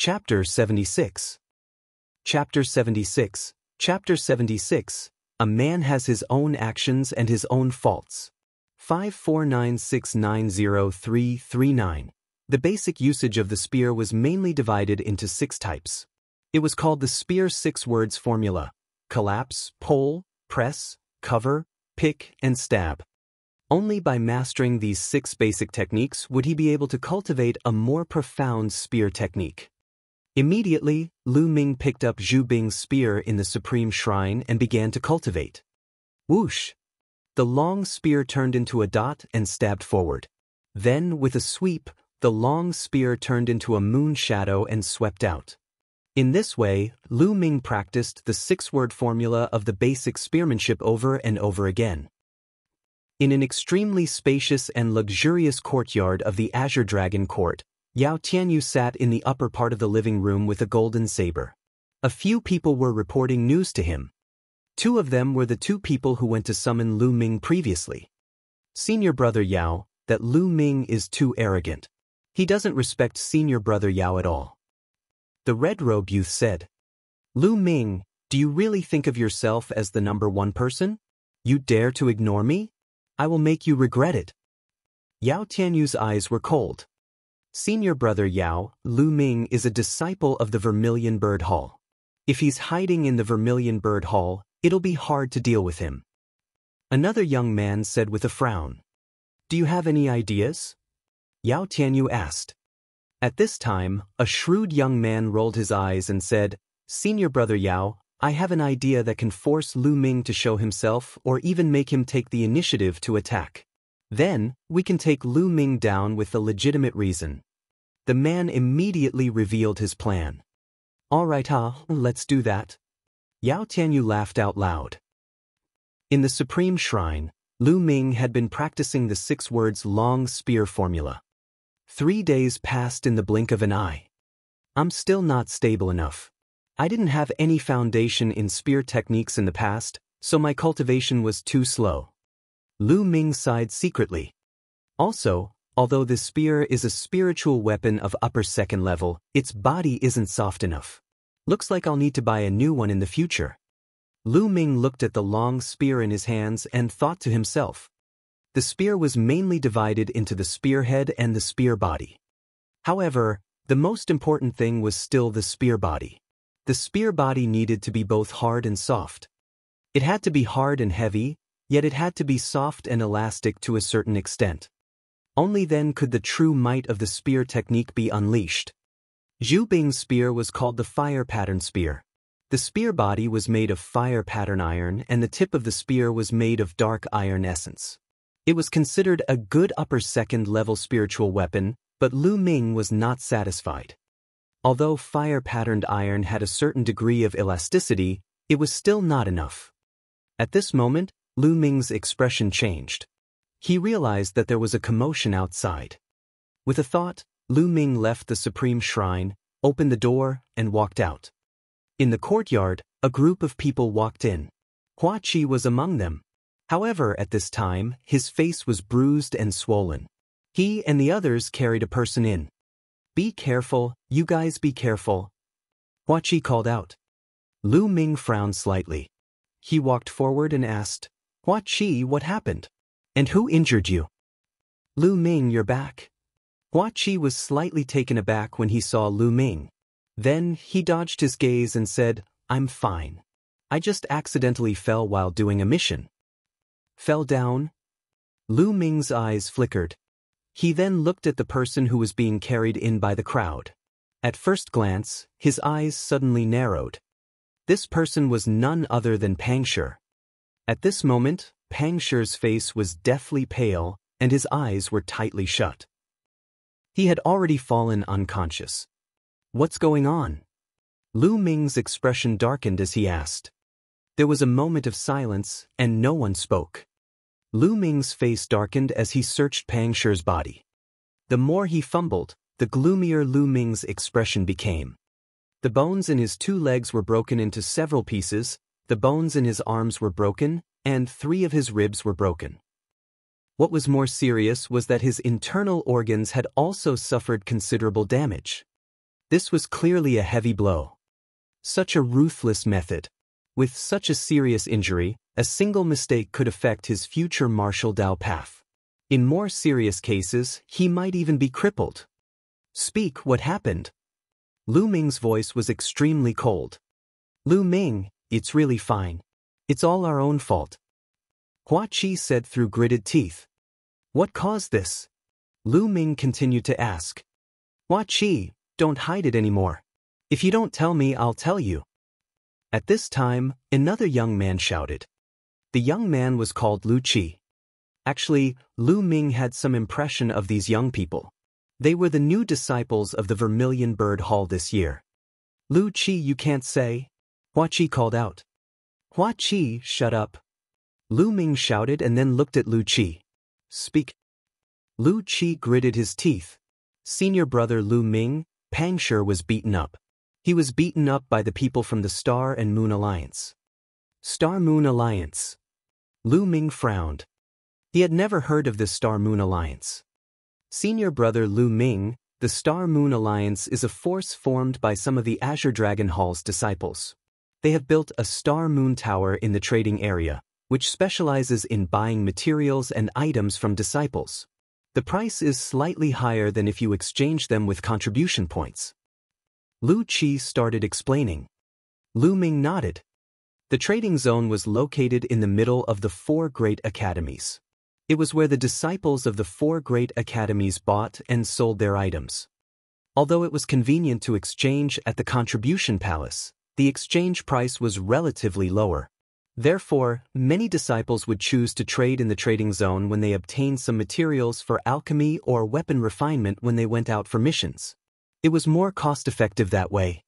Chapter 76. Chapter 76. Chapter 76. A man has his own actions and his own faults. 549690339. The basic usage of the spear was mainly divided into 6 types. It was called the spear 6 words formula: collapse, pole, press, cover, pick, and stab. Only by mastering these 6 basic techniques would he be able to cultivate a more profound spear technique. Immediately, Lu Ming picked up Zhu Bing's spear in the Supreme Shrine and began to cultivate. Whoosh! The long spear turned into a dot and stabbed forward. Then, with a sweep, the long spear turned into a moon shadow and swept out. In this way, Lu Ming practiced the 6-word formula of the basic spearmanship over and over again. In an extremely spacious and luxurious courtyard of the Azure Dragon Court, Yao Tianyu sat in the upper part of the living room with a golden saber. A few people were reporting news to him. 2 of them were the 2 people who went to summon Lu Ming previously. Senior brother Yao, that Lu Ming is too arrogant. He doesn't respect senior brother Yao at all. The red-robed youth said, Lu Ming, do you really think of yourself as the number 1 person? You dare to ignore me? I will make you regret it. Yao Tianyu's eyes were cold. Senior brother Yao, Lu Ming is a disciple of the Vermilion Bird Hall. If he's hiding in the Vermilion Bird Hall, it'll be hard to deal with him. Another young man said with a frown. Do you have any ideas? Yao Tianyu asked. At this time, a shrewd young man rolled his eyes and said, Senior brother Yao, I have an idea that can force Lu Ming to show himself or even make him take the initiative to attack. Then, we can take Lu Ming down with a legitimate reason. The man immediately revealed his plan. All right, let's do that. Yao Tianyu laughed out loud. In the Supreme Shrine, Lu Ming had been practicing the 6 words long spear formula. 3 days passed in the blink of an eye. I'm still not stable enough. I didn't have any foundation in spear techniques in the past, so my cultivation was too slow. Lu Ming sighed secretly. Also, although this spear is a spiritual weapon of upper 2nd level, its body isn't soft enough. Looks like I'll need to buy a new one in the future. Lu Ming looked at the long spear in his hands and thought to himself. The spear was mainly divided into the spearhead and the spear body. However, the most important thing was still the spear body. The spear body needed to be both hard and soft. It had to be hard and heavy, yet it had to be soft and elastic to a certain extent. Only then could the true might of the spear technique be unleashed. Zhu Bing's spear was called the fire pattern spear. The spear body was made of fire pattern iron and the tip of the spear was made of dark iron essence. It was considered a good upper 2nd level spiritual weapon, but Lu Ming was not satisfied. Although fire-patterned iron had a certain degree of elasticity, it was still not enough. At this moment, Lu Ming's expression changed. He realized that there was a commotion outside. With a thought, Lu Ming left the Supreme Shrine, opened the door, and walked out. In the courtyard, a group of people walked in. Hua Qi was among them. However, at this time, his face was bruised and swollen. He and the others carried a person in. Be careful, you guys be careful. Hua Qi called out. Lu Ming frowned slightly. He walked forward and asked, Hua Qi, what happened? And who injured you? Lu Ming, you're back. Hua Qi was slightly taken aback when he saw Lu Ming. Then, he dodged his gaze and said, I'm fine. I just accidentally fell while doing a mission. Fell down? Lu Ming's eyes flickered. He then looked at the person who was being carried in by the crowd. At first glance, his eyes suddenly narrowed. This person was none other than Pang Shi. At this moment, Pang Shi's face was deathly pale, and his eyes were tightly shut. He had already fallen unconscious. What's going on? Lu Ming's expression darkened as he asked. There was a moment of silence, and no one spoke. Lu Ming's face darkened as he searched Pang Shi's body. The more he fumbled, the gloomier Lu Ming's expression became. The bones in his 2 legs were broken into several pieces, the bones in his arms were broken, and 3 of his ribs were broken. What was more serious was that his internal organs had also suffered considerable damage. This was clearly a heavy blow. Such a ruthless method. With such a serious injury, a single mistake could affect his future martial Dao path. In more serious cases, he might even be crippled. Speak, what happened? Lu Ming's voice was extremely cold. Lu Ming, it's really fine. It's all our own fault. Hua Qi said through gritted teeth. What caused this? Lu Ming continued to ask. Hua Qi, don't hide it anymore. If you don't tell me, I'll tell you. At this time, another young man shouted. The young man was called Lu Qi. Actually, Lu Ming had some impression of these young people. They were the new disciples of the Vermilion Bird Hall this year. Lu Qi, you can't say? Hua Qi called out. Hua Qi, shut up. Lu Ming shouted and then looked at Lu Qi. Speak. Lu Qi gritted his teeth. Senior brother Lu Ming, Pang Shi was beaten up. He was beaten up by the people from the Star and Moon Alliance. Star Moon Alliance. Lu Ming frowned. He had never heard of the Star Moon Alliance. Senior brother Lu Ming, the Star Moon Alliance is a force formed by some of the Azure Dragon Hall's disciples. They have built a Star Moon Tower in the trading area, which specializes in buying materials and items from disciples. The price is slightly higher than if you exchange them with contribution points. Lu Qi started explaining. Lu Ming nodded. The trading zone was located in the middle of the 4 great academies. It was where the disciples of the 4 great academies bought and sold their items. Although it was convenient to exchange at the contribution palace, the exchange price was relatively lower. Therefore, many disciples would choose to trade in the trading zone when they obtained some materials for alchemy or weapon refinement when they went out for missions. It was more cost-effective that way.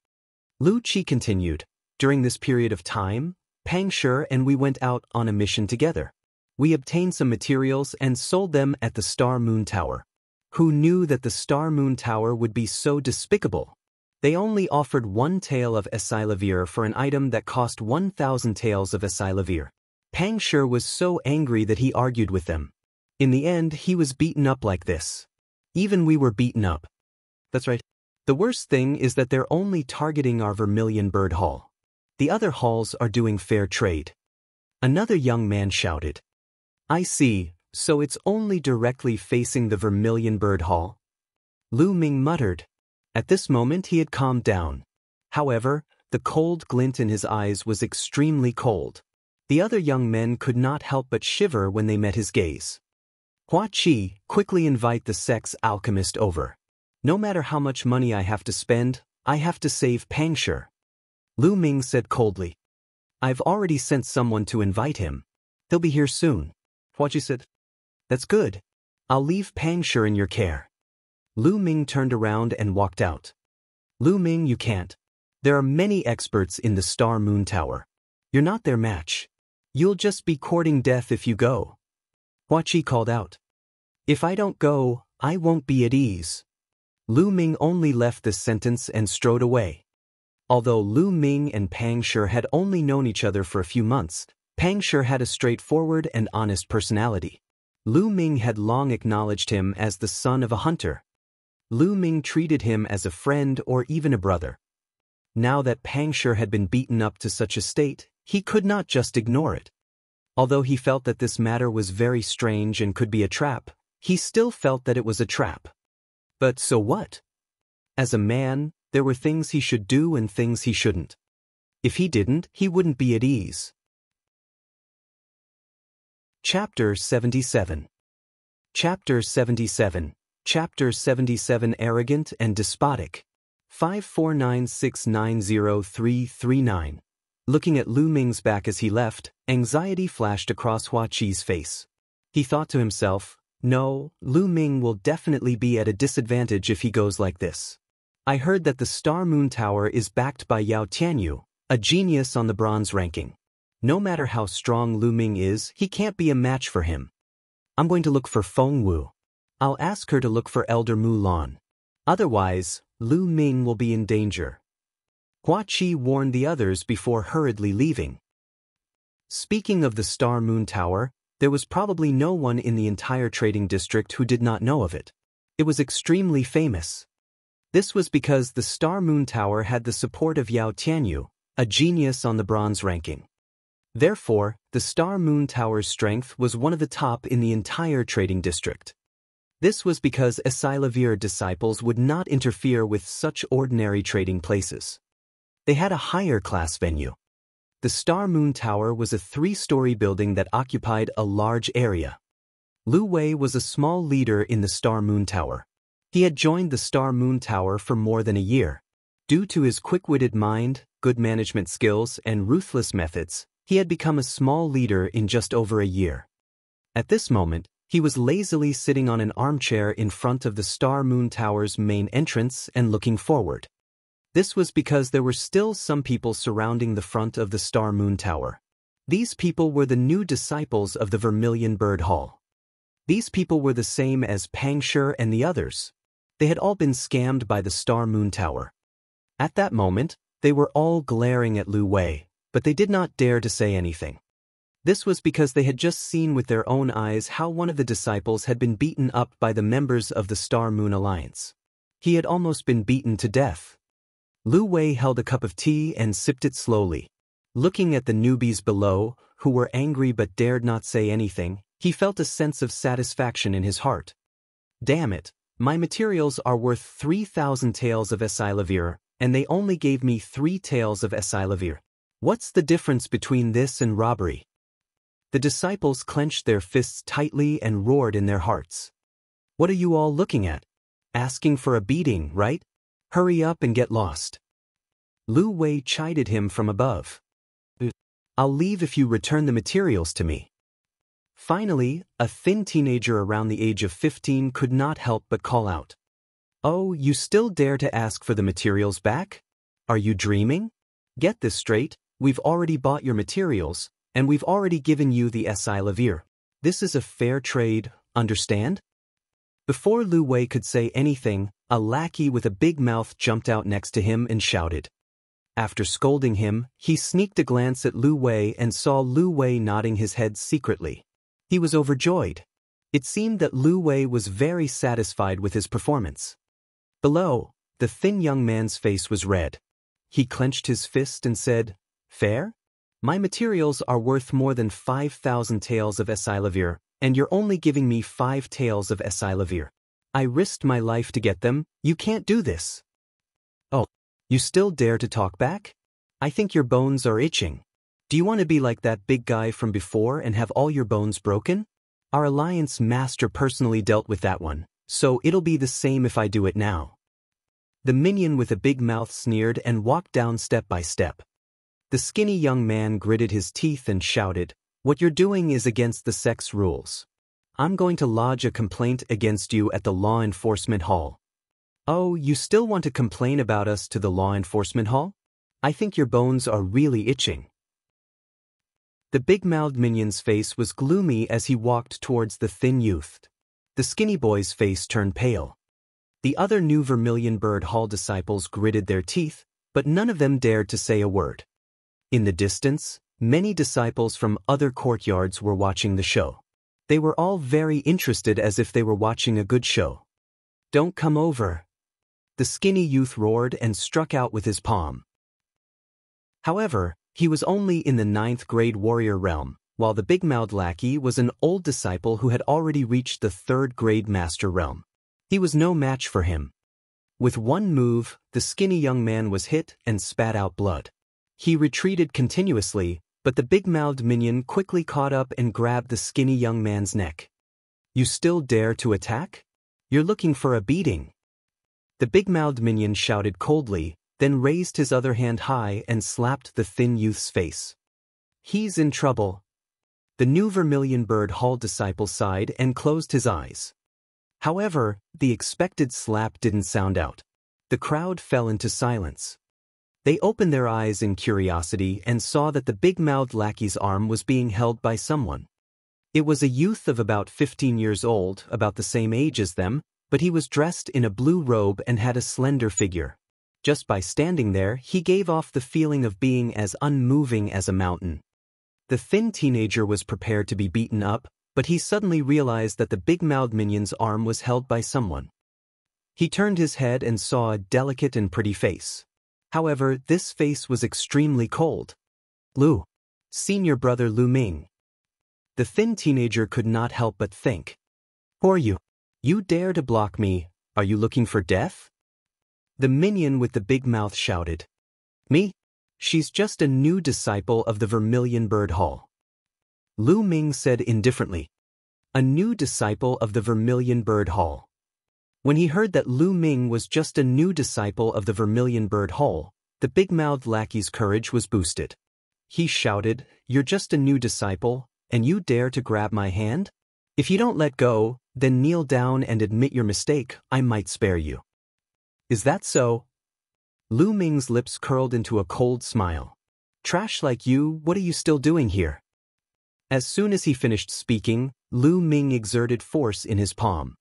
Lu Qi continued, during this period of time, Pang Shi and we went out on a mission together. We obtained some materials and sold them at the Star Moon Tower. Who knew that the Star Moon Tower would be so despicable? They only offered 1 tael of Esilavir for an item that cost 1,000 taels of Esilavir. Pang Shi was so angry that he argued with them. In the end, he was beaten up like this. Even we were beaten up. That's right. The worst thing is that they're only targeting our Vermilion Bird Hall. The other halls are doing fair trade. Another young man shouted. I see, so it's only directly facing the Vermilion Bird Hall? Lu Ming muttered. At this moment he had calmed down. However, the cold glint in his eyes was extremely cold. The other young men could not help but shiver when they met his gaze. Hua Qi, quickly invite the sex alchemist over. No matter how much money I have to spend, I have to save Pang Shi. Lu Ming said coldly. I've already sent someone to invite him. He'll be here soon. Hua Qi said. That's good. I'll leave Pang Shi in your care. Lu Ming turned around and walked out. Lu Ming, you can't. There are many experts in the Star Moon Tower. You're not their match. You'll just be courting death if you go. Hua Qi called out. If I don't go, I won't be at ease. Lu Ming only left this sentence and strode away. Although Lu Ming and Pang Shi had only known each other for a few months, Pang Shi had a straightforward and honest personality. Lu Ming had long acknowledged him as the son of a hunter. Lu Ming treated him as a friend or even a brother. Now that Pang Shi had been beaten up to such a state, he could not just ignore it. Although he felt that this matter was very strange and could be a trap, he still felt that it was a trap. But so what? As a man, there were things he should do and things he shouldn't. If he didn't, he wouldn't be at ease. Chapter 77. Chapter 77. Chapter 77. Arrogant and Despotic. 549690339. Looking at Lu Ming's back as he left, anxiety flashed across Hua Qi's face. He thought to himself, no, Lu Ming will definitely be at a disadvantage if he goes like this. I heard that the Star Moon Tower is backed by Yao Tianyu, a genius on the bronze ranking. No matter how strong Lu Ming is, he can't be a match for him. I'm going to look for Feng Wu. I'll ask her to look for Elder Mulan. Otherwise, Lu Ming will be in danger. Hua Qi warned the others before hurriedly leaving. Speaking of the Star Moon Tower, there was probably no one in the entire trading district who did not know of it. It was extremely famous. This was because the Star Moon Tower had the support of Yao Tianyu, a genius on the bronze ranking. Therefore, the Star Moon Tower's strength was one of the top in the entire trading district. This was because Esilavir disciples would not interfere with such ordinary trading places. They had a higher class venue. The Star Moon Tower was a 3-story building that occupied a large area. Lu Wei was a small leader in the Star Moon Tower. He had joined the Star Moon Tower for more than a year. Due to his quick-witted mind, good management skills, and ruthless methods, he had become a small leader in just over a year. At this moment, he was lazily sitting on an armchair in front of the Star Moon Tower's main entrance and looking forward. This was because there were still some people surrounding the front of the Star Moon Tower. These people were the new disciples of the Vermilion Bird Hall. These people were the same as Pangshi and the others. They had all been scammed by the Star Moon Tower. At that moment, they were all glaring at Lu Wei, but they did not dare to say anything. This was because they had just seen with their own eyes how one of the disciples had been beaten up by the members of the Star Moon Alliance. He had almost been beaten to death. Lu Wei held a cup of tea and sipped it slowly. Looking at the newbies below, who were angry but dared not say anything, he felt a sense of satisfaction in his heart. Damn it, my materials are worth 3,000 taels of Esilavir, and they only gave me 3 taels of Esilavir. What's the difference between this and robbery? The disciples clenched their fists tightly and roared in their hearts. What are you all looking at? Asking for a beating, right? Hurry up and get lost. Lu Wei chided him from above. I'll leave if you return the materials to me. Finally, a thin teenager around the age of 15 could not help but call out. Oh, you still dare to ask for the materials back? Are you dreaming? Get this straight, we've already bought your materials, and we've already given you the Esilavir. This is a fair trade, understand? Before Lu Wei could say anything, a lackey with a big mouth jumped out next to him and shouted. After scolding him, he sneaked a glance at Lu Wei and saw Lu Wei nodding his head secretly. He was overjoyed. It seemed that Lu Wei was very satisfied with his performance. Below, the thin young man's face was red. He clenched his fist and said, Fair? My materials are worth more than 5,000 taels of Esilavir, and you're only giving me 5 taels of Esilavir. I risked my life to get them, you can't do this. Oh, you still dare to talk back? I think your bones are itching. Do you want to be like that big guy from before and have all your bones broken? Our alliance master personally dealt with that one, so it'll be the same if I do it now. The minion with a big mouth sneered and walked down step by step. The skinny young man gritted his teeth and shouted, What you're doing is against the sect's rules. I'm going to lodge a complaint against you at the Law Enforcement Hall. Oh, you still want to complain about us to the Law Enforcement Hall? I think your bones are really itching. The big-mouthed minion's face was gloomy as he walked towards the thin youth. The skinny boy's face turned pale. The other new Vermilion Bird Hall disciples gritted their teeth, but none of them dared to say a word. In the distance, many disciples from other courtyards were watching the show. They were all very interested as if they were watching a good show. Don't come over. The skinny youth roared and struck out with his palm. However, he was only in the 9th grade warrior realm, while the big-mouthed lackey was an old disciple who had already reached the 3rd grade master realm. He was no match for him. With one move, the skinny young man was hit and spat out blood. He retreated continuously, but the big-mouthed minion quickly caught up and grabbed the skinny young man's neck. You still dare to attack? You're looking for a beating. The big-mouthed minion shouted coldly, then raised his other hand high and slapped the thin youth's face. He's in trouble. The new Vermilion Bird Hall disciple sighed and closed his eyes. However, the expected slap didn't sound out. The crowd fell into silence. They opened their eyes in curiosity and saw that the big-mouthed lackey's arm was being held by someone. It was a youth of about 15 years old, about the same age as them, but he was dressed in a blue robe and had a slender figure. Just by standing there, he gave off the feeling of being as unmoving as a mountain. The thin teenager was prepared to be beaten up, but he suddenly realized that the big-mouthed minion's arm was held by someone. He turned his head and saw a delicate and pretty face. However, this face was extremely cold. Lu. Senior brother Lu Ming. The thin teenager could not help but think. Who are you? You dare to block me, are you looking for death? The minion with the big mouth shouted. Me? She's just a new disciple of the Vermilion Bird Hall. Lu Ming said indifferently. A new disciple of the Vermilion Bird Hall. When he heard that Lu Ming was just a new disciple of the Vermilion Bird Hall, the big-mouthed lackey's courage was boosted. He shouted, You're just a new disciple, and you dare to grab my hand? If you don't let go, then kneel down and admit your mistake, I might spare you. Is that so? Lu Ming's lips curled into a cold smile. Trash like you, what are you still doing here? As soon as he finished speaking, Lu Ming exerted force in his palm.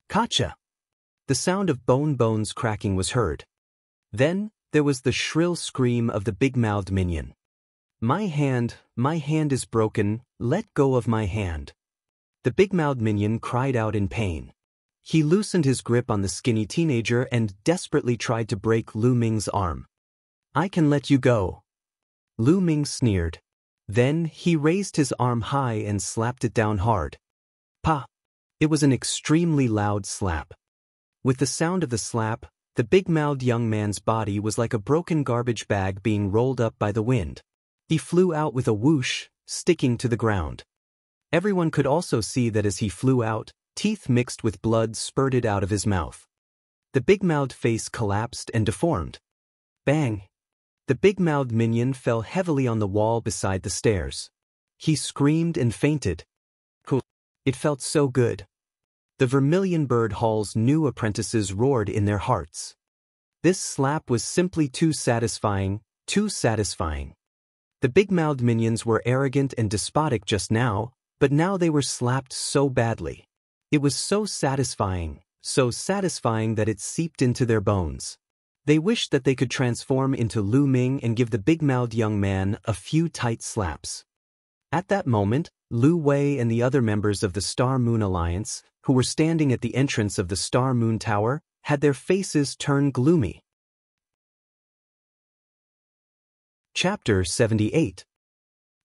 Kacha! The sound of bones cracking was heard. Then, there was the shrill scream of the big-mouthed minion. My hand is broken, let go of my hand. The big-mouthed minion cried out in pain. He loosened his grip on the skinny teenager and desperately tried to break Lu Ming's arm. I can let you go. Lu Ming sneered. Then, he raised his arm high and slapped it down hard. Pa! It was an extremely loud slap. With the sound of the slap, the big-mouthed young man's body was like a broken garbage bag being rolled up by the wind. He flew out with a whoosh, sticking to the ground. Everyone could also see that as he flew out, teeth mixed with blood spurted out of his mouth. The big-mouthed face collapsed and deformed. Bang! The big-mouthed minion fell heavily on the wall beside the stairs. He screamed and fainted. Cool. It felt so good. The Vermilion Bird Hall's new apprentices roared in their hearts. This slap was simply too satisfying, too satisfying. The big-mouthed minions were arrogant and despotic just now, but now they were slapped so badly. It was so satisfying that it seeped into their bones. They wished that they could transform into Lu Ming and give the big-mouthed young man a few tight slaps. At that moment, Lu Wei and the other members of the Star Moon Alliance, who were standing at the entrance of the Star Moon Tower, had their faces turn gloomy. Chapter 78.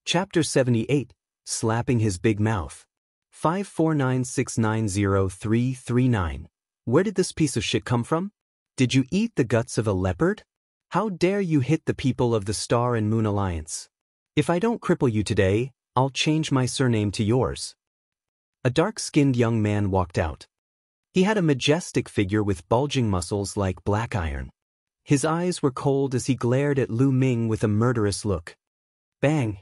Chapter 78, Slapping His Big Mouth. 549690339. Where did this piece of shit come from? Did you eat the guts of a leopard? How dare you hit the people of the Star and Moon Alliance? If I don't cripple you today, I'll change my surname to yours. A dark-skinned young man walked out. He had a majestic figure with bulging muscles like black iron. His eyes were cold as he glared at Lu Ming with a murderous look. Bang!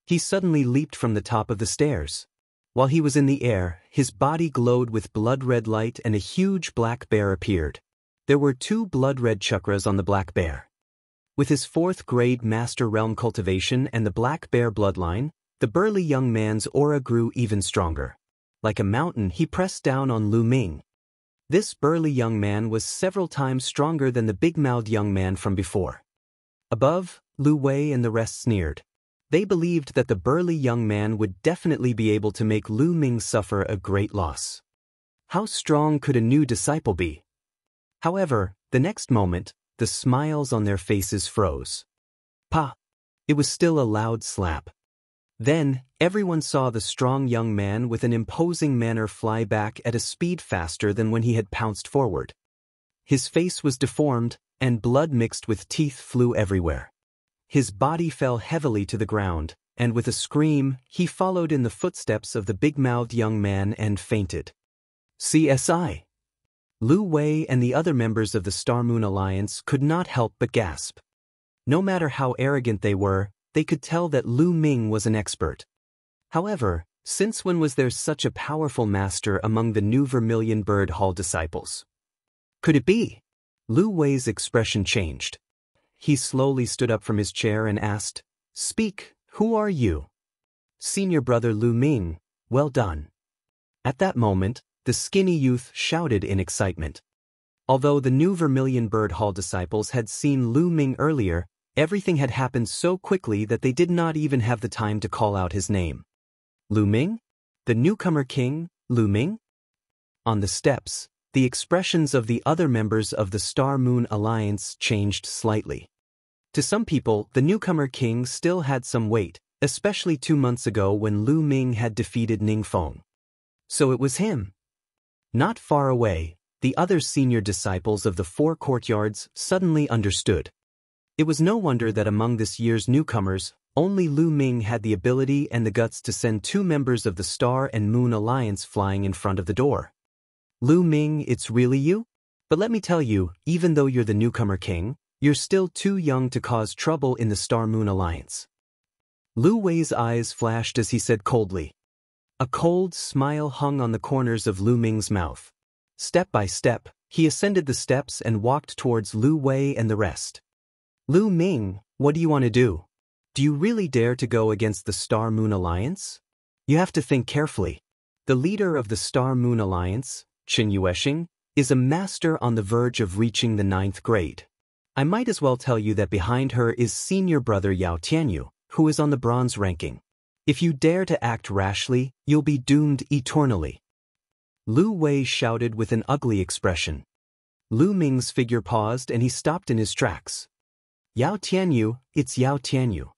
He suddenly leaped from the top of the stairs. While he was in the air, his body glowed with blood-red light and a huge black bear appeared. There were 2 blood-red chakras on the black bear. With his 4th-grade Master Realm cultivation and the black bear bloodline, the burly young man's aura grew even stronger. Like a mountain, he pressed down on Lu Ming. This burly young man was several times stronger than the big-mouthed young man from before. Above, Lu Wei and the rest sneered. They believed that the burly young man would definitely be able to make Lu Ming suffer a great loss. How strong could a new disciple be? However, the next moment, the smiles on their faces froze. Pa! It was still a loud slap. Then, everyone saw the strong young man with an imposing manner fly back at a speed faster than when he had pounced forward. His face was deformed, and blood mixed with teeth flew everywhere. His body fell heavily to the ground, and with a scream, he followed in the footsteps of the big-mouthed young man and fainted. CSI! Lu Wei and the other members of the Star Moon Alliance could not help but gasp. No matter how arrogant they were, they could tell that Lu Ming was an expert. However, since when was there such a powerful master among the new Vermilion Bird Hall disciples? Could it be? Lu Wei's expression changed. He slowly stood up from his chair and asked, Speak, who are you? Senior brother Lu Ming, well done. At that moment, the skinny youth shouted in excitement. Although the new Vermilion Bird Hall disciples had seen Lu Ming earlier, everything had happened so quickly that they did not even have the time to call out his name. Lu Ming? The newcomer king, Lu Ming? On the steps, the expressions of the other members of the Star-Moon Alliance changed slightly. To some people, the newcomer king still had some weight, especially 2 months ago when Lu Ming had defeated Ningfeng. So it was him. Not far away, the other senior disciples of the 4 courtyards suddenly understood. It was no wonder that among this year's newcomers, only Lu Ming had the ability and the guts to send 2 members of the Star and Moon Alliance flying in front of the door. Lu Ming, it's really you? But let me tell you, even though you're the newcomer king, you're still too young to cause trouble in the Star-Moon Alliance. Lu Wei's eyes flashed as he said coldly. A cold smile hung on the corners of Lu Ming's mouth. Step by step, he ascended the steps and walked towards Lu Wei and the rest. Lu Ming, what do you want to do? Do you really dare to go against the Star-Moon Alliance? You have to think carefully. The leader of the Star-Moon Alliance, Qin Yueshing, is a master on the verge of reaching the 9th grade. I might as well tell you that behind her is senior brother Yao Tianyu, who is on the bronze ranking. If you dare to act rashly, you'll be doomed eternally. Lu Wei shouted with an ugly expression. Lu Ming's figure paused and he stopped in his tracks. Yao Tianyu, it's Yao Tianyu.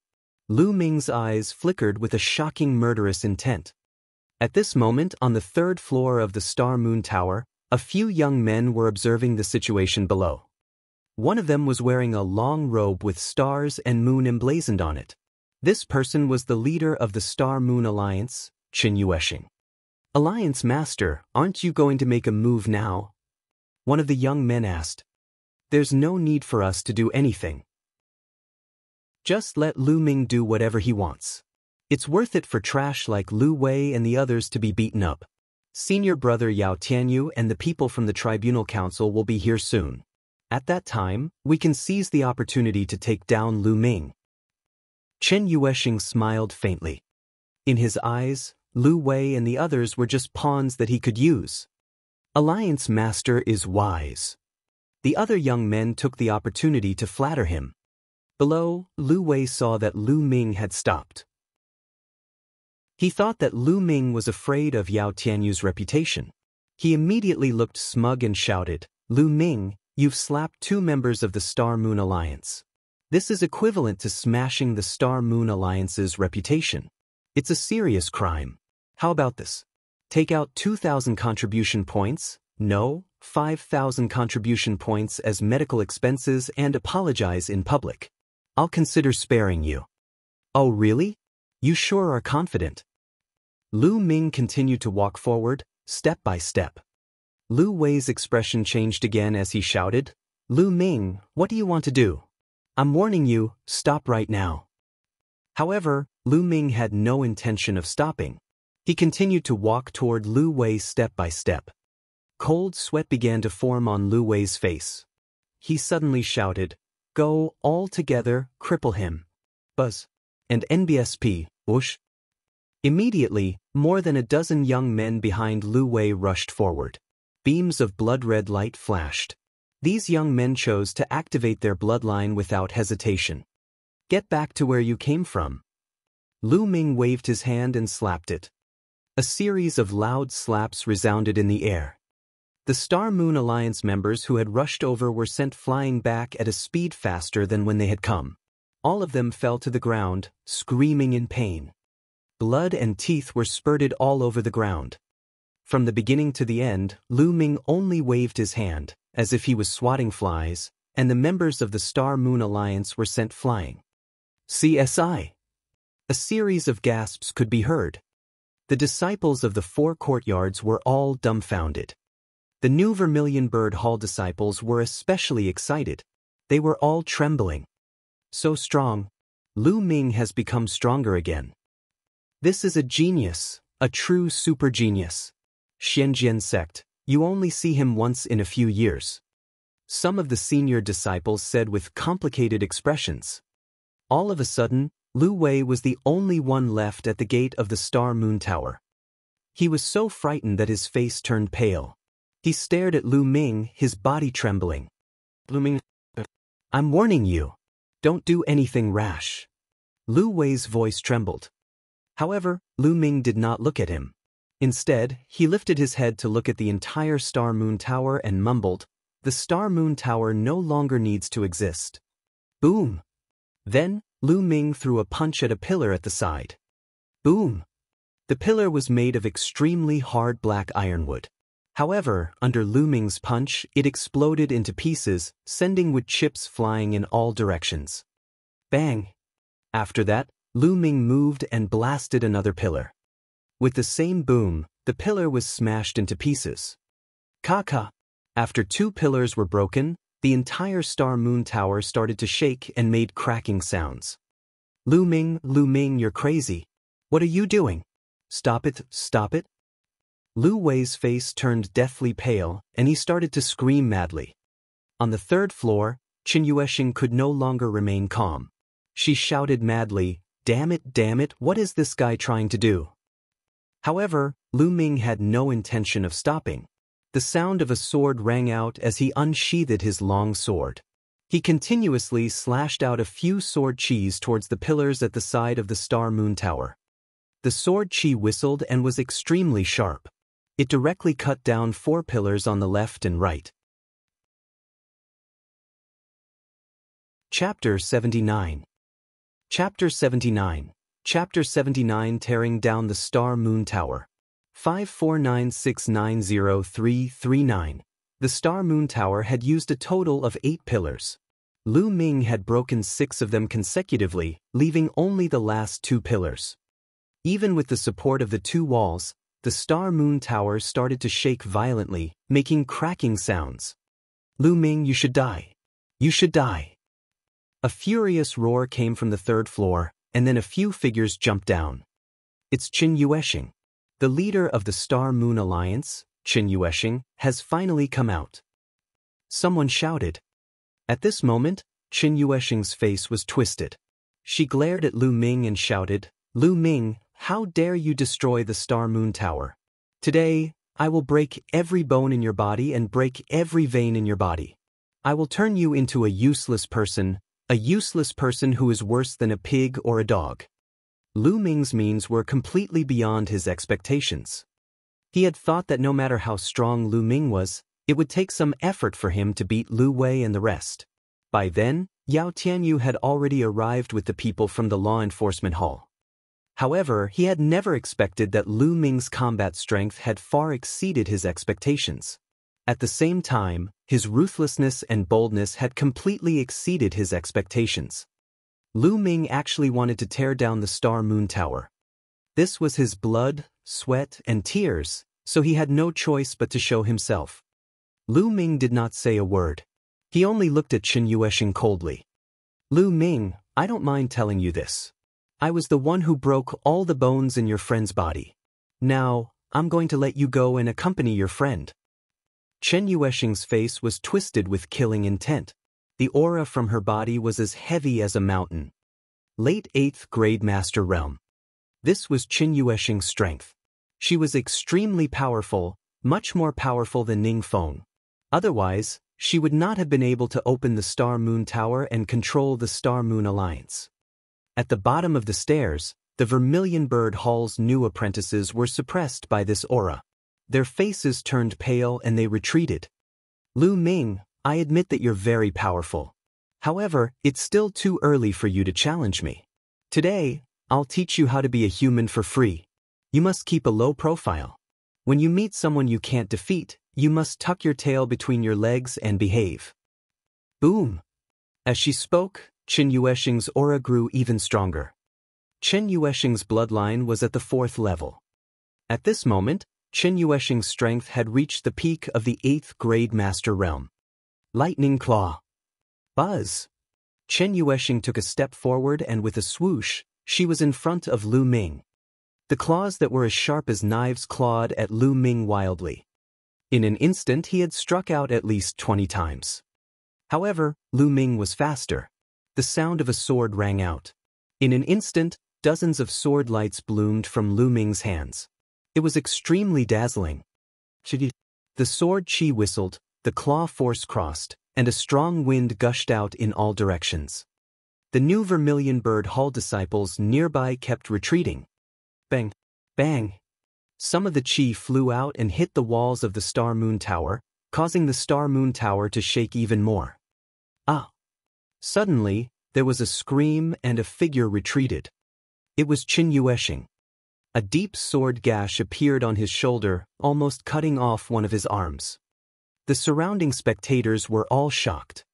Lu Ming's eyes flickered with a shocking murderous intent. At this moment, on the 3rd floor of the Star Moon Tower, a few young men were observing the situation below. One of them was wearing a long robe with stars and moon emblazoned on it. This person was the leader of the Star-Moon Alliance, Qin Yueshing. Alliance Master, aren't you going to make a move now? One of the young men asked. There's no need for us to do anything. Just let Lu Ming do whatever he wants. It's worth it for trash like Lu Wei and the others to be beaten up. Senior brother Yao Tianyu and the people from the Tribunal Council will be here soon. At that time, we can seize the opportunity to take down Lu Ming. Qin Yueshing smiled faintly. In his eyes, Lu Wei and the others were just pawns that he could use. Alliance Master is wise. The other young men took the opportunity to flatter him. Below, Lu Wei saw that Lu Ming had stopped. He thought that Lu Ming was afraid of Yao Tianyu's reputation. He immediately looked smug and shouted, Lu Ming, you've slapped 2 members of the Star-Moon Alliance. This is equivalent to smashing the Star-Moon Alliance's reputation. It's a serious crime. How about this? Take out 2,000 contribution points, no, 5,000 contribution points as medical expenses and apologize in public. I'll consider sparing you. Oh really? You sure are confident. Lu Ming continued to walk forward, step by step. Lu Wei's expression changed again as he shouted, Lu Ming, what do you want to do? I'm warning you, stop right now. However, Lu Ming had no intention of stopping. He continued to walk toward Lu Wei step by step. Cold sweat began to form on Lu Wei's face. He suddenly shouted, Go, all together, cripple him. Buzz. And NBSP, whoosh. Immediately, more than a dozen young men behind Lu Wei rushed forward. Beams of blood-red light flashed. These young men chose to activate their bloodline without hesitation. Get back to where you came from. Lu Ming waved his hand and slapped it. A series of loud slaps resounded in the air. The Star-Moon Alliance members who had rushed over were sent flying back at a speed faster than when they had come. All of them fell to the ground, screaming in pain. Blood and teeth were spurted all over the ground. From the beginning to the end, Lu Ming only waved his hand, as if he was swatting flies, and the members of the Star-Moon Alliance were sent flying. CSI. A series of gasps could be heard. The disciples of the 4 courtyards were all dumbfounded. The new Vermilion Bird Hall disciples were especially excited. They were all trembling. So strong. Lu Ming has become stronger again. This is a genius, a true super genius. Xianjian sect, you only see him once in a few years. Some of the senior disciples said with complicated expressions. All of a sudden, Lu Wei was the only one left at the gate of the Star Moon Tower. He was so frightened that his face turned pale. He stared at Lu Ming, his body trembling. Lu Ming, I'm warning you. Don't do anything rash. Lu Wei's voice trembled. However, Lu Ming did not look at him. Instead, he lifted his head to look at the entire Star Moon Tower and mumbled, "The Star Moon Tower no longer needs to exist." Boom! Then, Lu Ming threw a punch at a pillar at the side. Boom! The pillar was made of extremely hard black ironwood. However, under Lu Ming's punch, it exploded into pieces, sending wood chips flying in all directions. Bang! After that, Lu Ming moved and blasted another pillar. With the same boom, the pillar was smashed into pieces. Ka-ka! After 2 pillars were broken, the entire Star Moon Tower started to shake and made cracking sounds. Lu Ming, you're crazy. What are you doing? Stop it, stop it. Lu Wei's face turned deathly pale, and he started to scream madly. On the 3rd floor, Qin Yuesheng could no longer remain calm. She shouted madly, damn it, what is this guy trying to do? However, Lu Ming had no intention of stopping. The sound of a sword rang out as he unsheathed his long sword. He continuously slashed out a few sword qis towards the pillars at the side of the Star Moon Tower. The sword qi whistled and was extremely sharp. It directly cut down 4 pillars on the left and right. Chapter 79. Chapter 79. Chapter 79, Tearing Down the Star Moon Tower. 549690339. The Star Moon Tower had used a total of 8 pillars. Lu Ming had broken 6 of them consecutively, leaving only the last 2 pillars. Even with the support of the 2 walls, the Star Moon Tower started to shake violently, making cracking sounds. Lu Ming, you should die. You should die. A furious roar came from the 3rd floor, and then a few figures jumped down. It's Qin Yuesheng. The leader of the Star Moon Alliance, Qin Yuesheng, has finally come out. Someone shouted. At this moment, Qin Yuesheng's face was twisted. She glared at Lu Ming and shouted, Lu Ming, how dare you destroy the Star Moon Tower? Today, I will break every bone in your body and break every vein in your body. I will turn you into a useless person who is worse than a pig or a dog. Lu Ming's means were completely beyond his expectations. He had thought that no matter how strong Lu Ming was, it would take some effort for him to beat Lu Wei and the rest. By then, Yao Tianyu had already arrived with the people from the law enforcement hall. However, he had never expected that Lu Ming's combat strength had far exceeded his expectations. At the same time, his ruthlessness and boldness had completely exceeded his expectations. Lu Ming actually wanted to tear down the Star Moon Tower. This was his blood, sweat, and tears, so he had no choice but to show himself. Lu Ming did not say a word. He only looked at Qin Yuesheng coldly. Lu Ming, I don't mind telling you this. I was the one who broke all the bones in your friend's body. Now, I'm going to let you go and accompany your friend. Qin Yuesheng's face was twisted with killing intent. The aura from her body was as heavy as a mountain. Late 8th grade Master Realm. This was Qin Yuesheng's strength. She was extremely powerful, much more powerful than Ning Feng. Otherwise, she would not have been able to open the Star Moon Tower and control the Star Moon Alliance. At the bottom of the stairs, the Vermilion Bird Hall's new apprentices were suppressed by this aura. Their faces turned pale and they retreated. Lu Ming, I admit that you're very powerful. However, it's still too early for you to challenge me. Today, I'll teach you how to be a human for free. You must keep a low profile. When you meet someone you can't defeat, you must tuck your tail between your legs and behave. Boom! As she spoke, Qin Yuesheng's aura grew even stronger. Qin Yuesheng's bloodline was at the 4th level. At this moment, Qin Yuesheng's strength had reached the peak of the 8th grade Master Realm. Lightning Claw. Buzz! Qin Yuesheng took a step forward and with a swoosh, she was in front of Lu Ming. The claws that were as sharp as knives clawed at Lu Ming wildly. In an instant he had struck out at least 20 times. However, Lu Ming was faster. The sound of a sword rang out. In an instant, dozens of sword lights bloomed from Lu Ming's hands. It was extremely dazzling. The sword chi whistled, the claw force crossed, and a strong wind gushed out in all directions. The new Vermilion Bird Hall disciples nearby kept retreating. Bang! Bang! Some of the chi flew out and hit the walls of the Star Moon Tower, causing the Star Moon Tower to shake even more. Ah! Suddenly, there was a scream and a figure retreated. It was Qin Yuesheng. A deep sword gash appeared on his shoulder, almost cutting off one of his arms. The surrounding spectators were all shocked.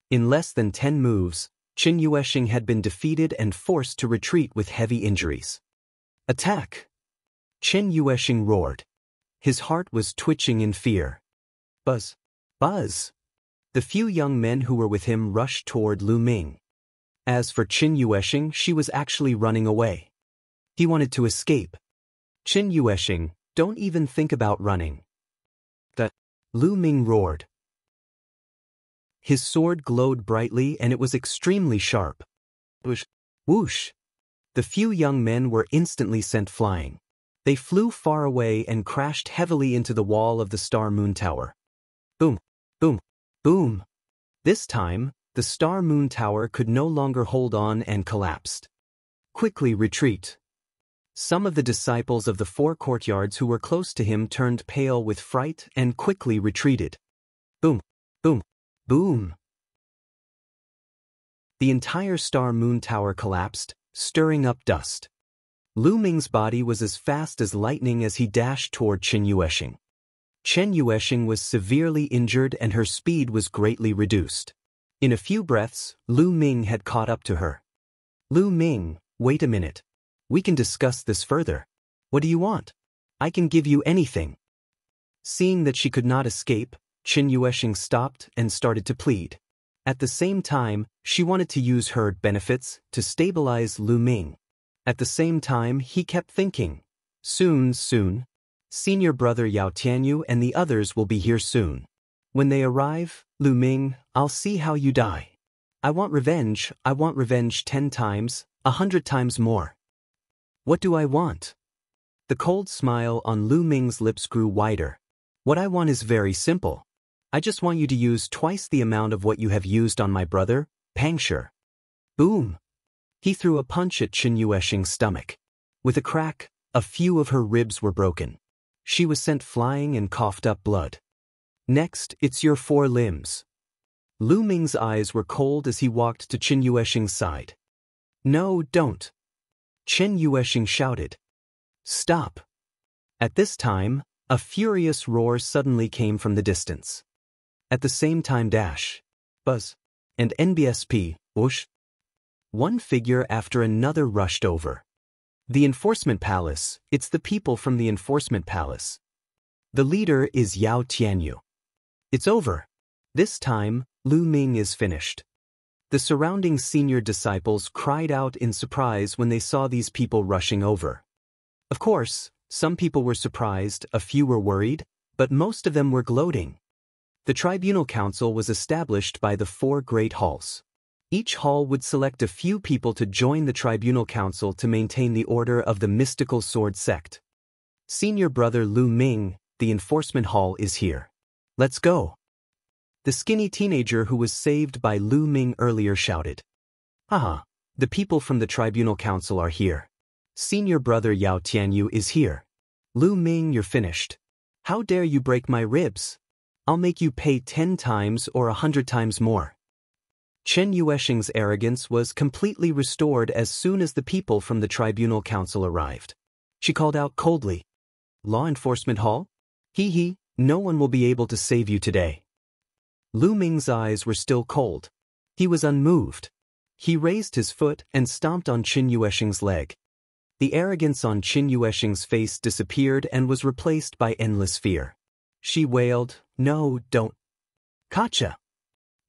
In less than 10 moves, Qin Yuesheng had been defeated and forced to retreat with heavy injuries. Attack! Qin Yuesheng roared. His heart was twitching in fear. Buzz! Buzz! The few young men who were with him rushed toward Lu Ming. As for Qin Yuesheng, she was actually running away. He wanted to escape. Qin Yuesheng, don't even think about running. Lu Ming roared. His sword glowed brightly and it was extremely sharp. Whoosh! Whoosh! The few young men were instantly sent flying. They flew far away and crashed heavily into the wall of the Star Moon Tower. Boom! Boom! Boom! This time, the Star Moon Tower could no longer hold on and collapsed. Quickly retreat! Some of the disciples of the 4 courtyards who were close to him turned pale with fright and quickly retreated. Boom! Boom! Boom! The entire Star Moon Tower collapsed, stirring up dust. Lu Ming's body was as fast as lightning as he dashed toward Qin Yuesheng. Qin Yuesheng was severely injured and her speed was greatly reduced. In a few breaths, Lu Ming had caught up to her. Lu Ming, wait a minute. We can discuss this further. What do you want? I can give you anything. Seeing that she could not escape, Qin Yuesheng stopped and started to plead. At the same time, she wanted to use her benefits to stabilize Lu Ming. At the same time, he kept thinking, soon, Senior brother Yao Tianyu and the others will be here soon. When they arrive, Lu Ming, I'll see how you die. I want revenge 10 times, 100 times more. What do I want? The cold smile on Lu Ming's lips grew wider. What I want is very simple. I just want you to use twice the amount of what you have used on my brother, Pangshi. Boom! He threw a punch at Qin Yuesheng's stomach. With a crack, a few of her ribs were broken. She was sent flying and coughed up blood. Next, it's your 4 limbs. Lu Ming's eyes were cold as he walked to Qin Yuesheng's side. No, don't. Qin Yuesheng shouted. Stop. At this time, a furious roar suddenly came from the distance. At the same time Buzz, and NBSP, whoosh. One figure after another rushed over. The Enforcement Palace, it's the people from the Enforcement Palace. The leader is Yao Tianyu. It's over. This time, Lu Ming is finished. The surrounding senior disciples cried out in surprise when they saw these people rushing over. Of course, some people were surprised, a few were worried, but most of them were gloating. The Tribunal Council was established by the 4 great halls. Each hall would select a few people to join the Tribunal Council to maintain the order of the mystical sword sect. Senior brother Lu Ming, the enforcement hall is here. Let's go. The skinny teenager who was saved by Lu Ming earlier shouted. Haha, the people from the Tribunal Council are here. Senior brother Yao Tianyu is here. Lu Ming, you're finished. How dare you break my ribs? I'll make you pay 10 times or 100 times more. Qin Yuesheng's arrogance was completely restored as soon as the people from the Tribunal Council arrived. She called out coldly. Law Enforcement Hall? Hee, no one will be able to save you today. Lu Ming's eyes were still cold. He was unmoved. He raised his foot and stomped on Qin Yuesheng's leg. The arrogance on Qin Yuesheng's face disappeared and was replaced by endless fear. She wailed, no, don't. Gotcha.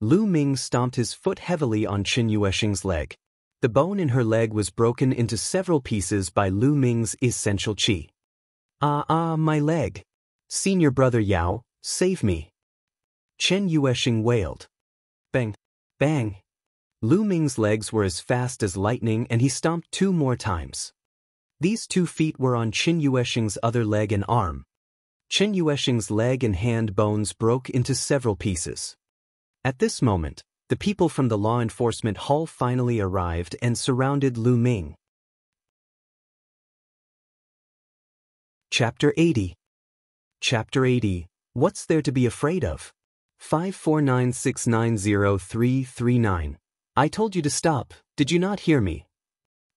Lu Ming stomped his foot heavily on Qin Yuesheng's leg. The bone in her leg was broken into several pieces by Lu Ming's essential qi. My leg. Senior brother Yao, save me. Qin Yuesheng wailed. Bang, bang. Lu Ming's legs were as fast as lightning and he stomped 2 more times. These 2 feet were on Qin Yuesheng's other leg and arm. Qin Yuesheng's leg and hand bones broke into several pieces. At this moment, the people from the law enforcement hall finally arrived and surrounded Lu Ming. Chapter 80. Chapter 80. What's there to be afraid of? 549690339. I told you to stop, did you not hear me?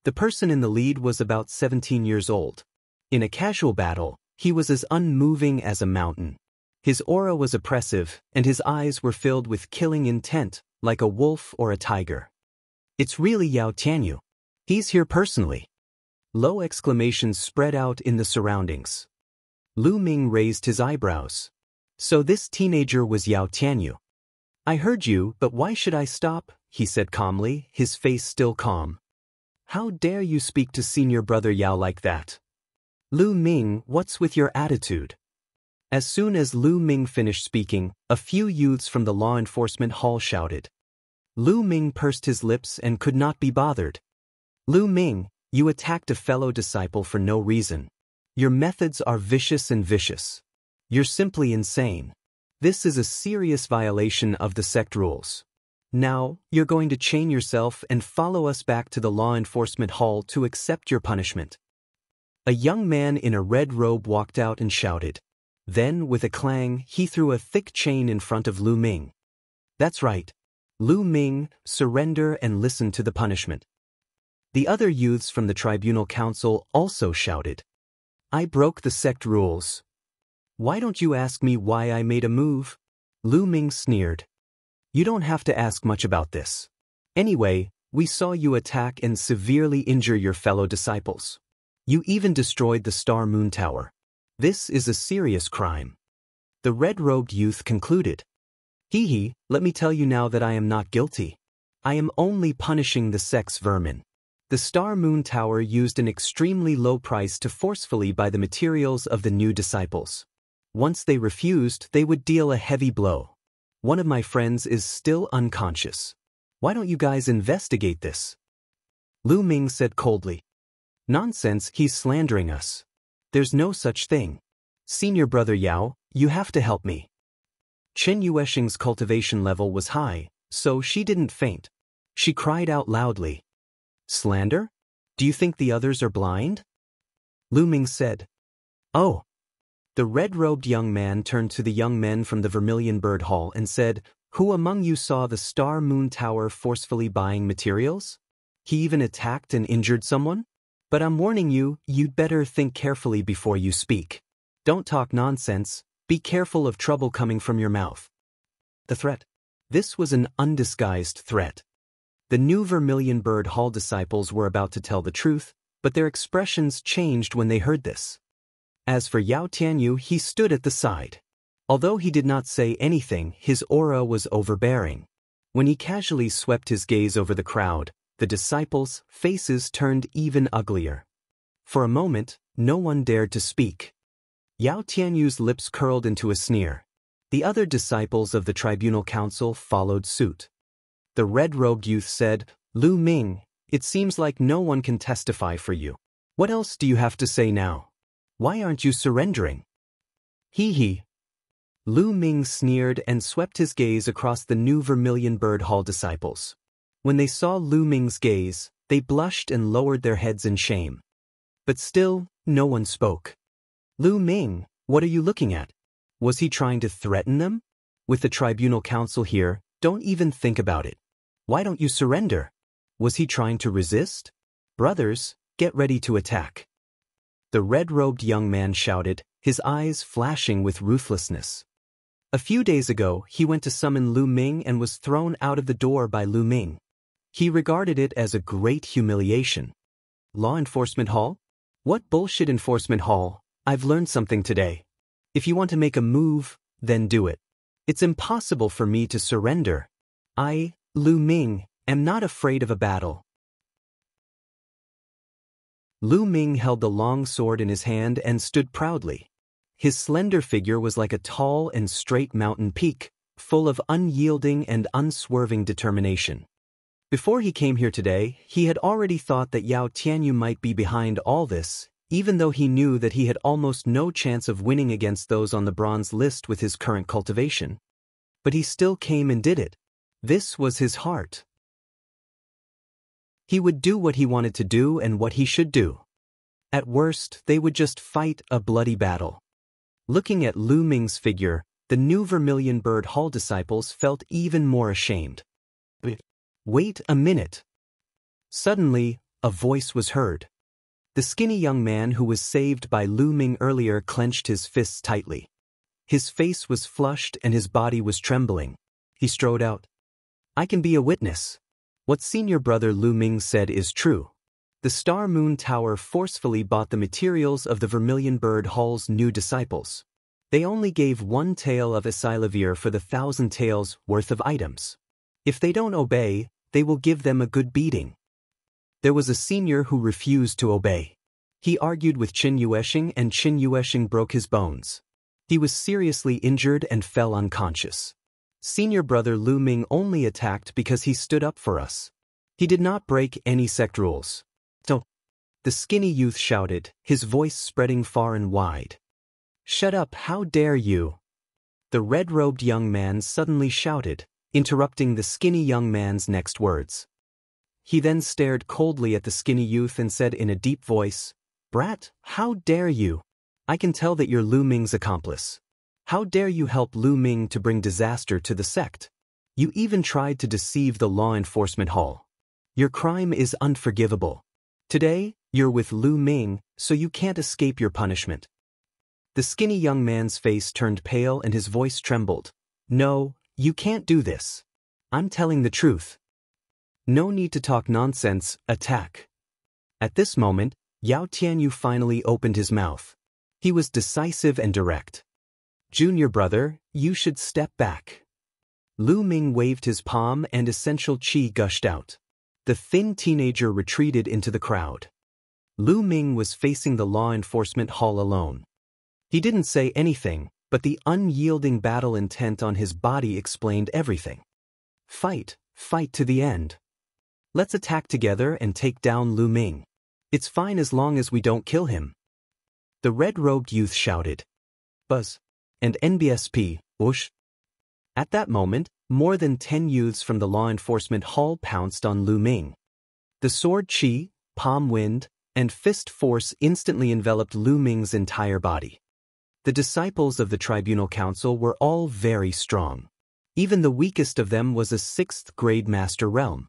The person in the lead was about 17 years old. In a casual battle, he was as unmoving as a mountain. His aura was oppressive, and his eyes were filled with killing intent, like a wolf or a tiger. It's really Yao Tianyu. He's here personally. Low exclamations spread out in the surroundings. Lu Ming raised his eyebrows. So this teenager was Yao Tianyu. I heard you, but why should I stop? He said calmly, his face still calm. How dare you speak to senior brother Yao like that? Lu Ming, what's with your attitude? As soon as Lu Ming finished speaking, a few youths from the law enforcement hall shouted. Lu Ming pursed his lips and could not be bothered. Lu Ming, you attacked a fellow disciple for no reason. Your methods are vicious and vicious. You're simply insane. This is a serious violation of the sect rules. Now, you're going to chain yourself and follow us back to the law enforcement hall to accept your punishment. A young man in a red robe walked out and shouted. Then, with a clang, he threw a thick chain in front of Lu Ming. That's right. Lu Ming, surrender and listen to the punishment. The other youths from the tribunal council also shouted. I broke the sect rules. Why don't you ask me why I made a move? Lu Ming sneered. You don't have to ask much about this. Anyway, we saw you attack and severely injure your fellow disciples. You even destroyed the Star Moon Tower. This is a serious crime. The red-robed youth concluded. Hee, let me tell you now that I am not guilty. I am only punishing the sect's vermin. The Star Moon Tower used an extremely low price to forcefully buy the materials of the new disciples. Once they refused, they would deal a heavy blow. One of my friends is still unconscious. Why don't you guys investigate this? Lu Ming said coldly. Nonsense, he's slandering us. There's no such thing. Senior brother Yao, you have to help me. Chen Yuesheng's cultivation level was high, so she didn't faint. She cried out loudly. Slander? Do you think the others are blind? Lu Ming said. Oh. The red-robed young man turned to the young men from the Vermilion Bird Hall and said, Who among you saw the Star Moon Tower forcefully buying materials? He even attacked and injured someone? But I'm warning you, you'd better think carefully before you speak. Don't talk nonsense, be careful of trouble coming from your mouth. The threat. This was an undisguised threat. The new Vermilion Bird Hall disciples were about to tell the truth, but their expressions changed when they heard this. As for Yao Tianyu, he stood at the side. Although he did not say anything, his aura was overbearing. When he casually swept his gaze over the crowd, the disciples' faces turned even uglier. For a moment, no one dared to speak. Yao Tianyu's lips curled into a sneer. The other disciples of the tribunal council followed suit. The red-robed youth said, Lu Ming, it seems like no one can testify for you. What else do you have to say now? Why aren't you surrendering? Hee. Lu Ming sneered and swept his gaze across the new Vermilion Bird Hall disciples. When they saw Lu Ming's gaze, they blushed and lowered their heads in shame. But still, no one spoke. Lu Ming, what are you looking at? Was he trying to threaten them? With the tribunal council here, don't even think about it. Why don't you surrender? Was he trying to resist? Brothers, get ready to attack. The red-robed young man shouted, his eyes flashing with ruthlessness. A few days ago, he went to summon Lu Ming and was thrown out of the door by Lu Ming. He regarded it as a great humiliation. Law enforcement hall? What bullshit enforcement hall? I've learned something today. If you want to make a move, then do it. It's impossible for me to surrender. I, Lu Ming, am not afraid of a battle. Lu Ming held the long sword in his hand and stood proudly. His slender figure was like a tall and straight mountain peak, full of unyielding and unswerving determination. Before he came here today, he had already thought that Yao Tianyu might be behind all this, even though he knew that he had almost no chance of winning against those on the bronze list with his current cultivation. But he still came and did it. This was his heart. He would do what he wanted to do and what he should do. At worst, they would just fight a bloody battle. Looking at Lu Ming's figure, the new Vermilion Bird Hall disciples felt even more ashamed. Wait a minute. Suddenly, a voice was heard. The skinny young man who was saved by Lu Ming earlier clenched his fists tightly. His face was flushed and his body was trembling. He strode out. I can be a witness. What senior brother Lu Ming said is true. The Star Moon Tower forcefully bought the materials of the Vermilion Bird Hall's new disciples. They only gave 1 tael of Asilavir for the 1,000 taels worth of items. If they don't obey, they will give them a good beating. There was a senior who refused to obey. He argued with Qin Yuesheng and Qin Yuesheng broke his bones. He was seriously injured and fell unconscious. Senior brother Lu Ming only attacked because he stood up for us. He did not break any sect rules. So, the skinny youth shouted, his voice spreading far and wide. Shut up, how dare you? The red-robed young man suddenly shouted, interrupting the skinny young man's next words. He then stared coldly at the skinny youth and said in a deep voice, Brat, how dare you? I can tell that you're Lu Ming's accomplice. How dare you help Lu Ming to bring disaster to the sect? You even tried to deceive the law enforcement hall. Your crime is unforgivable. Today, you're with Lu Ming, so you can't escape your punishment. The skinny young man's face turned pale and his voice trembled. No, you can't do this. I'm telling the truth. No need to talk nonsense, attack. At this moment, Yao Tianyu finally opened his mouth. He was decisive and direct. Junior brother, you should step back. Lu Ming waved his palm and essential qi gushed out. The thin teenager retreated into the crowd. Lu Ming was facing the law enforcement hall alone. He didn't say anything, but the unyielding battle intent on his body explained everything. Fight to the end. Let's attack together and take down Lu Ming. It's fine as long as we don't kill him. The red-robed youth shouted. Buzz. And NBSP, whoosh. At that moment, more than 10 youths from the law enforcement hall pounced on Lu Ming. The sword qi, palm wind, and fist force instantly enveloped Lu Ming's entire body. The disciples of the Tribunal Council were all very strong. Even the weakest of them was a 6th grade master realm.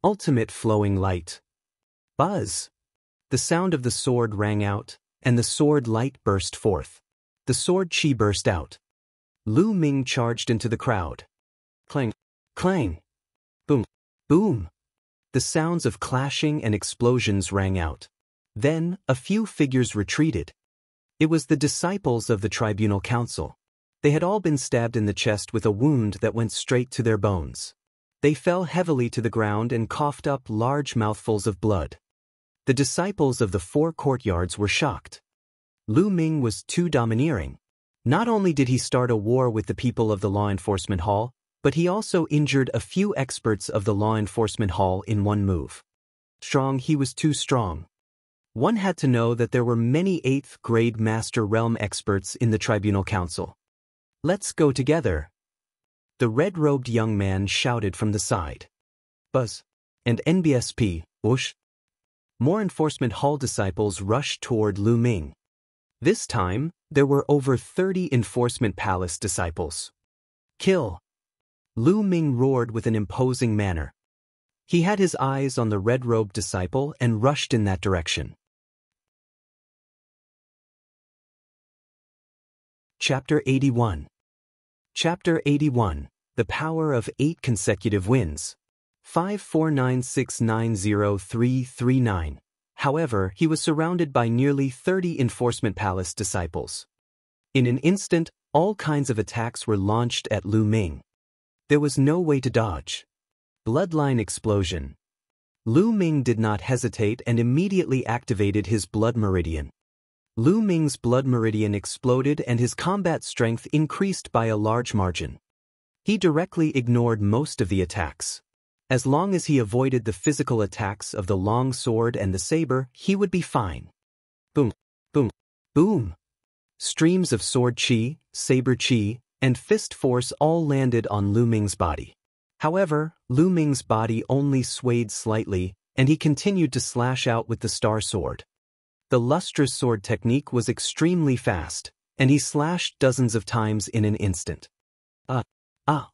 Ultimate flowing light. Buzz! The sound of the sword rang out, and the sword light burst forth. The sword qi burst out. Lu Ming charged into the crowd. Clang! Clang! Boom! Boom! The sounds of clashing and explosions rang out. Then, a few figures retreated. It was the disciples of the Tribunal Council. They had all been stabbed in the chest with a wound that went straight to their bones. They fell heavily to the ground and coughed up large mouthfuls of blood. The disciples of the 4 courtyards were shocked. Lu Ming was too domineering. Not only did he start a war with the people of the law enforcement hall, but he also injured a few experts of the law enforcement hall in one move. He was too strong. One had to know that there were many 8th grade Master Realm experts in the Tribunal Council. Let's go together. The red-robed young man shouted from the side. Buzz. And NBSP, whoosh. More enforcement hall disciples rushed toward Lu Ming. This time, there were over 30 enforcement palace disciples. Kill! Lu Ming roared with an imposing manner. He had his eyes on the red-robed disciple and rushed in that direction. Chapter 81. Chapter 81. The Power of 8 Consecutive Wins. 549690339. However, he was surrounded by nearly 30 enforcement palace disciples. In an instant, all kinds of attacks were launched at Lu Ming. There was no way to dodge. Bloodline explosion. Lu Ming did not hesitate and immediately activated his blood meridian. Lu Ming's blood meridian exploded and his combat strength increased by a large margin. He directly ignored most of the attacks. As long as he avoided the physical attacks of the long sword and the saber, he would be fine. Boom, boom, boom. Streams of sword qi, saber qi, and fist force all landed on Lu Ming's body. However, Lu Ming's body only swayed slightly, and he continued to slash out with the star sword. The lustrous sword technique was extremely fast, and he slashed dozens of times in an instant. Ah!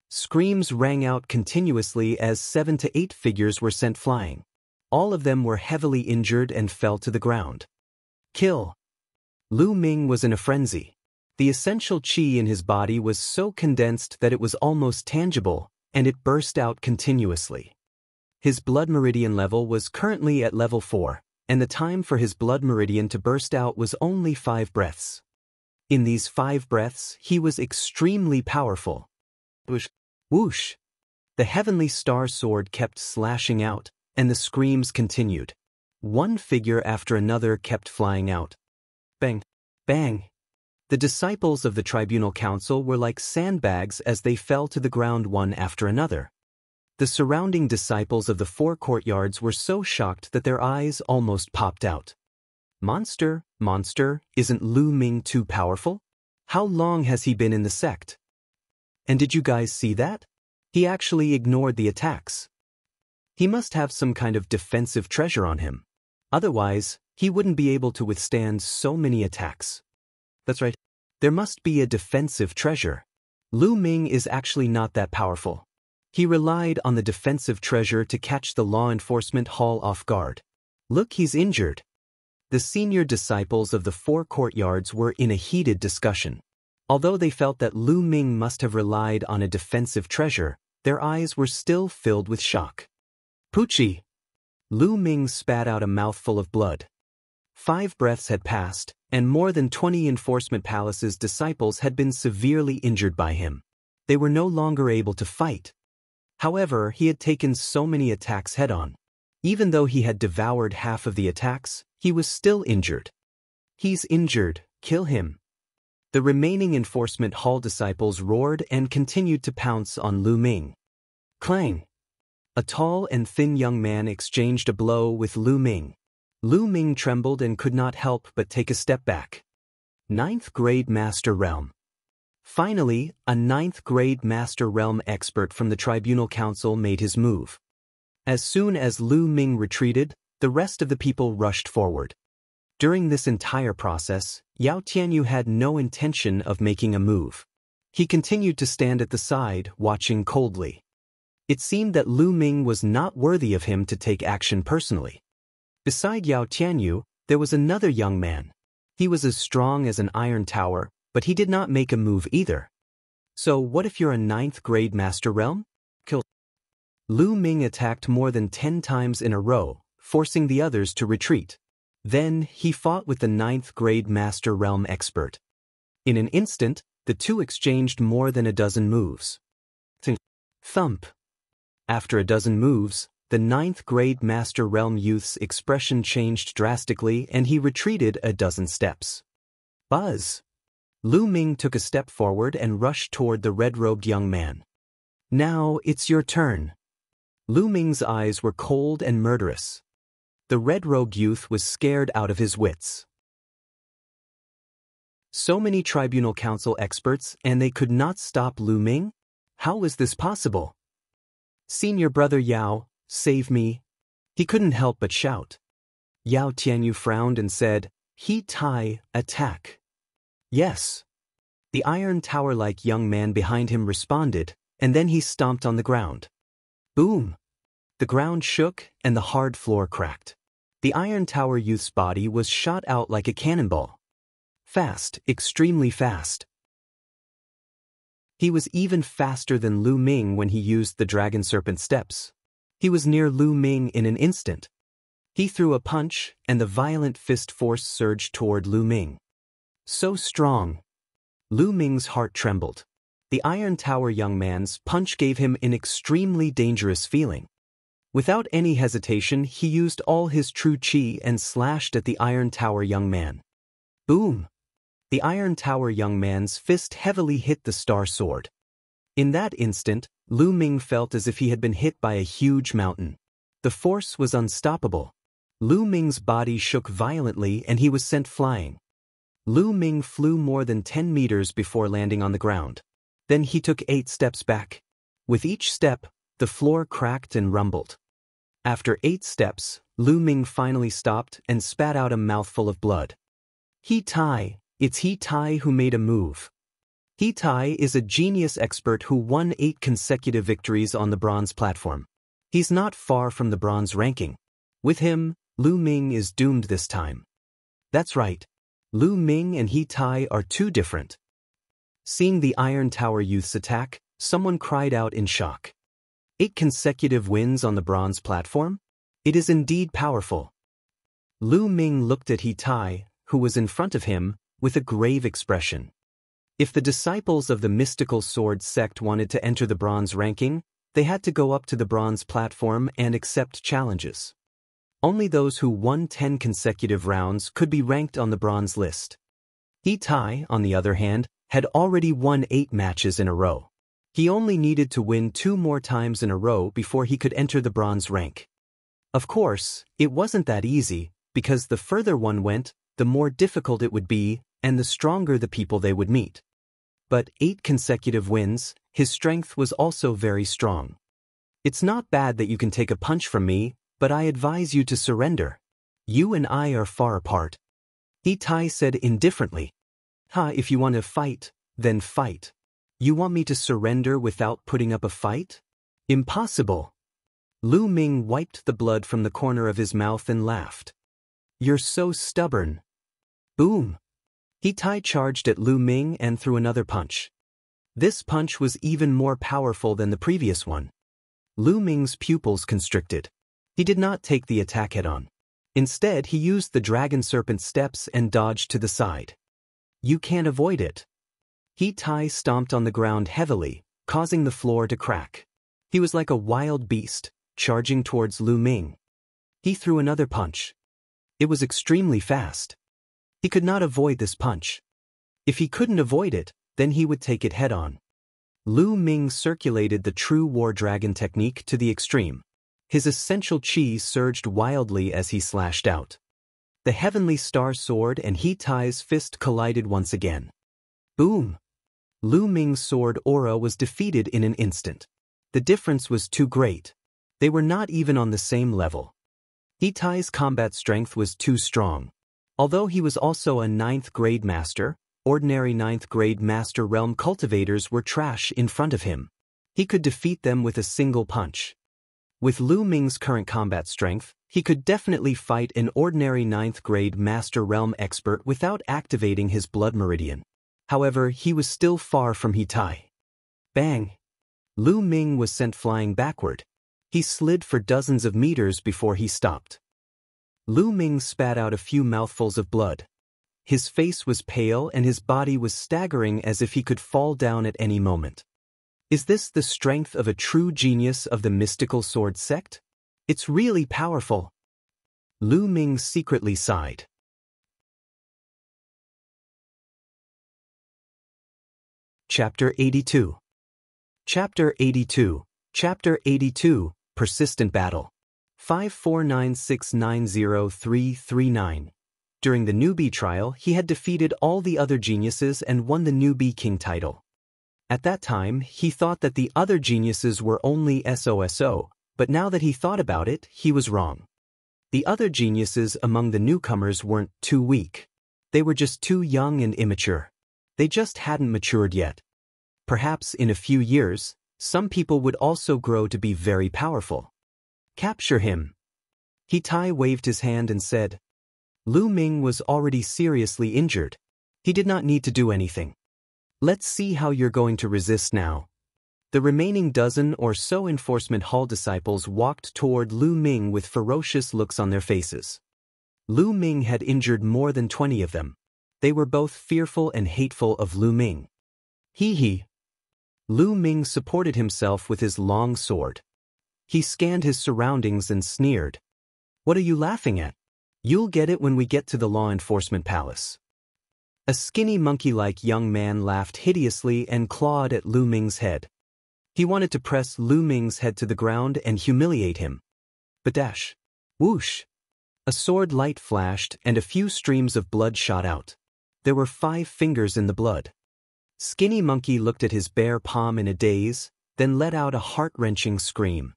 Screams rang out continuously as 7 to 8 figures were sent flying. All of them were heavily injured and fell to the ground. Kill! Lu Ming was in a frenzy. The essential qi in his body was so condensed that it was almost tangible, and it burst out continuously. His blood meridian level was currently at level 4, and the time for his blood meridian to burst out was only 5 breaths. In these 5 breaths, he was extremely powerful. Whoosh! Whoosh! The heavenly star sword kept slashing out, and the screams continued. One figure after another kept flying out. Bang! Bang! The disciples of the Tribunal Council were like sandbags as they fell to the ground one after another. The surrounding disciples of the 4 courtyards were so shocked that their eyes almost popped out. Monster, isn't Lu Ming too powerful? How long has he been in the sect? And did you guys see that? He actually ignored the attacks. He must have some kind of defensive treasure on him. Otherwise, he wouldn't be able to withstand so many attacks. That's right. There must be a defensive treasure. Lu Ming is actually not that powerful. He relied on the defensive treasure to catch the law enforcement hall off guard. Look, he's injured. The senior disciples of the 4 courtyards were in a heated discussion. Although they felt that Lu Ming must have relied on a defensive treasure, their eyes were still filled with shock. Poochie! Lu Ming spat out a mouthful of blood. 5 breaths had passed, and more than 20 Enforcement Palace's disciples had been severely injured by him. They were no longer able to fight. However, he had taken so many attacks head-on. Even though he had devoured half of the attacks, he was still injured. He's injured, kill him. The remaining Enforcement Hall disciples roared and continued to pounce on Lu Ming. Clang! A tall and thin young man exchanged a blow with Lu Ming. Lu Ming trembled and could not help but take a step back. 9th grade Master Realm. Finally, a 9th grade Master Realm expert from the Tribunal Council made his move. As soon as Lu Ming retreated, the rest of the people rushed forward. During this entire process, Yao Tianyu had no intention of making a move. He continued to stand at the side, watching coldly. It seemed that Lu Ming was not worthy of him to take action personally. Beside Yao Tianyu, there was another young man. He was as strong as an iron tower, but he did not make a move either. So what if you're a 9th grade Master Realm? Kill. Lu Ming attacked more than 10 times in a row, forcing the others to retreat. Then, he fought with the 9th grade Master Realm expert. In an instant, the two exchanged more than a dozen moves. Thump. After a dozen moves, the 9th grade Master Realm youth's expression changed drastically and he retreated a dozen steps. Buzz. Lu Ming took a step forward and rushed toward the red-robed young man. Now it's your turn. Lu Ming's eyes were cold and murderous. The red-robed youth was scared out of his wits. So many Tribunal Council experts and they could not stop Lu Ming? How was this possible? Senior brother Yao, save me. He couldn't help but shout. Yao Tianyu frowned and said, He Tai, attack. Yes. The iron tower-like young man behind him responded, and then he stomped on the ground. Boom! The ground shook and the hard floor cracked. The iron tower youth's body was shot out like a cannonball. Fast, extremely fast. He was even faster than Lu Ming when he used the dragon serpent steps. He was near Lu Ming in an instant. He threw a punch, and the violent fist force surged toward Lu Ming. So strong. Lu Ming's heart trembled. The Iron Tower young man's punch gave him an extremely dangerous feeling. Without any hesitation, he used all his true qi and slashed at the Iron Tower young man. Boom! The Iron Tower young man's fist heavily hit the star sword. In that instant, Lu Ming felt as if he had been hit by a huge mountain. The force was unstoppable. Lu Ming's body shook violently and he was sent flying. Lu Ming flew more than 10 meters before landing on the ground. Then he took 8 steps back. With each step, the floor cracked and rumbled. After 8 steps, Lu Ming finally stopped and spat out a mouthful of blood. He Tai, it's He Tai who made a move. He Tai is a genius expert who won 8 consecutive victories on the bronze platform. He's not far from the bronze ranking. With him, Lu Ming is doomed this time. That's right. Lu Ming and He Tai are too different. Seeing the Iron Tower youths attack, someone cried out in shock. 8 consecutive wins on the bronze platform? It is indeed powerful. Lu Ming looked at He Tai, who was in front of him, with a grave expression. If the disciples of the mystical sword sect wanted to enter the bronze ranking, they had to go up to the bronze platform and accept challenges. Only those who won 10 consecutive rounds could be ranked on the bronze list. He Tai, on the other hand, had already won 8 matches in a row. He only needed to win 2 more times in a row before he could enter the bronze rank. Of course, it wasn't that easy, because the further one went, the more difficult it would be, and the stronger the people they would meet. But 8 consecutive wins, his strength was also very strong. It's not bad that you can take a punch from me, but I advise you to surrender. You and I are far apart. He Tai said indifferently. If you want to fight, then fight. You want me to surrender without putting up a fight? Impossible. Lu Ming wiped the blood from the corner of his mouth and laughed. You're so stubborn. Boom. He Tai charged at Lu Ming and threw another punch. This punch was even more powerful than the previous one. Lu Ming's pupils constricted. He did not take the attack head-on. Instead, he used the dragon serpent steps and dodged to the side. You can't avoid it. He Tai stomped on the ground heavily, causing the floor to crack. He was like a wild beast, charging towards Lu Ming. He threw another punch. It was extremely fast. He could not avoid this punch. If he couldn't avoid it, then he would take it head-on. Lu Ming circulated the true war dragon technique to the extreme. His essential chi surged wildly as he slashed out. The heavenly star sword and He Tai's fist collided once again. Boom! Lu Ming's sword aura was defeated in an instant. The difference was too great. They were not even on the same level. He Tai's combat strength was too strong. Although he was also a 9th grade master, ordinary 9th grade master realm cultivators were trash in front of him. He could defeat them with a single punch. With Lu Ming's current combat strength, he could definitely fight an ordinary 9th grade master realm expert without activating his blood meridian. However, he was still far from He Tai. Bang! Lu Ming was sent flying backward. He slid for dozens of meters before he stopped. Lu Ming spat out a few mouthfuls of blood. His face was pale and his body was staggering as if he could fall down at any moment. Is this the strength of a true genius of the mystical sword sect? It's really powerful. Lu Ming secretly sighed. Chapter 82. Chapter 82. Chapter 82. Persistent Battle. 549690339. During the newbie trial, he had defeated all the other geniuses and won the newbie king title. At that time, he thought that the other geniuses were only SOSO, but now that he thought about it, he was wrong. The other geniuses among the newcomers weren't too weak. They were just too young and immature. They just hadn't matured yet. Perhaps in a few years, some people would also grow to be very powerful. Capture him. He Tai waved his hand and said. Lu Ming was already seriously injured. He did not need to do anything. Let's see how you're going to resist now. The remaining dozen or so enforcement hall disciples walked toward Lu Ming with ferocious looks on their faces. Lu Ming had injured more than 20 of them. They were both fearful and hateful of Lu Ming. Hee. Lu Ming supported himself with his long sword. He scanned his surroundings and sneered. What are you laughing at? You'll get it when we get to the law enforcement palace. A skinny monkey-like young man laughed hideously and clawed at Lu Ming's head. He wanted to press Lu Ming's head to the ground and humiliate him. Badash. Whoosh. A sword light flashed and a few streams of blood shot out. There were 5 fingers in the blood. Skinny Monkey looked at his bare palm in a daze, then let out a heart-wrenching scream.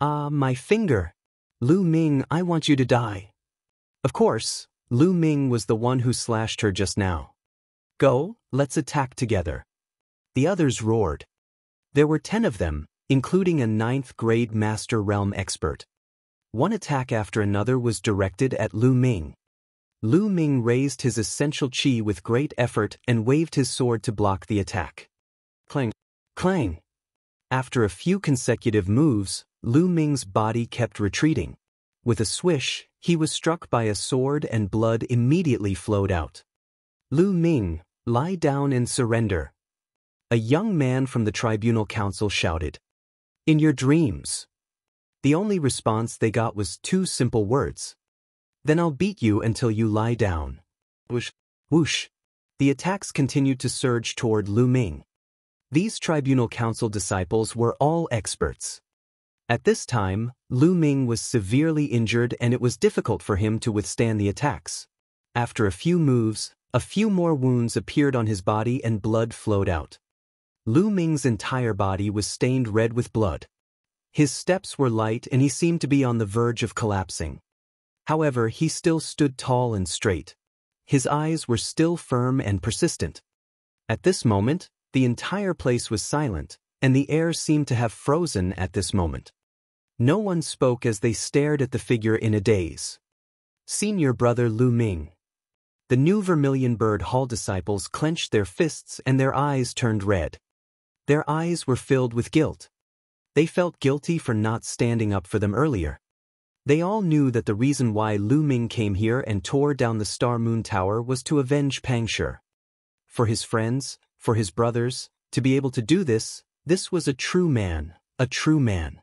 Ah, my finger! Lu Ming, I want you to die. Of course, Lu Ming was the one who slashed her just now. Go, let's attack together. The others roared. There were 10 of them, including a 9th-grade Master Realm expert. One attack after another was directed at Lu Ming. Lu Ming raised his essential chi with great effort and waved his sword to block the attack. Clang! Clang! After a few consecutive moves, Lu Ming's body kept retreating. With a swish, he was struck by a sword and blood immediately flowed out. Lu Ming, lie down and surrender. A young man from the Tribunal Council shouted. In your dreams. The only response they got was 2 simple words. Then I'll beat you until you lie down. Whoosh! Whoosh! The attacks continued to surge toward Lu Ming. These Tribunal Council disciples were all experts. At this time, Lu Ming was severely injured and it was difficult for him to withstand the attacks. After a few moves, a few more wounds appeared on his body and blood flowed out. Lu Ming's entire body was stained red with blood. His steps were light and he seemed to be on the verge of collapsing. However, he still stood tall and straight. His eyes were still firm and persistent. At this moment, the entire place was silent, and the air seemed to have frozen at this moment. No one spoke as they stared at the figure in a daze. Senior brother Lu Ming. The new Vermilion Bird Hall disciples clenched their fists and their eyes turned red. Their eyes were filled with guilt. They felt guilty for not standing up for them earlier. They all knew that the reason why Lu Ming came here and tore down the Star Moon Tower was to avenge Pangshi. For his friends, for his brothers, to be able to do this, this was a true man, a true man.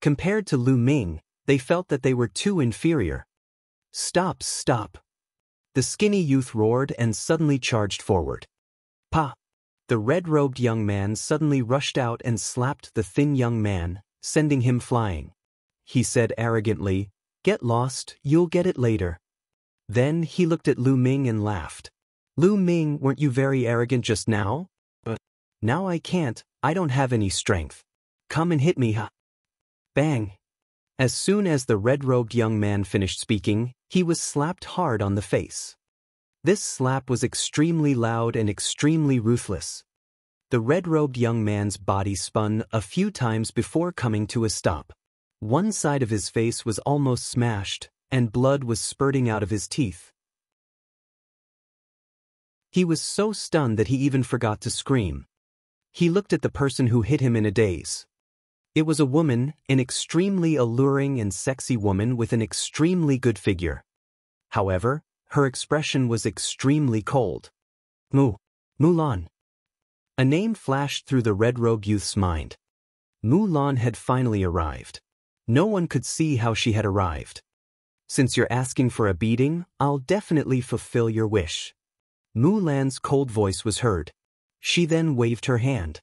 Compared to Lu Ming, they felt that they were too inferior. Stop, stop. The skinny youth roared and suddenly charged forward. Pa! The red-robed young man suddenly rushed out and slapped the thin young man, sending him flying. He said arrogantly, "Get lost, you'll get it later." Then he looked at Lu Ming and laughed. Lu Ming, weren't you very arrogant just now? Now I can't, I don't have any strength. Come and hit me, ha! Bang! As soon as the red-robed young man finished speaking, he was slapped hard on the face. This slap was extremely loud and extremely ruthless. The red-robed young man's body spun a few times before coming to a stop. One side of his face was almost smashed, and blood was spurting out of his teeth. He was so stunned that he even forgot to scream. He looked at the person who hit him in a daze. It was a woman, an extremely alluring and sexy woman with an extremely good figure. However, her expression was extremely cold. Mulan. A name flashed through the red-robed youth's mind. Mulan had finally arrived. No one could see how she had arrived. Since you're asking for a beating, I'll definitely fulfill your wish. Mulan's cold voice was heard. She then waved her hand.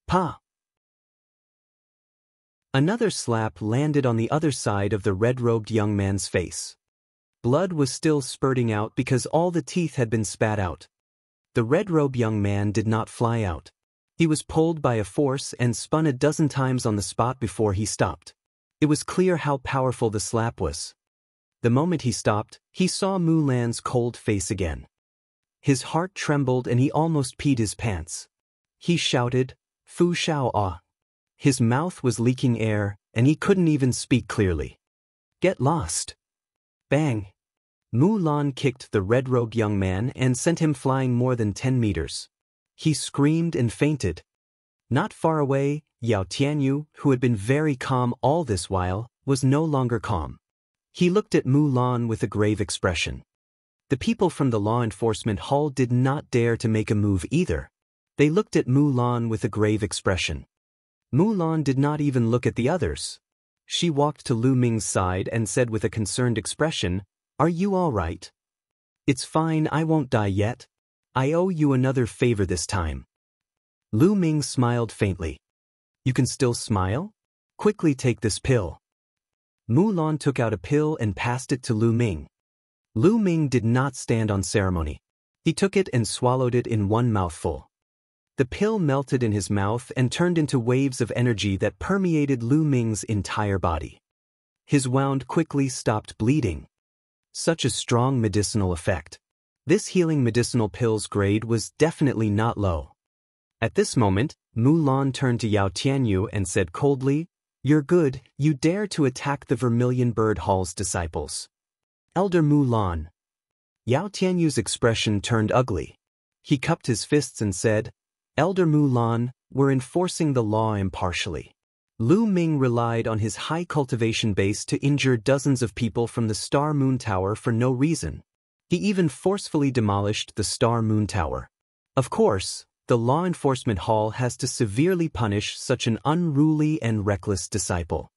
Pa! Another slap landed on the other side of the red-robed young man's face. Blood was still spurting out because all the teeth had been spat out. The red-robed young man did not fly out. He was pulled by a force and spun a dozen times on the spot before he stopped. It was clear how powerful the slap was. The moment he stopped, he saw Mulan's cold face again. His heart trembled and he almost peed his pants. He shouted, "Fu Shao Ah." His mouth was leaking air, and he couldn't even speak clearly. Get lost. Bang! Mulan kicked the red-robed young man and sent him flying more than 10 meters. He screamed and fainted. Not far away, Yao Tianyu, who had been very calm all this while, was no longer calm. He looked at Mulan with a grave expression. The people from the law enforcement hall did not dare to make a move either. They looked at Mulan with a grave expression. Mulan did not even look at the others. She walked to Lu Ming's side and said with a concerned expression, "Are you all right?" "It's fine, I won't die yet. I owe you another favor this time." Lu Ming smiled faintly. "You can still smile? Quickly take this pill." Mulan took out a pill and passed it to Lu Ming. Lu Ming did not stand on ceremony. He took it and swallowed it in one mouthful. The pill melted in his mouth and turned into waves of energy that permeated Lu Ming's entire body. His wound quickly stopped bleeding. Such a strong medicinal effect. This healing medicinal pill's grade was definitely not low. At this moment, Mulan turned to Yao Tianyu and said coldly, "You're good, you dare to attack the Vermilion Bird Hall's disciples." Elder Mulan. Yao Tianyu's expression turned ugly. He cupped his fists and said, "Elder Mulan, we're enforcing the law impartially." Lu Ming relied on his high cultivation base to injure dozens of people from the Star Moon Tower for no reason. He even forcefully demolished the Star Moon Tower. Of course, the law enforcement hall has to severely punish such an unruly and reckless disciple.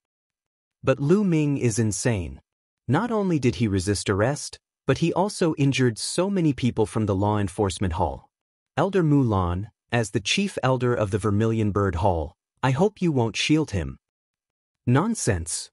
But Lu Ming is insane. Not only did he resist arrest, but he also injured so many people from the law enforcement hall. Elder Mulan, as the chief elder of the Vermilion Bird Hall, I hope you won't shield him. Nonsense.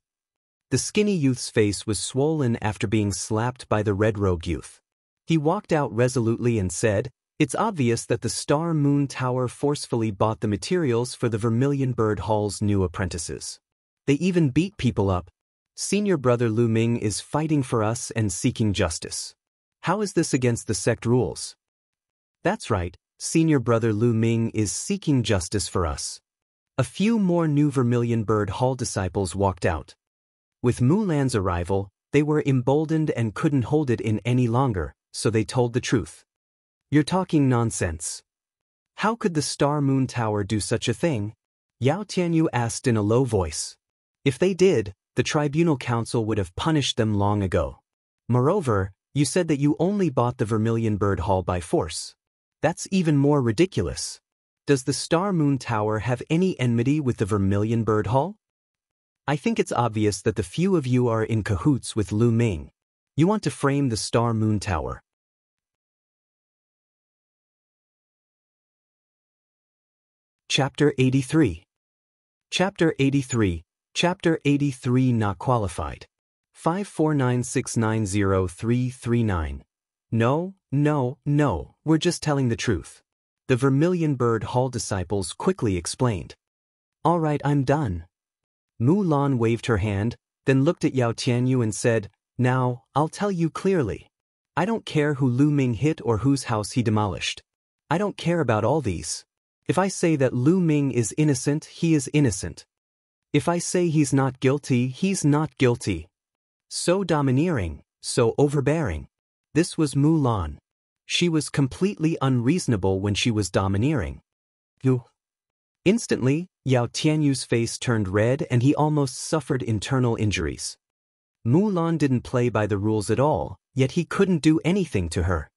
The skinny youth's face was swollen after being slapped by the red rogue youth. He walked out resolutely and said, "It's obvious that the Star Moon Tower forcefully bought the materials for the Vermilion Bird Hall's new apprentices. They even beat people up. Senior brother Lu Ming is fighting for us and seeking justice. How is this against the sect rules?" "That's right, senior brother Lu Ming is seeking justice for us." A few more new Vermilion Bird Hall disciples walked out. With Mulan's arrival, they were emboldened and couldn't hold it in any longer, so they told the truth. "You're talking nonsense. How could the Star Moon Tower do such a thing?" Yao Tianyu asked in a low voice. "If they did, the Tribunal Council would have punished them long ago. Moreover, you said that you only bought the Vermilion Bird Hall by force. That's even more ridiculous. Does the Star Moon Tower have any enmity with the Vermilion Bird Hall? I think it's obvious that the few of you are in cahoots with Lu Ming. You want to frame the Star Moon Tower." Chapter 83. Chapter 83. Chapter 83 Not Qualified. 549690339. No, we're just telling the truth. The Vermilion Bird Hall disciples quickly explained. "All right, I'm done." Mulan waved her hand, then looked at Yao Tianyu and said, "Now, I'll tell you clearly. I don't care who Lu Ming hit or whose house he demolished. I don't care about all these. If I say that Lu Ming is innocent, he is innocent. If I say he's not guilty, he's not guilty." So domineering, so overbearing. This was Mulan. She was completely unreasonable when she was domineering. Instantly, Yao Tianyu's face turned red and he almost suffered internal injuries. Mulan didn't play by the rules at all, yet he couldn't do anything to her.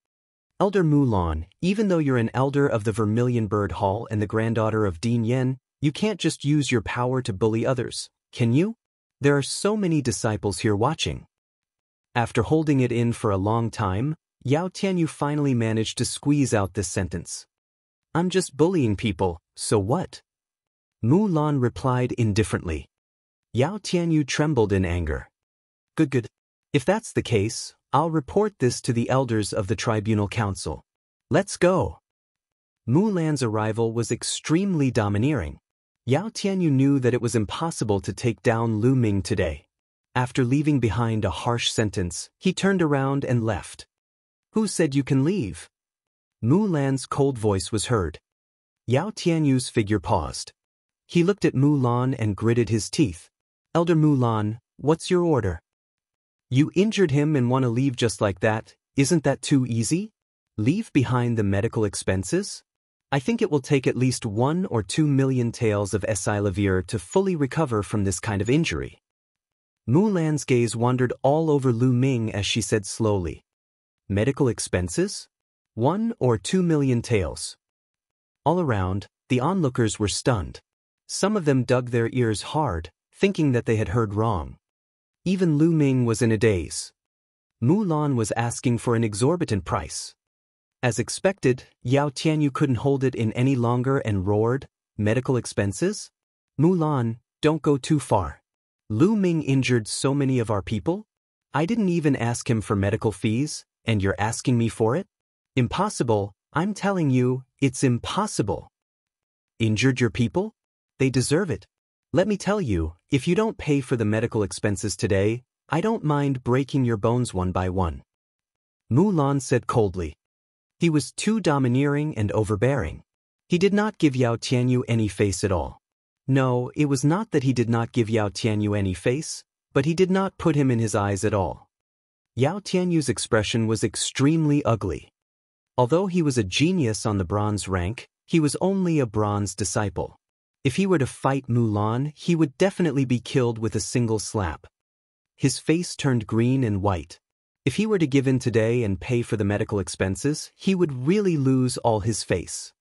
"Elder Mulan, even though you're an elder of the Vermilion Bird Hall and the granddaughter of Dean Yen, you can't just use your power to bully others, can you? There are so many disciples here watching." After holding it in for a long time, Yao Tianyu finally managed to squeeze out this sentence. "I'm just bullying people, so what?" Mulan replied indifferently. Yao Tianyu trembled in anger. Good. If that's the case, I'll report this to the elders of the Tribunal Council. Let's go." Mulan's arrival was extremely domineering. Yao Tianyu knew that it was impossible to take down Lu Ming today. After leaving behind a harsh sentence, he turned around and left. "Who said you can leave?" Mulan's cold voice was heard. Yao Tianyu's figure paused. He looked at Mulan and gritted his teeth. "Elder Mulan, what's your order?" "You injured him and want to leave just like that, isn't that too easy? Leave behind the medical expenses? I think it will take at least 1 or 2 million taels of Esilavir to fully recover from this kind of injury." Mulan's gaze wandered all over Lu Ming as she said slowly, "Medical expenses? 1 or 2 million taels." All around, the onlookers were stunned. Some of them dug their ears hard, thinking that they had heard wrong. Even Lu Ming was in a daze. Mulan was asking for an exorbitant price. As expected, Yao Tianyu couldn't hold it in any longer and roared, "Medical expenses? Mulan, don't go too far. Lu Ming injured so many of our people? I didn't even ask him for medical fees, and you're asking me for it? Impossible, I'm telling you, it's impossible." "Injured your people? They deserve it. Let me tell you, if you don't pay for the medical expenses today, I don't mind breaking your bones one by one. Mulan said coldly. He was too domineering and overbearing. He did not give Yao Tianyu any face at all. No, it was not that he did not give Yao Tianyu any face, but he did not put him in his eyes at all. Yao Tianyu's expression was extremely ugly. Although he was a genius on the bronze rank, he was only a bronze disciple. If he were to fight Mulan, he would definitely be killed with a single slap. His face turned green and white. If he were to give in today and pay for the medical expenses, he would really lose all his face.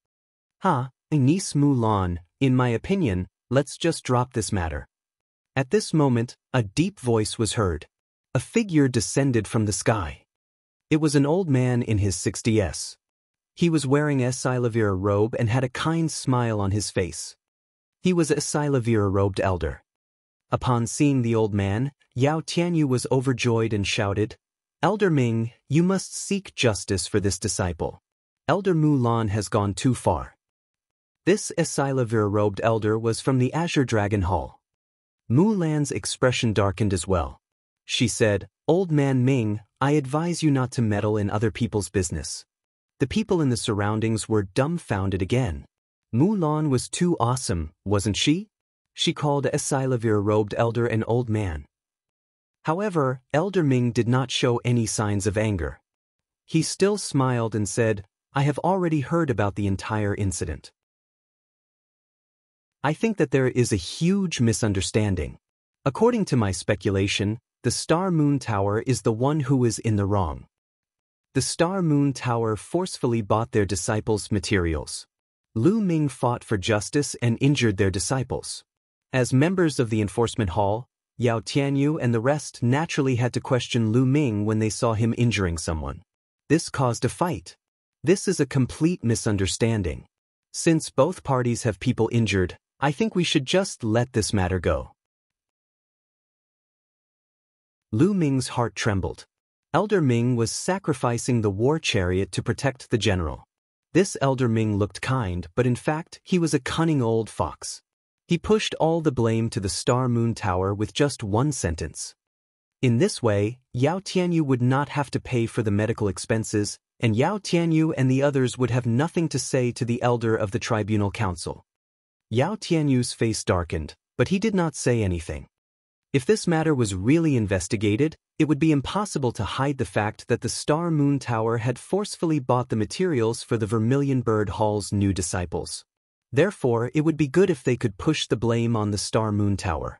Niece Mulan, in my opinion, let's just drop this matter. At this moment, a deep voice was heard. A figure descended from the sky. It was an old man in his 60s. He was wearing a Silavira robe and had a kind smile on his face. He was a Silavira robed elder. Upon seeing the old man, Yao Tianyu was overjoyed and shouted, "Elder Ming, you must seek justice for this disciple. Elder Mulan has gone too far." This Silavira robed elder was from the Azure Dragon Hall. Mulan's expression darkened as well. She said, "Old man Ming, I advise you not to meddle in other people's business." The people in the surroundings were dumbfounded again. Mulan was too awesome, wasn't she? She called a Silavira-robed elder an old man. However, Elder Ming did not show any signs of anger. He still smiled and said, "I have already heard about the entire incident. I think that there is a huge misunderstanding. According to my speculation, the Star Moon Tower is the one who is in the wrong. The Star Moon Tower forcefully bought their disciples' materials. Lu Ming fought for justice and injured their disciples. As members of the enforcement hall, Yao Tianyu and the rest naturally had to question Lu Ming when they saw him injuring someone. This caused a fight. This is a complete misunderstanding. Since both parties have people injured, I think we should just let this matter go." Lu Ming's heart trembled. Elder Ming was sacrificing the war chariot to protect the general. This Elder Ming looked kind, but in fact, he was a cunning old fox. He pushed all the blame to the Star Moon Tower with just one sentence. In this way, Yao Tianyu would not have to pay for the medical expenses, and Yao Tianyu and the others would have nothing to say to the elder of the Tribunal Council. Yao Tianyu's face darkened, but he did not say anything. If this matter was really investigated, it would be impossible to hide the fact that the Star Moon Tower had forcefully bought the materials for the Vermilion Bird Hall's new disciples. Therefore, it would be good if they could push the blame on the Star Moon Tower.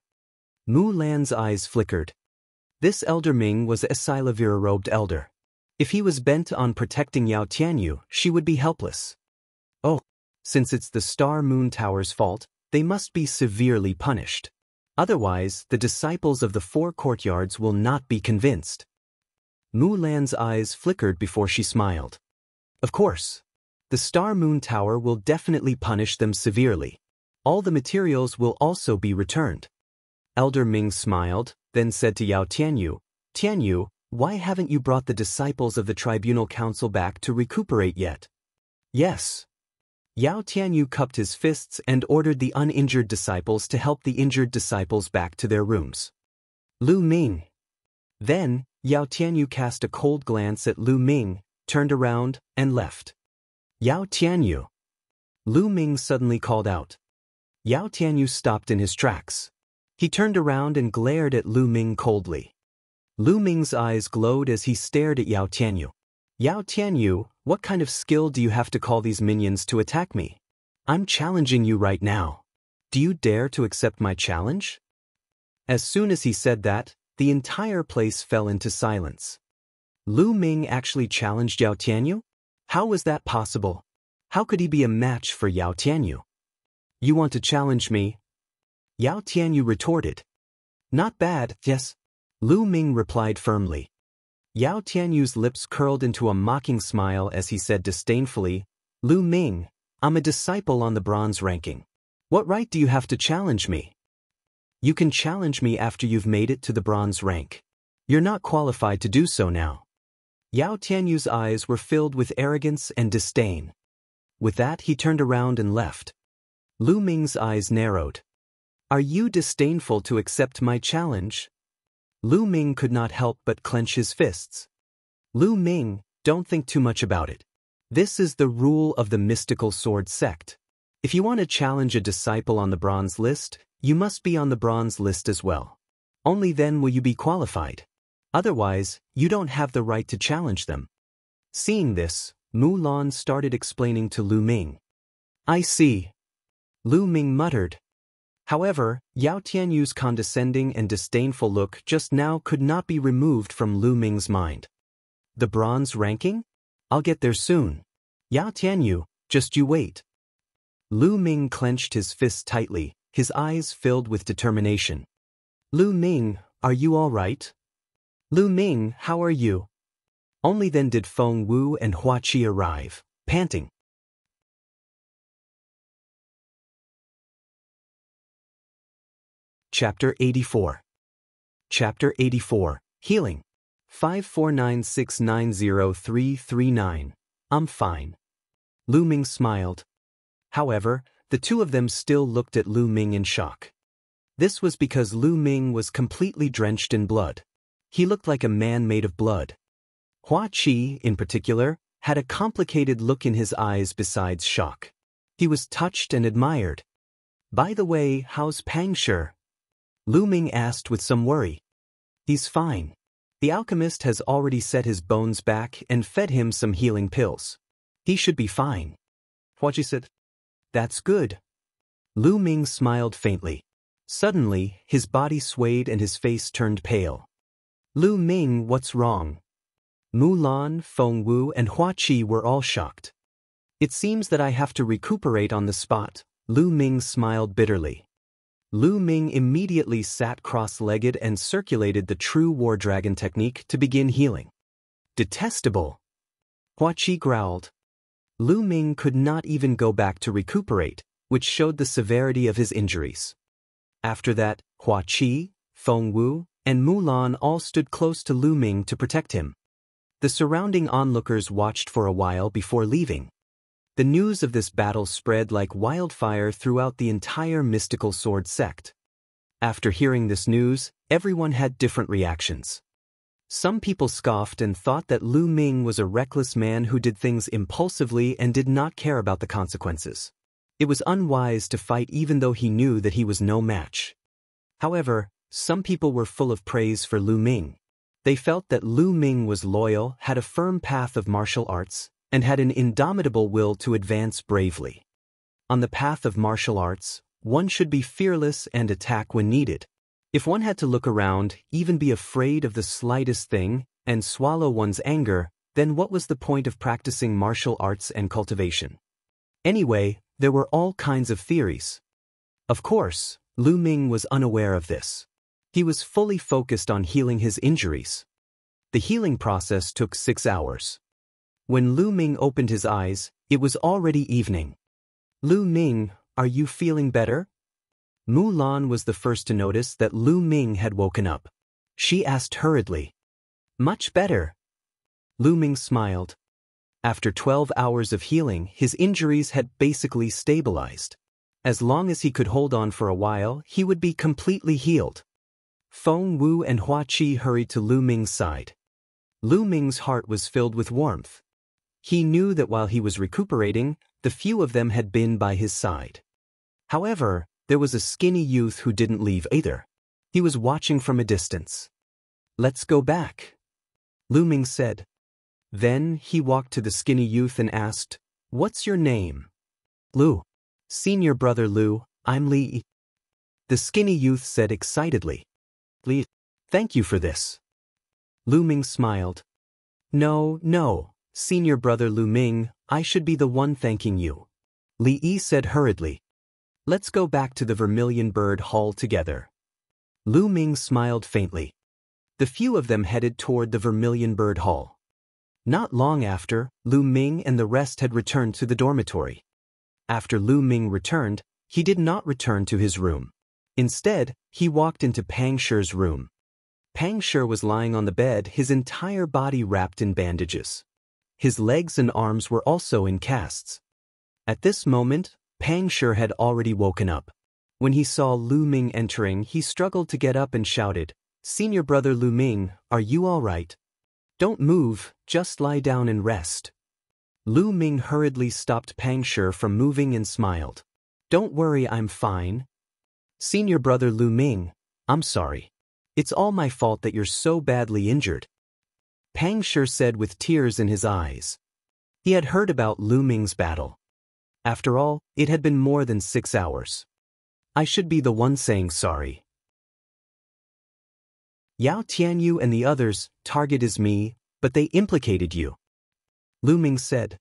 Mulan's eyes flickered. This Elder Ming was a Silavira-robed elder. If he was bent on protecting Yao Tianyu, she would be helpless. Oh, since it's the Star Moon Tower's fault, they must be severely punished. Otherwise, the disciples of the four courtyards will not be convinced. Mulan's eyes flickered before she smiled. Of course. The Star Moon Tower will definitely punish them severely. All the materials will also be returned. Elder Ming smiled, then said to Yao Tianyu, "Tianyu, why haven't you brought the disciples of the Tribunal Council back to recuperate yet?" "Yes." Yao Tianyu cupped his fists and ordered the uninjured disciples to help the injured disciples back to their rooms. Lu Ming. Then, Yao Tianyu cast a cold glance at Lu Ming, turned around, and left. "Yao Tianyu!" Lu Ming suddenly called out. Yao Tianyu stopped in his tracks. He turned around and glared at Lu Ming coldly. Lu Ming's eyes glowed as he stared at Yao Tianyu. "Yao Tianyu, what kind of skill do you have to call these minions to attack me? I'm challenging you right now. Do you dare to accept my challenge?" As soon as he said that, the entire place fell into silence. Lu Ming actually challenged Yao Tianyu? How was that possible? How could he be a match for Yao Tianyu? "You want to challenge me?" Yao Tianyu retorted. "Not bad, yes." Lu Ming replied firmly. Yao Tianyu's lips curled into a mocking smile as he said disdainfully, "Lu Ming, I'm a disciple on the bronze ranking. What right do you have to challenge me? You can challenge me after you've made it to the bronze rank. You're not qualified to do so now." Yao Tianyu's eyes were filled with arrogance and disdain. With that, he turned around and left. Lu Ming's eyes narrowed. Are you disdainful to accept my challenge? Lu Ming could not help but clench his fists. Lu Ming, don't think too much about it. This is the rule of the mystical sword sect. If you want to challenge a disciple on the bronze list, you must be on the bronze list as well. Only then will you be qualified. Otherwise, you don't have the right to challenge them. Seeing this, Mulan started explaining to Lu Ming. I see. Lu Ming muttered. However, Yao Tianyu's condescending and disdainful look just now could not be removed from Lu Ming's mind. The bronze ranking? I'll get there soon. Yao Tianyu, just you wait. Lu Ming clenched his fists tightly, his eyes filled with determination. Lu Ming, are you all right? Lu Ming, how are you? Only then did Feng Wu and Hua Qi arrive, panting. Chapter 84. Chapter 84, Healing. 549690339. I'm fine. Lu Ming smiled. However, the two of them still looked at Lu Ming in shock. This was because Lu Ming was completely drenched in blood. He looked like a man made of blood. Hua Qi, in particular, had a complicated look in his eyes besides shock. He was touched and admired. By the way, how's Pang Shi? Lu Ming asked with some worry. He's fine. The alchemist has already set his bones back and fed him some healing pills. He should be fine. Hua Qi said. That's good. Lu Ming smiled faintly. Suddenly, his body swayed and his face turned pale. Lu Ming, what's wrong? Mulan, Feng Wu, and Hua Qi were all shocked. It seems that I have to recuperate on the spot. Lu Ming smiled bitterly. Lu Ming immediately sat cross-legged and circulated the true war dragon technique to begin healing. Detestable! Hua Qi growled. Lu Ming could not even go back to recuperate, which showed the severity of his injuries. After that, Hua Qi, Feng Wu, and Mulan all stood close to Lu Ming to protect him. The surrounding onlookers watched for a while before leaving. The news of this battle spread like wildfire throughout the entire mystical sword sect. After hearing this news, everyone had different reactions. Some people scoffed and thought that Lu Ming was a reckless man who did things impulsively and did not care about the consequences. It was unwise to fight even though he knew that he was no match. However, some people were full of praise for Lu Ming. They felt that Lu Ming was loyal, had a firm path of martial arts, and had an indomitable will to advance bravely. On the path of martial arts, one should be fearless and attack when needed. If one had to look around, even be afraid of the slightest thing, and swallow one's anger, then what was the point of practicing martial arts and cultivation? Anyway, there were all kinds of theories. Of course, Lu Ming was unaware of this. He was fully focused on healing his injuries. The healing process took 6 hours. When Lu Ming opened his eyes, it was already evening. Lu Ming, are you feeling better? Mulan was the first to notice that Lu Ming had woken up. She asked hurriedly. Much better. Lu Ming smiled. After 12 hours of healing, his injuries had basically stabilized. As long as he could hold on for a while, he would be completely healed. Feng Wu and Hua Qi hurried to Lu Ming's side. Lu Ming's heart was filled with warmth. He knew that while he was recuperating, the few of them had been by his side. However, there was a skinny youth who didn't leave either. He was watching from a distance. Let's go back, Lu Ming said. Then he walked to the skinny youth and asked, What's your name? Lu. Senior brother Lu, I'm Li. The skinny youth said excitedly. Li, thank you for this. Lu Ming smiled. No, senior brother Lu Ming, I should be the one thanking you. Li Yi said hurriedly. Let's go back to the Vermilion Bird Hall together. Lu Ming smiled faintly. The few of them headed toward the Vermilion Bird Hall. Not long after, Lu Ming and the rest had returned to the dormitory. After Lu Ming returned, he did not return to his room. Instead, he walked into Pang Shi's room. Pang Shi was lying on the bed, his entire body wrapped in bandages. His legs and arms were also in casts. At this moment, Pang Shi had already woken up. When he saw Lu Ming entering, he struggled to get up and shouted, "Senior brother Lu Ming, are you all right? Don't move, just lie down and rest." Lu Ming hurriedly stopped Pang Shi from moving and smiled. "Don't worry, I'm fine. Senior brother Lu Ming, I'm sorry. It's all my fault that you're so badly injured," Pang Shi said with tears in his eyes. He had heard about Lu Ming's battle. After all, it had been more than 6 hours. "I should be the one saying sorry. Yao Tianyu and the others' target is me, but they implicated you," Lu Ming said.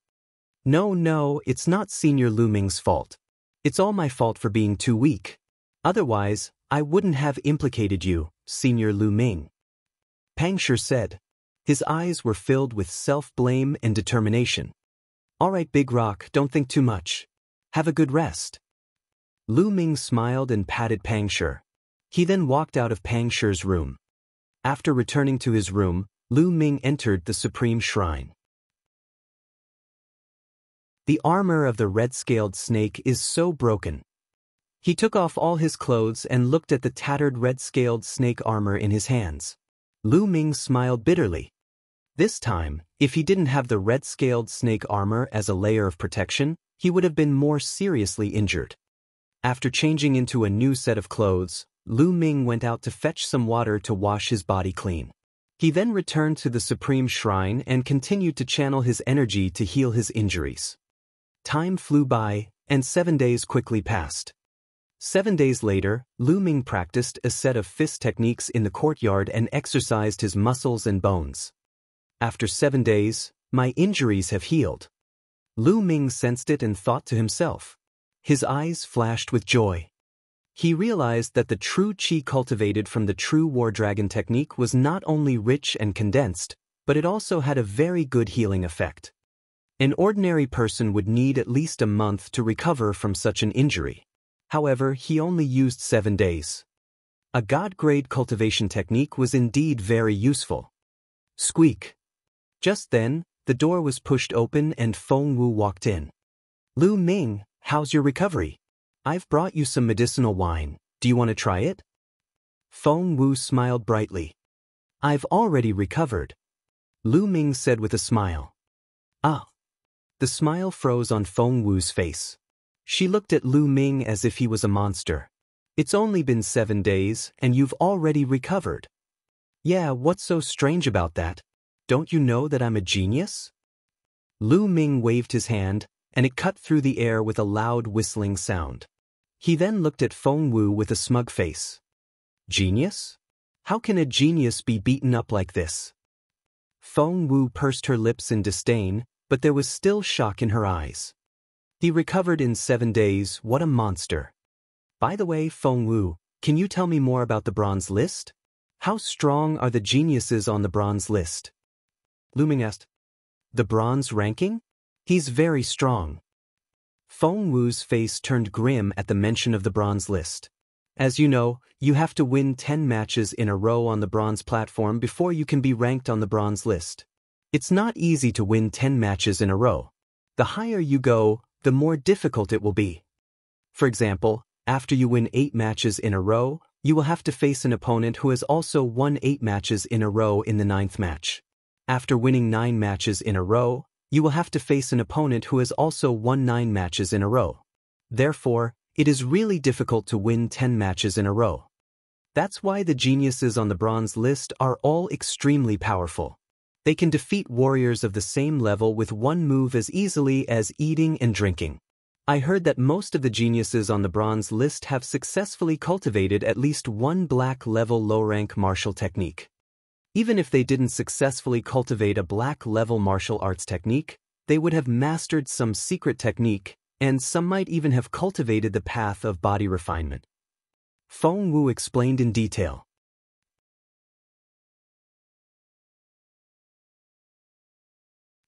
No, it's not Senior Lu Ming's fault. It's all my fault for being too weak. Otherwise, I wouldn't have implicated you, Senior Lu Ming," Pang Shi said. His eyes were filled with self-blame and determination. "All right, Big Rock, don't think too much. Have a good rest." Lu Ming smiled and patted Pang Shi. He then walked out of Pang Shi's room. After returning to his room, Lu Ming entered the Supreme Shrine. The armor of the red-scaled snake is so broken. He took off all his clothes and looked at the tattered red-scaled snake armor in his hands. Lu Ming smiled bitterly. This time, if he didn't have the red-scaled snake armor as a layer of protection, he would have been more seriously injured. After changing into a new set of clothes, Lu Ming went out to fetch some water to wash his body clean. He then returned to the Supreme Shrine and continued to channel his energy to heal his injuries. Time flew by, and 7 days quickly passed. 7 days later, Lu Ming practiced a set of fist techniques in the courtyard and exercised his muscles and bones. After 7 days, my injuries have healed. Lu Ming sensed it and thought to himself. His eyes flashed with joy. He realized that the true qi cultivated from the true war dragon technique was not only rich and condensed, but it also had a very good healing effect. An ordinary person would need at least a month to recover from such an injury. However, he only used 7 days. A god-grade cultivation technique was indeed very useful. Squeak. Just then, the door was pushed open and Feng Wu walked in. "Lu Ming, how's your recovery? I've brought you some medicinal wine. Do you want to try it?" Feng Wu smiled brightly. "I've already recovered," Lu Ming said with a smile. "Ah." The smile froze on Feng Wu's face. She looked at Lu Ming as if he was a monster. "It's only been 7 days, and you've already recovered." "Yeah, what's so strange about that? Don't you know that I'm a genius?" Lu Ming waved his hand, and it cut through the air with a loud whistling sound. He then looked at Feng Wu with a smug face. "Genius? How can a genius be beaten up like this?" Feng Wu pursed her lips in disdain, but there was still shock in her eyes. "He recovered in 7 days, what a monster." "By the way, Feng Wu, can you tell me more about the bronze list? How strong are the geniuses on the bronze list?" Lu Ming asked. "The bronze ranking? He's very strong." Feng Wu's face turned grim at the mention of the bronze list. "As you know, you have to win 10 matches in a row on the bronze platform before you can be ranked on the bronze list. It's not easy to win 10 matches in a row. The higher you go, the more difficult it will be. For example, after you win 8 matches in a row, you will have to face an opponent who has also won 8 matches in a row in the 9th match. After winning 9 matches in a row, you will have to face an opponent who has also won 9 matches in a row. Therefore, it is really difficult to win 10 matches in a row. That's why the geniuses on the bronze list are all extremely powerful. They can defeat warriors of the same level with one move as easily as eating and drinking. I heard that most of the geniuses on the bronze list have successfully cultivated at least one black-level low-rank martial technique. Even if they didn't successfully cultivate a black-level martial arts technique, they would have mastered some secret technique, and some might even have cultivated the path of body refinement. Feng Wu explained in detail.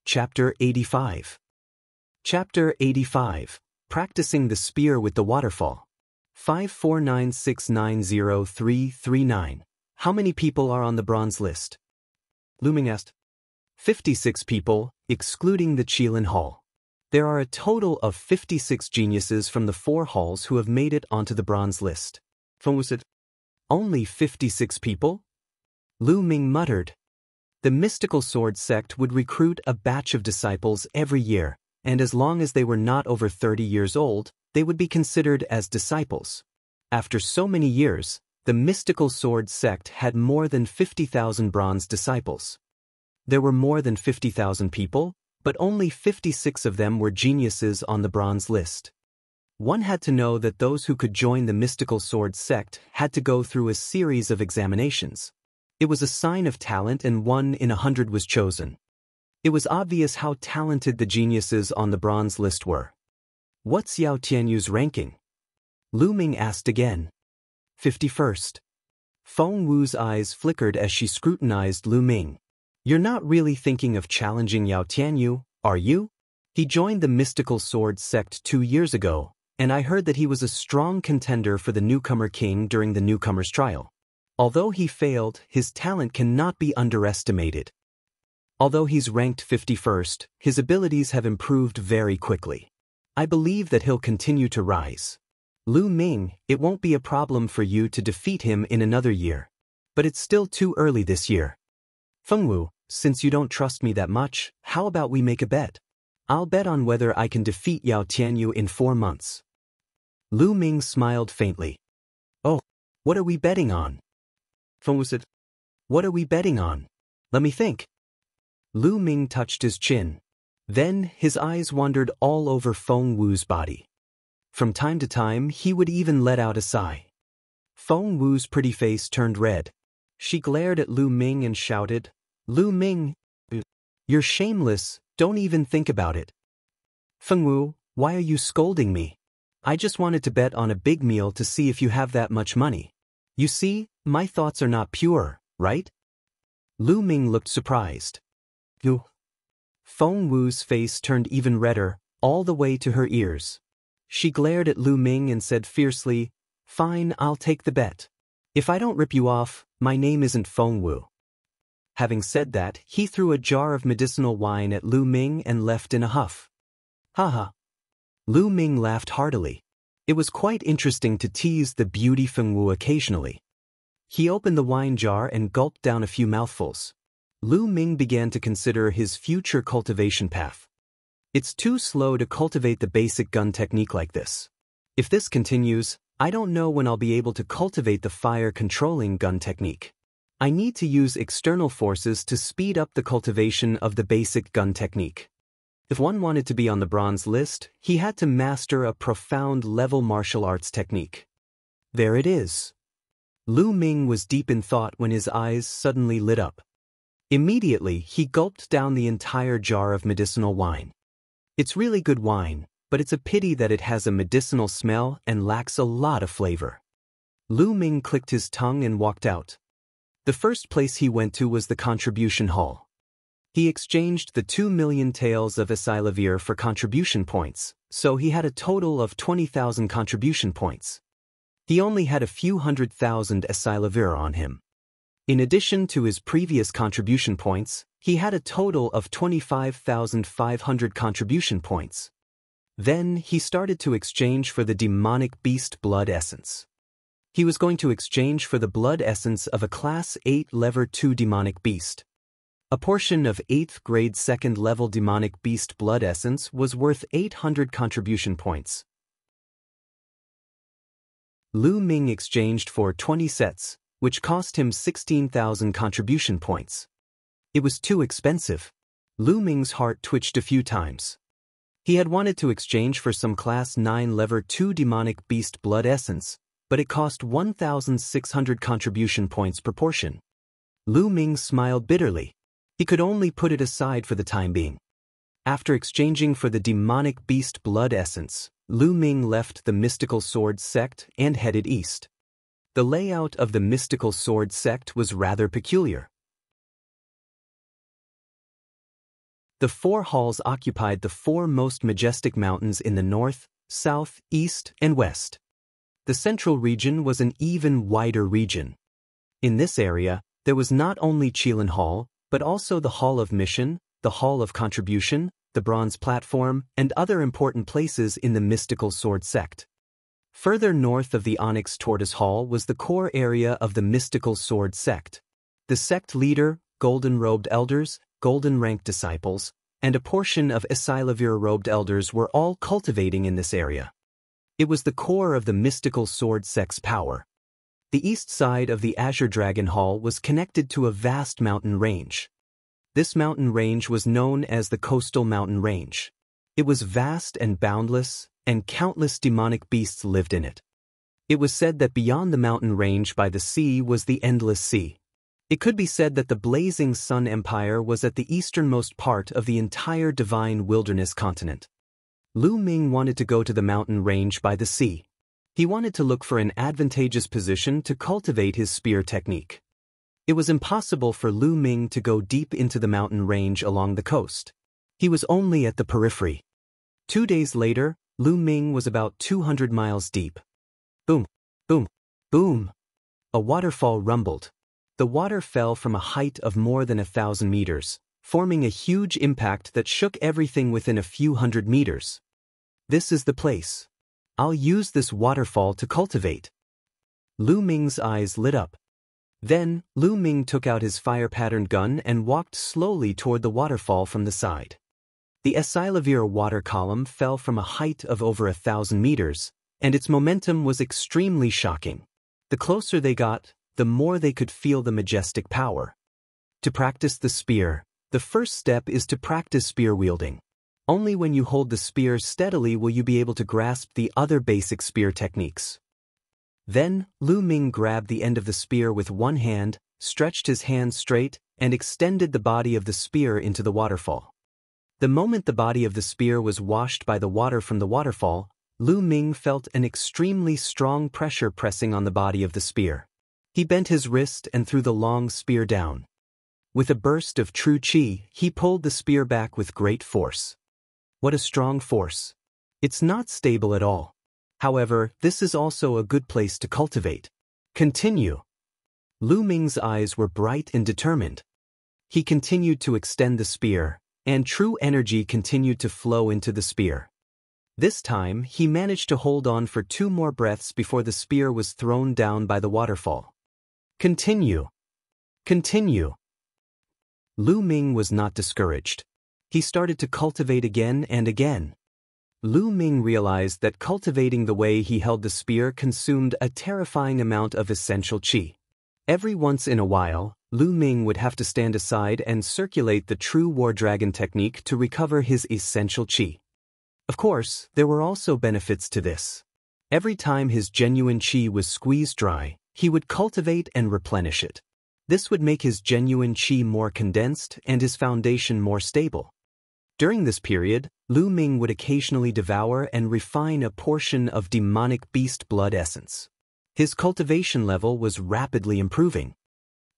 Chapter 85. Chapter 85. Practicing the Spear with the Waterfall. 549690339. How many people are on the bronze list? Lu Ming asked. 56 people, excluding the Qilin Hall. There are a total of 56 geniuses from the 4 halls who have made it onto the bronze list. Was it only 56 people? Lu Ming muttered. The mystical sword sect would recruit a batch of disciples every year, and as long as they were not over 30 years old, they would be considered as disciples. After so many years, the mystical sword sect had more than 50,000 bronze disciples. There were more than 50,000 people, but only 56 of them were geniuses on the bronze list. One had to know that those who could join the mystical sword sect had to go through a series of examinations. It was a sign of talent, and 1 in 100 was chosen. It was obvious how talented the geniuses on the bronze list were. What's Yao Tianyu's ranking? Lu Ming asked again. 51st. Feng Wu's eyes flickered as she scrutinized Lu Ming. You're not really thinking of challenging Yao Tianyu, are you? He joined the mystical sword sect 2 years ago, and I heard that he was a strong contender for the newcomer king during the newcomer's trial. Although he failed, his talent cannot be underestimated. Although he's ranked 51st, his abilities have improved very quickly. I believe that he'll continue to rise. Lu Ming, it won't be a problem for you to defeat him in another year. But it's still too early this year. Feng Wu, since you don't trust me that much, how about we make a bet? I'll bet on whether I can defeat Yao Tianyu in 4 months. Lu Ming smiled faintly. Oh, what are we betting on? Feng Wu said, what are we betting on? Let me think. Lu Ming touched his chin. Then his eyes wandered all over Feng Wu's body. From time to time, he would even let out a sigh. Feng Wu's pretty face turned red. She glared at Lu Ming and shouted, Lu Ming, you're shameless, don't even think about it. Feng Wu, why are you scolding me? I just wanted to bet on a big meal to see if you have that much money. You see, my thoughts are not pure, right? Lu Ming looked surprised. You. Feng Wu's face turned even redder, all the way to her ears. She glared at Lu Ming and said fiercely, Fine, I'll take the bet. If I don't rip you off, my name isn't Feng Wu. Having said that, he threw a jar of medicinal wine at Lu Ming and left in a huff. Haha. Lu Ming laughed heartily. It was quite interesting to tease the beauty Feng Wu occasionally. He opened the wine jar and gulped down a few mouthfuls. Lu Ming began to consider his future cultivation path. It's too slow to cultivate the basic gun technique like this. If this continues, I don't know when I'll be able to cultivate the fire-controlling gun technique. I need to use external forces to speed up the cultivation of the basic gun technique. If one wanted to be on the bronze list, he had to master a profound level martial arts technique. There it is. Lu Ming was deep in thought when his eyes suddenly lit up. Immediately, he gulped down the entire jar of medicinal wine. It's really good wine, but it's a pity that it has a medicinal smell and lacks a lot of flavor. Lu Ming clicked his tongue and walked out. The first place he went to was the contribution hall. He exchanged the 2 million taels of Esilavir for contribution points, so he had a total of 20,000 contribution points. He only had a few 100,000 Esilavir on him. In addition to his previous contribution points, he had a total of 25,500 contribution points. Then he started to exchange for the demonic beast blood essence. He was going to exchange for the blood essence of a Class 8 Level 2 demonic beast. A portion of 8th grade 2nd level demonic beast blood essence was worth 800 contribution points. Lu Ming exchanged for 20 sets, which cost him 16,000 contribution points. It was too expensive. Lu Ming's heart twitched a few times. He had wanted to exchange for some Class 9 Level 2 demonic beast blood essence, but it cost 1,600 contribution points per portion. Lu Ming smiled bitterly. He could only put it aside for the time being. After exchanging for the demonic beast blood essence, Lu Ming left the mystical sword sect and headed east. The layout of the mystical sword sect was rather peculiar. The 4 halls occupied the 4 most majestic mountains in the north, south, east, and west. The central region was an even wider region. In this area, there was not only Qilin Hall, but also the Hall of Mission, the Hall of Contribution, the bronze platform, and other important places in the mystical sword sect. Further north of the Onyx Tortoise Hall was the core area of the mystical sword sect. The sect leader, golden-robed elders, golden-ranked disciples, and a portion of Esilavir-robed elders were all cultivating in this area. It was the core of the mystical sword sect's power. The east side of the Azure Dragon Hall was connected to a vast mountain range. This mountain range was known as the Coastal Mountain Range. It was vast and boundless, and countless demonic beasts lived in it. It was said that beyond the mountain range by the sea was the Endless Sea. It could be said that the Blazing Sun Empire was at the easternmost part of the entire Divine Wilderness continent. Lu Ming wanted to go to the mountain range by the sea. He wanted to look for an advantageous position to cultivate his spear technique. It was impossible for Lu Ming to go deep into the mountain range along the coast. He was only at the periphery. 2 days later, Lu Ming was about 200 miles deep. Boom, boom, boom. A waterfall rumbled. The water fell from a height of more than 1,000 meters, forming a huge impact that shook everything within a few hundred meters. This is the place. I'll use this waterfall to cultivate. Lu Ming's eyes lit up. Then, Lu Ming took out his fire-patterned gun and walked slowly toward the waterfall from the side. The Esilavir water column fell from a height of over 1,000 meters, and its momentum was extremely shocking. The closer they got, the more they could feel the majestic power. To practice the spear, the first step is to practice spear wielding. Only when you hold the spear steadily will you be able to grasp the other basic spear techniques. Then, Lu Ming grabbed the end of the spear with one hand, stretched his hand straight, and extended the body of the spear into the waterfall. The moment the body of the spear was washed by the water from the waterfall, Lu Ming felt an extremely strong pressure pressing on the body of the spear. He bent his wrist and threw the long spear down. With a burst of true qi, he pulled the spear back with great force. What a strong force. It's not stable at all. However, this is also a good place to cultivate. Continue. Lu Ming's eyes were bright and determined. He continued to extend the spear, and true energy continued to flow into the spear. This time, he managed to hold on for 2 more breaths before the spear was thrown down by the waterfall. Continue. Continue. Lu Ming was not discouraged. He started to cultivate again and again. Lu Ming realized that cultivating the way he held the spear consumed a terrifying amount of essential qi. Every once in a while, Lu Ming would have to stand aside and circulate the true War Dragon technique to recover his essential qi. Of course, there were also benefits to this. Every time his genuine qi was squeezed dry, he would cultivate and replenish it. This would make his genuine qi more condensed and his foundation more stable. During this period, Lu Ming would occasionally devour and refine a portion of demonic beast blood essence. His cultivation level was rapidly improving.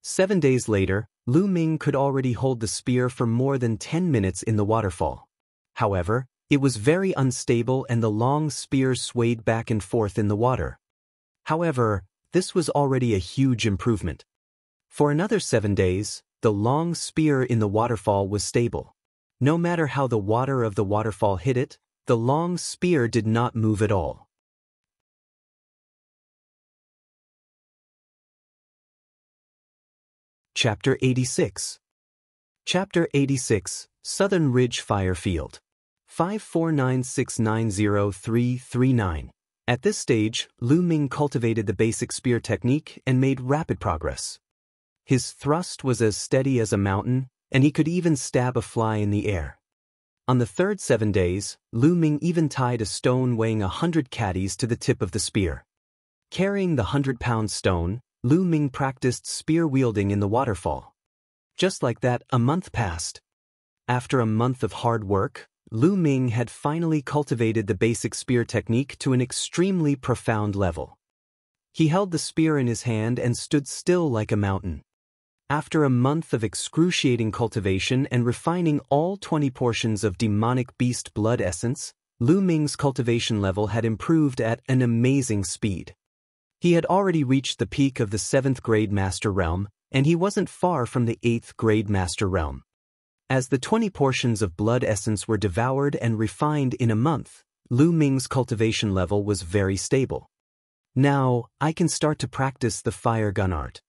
7 days later, Lu Ming could already hold the spear for more than 10 minutes in the waterfall. However, it was very unstable and the long spear swayed back and forth in the water. However, this was already a huge improvement. For another 7 days, the long spear in the waterfall was stable. No matter how the water of the waterfall hit it, the long spear did not move at all. Chapter 86. Chapter 86, Southern Ridge Fire Field. 549690339. At this stage, Lu Ming cultivated the basic spear technique and made rapid progress. His thrust was as steady as a mountain, and he could even stab a fly in the air. On the third 7 days, Lu Ming even tied a stone weighing 100 caddies to the tip of the spear. Carrying the 100-pound stone, Lu Ming practiced spear wielding in the waterfall. Just like that, a month passed. After a month of hard work, Lu Ming had finally cultivated the basic spear technique to an extremely profound level. He held the spear in his hand and stood still like a mountain. After a month of excruciating cultivation and refining all 20 portions of demonic beast blood essence, Lu Ming's cultivation level had improved at an amazing speed. He had already reached the peak of the 7th grade Master Realm, and he wasn't far from the 8th grade Master Realm. As the 20 portions of blood essence were devoured and refined in a month, Lu Ming's cultivation level was very stable. Now, I can start to practice the fire gun art.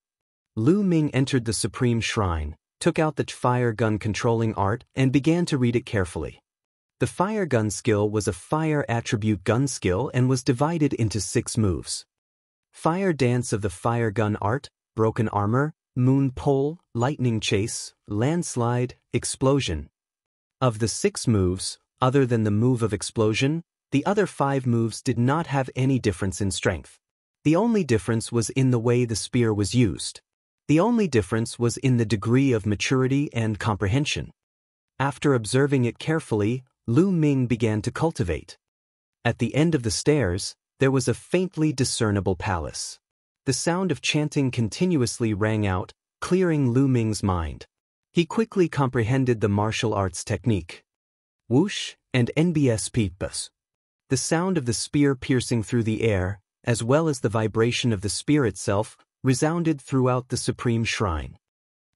Lu Ming entered the supreme shrine, took out the fire gun controlling art, and began to read it carefully. The fire gun skill was a fire attribute gun skill and was divided into 6 moves. Fire dance of the fire gun art, broken armor, moon pole, lightning chase, landslide, explosion. Of the 6 moves, other than the move of explosion, the other 5 moves did not have any difference in strength. The only difference was in the way the spear was used. The only difference was in the degree of maturity and comprehension. After observing it carefully, Lu Ming began to cultivate. At the end of the stairs, there was a faintly discernible palace. The sound of chanting continuously rang out, clearing Lu Ming's mind. He quickly comprehended the martial arts technique. Whoosh and NBS peepus. The sound of the spear piercing through the air, as well as the vibration of the spear itself, resounded throughout the supreme shrine.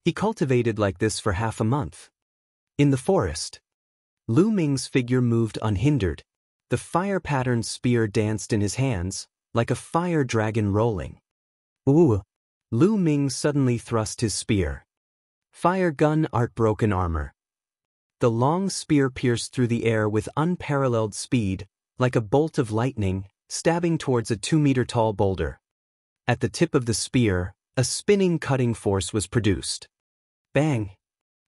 He cultivated like this for half a month. In the forest, Lu Ming's figure moved unhindered. The fire-patterned spear danced in his hands, like a fire dragon rolling. Ooh! Lu Ming suddenly thrust his spear. Fire gun art broken armor. The long spear pierced through the air with unparalleled speed, like a bolt of lightning, stabbing towards a 2-meter-tall boulder. At the tip of the spear, a spinning cutting force was produced. Bang!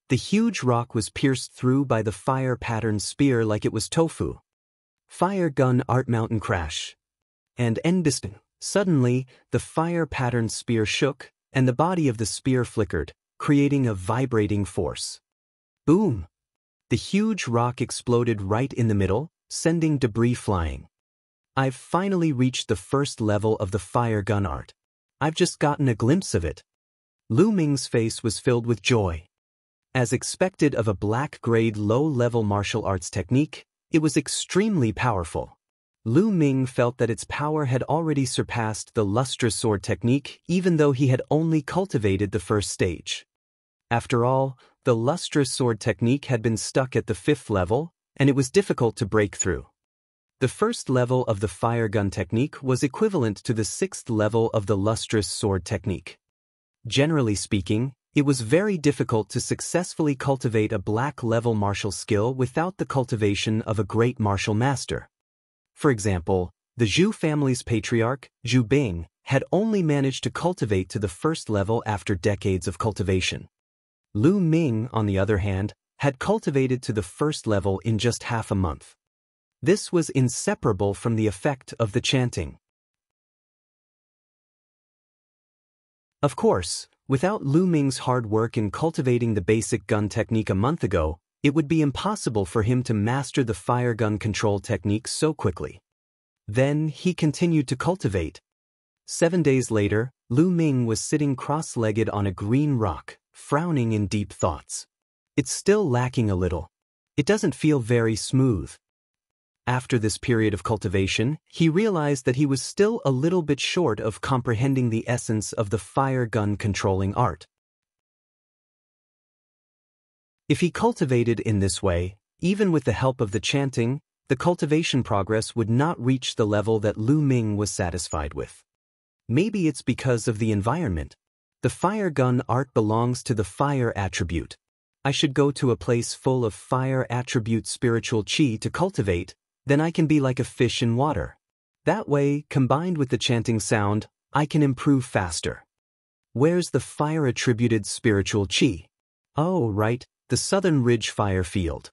The huge rock was pierced through by the fire-patterned spear like it was tofu. Fire gun art mountain crash. And endisting. Suddenly, the fire-patterned spear shook, and the body of the spear flickered, creating a vibrating force. Boom! The huge rock exploded right in the middle, sending debris flying. I've finally reached the first level of the fire gun art. I've just gotten a glimpse of it. Lu Ming's face was filled with joy. As expected of a black-grade low-level martial arts technique, it was extremely powerful. Lu Ming felt that its power had already surpassed the lustrous sword technique even though he had only cultivated the first stage. After all, the lustrous sword technique had been stuck at the 5th level, and it was difficult to break through. The first level of the fire gun technique was equivalent to the 6th level of the lustrous sword technique. Generally speaking, it was very difficult to successfully cultivate a black-level martial skill without the cultivation of a great martial master. For example, the Zhu family's patriarch, Zhu Bing, had only managed to cultivate to the 1st level after decades of cultivation. Lu Ming, on the other hand, had cultivated to the 1st level in just half a month. This was inseparable from the effect of the chanting. Of course, without Lu Ming's hard work in cultivating the basic gun technique a month ago, it would be impossible for him to master the fire gun control technique so quickly. Then he continued to cultivate. 7 days later, Lu Ming was sitting cross-legged on a green rock, frowning in deep thoughts. It's still lacking a little. It doesn't feel very smooth. After this period of cultivation, he realized that he was still a little bit short of comprehending the essence of the fire gun controlling art. If he cultivated in this way, even with the help of the chanting, the cultivation progress would not reach the level that Lu Ming was satisfied with. Maybe it's because of the environment. The fire gun art belongs to the fire attribute. I should go to a place full of fire attribute spiritual chi to cultivate, then I can be like a fish in water. That way, combined with the chanting sound, I can improve faster. Where's the fire-attributed spiritual chi? Oh, right, the Southern Ridge Fire Field.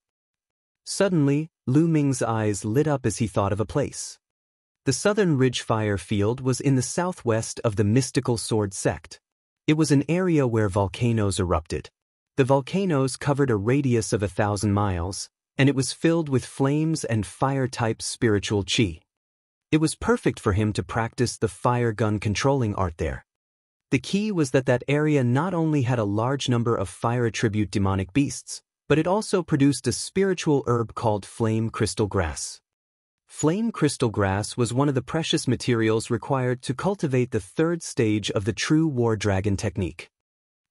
Suddenly, Lu Ming's eyes lit up as he thought of a place. The Southern Ridge Fire Field was in the southwest of the mystical sword sect. It was an area where volcanoes erupted. The volcanoes covered a radius of 1,000 miles, and it was filled with flames and fire-type spiritual chi. It was perfect for him to practice the fire gun controlling art there. The key was that that area not only had a large number of fire-attribute demonic beasts, but it also produced a spiritual herb called flame crystal grass. Flame crystal grass was one of the precious materials required to cultivate the 3rd stage of the true war dragon technique.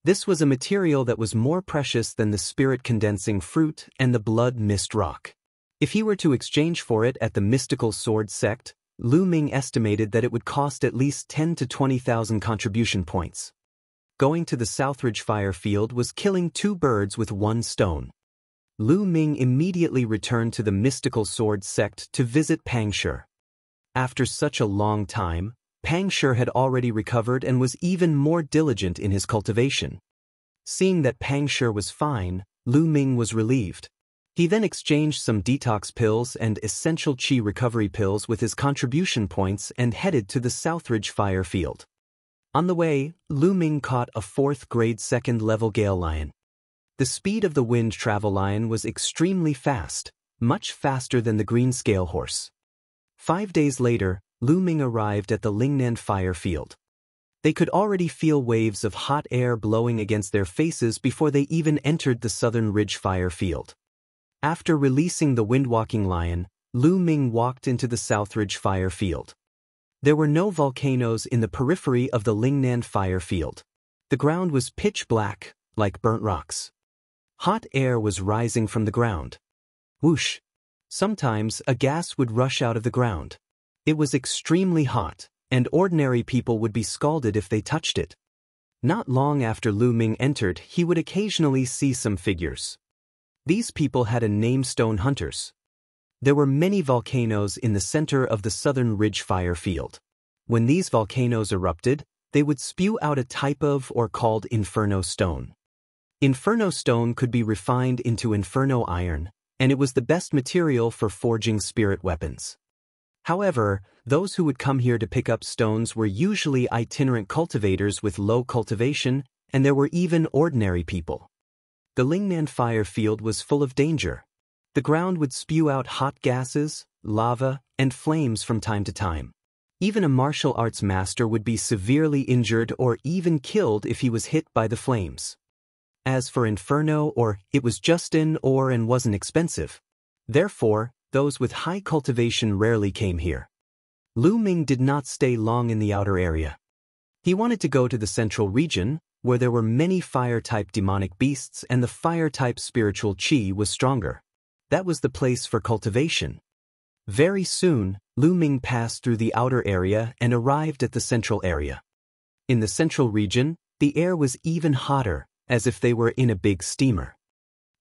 This was a material that was more precious than the spirit-condensing fruit and the blood-mist rock. If he were to exchange for it at the mystical sword sect, Lu Ming estimated that it would cost at least 10 to 20,000 contribution points. Going to the Southridge fire field was killing 2 birds with 1 stone. Lu Ming immediately returned to the mystical sword sect to visit Pangshi. After such a long time, Pangshi had already recovered and was even more diligent in his cultivation. Seeing that Pangshi was fine, Lu Ming was relieved. He then exchanged some detox pills and essential qi recovery pills with his contribution points and headed to the Southridge fire field. On the way, Lu Ming caught a 4th-grade 2nd-level gale lion. The speed of the wind travel lion was extremely fast, much faster than the green scale horse. 5 days later, Lu Ming arrived at the Lingnan fire field. They could already feel waves of hot air blowing against their faces before they even entered the Southern Ridge fire field. After releasing the windwalking lion, Lu Ming walked into the Southridge fire field. There were no volcanoes in the periphery of the Lingnan fire field. The ground was pitch black, like burnt rocks. Hot air was rising from the ground. Whoosh! Sometimes a gas would rush out of the ground. It was extremely hot, and ordinary people would be scalded if they touched it. Not long after Lu Ming entered, he would occasionally see some figures. These people had a name stone hunters. There were many volcanoes in the center of the Southern Ridge fire field. When these volcanoes erupted, they would spew out a type of or called inferno stone. Inferno stone could be refined into inferno iron, and it was the best material for forging spirit weapons. However, those who would come here to pick up stones were usually itinerant cultivators with low cultivation, and there were even ordinary people. The Lingnan fire field was full of danger. The ground would spew out hot gases, lava, and flames from time to time. Even a martial arts master would be severely injured or even killed if he was hit by the flames. As for inferno, it was just in and wasn't expensive. Therefore, those with high cultivation rarely came here. Lu Ming did not stay long in the outer area. He wanted to go to the central region, where there were many fire-type demonic beasts and the fire-type spiritual qi was stronger. That was the place for cultivation. Very soon, Lu Ming passed through the outer area and arrived at the central area. In the central region, the air was even hotter, as if they were in a big steamer.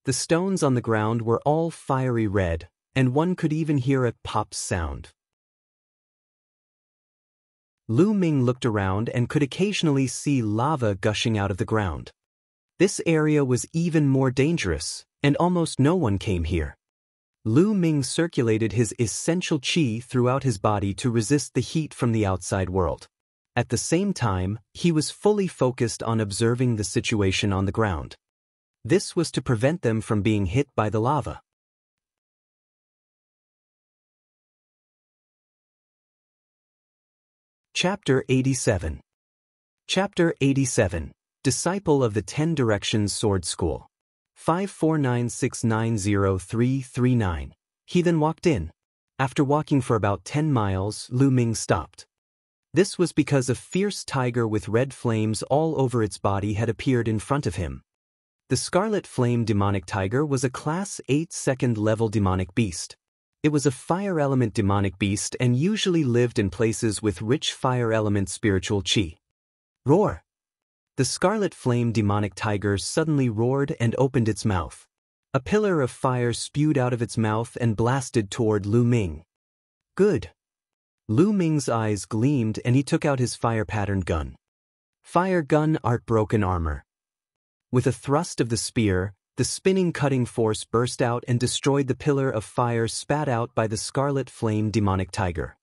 The stones on the ground were all fiery red, and one could even hear a pop sound. Lu Ming looked around and could occasionally see lava gushing out of the ground. This area was even more dangerous, and almost no one came here. Lu Ming circulated his essential qi throughout his body to resist the heat from the outside world. At the same time, he was fully focused on observing the situation on the ground. This was to prevent them from being hit by the lava. Chapter 87. Chapter 87. Disciple of the 10 Directions Sword School. 549690339. He then walked in. After walking for about 10 miles, Lu Ming stopped. This was because a fierce tiger with red flames all over its body had appeared in front of him. The Scarlet Flame Demonic Tiger was a Class 8 2nd-level demonic beast. It was a fire element demonic beast and usually lived in places with rich fire element spiritual qi. Roar! The Scarlet Flame Demonic Tiger suddenly roared and opened its mouth. A pillar of fire spewed out of its mouth and blasted toward Lu Ming. Good. Lu Ming's eyes gleamed and he took out his fire-patterned gun. Fire gun art broken armor. With a thrust of the spear, the spinning cutting force burst out and destroyed the pillar of fire spat out by the Scarlet Flame Demonic Tiger.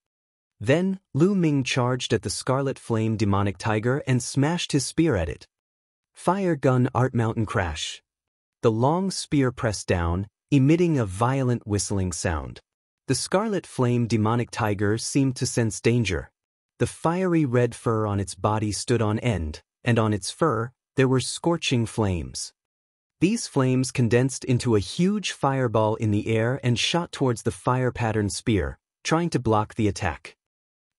Then, Lu Ming charged at the Scarlet Flame Demonic Tiger and smashed his spear at it. Fire gun art mountain crash. The long spear pressed down, emitting a violent whistling sound. The Scarlet Flame Demonic Tiger seemed to sense danger. The fiery red fur on its body stood on end, and on its fur, there were scorching flames. These flames condensed into a huge fireball in the air and shot towards the fire-patterned spear, trying to block the attack.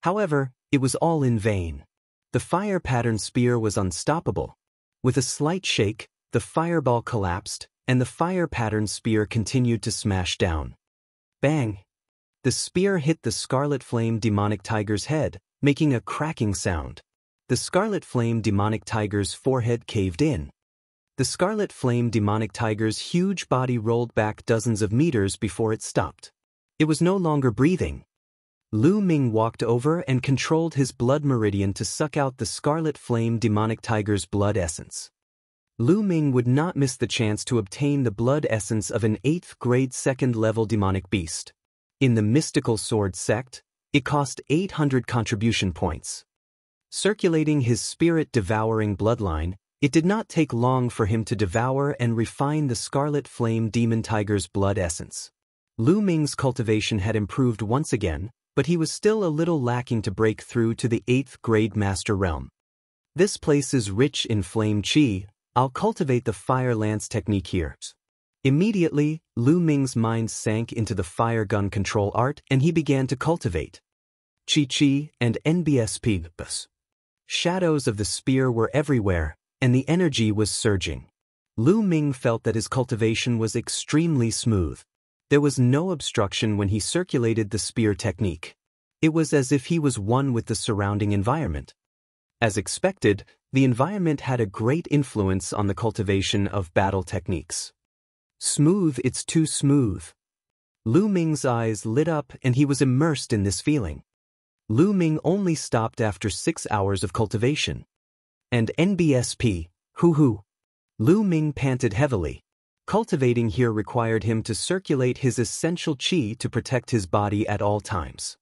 However, it was all in vain. The fire-patterned spear was unstoppable. With a slight shake, the fireball collapsed, and the fire-patterned spear continued to smash down. Bang! The spear hit the Scarlet Flame Demonic Tiger's head, making a cracking sound. The Scarlet Flame Demonic Tiger's forehead caved in. The Scarlet Flame Demonic Tiger's huge body rolled back dozens of meters before it stopped. It was no longer breathing. Lu Ming walked over and controlled his blood meridian to suck out the Scarlet Flame Demonic Tiger's blood essence. Lu Ming would not miss the chance to obtain the blood essence of an 8th grade 2nd level demonic beast. In the Mystical Sword sect, it cost 800 contribution points. Circulating his spirit-devouring bloodline, it did not take long for him to devour and refine the Scarlet Flame Demon Tiger's blood essence. Lu Ming's cultivation had improved once again, but he was still a little lacking to break through to the 8th grade master realm. This place is rich in flame chi. I'll cultivate the fire lance technique here. Immediately, Lu Ming's mind sank into the fire gun control art and he began to cultivate. Chi and NBSP. Shadows of the spear were everywhere, and the energy was surging. Lu Ming felt that his cultivation was extremely smooth. There was no obstruction when he circulated the spear technique. It was as if he was one with the surrounding environment. As expected, the environment had a great influence on the cultivation of battle techniques. Smooth, it's too smooth. Lu Ming's eyes lit up and he was immersed in this feeling. Lu Ming only stopped after 6 hours of cultivation. And NBSP, hoo-hoo. Lu Ming panted heavily. Cultivating here required him to circulate his essential chi to protect his body at all times.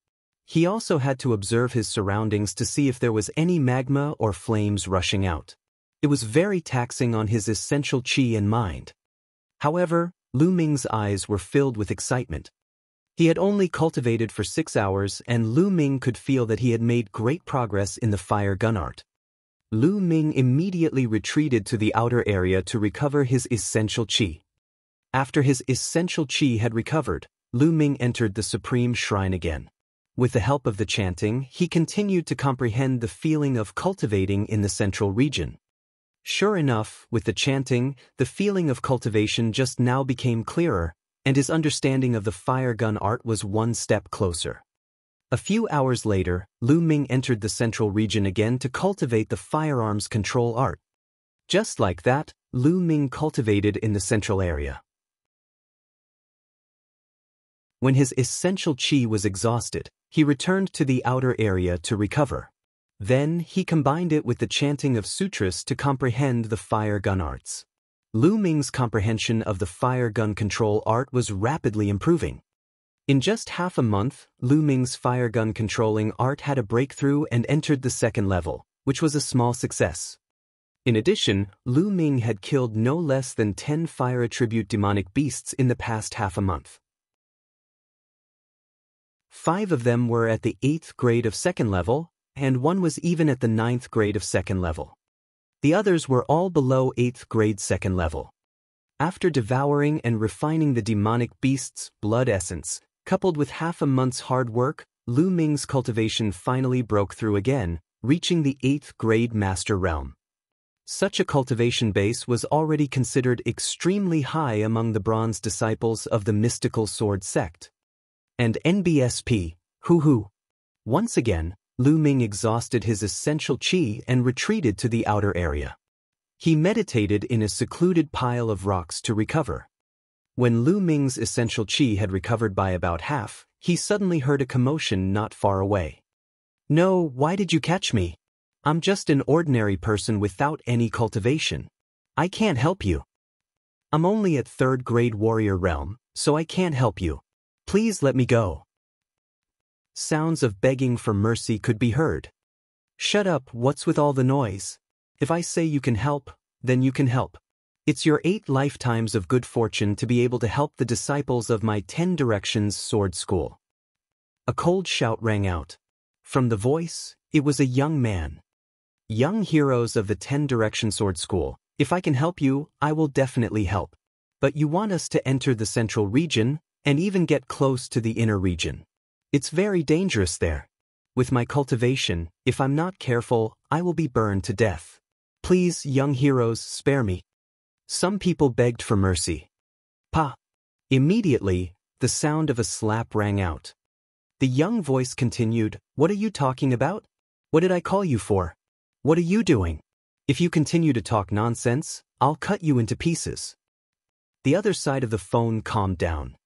He also had to observe his surroundings to see if there was any magma or flames rushing out. It was very taxing on his essential chi and mind. However, Lu Ming's eyes were filled with excitement. He had only cultivated for 6 hours and Lu Ming could feel that he had made great progress in the fire gun art. Lu Ming immediately retreated to the outer area to recover his essential chi. After his essential chi had recovered, Lu Ming entered the Supreme Shrine again. With the help of the chanting, he continued to comprehend the feeling of cultivating in the central region. Sure enough, with the chanting, the feeling of cultivation just now became clearer, and his understanding of the fire gun art was one step closer. A few hours later, Lu Ming entered the central region again to cultivate the firearms control art. Just like that, Lu Ming cultivated in the central area. When his essential chi was exhausted, he returned to the outer area to recover. Then, he combined it with the chanting of sutras to comprehend the fire gun arts. Lu Ming's comprehension of the fire gun control art was rapidly improving. In just half a month, Lu Ming's fire gun controlling art had a breakthrough and entered the 2nd level, which was a small success. In addition, Lu Ming had killed no less than 10 fire attribute demonic beasts in the past half a month. 5 of them were at the 8th grade of 2nd level, and 1 was even at the 9th grade of 2nd level. The others were all below 8th grade 2nd level. After devouring and refining the demonic beast's blood essence, coupled with half a month's hard work, Lu Ming's cultivation finally broke through again, reaching the 8th grade master realm. Such a cultivation base was already considered extremely high among the bronze disciples of the Mystical Sword sect. And NBSP, hoo-hoo. Once again, Lu Ming exhausted his essential chi and retreated to the outer area. He meditated in a secluded pile of rocks to recover. When Lu Ming's essential chi had recovered by about half, he suddenly heard a commotion not far away. "No, why did you catch me? I'm just an ordinary person without any cultivation. I can't help you. I'm only at 3rd grade warrior realm, so I can't help you. Please let me go." Sounds of begging for mercy could be heard. "Shut up, what's with all the noise? If I say you can help, then you can help. It's your 8 lifetimes of good fortune to be able to help the disciples of my 10 Directions Sword School." A cold shout rang out. From the voice, it was a young man. "Young heroes of the 10 Directions Sword School, if I can help you, I will definitely help. But you want us to enter the central region, and even get close to the inner region. It's very dangerous there. With my cultivation, if I'm not careful, I will be burned to death. Please, young heroes, spare me. Some people begged for mercy. Pa! Immediately, the sound of a slap rang out. The young voice continued, What are you talking about? What did I call you for? What are you doing? If you continue to talk nonsense, I'll cut you into pieces. The other side of the phone calmed down.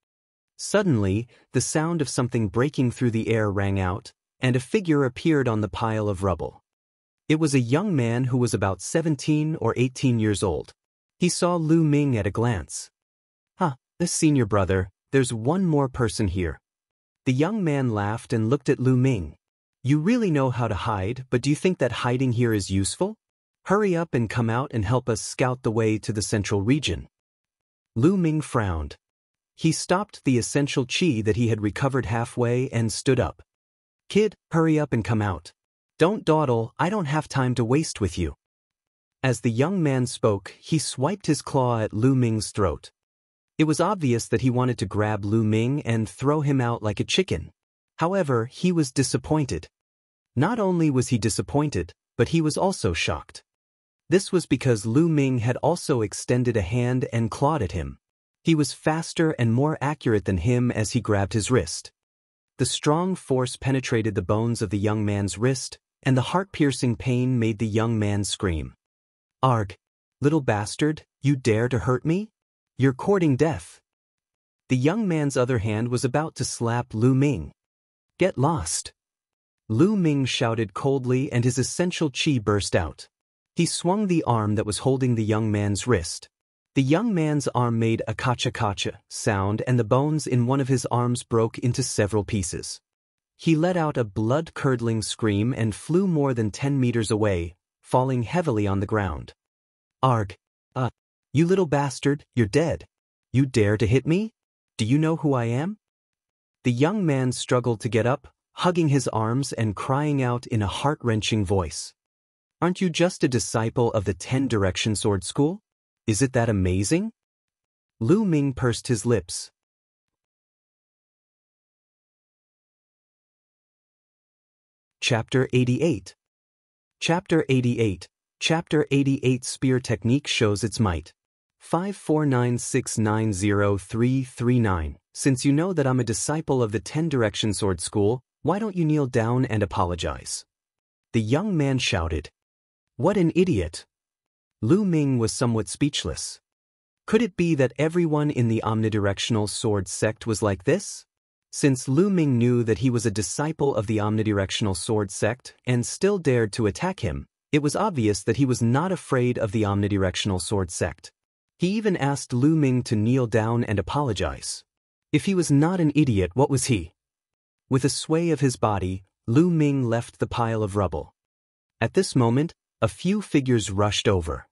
Suddenly, the sound of something breaking through the air rang out, and a figure appeared on the pile of rubble. It was a young man who was about 17 or 18 years old. He saw Lu Ming at a glance. The senior brother, there's one more person here. The young man laughed and looked at Lu Ming. You really know how to hide, but do you think that hiding here is useful? Hurry up and come out and help us scout the way to the central region. Lu Ming frowned. He stopped the essential qi that he had recovered halfway and stood up. Kid, hurry up and come out. Don't dawdle, I don't have time to waste with you. As the young man spoke, he swiped his claw at Lu Ming's throat. It was obvious that he wanted to grab Lu Ming and throw him out like a chicken. However, he was disappointed. Not only was he disappointed, but he was also shocked. This was because Lu Ming had also extended a hand and clawed at him. He was faster and more accurate than him as he grabbed his wrist. The strong force penetrated the bones of the young man's wrist, and the heart-piercing pain made the young man scream. Arg! Little bastard, you dare to hurt me? You're courting death. The young man's other hand was about to slap Lu Ming. Get lost. Lu Ming shouted coldly and his essential qi burst out. He swung the arm that was holding the young man's wrist. The young man's arm made a kacha-kacha sound and the bones in one of his arms broke into several pieces. He let out a blood-curdling scream and flew more than 10 meters away, falling heavily on the ground. Arg! You little bastard, you're dead. You dare to hit me? Do you know who I am? The young man struggled to get up, hugging his arms and crying out in a heart-wrenching voice. Aren't you just a disciple of the 10 Direction Sword School? Is it that amazing? Lu Ming pursed his lips. Chapter 88. Chapter 88. Chapter 88 Spear Technique shows its might. 549690339. Since you know that I'm a disciple of the 10 Direction Sword School, why don't you kneel down and apologize? The young man shouted. What an idiot! Lu Ming was somewhat speechless. Could it be that everyone in the omnidirectional sword sect was like this? Since Lu Ming knew that he was a disciple of the omnidirectional sword sect and still dared to attack him, it was obvious that he was not afraid of the omnidirectional sword sect. He even asked Lu Ming to kneel down and apologize. If he was not an idiot, what was he? With a sway of his body, Lu Ming left the pile of rubble. At this moment, a few figures rushed over.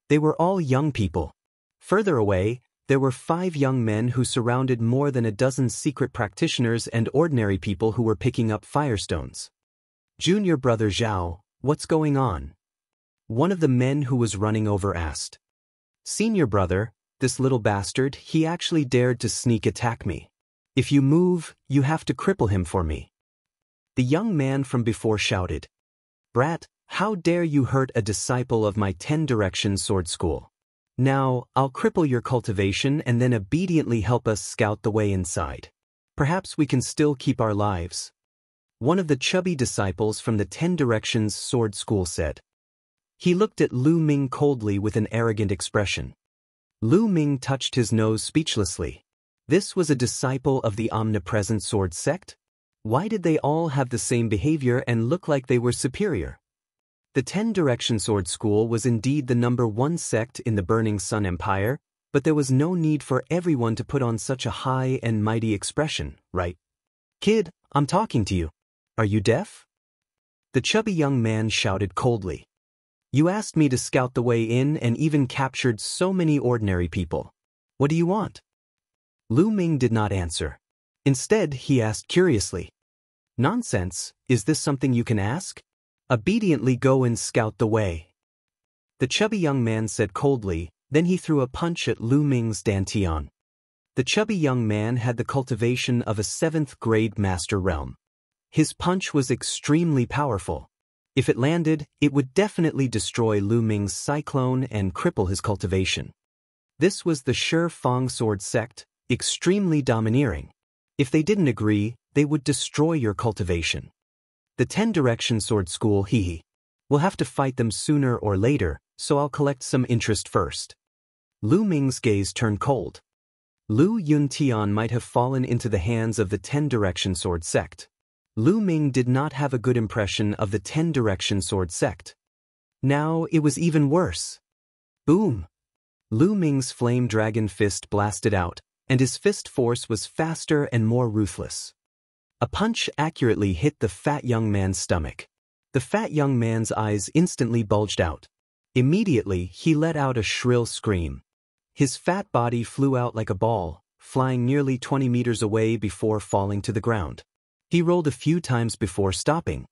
They were all young people. Further away, there were 5 young men who surrounded more than a dozen secret practitioners and ordinary people who were picking up firestones. Junior brother Zhao, what's going on? One of the men who was running over asked. Senior brother, this little bastard, he actually dared to sneak attack me. If you move, you have to cripple him for me. The young man from before shouted. Brat, how dare you hurt a disciple of my 10 Direction Sword School? Now, I'll cripple your cultivation and then obediently help us scout the way inside. Perhaps we can still keep our lives. One of the chubby disciples from the 10 Directions Sword School said. He looked at Lu Ming coldly with an arrogant expression. Lu Ming touched his nose speechlessly. This was a disciple of the omnipresent sword sect? Why did they all have the same behavior and look like they were superior? The 10 Direction Sword School was indeed the #1 sect in the Burning Sun Empire, but there was no need for everyone to put on such a high and mighty expression, right? Kid, I'm talking to you. Are you deaf? The chubby young man shouted coldly. You asked me to scout the way in and even captured so many ordinary people. What do you want? Lu Ming did not answer. Instead, he asked curiously. Nonsense, is this something you can ask? Obediently go and scout the way. The chubby young man said coldly, then he threw a punch at Lu Ming's dantian. The chubby young man had the cultivation of a 7th grade master realm. His punch was extremely powerful. If it landed, it would definitely destroy Lu Ming's cyclone and cripple his cultivation. This was the Shi Fang sword sect, extremely domineering. If they didn't agree, they would destroy your cultivation. The 10 Direction Sword School, hee. We'll have to fight them sooner or later, so I'll collect some interest first. Lu Ming's gaze turned cold. Lu Yuntian might have fallen into the hands of the 10 Direction Sword sect. Lu Ming did not have a good impression of the 10 Direction Sword sect. Now it was even worse. Boom! Lu Ming's flame dragon fist blasted out, and his fist force was faster and more ruthless. A punch accurately hit the fat young man's stomach. The fat young man's eyes instantly bulged out. Immediately, he let out a shrill scream. His fat body flew out like a ball, flying nearly 20 meters away before falling to the ground. He rolled a few times before stopping.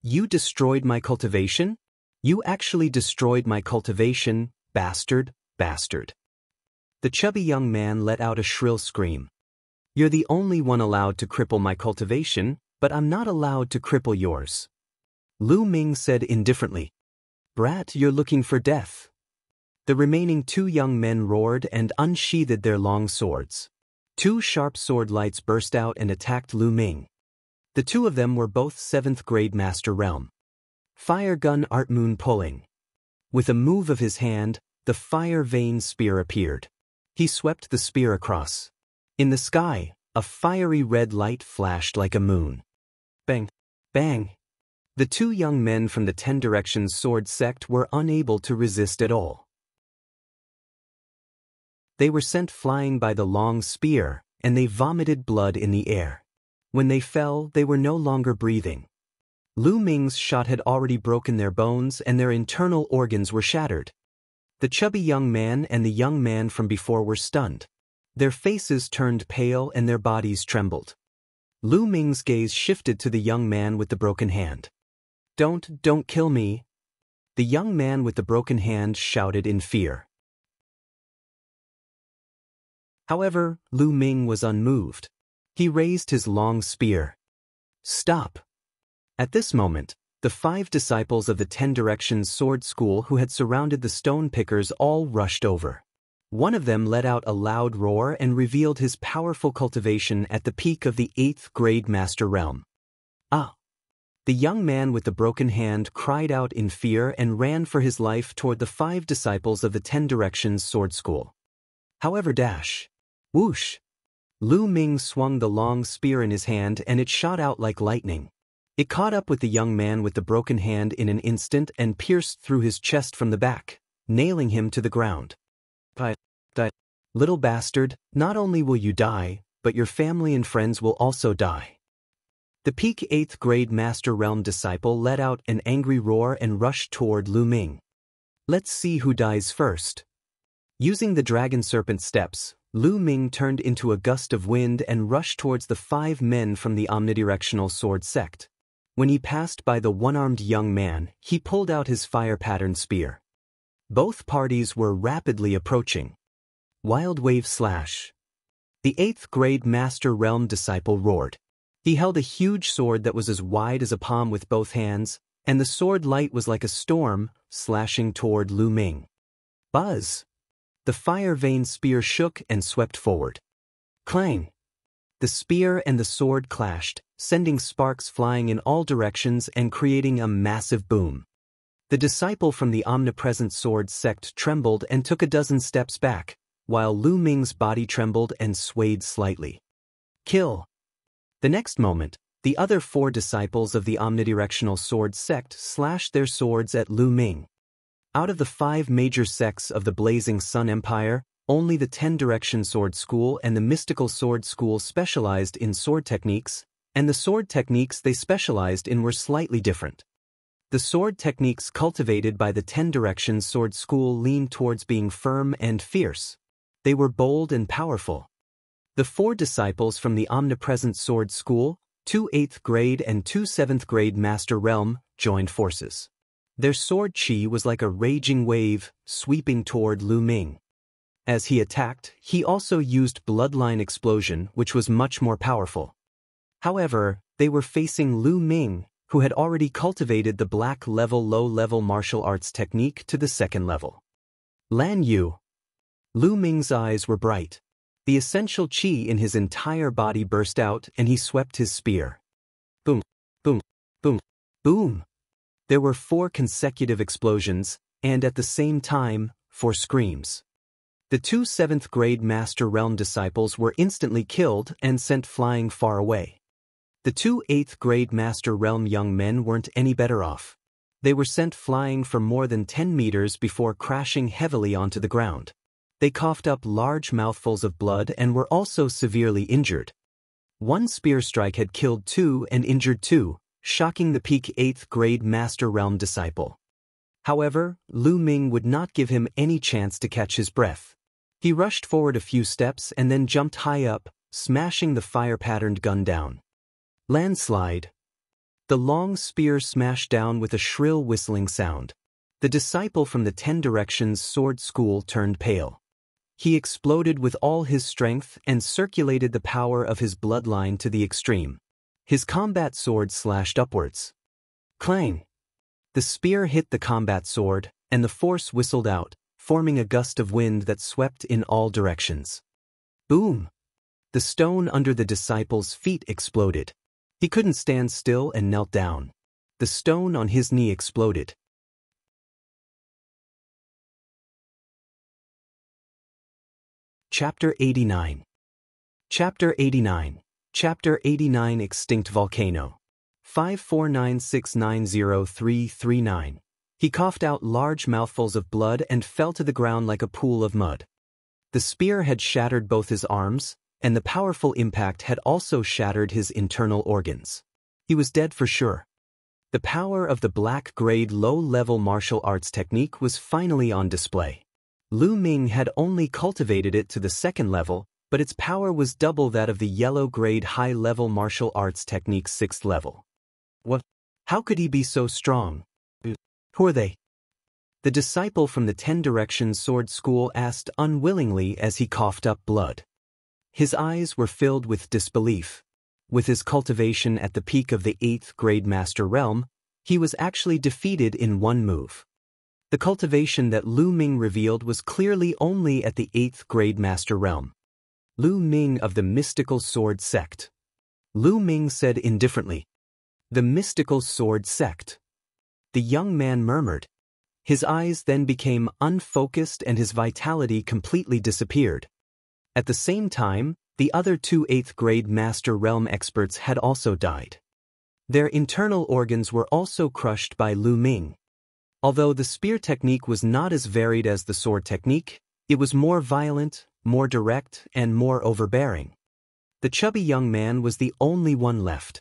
You destroyed my cultivation? You actually destroyed my cultivation, bastard. The chubby young man let out a shrill scream. You're the only one allowed to cripple my cultivation, but I'm not allowed to cripple yours. Lu Ming said indifferently. Brat, you're looking for death. The remaining 2 young men roared and unsheathed their long swords. 2 sharp sword lights burst out and attacked Lu Ming. The 2 of them were both 7th grade Master Realm. Fire gun Art Moon pulling. With a move of his hand, the fire vein spear appeared. He swept the spear across. In the sky, a fiery red light flashed like a moon. Bang! Bang! The 2 young men from the 10 Directions sword sect were unable to resist at all. They were sent flying by the long spear, and they vomited blood in the air. When they fell, they were no longer breathing. Lu Ming's shot had already broken their bones and their internal organs were shattered. The chubby young man and the young man from before were stunned. Their faces turned pale and their bodies trembled. Lu Ming's gaze shifted to the young man with the broken hand. Don't kill me. The young man with the broken hand shouted in fear. However, Lu Ming was unmoved. He raised his long spear. Stop! At this moment, the 5 disciples of the 10 Directions Sword School who had surrounded the stone pickers all rushed over. One of them let out a loud roar and revealed his powerful cultivation at the peak of the 8th grade Master Realm. The young man with the broken hand cried out in fear and ran for his life toward the 5 disciples of the 10 Directions Sword School. However, whoosh! Lu Ming swung the long spear in his hand and it shot out like lightning. It caught up with the young man with the broken hand in an instant and pierced through his chest from the back, nailing him to the ground. Little bastard, not only will you die, but your family and friends will also die. The peak 8th grade Master Realm disciple let out an angry roar and rushed toward Lu Ming. Let's see who dies first. Using the dragon serpent steps, Lu Ming turned into a gust of wind and rushed towards the 5 men from the omnidirectional sword sect. When he passed by the one-armed young man, he pulled out his fire-patterned spear. Both parties were rapidly approaching. Wild wave slash. The 8th grade Master Realm disciple roared. He held a huge sword that was as wide as a palm with both hands, and the sword light was like a storm, slashing toward Lu Ming. Buzz! The fire vein spear shook and swept forward. Clang! The spear and the sword clashed, sending sparks flying in all directions and creating a massive boom. The disciple from the omnipresent sword sect trembled and took a dozen steps back, while Lu Ming's body trembled and swayed slightly. Kill! The next moment, the other 4 disciples of the omnidirectional sword sect slashed their swords at Lu Ming. Out of the 5 major sects of the Blazing Sun Empire, only the 10 Direction Sword School and the Mystical Sword School specialized in sword techniques, and the sword techniques they specialized in were slightly different. The sword techniques cultivated by the 10 Direction Sword School leaned towards being firm and fierce. They were bold and powerful. The 4 disciples from the Omnipresent Sword School, 2 8th grade and 2 7th grade Master Realm, joined forces. Their sword chi was like a raging wave, sweeping toward Lu Ming. As he attacked, he also used Bloodline Explosion, which was much more powerful. However, they were facing Lu Ming, who had already cultivated the black-level low-level martial arts technique to the second level. Lan Yu. Lu Ming's eyes were bright. The essential qi in his entire body burst out and he swept his spear. Boom, boom, boom, boom. There were 4 consecutive explosions, and at the same time, 4 screams. The 2 7th-grade Master Realm disciples were instantly killed and sent flying far away. The 2 8th-grade Master Realm young men weren't any better off. They were sent flying for more than 10 meters before crashing heavily onto the ground. They coughed up large mouthfuls of blood and were also severely injured. 1 spear strike had killed 2 and injured 2, shocking the peak 8th-grade Master Realm disciple. However, Lu Ming would not give him any chance to catch his breath. He rushed forward a few steps and then jumped high up, smashing the fire-patterned gun down. Landslide. The long spear smashed down with a shrill whistling sound. The disciple from the 10 Directions sword school turned pale. He exploded with all his strength and circulated the power of his bloodline to the extreme. His combat sword slashed upwards. Clang! The spear hit the combat sword, and the force whistled out, forming a gust of wind that swept in all directions. Boom! The stone under the disciple's feet exploded. He couldn't stand still and knelt down. The stone on his knee exploded. Chapter 89. Chapter 89. Chapter 89 Extinct Volcano. 549690339. He coughed out large mouthfuls of blood and fell to the ground like a pool of mud. The spear had shattered both his arms, and the powerful impact had also shattered his internal organs. He was dead for sure. The power of the black-grade low-level martial arts technique was finally on display. Lu Ming had only cultivated it to the 2nd level, but its power was double that of the yellow-grade high-level martial arts technique's 6th level. What? How could he be so strong? Who are they? The disciple from the 10 Directions sword school asked unwillingly as he coughed up blood. His eyes were filled with disbelief. With his cultivation at the peak of the 8th-grade Master Realm, he was actually defeated in 1 move. The cultivation that Lu Ming revealed was clearly only at the 8th-grade Master Realm. Lu Ming of the Mystical Sword Sect. Lu Ming said indifferently. The Mystical Sword Sect. The young man murmured. His eyes then became unfocused and his vitality completely disappeared. At the same time, the other 2 8th-grade Master Realm experts had also died. Their internal organs were also crushed by Lu Ming. Although the spear technique was not as varied as the sword technique, it was more violent, more direct, and more overbearing. The chubby young man was the only one left.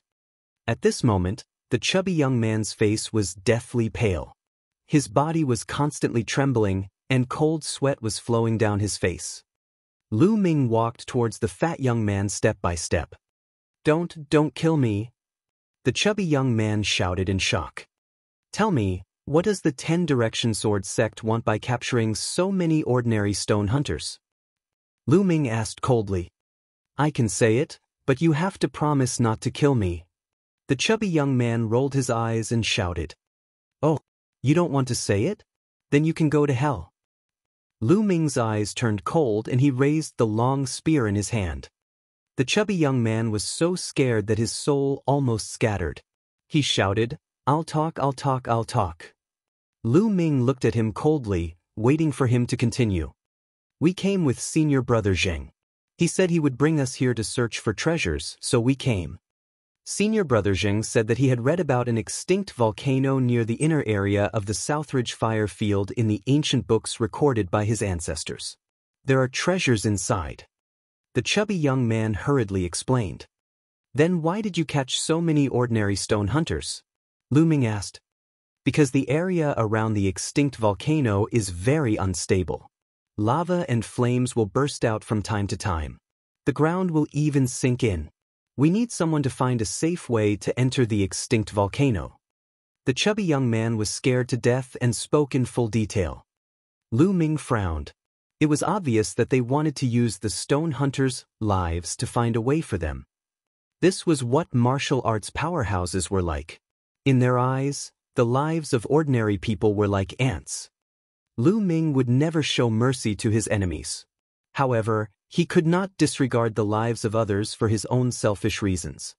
At this moment, the chubby young man's face was deathly pale. His body was constantly trembling, and cold sweat was flowing down his face. Lu Ming walked towards the fat young man step by step. Don't kill me," the chubby young man shouted in shock. "Tell me, what does the 10 Direction Sword sect want by capturing so many ordinary stone hunters?" Lu Ming asked coldly. "I can say it, but you have to promise not to kill me." The chubby young man rolled his eyes and shouted. "Oh, you don't want to say it? Then you can go to hell." Lu Ming's eyes turned cold and he raised the long spear in his hand. The chubby young man was so scared that his soul almost scattered. He shouted, "I'll talk, I'll talk, I'll talk." Lu Ming looked at him coldly, waiting for him to continue. "We came with Senior Brother Zheng. He said he would bring us here to search for treasures, so we came." Senior Brother Zheng said that he had read about an extinct volcano near the inner area of the Southridge fire field in the ancient books recorded by his ancestors. "There are treasures inside," the chubby young man hurriedly explained. "Then why did you catch so many ordinary stone hunters?" Lu Ming asked. "Because the area around the extinct volcano is very unstable. Lava and flames will burst out from time to time. The ground will even sink in. We need someone to find a safe way to enter the extinct volcano." The chubby young man was scared to death and spoke in full detail. Lu Ming frowned. It was obvious that they wanted to use the stone hunters' lives to find a way for them. This was what martial arts powerhouses were like. In their eyes, the lives of ordinary people were like ants. Lu Ming would never show mercy to his enemies. However, he could not disregard the lives of others for his own selfish reasons.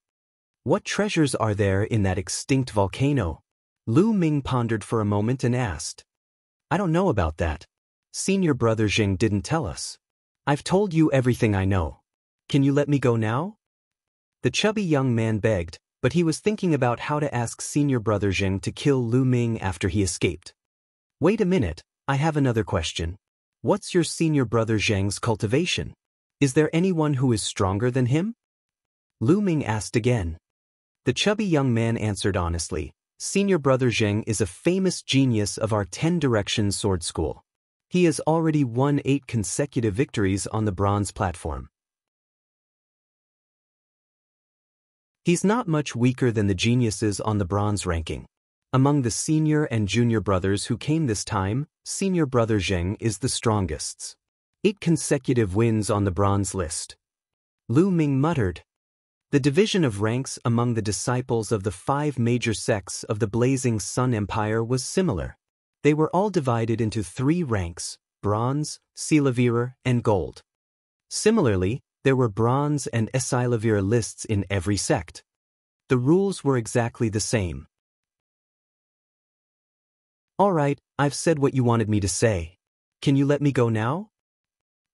What treasures are there in that extinct volcano? Lu Ming pondered for a moment and asked. I don't know about that. Senior brother Jing didn't tell us. I've told you everything I know. Can you let me go now? The chubby young man begged, but he was thinking about how to ask senior brother Jing to kill Lu Ming after he escaped. Wait a minute, I have another question. What's your senior brother Zheng's cultivation? Is there anyone who is stronger than him? Lu Ming asked again. The chubby young man answered honestly, Senior brother Zheng is a famous genius of our 10 Directions sword school. He has already won 8 consecutive victories on the bronze platform. He's not much weaker than the geniuses on the bronze ranking. Among the senior and junior brothers who came this time, senior brother Zheng is the strongest. 8 consecutive wins on the bronze list. Lu Ming muttered. The division of ranks among the disciples of the 5 major sects of the Blazing Sun Empire was similar. They were all divided into 3 ranks, bronze, Silavira, and gold. Similarly, there were bronze and Silavira lists in every sect. The rules were exactly the same. All right, I've said what you wanted me to say. Can you let me go now?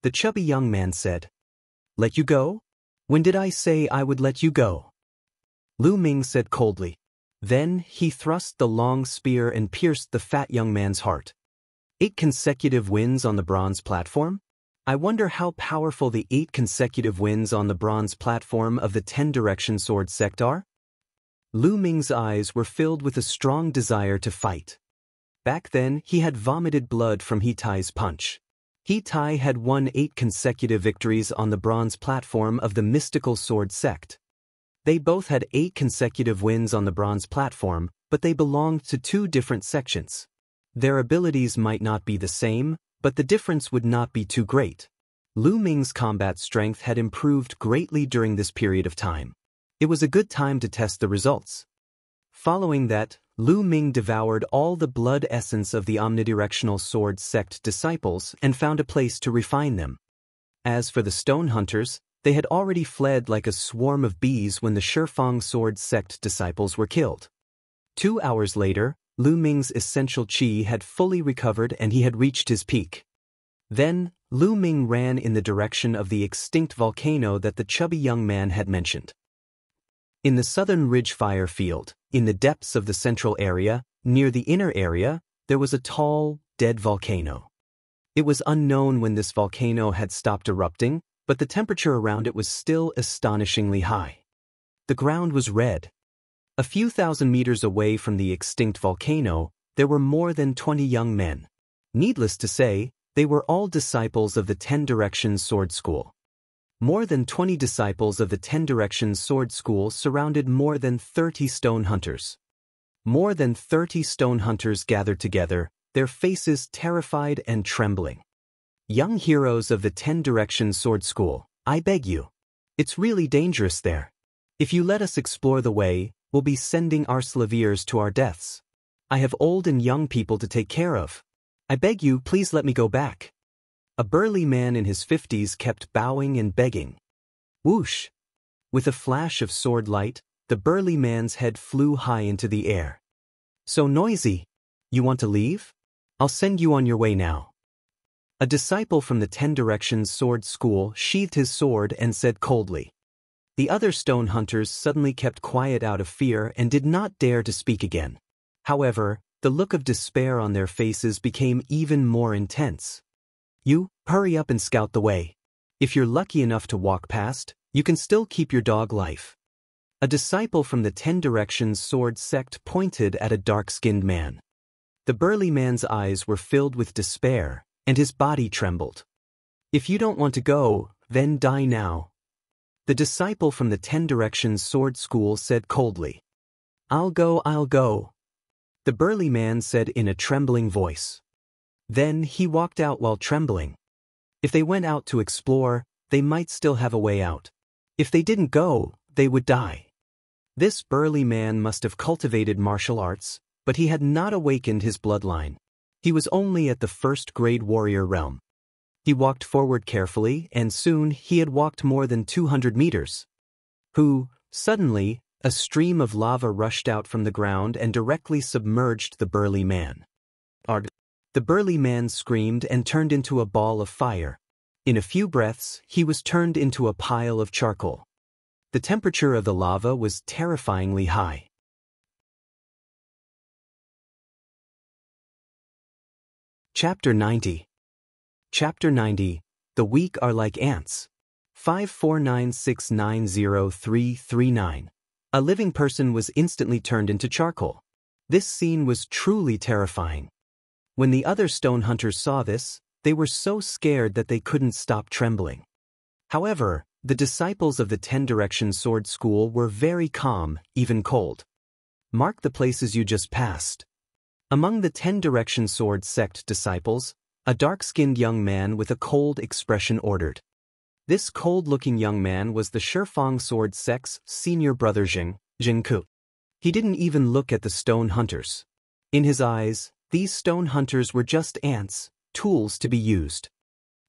The chubby young man said. Let you go? When did I say I would let you go? Lu Ming said coldly. Then he thrust the long spear and pierced the fat young man's heart. 8 consecutive wins on the bronze platform? I wonder how powerful the 8 consecutive wins on the bronze platform of the 10 Direction Sword sect are? Lu Ming's eyes were filled with a strong desire to fight. Back then, he had vomited blood from He Tai's punch. He Tai had won 8 consecutive victories on the bronze platform of the mystical sword sect. They both had 8 consecutive wins on the bronze platform, but they belonged to 2 different sections. Their abilities might not be the same, but the difference would not be too great. Lu Ming's combat strength had improved greatly during this period of time. It was a good time to test the results. Following that, Lu Ming devoured all the blood essence of the omnidirectional sword sect disciples and found a place to refine them. As for the stone hunters, they had already fled like a swarm of bees when the Shifang sword sect disciples were killed. 2 hours later, Lu Ming's essential qi had fully recovered and he had reached his peak. Then, Lu Ming ran in the direction of the extinct volcano that the chubby young man had mentioned. In the southern ridge fire field, in the depths of the central area, near the inner area, there was a tall, dead volcano. It was unknown when this volcano had stopped erupting, but the temperature around it was still astonishingly high. The ground was red. A few thousand meters away from the extinct volcano, there were more than 20 young men. Needless to say, they were all disciples of the 10 Directions Sword School. More than 20 disciples of the 10 Directions Sword School surrounded more than 30 stone hunters. More than 30 stone hunters gathered together, their faces terrified and trembling. Young heroes of the 10 Directions Sword School, I beg you. It's really dangerous there. If you let us explore the way, we'll be sending our slaviers to our deaths. I have old and young people to take care of. I beg you, please let me go back. A burly man in his 50s kept bowing and begging. Whoosh! With a flash of sword light, the burly man's head flew high into the air. So noisy. You want to leave? I'll send you on your way now. A disciple from the 10 Directions Sword School sheathed his sword and said coldly. The other stone hunters suddenly kept quiet out of fear and did not dare to speak again. However, the look of despair on their faces became even more intense. You, hurry up and scout the way. If you're lucky enough to walk past, you can still keep your dog life. A disciple from the 10 Directions Sword sect pointed at a dark-skinned man. The burly man's eyes were filled with despair, and his body trembled. If you don't want to go, then die now. The disciple from the 10 Directions Sword School said coldly. I'll go, I'll go. The burly man said in a trembling voice. Then he walked out while trembling. If they went out to explore, they might still have a way out. If they didn't go, they would die. This burly man must have cultivated martial arts, but he had not awakened his bloodline. He was only at the first-grade warrior realm. He walked forward carefully, and soon he had walked more than 200 meters. Suddenly, a stream of lava rushed out from the ground and directly submerged the burly man. The burly man screamed and turned into a ball of fire. In a few breaths, he was turned into a pile of charcoal. The temperature of the lava was terrifyingly high. Chapter 90. Chapter 90. The weak are like ants. 549690339. A living person was instantly turned into charcoal. This scene was truly terrifying. When the other stone hunters saw this, they were so scared that they couldn't stop trembling. However, the disciples of the 10 Direction Sword School were very calm, even cold. Mark the places you just passed. Among the 10 Direction Sword sect disciples, a dark-skinned young man with a cold expression ordered. This cold-looking young man was the Shifang Sword sect's senior brother Jingku. He didn't even look at the stone hunters. In his eyes, these stone hunters were just ants, tools to be used.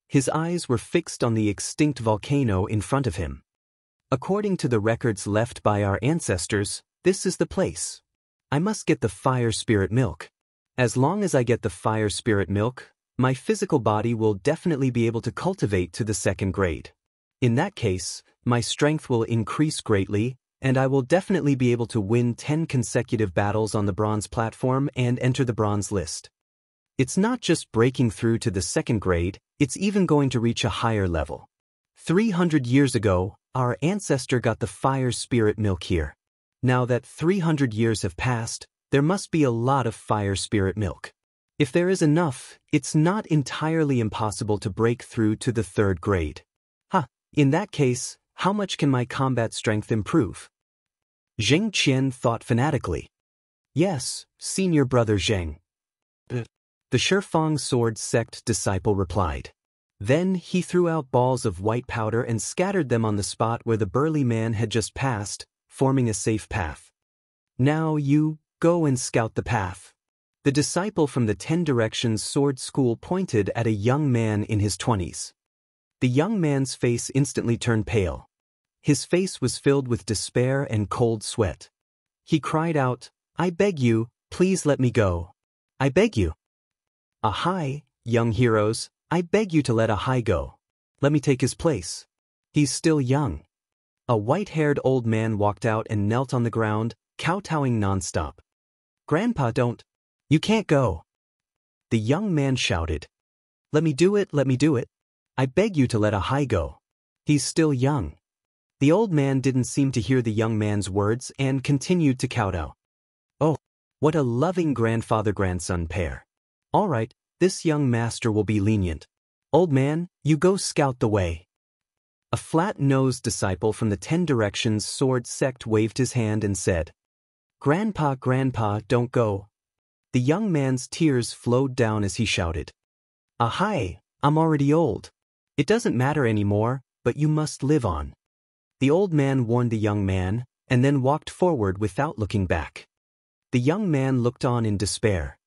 His eyes were fixed on the extinct volcano in front of him. According to the records left by our ancestors, this is the place. I must get the fire spirit milk. As long as I get the fire spirit milk, my physical body will definitely be able to cultivate to the 2nd grade. In that case, my strength will increase greatly, and I will definitely be able to win 10 consecutive battles on the bronze platform and enter the bronze list. It's not just breaking through to the 2nd grade, it's even going to reach a higher level. 300 years ago, our ancestor got the fire spirit milk here. Now that 300 years have passed, there must be a lot of fire spirit milk. If there is enough, it's not entirely impossible to break through to the 3rd grade. In that case, how much can my combat strength improve? Zheng Qian thought fanatically. Yes, senior brother Zheng. The Shifang Sword sect disciple replied. Then he threw out balls of white powder and scattered them on the spot where the burly man had just passed, forming a safe path. Now you, go and scout the path. The disciple from the 10 Directions Sword School pointed at a young man in his 20s. The young man's face instantly turned pale. His face was filled with despair and cold sweat. He cried out, "I beg you, please let me go. I beg you." "Ahai, young heroes, I beg you to let Ahai go. Let me take his place. He's still young." A white-haired old man walked out and knelt on the ground, kowtowing nonstop. "Grandpa, don't. You can't go." The young man shouted. "Let me do it, let me do it. I beg you to let Ahai go. He's still young." The old man didn't seem to hear the young man's words and continued to kowtow. "Oh, what a loving grandfather-grandson pair. All right, this young master will be lenient. Old man, you go scout the way." A flat-nosed disciple from the 10 Directions Sword sect waved his hand and said, "Grandpa, Grandpa, don't go." The young man's tears flowed down as he shouted, "Ahai, I'm already old. It doesn't matter anymore, but you must live on." The old man warned the young man, and then walked forward without looking back. The young man looked on in despair.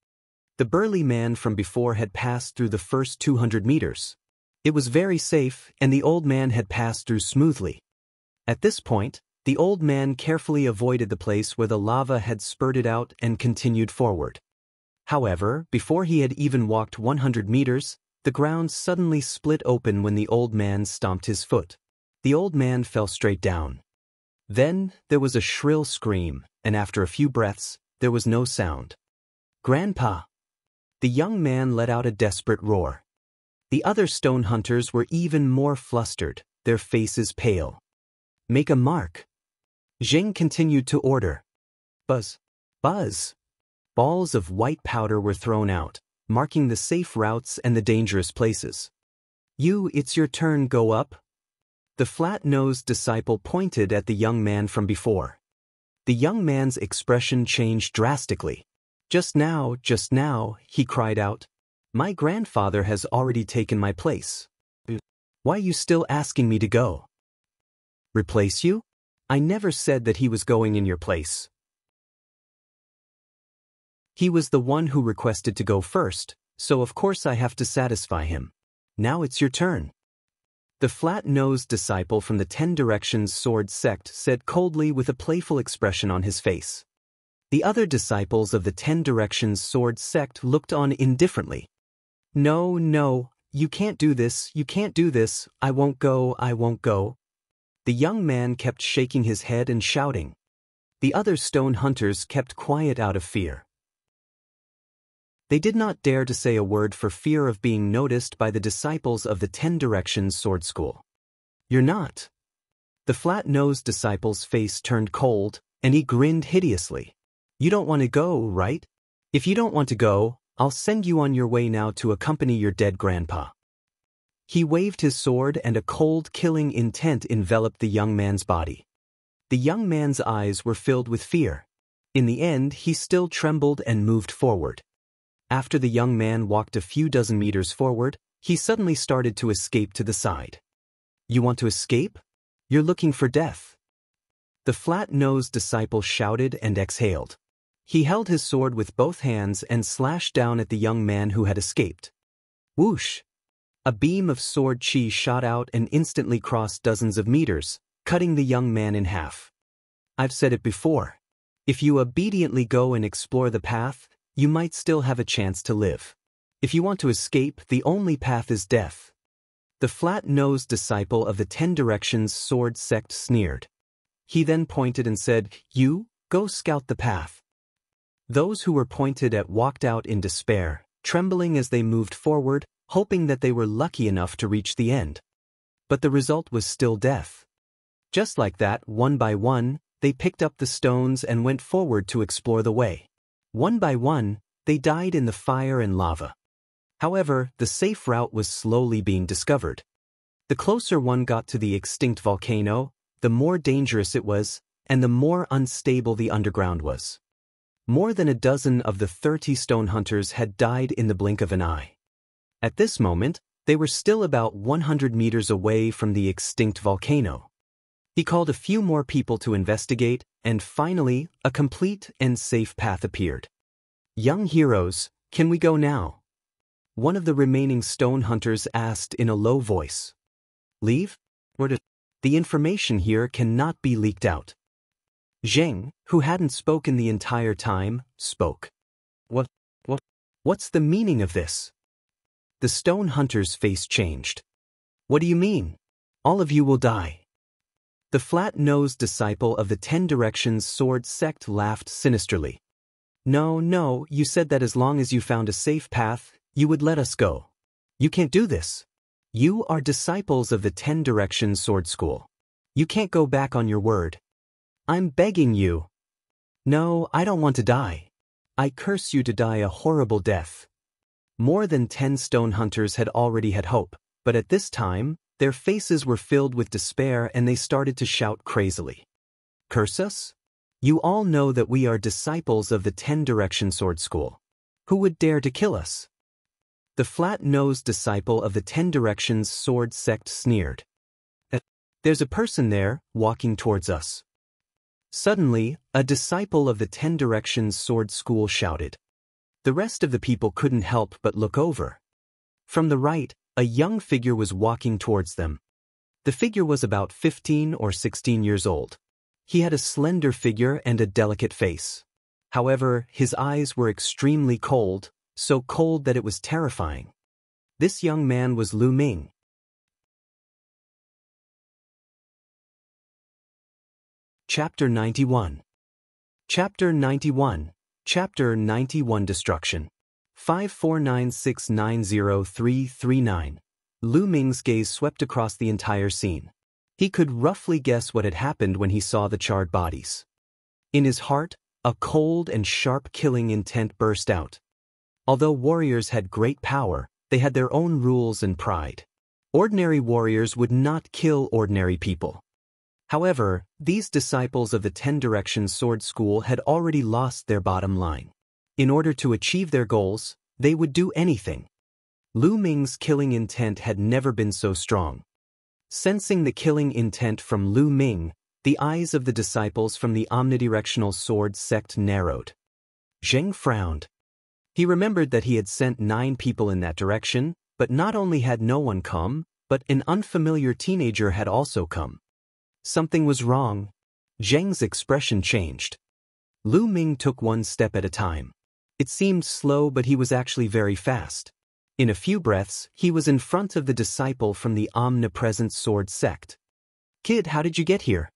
The burly man from before had passed through the first 200 meters. It was very safe, and the old man had passed through smoothly. At this point, the old man carefully avoided the place where the lava had spurted out and continued forward. However, before he had even walked 100 meters, the ground suddenly split open when the old man stomped his foot. The old man fell straight down. Then, there was a shrill scream, and after a few breaths, there was no sound. "Grandpa!" The young man let out a desperate roar. The other stone hunters were even more flustered, their faces pale. "Make a mark." Zheng continued to order. Buzz! Buzz! Balls of white powder were thrown out, marking the safe routes and the dangerous places. It's your turn, go up." The flat-nosed disciple pointed at the young man from before. The young man's expression changed drastically. Just now, he cried out. "My grandfather has already taken my place. Why are you still asking me to go?" "Replace you?" I never said that he was going in your place. He was the one who requested to go first, so of course I have to satisfy him. Now it's your turn. The flat-nosed disciple from the 10 Directions sword sect said coldly with a playful expression on his face. The other disciples of the 10 Directions sword sect looked on indifferently. No, no, you can't do this, you can't do this, I won't go, I won't go. The young man kept shaking his head and shouting. The other stone hunters kept quiet out of fear. They did not dare to say a word for fear of being noticed by the disciples of the 10 Directions sword school. You're not. The flat-nosed disciple's face turned cold, and he grinned hideously. You don't want to go, right? If you don't want to go, I'll send you on your way now to accompany your dead grandpa. He waved his sword and a cold, killing intent enveloped the young man's body. The young man's eyes were filled with fear. In the end, he still trembled and moved forward. After the young man walked a few dozen meters forward, he suddenly started to escape to the side. You want to escape? You're looking for death. The flat-nosed disciple shouted and exhaled. He held his sword with both hands and slashed down at the young man who had escaped. Whoosh! A beam of sword chi shot out and instantly crossed dozens of meters, cutting the young man in half. I've said it before. If you obediently go and explore the path, you might still have a chance to live. If you want to escape, the only path is death. The flat-nosed disciple of the 10 Directions sword sect sneered. He then pointed and said, You, go scout the path. Those who were pointed at walked out in despair, trembling as they moved forward, hoping that they were lucky enough to reach the end. But the result was still death. Just like that, one by one, they picked up the stones and went forward to explore the way. One by one, they died in the fire and lava. However, the safe route was slowly being discovered. The closer one got to the extinct volcano, the more dangerous it was, and the more unstable the underground was. More than a dozen of the 30 stone hunters had died in the blink of an eye. At this moment, they were still about 100 meters away from the extinct volcano. He called a few more people to investigate, and finally, a complete and safe path appeared. Young heroes, can we go now? One of the remaining stone hunters asked in a low voice. Leave? Or to? The information here cannot be leaked out. Zheng, who hadn't spoken the entire time, spoke. What's the meaning of this? The stone hunter's face changed. What do you mean? All of you will die. The flat-nosed disciple of the 10 Directions sword sect laughed sinisterly. No, no, you said that as long as you found a safe path, you would let us go. You can't do this. You are disciples of the 10 Directions sword school. You can't go back on your word. I'm begging you. No, I don't want to die. I curse you to die a horrible death. More than 10 stone hunters had already had hope, but at this time, their faces were filled with despair and they started to shout crazily. Curse us? You all know that we are disciples of the 10 Directions sword school. Who would dare to kill us? The flat-nosed disciple of the 10 Directions sword sect sneered. There's a person there, walking towards us. Suddenly, a disciple of the 10 Directions sword school shouted. The rest of the people couldn't help but look over. From the right, a young figure was walking towards them. The figure was about 15 or 16 years old. He had a slender figure and a delicate face. However, his eyes were extremely cold, so cold that it was terrifying. This young man was Lu Ming. Chapter 91. Chapter 91. Chapter 91 Destruction. 549690339. Lu Ming's gaze swept across the entire scene. He could roughly guess what had happened when he saw the charred bodies. In his heart, a cold and sharp killing intent burst out. Although warriors had great power, they had their own rules and pride. Ordinary warriors would not kill ordinary people. However, these disciples of the 10 Directions sword school had already lost their bottom line. In order to achieve their goals, they would do anything. Lu Ming's killing intent had never been so strong. Sensing the killing intent from Lu Ming, The eyes of the disciples from the omnidirectional sword sect narrowed. Zheng frowned. He remembered that he had sent 9 people in that direction, but not only had no one come, but an unfamiliar teenager had also come. Something was wrong. Zheng's expression changed. Lu Ming took one step at a time. It seemed slow, but he was actually very fast. In a few breaths, he was in front of the disciple from the omnipresent sword sect. Kid, how did you get here?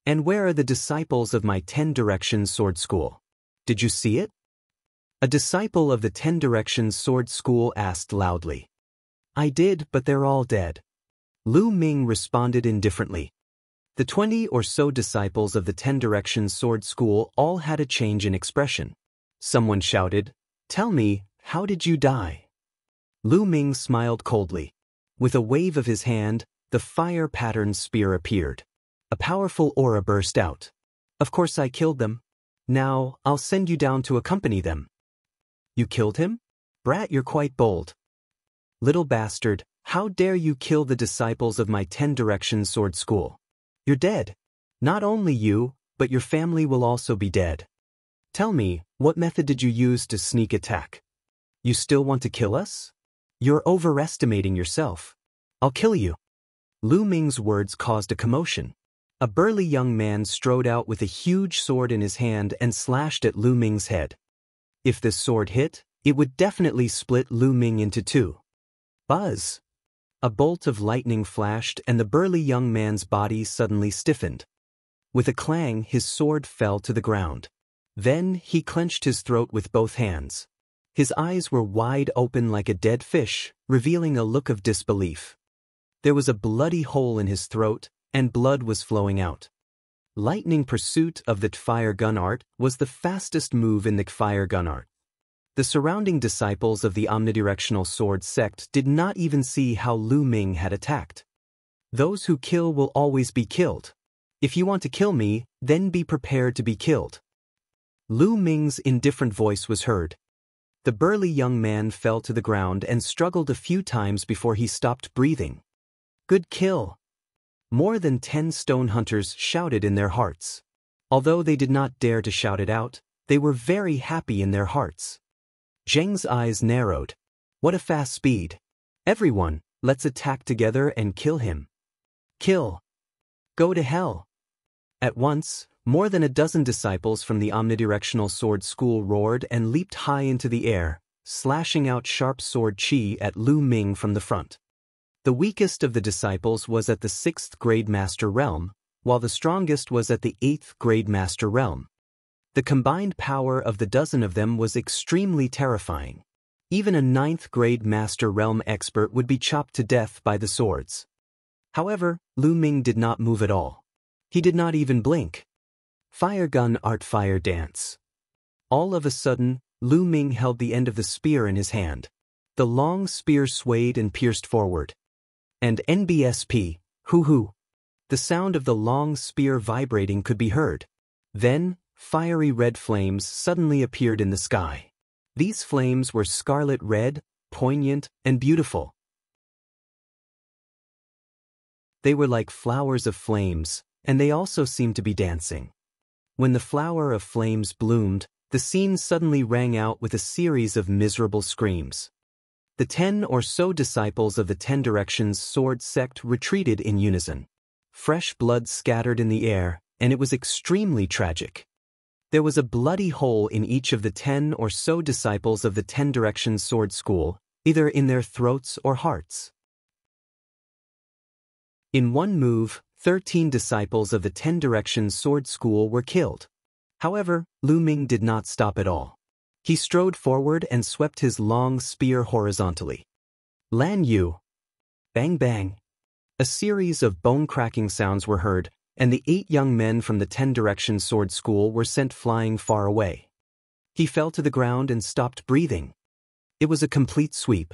And where are the disciples of my 10 Directions Sword School? Did you see it? A disciple of the 10 Directions Sword School asked loudly. I did, but they're all dead. Lu Ming responded indifferently. The 20 or so disciples of the 10 Directions Sword School all had a change in expression. Someone shouted, Tell me, how did you die? Lu Ming smiled coldly. With a wave of his hand, the fire-patterned spear appeared. A powerful aura burst out. Of course I killed them. Now, I'll send you down to accompany them. You killed him? Brat, you're quite bold. Little bastard, how dare you kill the disciples of my 10 Directions Sword School? You're dead. Not only you, but your family will also be dead. Tell me, what method did you use to sneak attack? You still want to kill us? You're overestimating yourself. I'll kill you. Lu Ming's words caused a commotion. A burly young man strode out with a huge sword in his hand and slashed at Lu Ming's head. If this sword hit, it would definitely split Lu Ming into 2. Buzz! A bolt of lightning flashed and the burly young man's body suddenly stiffened. With a clang, his sword fell to the ground. Then he clenched his throat with both hands. His eyes were wide open like a dead fish, revealing a look of disbelief. There was a bloody hole in his throat, and blood was flowing out. Lightning pursuit of the fire gun art was the fastest move in the fire gun art. The surrounding disciples of the omnidirectional sword sect did not even see how Lu Ming had attacked. Those who kill will always be killed. If you want to kill me, then be prepared to be killed. Lu Ming's indifferent voice was heard. The burly young man fell to the ground and struggled a few times before he stopped breathing. Good kill. More than 10 stone hunters shouted in their hearts. Although they did not dare to shout it out, they were very happy in their hearts. Zheng's eyes narrowed. What a fast speed. Everyone, let's attack together and kill him. Kill. Go to hell. At once, more than a dozen disciples from the omnidirectional sword school roared and leaped high into the air, slashing out sharp sword chi at Lu Ming from the front. The weakest of the disciples was at the 6th grade master realm, while the strongest was at the 8th grade master realm. The combined power of the dozen of them was extremely terrifying. Even a 9th grade master realm expert would be chopped to death by the swords. However, Lu Ming did not move at all. He did not even blink. Fire gun art fire dance. All of a sudden, Lu Ming held the end of the spear in his hand. The long spear swayed and pierced forward. And NBSP, hoo-hoo. The sound of the long spear vibrating could be heard. Then, fiery red flames suddenly appeared in the sky. These flames were scarlet red, poignant, and beautiful. They were like flowers of flames, and they also seemed to be dancing. When the flower of flames bloomed, the scene suddenly rang out with a series of miserable screams. The 10 or so disciples of the 10 Directions sword sect retreated in unison. Fresh blood scattered in the air, and it was extremely tragic. There was a bloody hole in each of the 10 or so disciples of the 10 Directions sword school, either in their throats or hearts. In one move, 13 disciples of the 10 Directions sword school were killed. However, Lu Ming did not stop at all. He strode forward and swept his long spear horizontally. Lan Yu. Bang bang. A series of bone-cracking sounds were heard, and the 8 young men from the 10 Directions sword school were sent flying far away. He fell to the ground and stopped breathing. It was a complete sweep.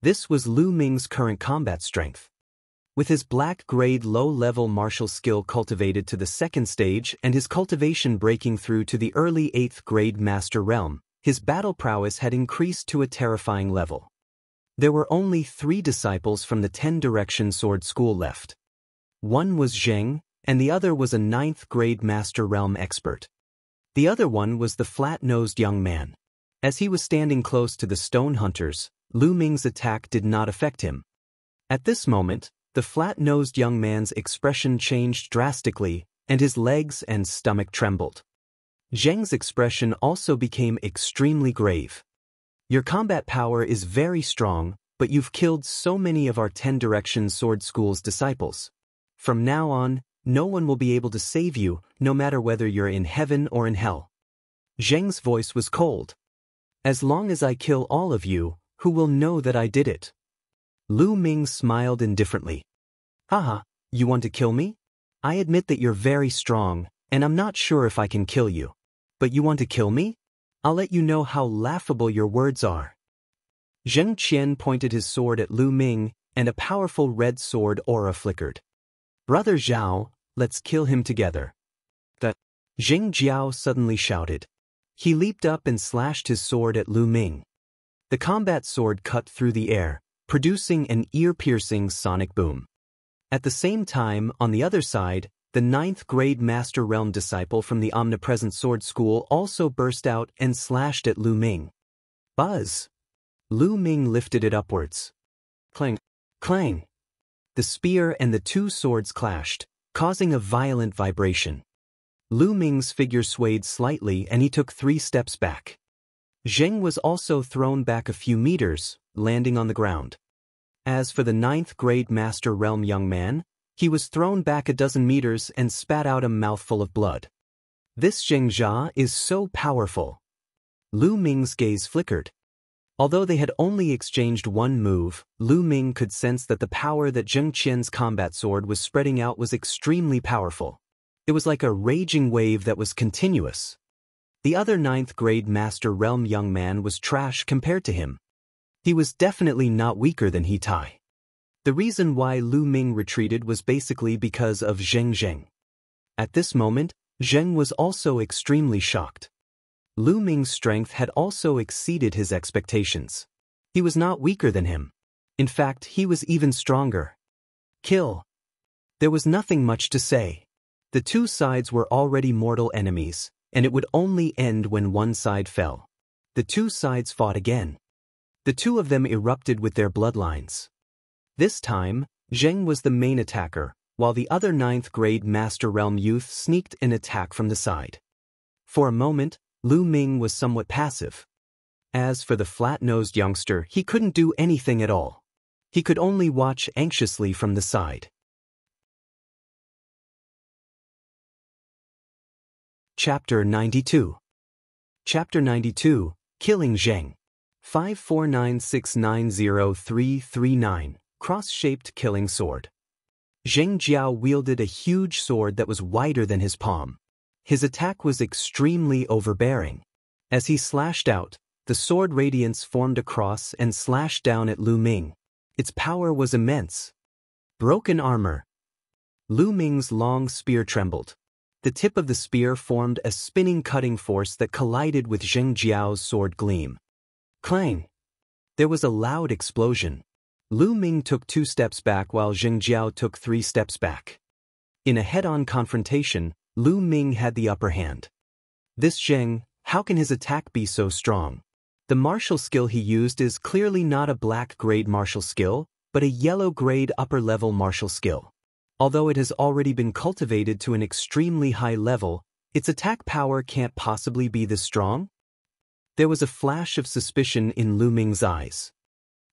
This was Lu Ming's current combat strength. With his black-grade low-level martial skill cultivated to the 2nd stage and his cultivation breaking through to the early 8th grade master realm, his battle prowess had increased to a terrifying level. There were only 3 disciples from the 10 Directions sword school left. One was Zheng, and the other was a 9th-grade Master Realm expert. The other one was the flat-nosed young man. As he was standing close to the stone hunters, Lu Ming's attack did not affect him. At this moment, the flat-nosed young man's expression changed drastically, and his legs and stomach trembled. Zheng's expression also became extremely grave. Your combat power is very strong, but you've killed so many of our 10 Direction Sword School's disciples. From now on, no one will be able to save you, no matter whether you're in heaven or in hell. Zheng's voice was cold. As long as I kill all of you, who will know that I did it? Lu Ming smiled indifferently. Haha, you want to kill me? I admit that you're very strong, and I'm not sure if I can kill you. But you want to kill me? I'll let you know how laughable your words are. Zheng Qian pointed his sword at Lu Ming, and a powerful red sword aura flickered. Brother Zhao, let's kill him together. That Zheng Jiao suddenly shouted. He leaped up and slashed his sword at Lu Ming. The combat sword cut through the air, producing an ear-piercing sonic boom. At the same time, on the other side, the 9th-grade Master Realm disciple from the Omnipresent Sword School also burst out and slashed at Lu Ming. Buzz! Lu Ming lifted it upwards. Clang! Clang! The spear and the two swords clashed, causing a violent vibration. Lu Ming's figure swayed slightly and he took 3 steps back. Zheng was also thrown back a few meters, landing on the ground. As for the 9th-grade Master Realm young man, he was thrown back a dozen meters and spat out a mouthful of blood. This Zheng Jia is so powerful. Lu Ming's gaze flickered. Although they had only exchanged one move, Lu Ming could sense that the power that Zheng Qian's combat sword was spreading out was extremely powerful. It was like a raging wave that was continuous. The other 9th-grade Master Realm young man was trash compared to him. He was definitely not weaker than He Tai. The reason why Lu Ming retreated was basically because of Zheng. At this moment, Zheng was also extremely shocked. Lu Ming's strength had also exceeded his expectations. He was not weaker than him. In fact, he was even stronger. Kill. There was nothing much to say. The two sides were already mortal enemies, and it would only end when one side fell. The two sides fought again. The two of them erupted with their bloodlines. This time, Zheng was the main attacker, while the other 9th-grade Master Realm youth sneaked an attack from the side. For a moment, Lu Ming was somewhat passive. As for the flat-nosed youngster, he couldn't do anything at all. He could only watch anxiously from the side. Chapter 92. Chapter 92, Killing Zheng. 549690339, Cross-Shaped Killing Sword. Zheng Jiao wielded a huge sword that was wider than his palm. His attack was extremely overbearing. As he slashed out, the sword radiance formed a cross and slashed down at Lu Ming. Its power was immense. Broken armor. Lu Ming's long spear trembled. The tip of the spear formed a spinning cutting force that collided with Zheng Jiao's sword gleam. Clang! There was a loud explosion. Lu Ming took 2 steps back while Zheng Jiao took 3 steps back. In a head-on confrontation, Lu Ming had the upper hand. This Zheng, how can his attack be so strong? The martial skill he used is clearly not a black-grade martial skill, but a yellow-grade upper-level martial skill. Although it has already been cultivated to an extremely high level, its attack power can't possibly be this strong? There was a flash of suspicion in Lu Ming's eyes.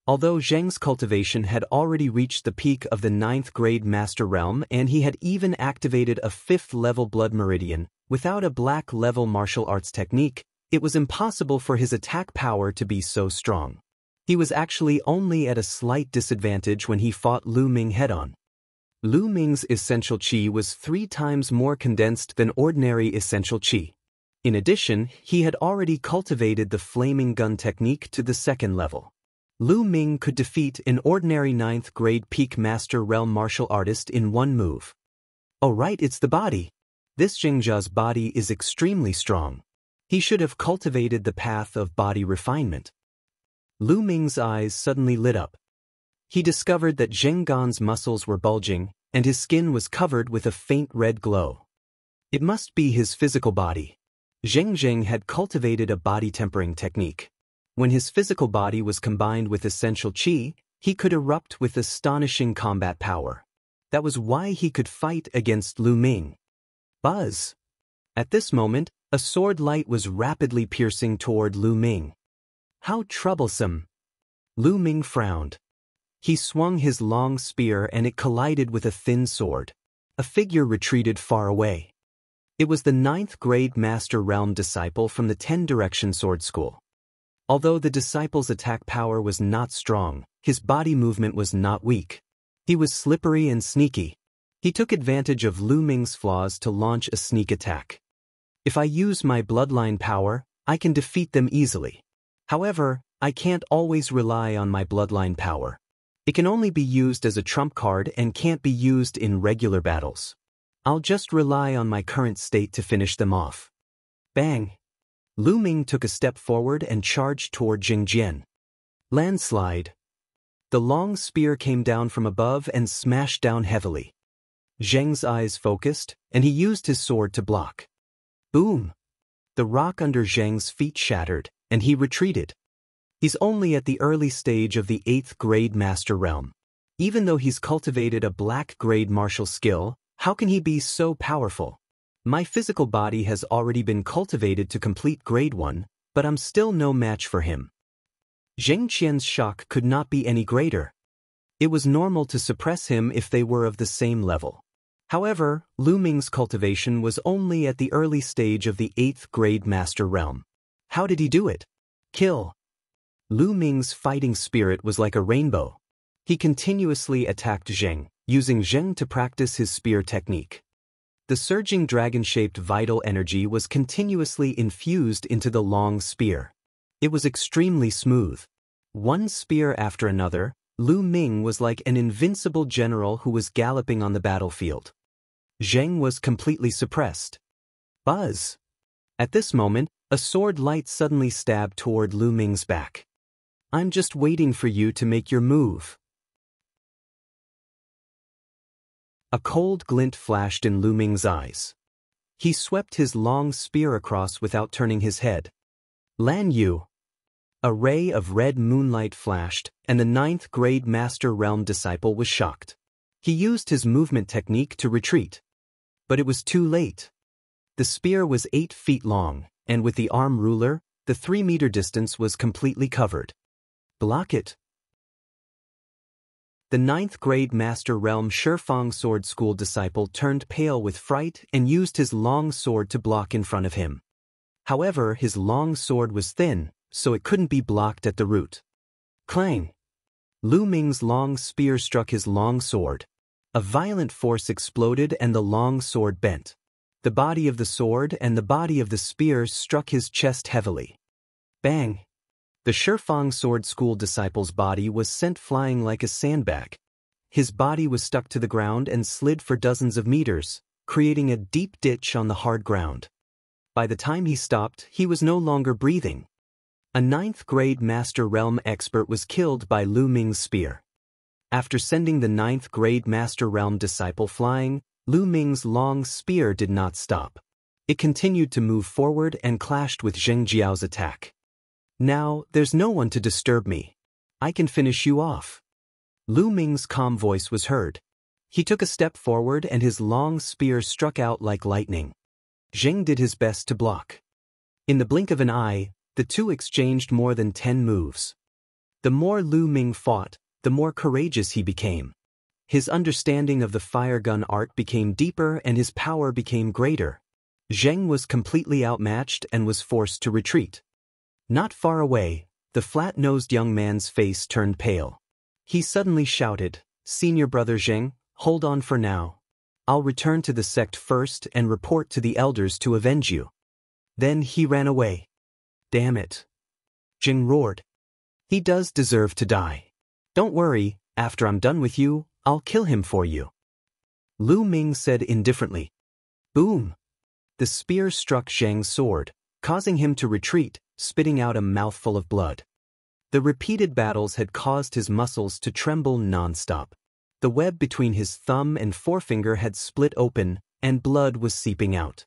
Although Zheng's cultivation had already reached the peak of the 9th-grade Master Realm and he had even activated a 5th-level Blood Meridian, without a black-level martial arts technique, it was impossible for his attack power to be so strong. He was actually only at a slight disadvantage when he fought Lu Ming head-on. Lu Ming's essential qi was 3 times more condensed than ordinary essential qi. In addition, he had already cultivated the flaming gun technique to the 2nd level. Lu Ming could defeat an ordinary 9th-grade peak Master Realm martial artist in one move. Oh right, it's the body. This Zheng Jia's body is extremely strong. He should have cultivated the path of body refinement. Lu Ming's eyes suddenly lit up. He discovered that Zheng Gan's muscles were bulging, and his skin was covered with a faint red glow. It must be his physical body. Zheng had cultivated a body tempering technique. When his physical body was combined with essential qi, he could erupt with astonishing combat power. That was why he could fight against Lu Ming. Buzz! At this moment, a sword light was rapidly piercing toward Lu Ming. How troublesome! Lu Ming frowned. He swung his long spear and it collided with a thin sword. A figure retreated far away. It was the 9th grade Master Realm disciple from the 10-Direction Sword School. Although the disciple's attack power was not strong, his body movement was not weak. He was slippery and sneaky. He took advantage of Lu Ming's flaws to launch a sneak attack. If I use my bloodline power, I can defeat them easily. However, I can't always rely on my bloodline power. It can only be used as a trump card and can't be used in regular battles. I'll just rely on my current state to finish them off. Bang! Lu Ming took a step forward and charged toward Jingjian. Landslide. The long spear came down from above and smashed down heavily. Zheng's eyes focused, and he used his sword to block. Boom! The rock under Zheng's feet shattered, and he retreated. He's only at the early stage of the 8th grade Master Realm. Even though he's cultivated a black grade martial skill, how can he be so powerful? My physical body has already been cultivated to complete grade 1, but I'm still no match for him. Zheng Qian's shock could not be any greater. It was normal to suppress him if they were of the same level. However, Lu Ming's cultivation was only at the early stage of the 8th grade Master Realm. How did he do it? Kill. Lu Ming's fighting spirit was like a rainbow. He continuously attacked Zheng, using Zheng to practice his spear technique. The surging dragon-shaped vital energy was continuously infused into the long spear. It was extremely smooth. One spear after another, Lu Ming was like an invincible general who was galloping on the battlefield. Zheng was completely suppressed. Buzz! At this moment, a sword light suddenly stabbed toward Lu Ming's back. I'm just waiting for you to make your move. A cold glint flashed in Lu Ming's eyes. He swept his long spear across without turning his head. Lan Yu! A ray of red moonlight flashed, and the 9th grade Master Realm disciple was shocked. He used his movement technique to retreat. But it was too late. The spear was 8 feet long, and with the arm ruler, the 3-meter distance was completely covered. Block it. The 9th grade Master Realm Shifang Sword School disciple turned pale with fright and used his long sword to block in front of him. However, his long sword was thin, so it couldn't be blocked at the root. Clang! Lu Ming's long spear struck his long sword. A violent force exploded and the long sword bent. The body of the sword and the body of the spear struck his chest heavily. Bang! The Shifang Sword School disciple's body was sent flying like a sandbag. His body was stuck to the ground and slid for dozens of meters, creating a deep ditch on the hard ground. By the time he stopped, he was no longer breathing. A 9th grade Master Realm expert was killed by Lu Ming's spear. After sending the 9th grade Master Realm disciple flying, Lu Ming's long spear did not stop. It continued to move forward and clashed with Zheng Jiao's attack. Now, there's no one to disturb me. I can finish you off. Lu Ming's calm voice was heard. He took a step forward and his long spear struck out like lightning. Zheng did his best to block. In the blink of an eye, the two exchanged more than 10 moves. The more Lu Ming fought, the more courageous he became. His understanding of the fire gun art became deeper and his power became greater. Zheng was completely outmatched and was forced to retreat. Not far away, the flat-nosed young man's face turned pale. He suddenly shouted, "Senior brother Zheng, hold on for now. I'll return to the sect first and report to the elders to avenge you." Then he ran away. Damn it! Zheng roared. He does deserve to die. Don't worry, after I'm done with you, I'll kill him for you. Lu Ming said indifferently. Boom! The spear struck Zheng's sword, causing him to retreat, spitting out a mouthful of blood. The repeated battles had caused his muscles to tremble non-stop. The web between his thumb and forefinger had split open, and blood was seeping out.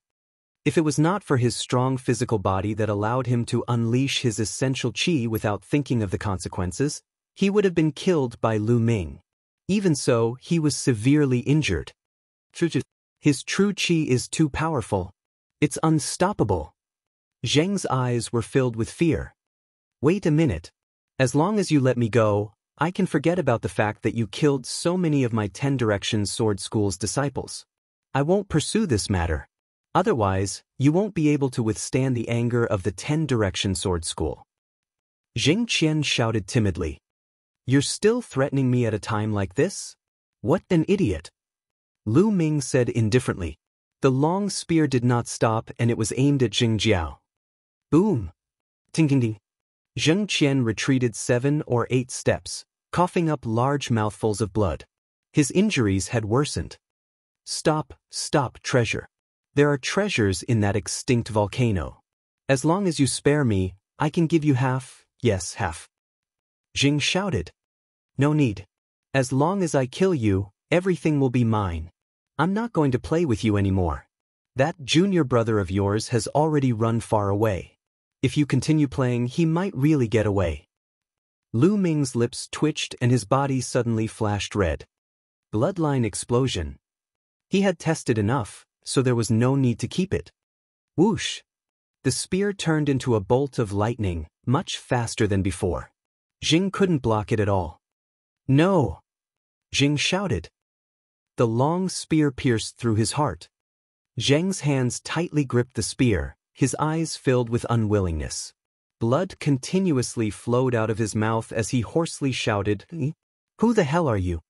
If it was not for his strong physical body that allowed him to unleash his essential qi without thinking of the consequences, he would have been killed by Lu Ming. Even so, he was severely injured. His true qi is too powerful. It's unstoppable. Zheng's eyes were filled with fear. Wait a minute. As long as you let me go, I can forget about the fact that you killed so many of my 10 Directions Sword School's disciples. I won't pursue this matter. Otherwise, you won't be able to withstand the anger of the 10 Direction Sword School. Jing Qian shouted timidly. You're still threatening me at a time like this? What an idiot! Lu Ming said indifferently. The long spear did not stop and it was aimed at Jing Jiao. Boom! Ting-ting-ting. Zheng Qian retreated 7 or 8 steps, coughing up large mouthfuls of blood. His injuries had worsened. Stop, treasure. There are treasures in that extinct volcano. As long as you spare me, I can give you half, yes, half. Jing shouted. No need. As long as I kill you, everything will be mine. I'm not going to play with you anymore. That junior brother of yours has already run far away. If you continue playing, he might really get away. Lu Ming's lips twitched and his body suddenly flashed red. Bloodline explosion. He had tested enough, so there was no need to keep it. Whoosh! The spear turned into a bolt of lightning, much faster than before. Jing couldn't block it at all. No! Jing shouted. The long spear pierced through his heart. Zheng's hands tightly gripped the spear, his eyes filled with unwillingness. Blood continuously flowed out of his mouth as he hoarsely shouted, Who the hell are you?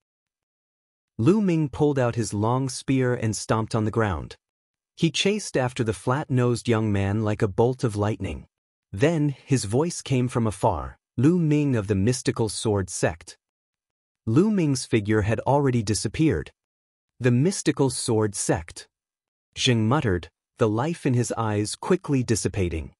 Lu Ming pulled out his long spear and stomped on the ground. He chased after the flat-nosed young man like a bolt of lightning. Then, his voice came from afar, Lu Ming of the mystical sword sect. Lu Ming's figure had already disappeared. The mystical sword sect. Jing muttered, the life in his eyes quickly dissipating.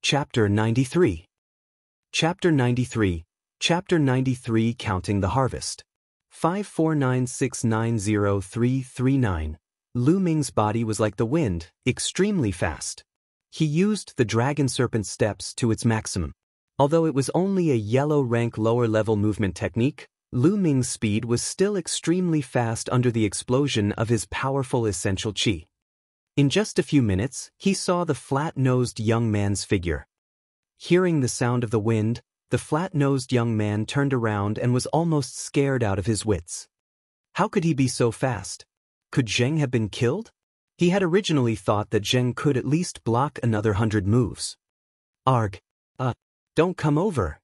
Chapter 93. Chapter 93. Chapter 93 Counting the Harvest. 549690339. Lu Ming's body was like the wind, extremely fast. He used the dragon serpent steps to its maximum. Although it was only a yellow rank lower level movement technique, Lu Ming's speed was still extremely fast under the explosion of his powerful essential qi. In just a few minutes, he saw the flat-nosed young man's figure. Hearing the sound of the wind, the flat-nosed young man turned around and was almost scared out of his wits. How could he be so fast? Could Zheng have been killed? He had originally thought that Zheng could at least block another 100 moves. Arg. Don't come over.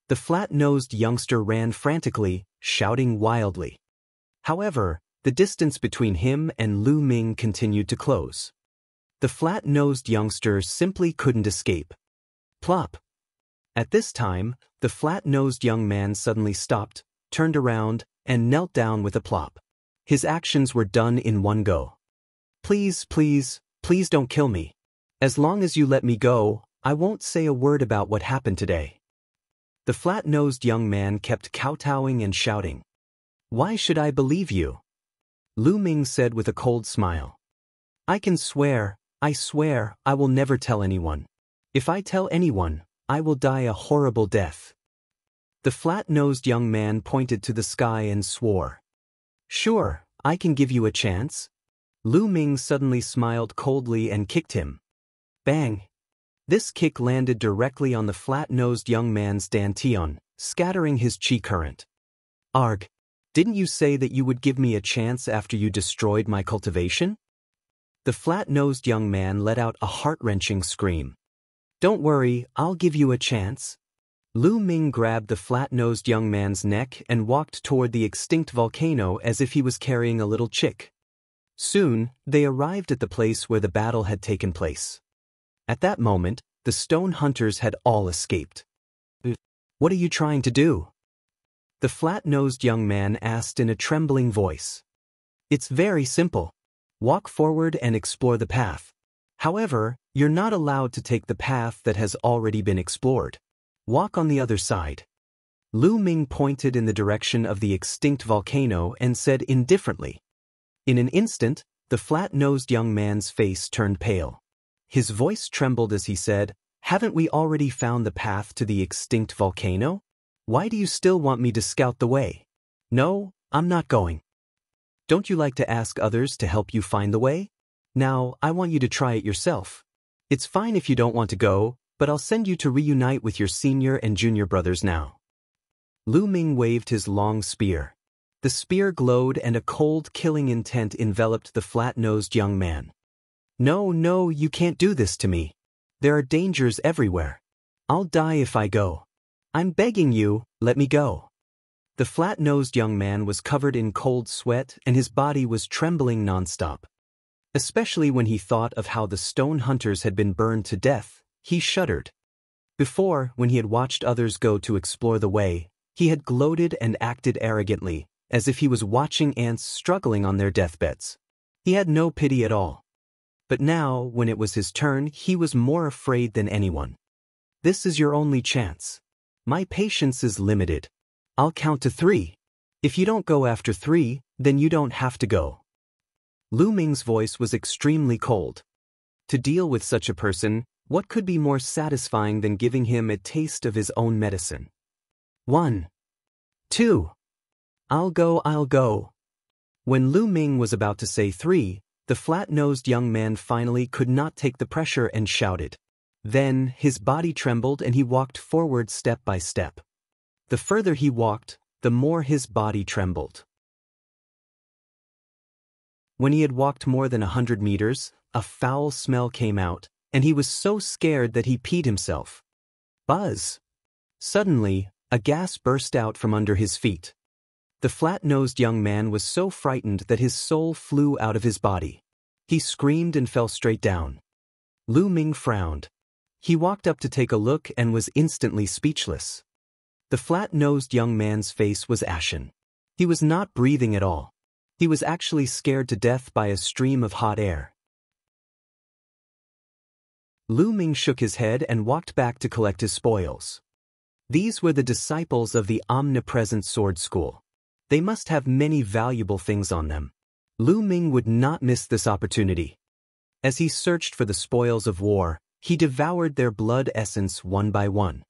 The flat-nosed youngster ran frantically, shouting wildly. However, the distance between him and Lu Ming continued to close. The flat-nosed youngster simply couldn't escape. Plop! At this time, the flat-nosed young man suddenly stopped, turned around, and knelt down with a plop. His actions were done in one go. Please don't kill me. As long as you let me go, I won't say a word about what happened today. The flat-nosed young man kept kowtowing and shouting. Why should I believe you? Lu Ming said with a cold smile. I swear I will never tell anyone. If I tell anyone, I will die a horrible death. The flat-nosed young man pointed to the sky and swore. Sure, I can give you a chance. Lu Ming suddenly smiled coldly and kicked him. Bang! This kick landed directly on the flat-nosed young man's dantian, scattering his qi current. Arg! Didn't you say that you would give me a chance after you destroyed my cultivation? The flat-nosed young man let out a heart-wrenching scream. Don't worry, I'll give you a chance. Lu Ming grabbed the flat-nosed young man's neck and walked toward the extinct volcano as if he was carrying a little chick. Soon, they arrived at the place where the battle had taken place. At that moment, the stone hunters had all escaped. What are you trying to do? The flat-nosed young man asked in a trembling voice. It's very simple. Walk forward and explore the path. However, you're not allowed to take the path that has already been explored. Walk on the other side. Lu Ming pointed in the direction of the extinct volcano and said indifferently. In an instant, the flat-nosed young man's face turned pale. His voice trembled as he said, "Haven't we already found the path to the extinct volcano? Why do you still want me to scout the way?" "No, I'm not going." "Don't you like to ask others to help you find the way? Now, I want you to try it yourself. It's fine if you don't want to go, but I'll send you to reunite with your senior and junior brothers now." Lu Ming waved his long spear. The spear glowed and a cold, killing intent enveloped the flat-nosed young man. "No, no, you can't do this to me. There are dangers everywhere. I'll die if I go. I'm begging you, let me go." The flat-nosed young man was covered in cold sweat and his body was trembling nonstop. Especially when he thought of how the stone hunters had been burned to death, he shuddered. Before, when he had watched others go to explore the way, he had gloated and acted arrogantly, as if he was watching ants struggling on their deathbeds. He had no pity at all. But now, when it was his turn, he was more afraid than anyone. "This is your only chance. My patience is limited. I'll count to 3. If you don't go after 3, then you don't have to go." Lu Ming's voice was extremely cold. To deal with such a person, what could be more satisfying than giving him a taste of his own medicine? 1, 2. I'll go. When Lu Ming was about to say 3, the flat-nosed young man finally could not take the pressure and shouted. Then, his body trembled and he walked forward step by step. The further he walked, the more his body trembled. When he had walked more than 100 meters, a foul smell came out, and he was so scared that he peed himself. Buzz! Suddenly, a gas burst out from under his feet. The flat-nosed young man was so frightened that his soul flew out of his body. He screamed and fell straight down. Lu Ming frowned. He walked up to take a look and was instantly speechless. The flat-nosed young man's face was ashen. He was not breathing at all. He was actually scared to death by a stream of hot air. Lu Ming shook his head and walked back to collect his spoils. These were the disciples of the omnipresent sword school. They must have many valuable things on them. Lu Ming would not miss this opportunity. As he searched for the spoils of war, he devoured their blood essence one by one.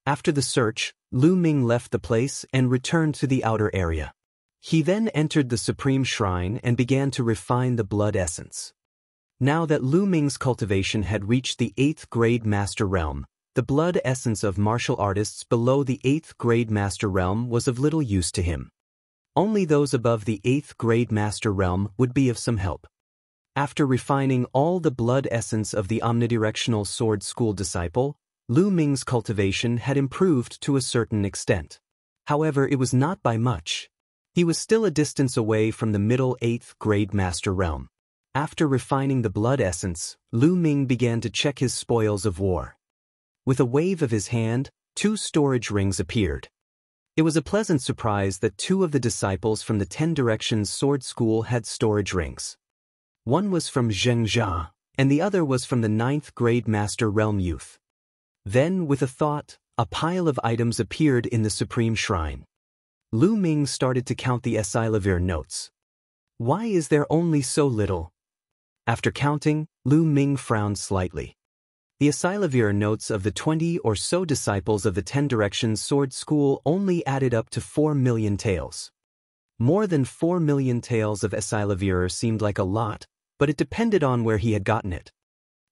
After the search, Lu Ming left the place and returned to the outer area. He then entered the Supreme Shrine and began to refine the blood essence. Now that Lu Ming's cultivation had reached the 8th grade Master Realm, the blood essence of martial artists below the 8th grade Master Realm was of little use to him. Only those above the 8th grade Master Realm would be of some help. After refining all the blood essence of the omnidirectional sword school disciple, Lu Ming's cultivation had improved to a certain extent. However, it was not by much. He was still a distance away from the middle 8th grade Master Realm. After refining the blood essence, Lu Ming began to check his spoils of war. With a wave of his hand, 2 storage rings appeared. It was a pleasant surprise that 2 of the disciples from the 10 Directions Sword School had storage rings. One was from Xianxia, and the other was from the 9th grade Master Realm youth. Then, with a thought, a pile of items appeared in the Supreme Shrine. Lu Ming started to count the Esilavir notes. Why is there only so little? After counting, Lu Ming frowned slightly. The Esilavir notes of the 20 or so disciples of the 10 Directions Sword School only added up to 4 million taels. More than 4 million taels of Esilavir seemed like a lot, but it depended on where he had gotten it.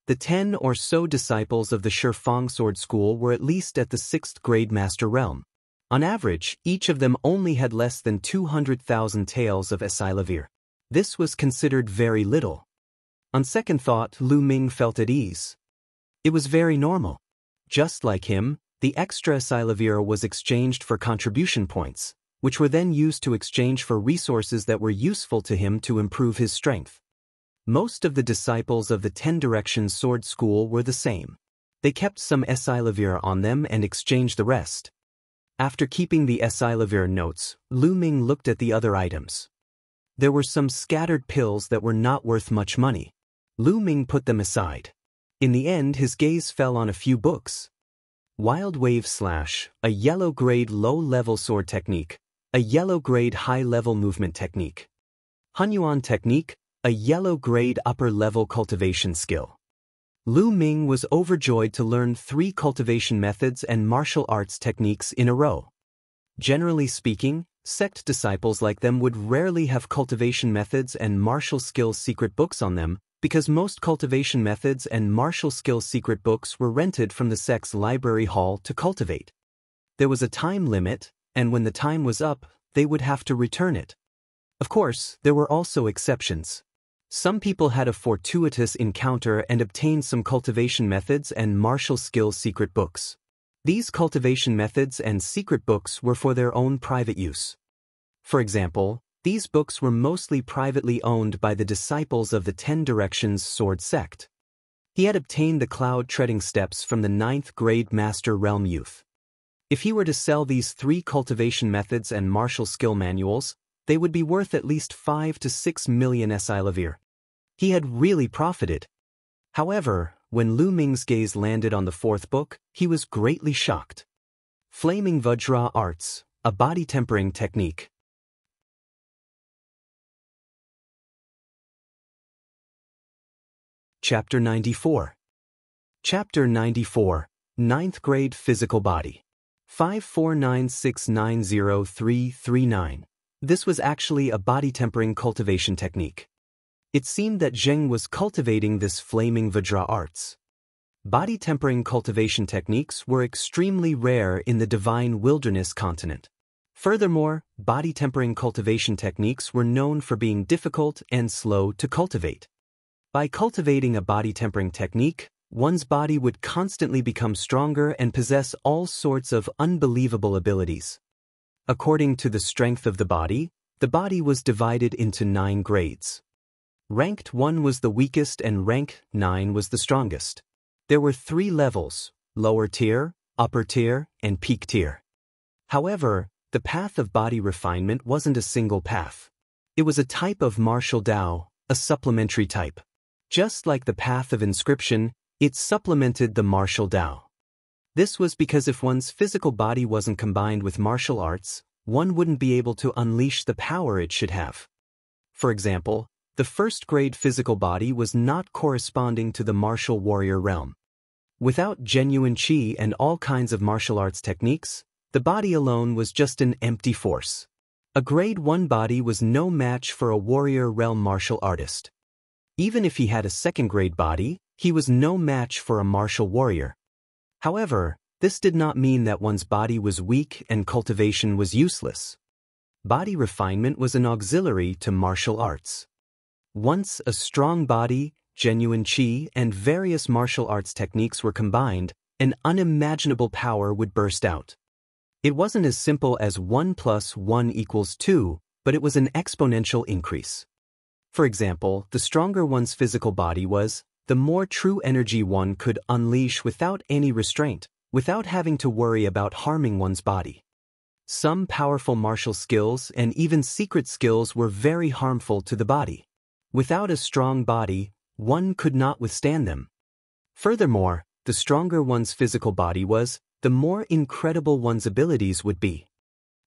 The 10 or so disciples of the Shifang Sword School were at least at the 6th grade Master Realm. On average, each of them only had less than 200,000 taels of Esilavir. This was considered very little. On second thought, Lu Ming felt at ease. It was very normal. Just like him, the extra Esilavir was exchanged for contribution points, which were then used to exchange for resources that were useful to him to improve his strength. Most of the disciples of the 10 Directions Sword School were the same. They kept some Esilavir on them and exchanged the rest. After keeping the Esilavir notes, Lu Ming looked at the other items. There were some scattered pills that were not worth much money. Lu Ming put them aside. In the end, his gaze fell on a few books. Wild Wave Slash, a yellow-grade low-level sword technique, a yellow-grade high-level movement technique. Hunyuan Technique, a yellow-grade upper-level cultivation skill. Lu Ming was overjoyed to learn 3 cultivation methods and martial arts techniques in a row. Generally speaking, sect disciples like them would rarely have cultivation methods and martial skills secret books on them, because most cultivation methods and martial skills secret books were rented from the sect's library hall to cultivate. There was a time limit, and when the time was up, they would have to return it. Of course, there were also exceptions. Some people had a fortuitous encounter and obtained some cultivation methods and martial skills secret books. These cultivation methods and secret books were for their own private use. For example, these books were mostly privately owned by the disciples of the 10 Directions Sword Sect. He had obtained the cloud-treading steps from the 9th grade Master Realm Youth. If he were to sell these 3 cultivation methods and martial skill manuals, they would be worth at least 5 to 6 million Silavir. He had really profited. However, when Lu Ming's gaze landed on the 4th book, he was greatly shocked. Flaming Vajra Arts, a body tempering technique. Chapter 94. Chapter 94, 9th Grade Physical Body. 549690339. This was actually a body tempering cultivation technique. It seemed that Zheng was cultivating this flaming Vajra arts. Body tempering cultivation techniques were extremely rare in the Divine Wilderness continent. Furthermore, body tempering cultivation techniques were known for being difficult and slow to cultivate. By cultivating a body tempering technique, one's body would constantly become stronger and possess all sorts of unbelievable abilities. According to the strength of the body was divided into 9 grades. Ranked 1 was the weakest and rank 9 was the strongest. There were 3 levels: lower tier, upper tier, and peak tier. However, the path of body refinement wasn't a single path. It was a type of martial Tao, a supplementary type. Just like the path of inscription, it supplemented the martial Tao. This was because if one's physical body wasn't combined with martial arts, one wouldn't be able to unleash the power it should have. For example, the 1st grade physical body was not corresponding to the martial warrior realm. Without genuine qi and all kinds of martial arts techniques, the body alone was just an empty force. A grade 1 body was no match for a warrior realm martial artist. Even if he had a 2nd grade body, he was no match for a martial warrior. However, this did not mean that one's body was weak and cultivation was useless. Body refinement was an auxiliary to martial arts. Once a strong body, genuine qi, and various martial arts techniques were combined, an unimaginable power would burst out. It wasn't as simple as 1 + 1 = 2, but it was an exponential increase. For example, the stronger one's physical body was, the more true energy one could unleash without any restraint, without having to worry about harming one's body. Some powerful martial skills and even secret skills were very harmful to the body. Without a strong body, one could not withstand them. Furthermore, the stronger one's physical body was, the more incredible one's abilities would be.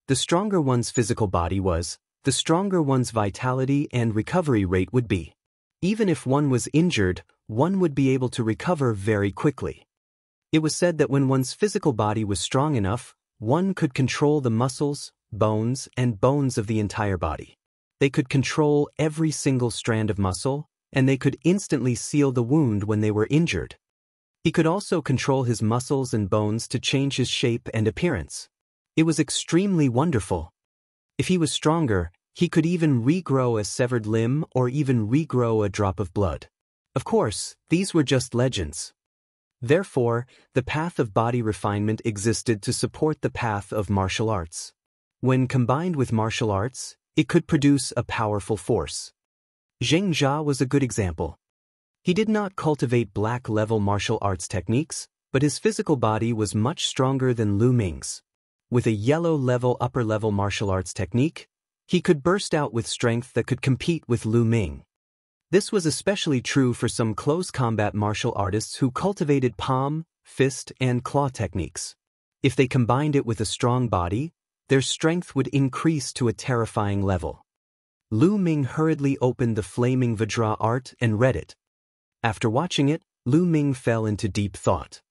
The stronger one's physical body was, the stronger one's vitality and recovery rate would be. Even if one was injured, one would be able to recover very quickly. It was said that when one's physical body was strong enough, one could control the muscles, bones, and bones of the entire body. They could control every single strand of muscle, and they could instantly seal the wound when they were injured. He could also control his muscles and bones to change his shape and appearance. It was extremely wonderful. If he was stronger, he could even regrow a severed limb or even regrow a drop of blood. Of course, these were just legends. Therefore, the path of body refinement existed to support the path of martial arts. When combined with martial arts, it could produce a powerful force. Zheng Jia was a good example. He did not cultivate black-level martial arts techniques, but his physical body was much stronger than Lu Ming's. With a yellow-level upper-level martial arts technique, he could burst out with strength that could compete with Lu Ming. This was especially true for some close combat martial artists who cultivated palm, fist, and claw techniques. If they combined it with a strong body, their strength would increase to a terrifying level. Lu Ming hurriedly opened the flaming Vajra art and read it. After watching it, Lu Ming fell into deep thought.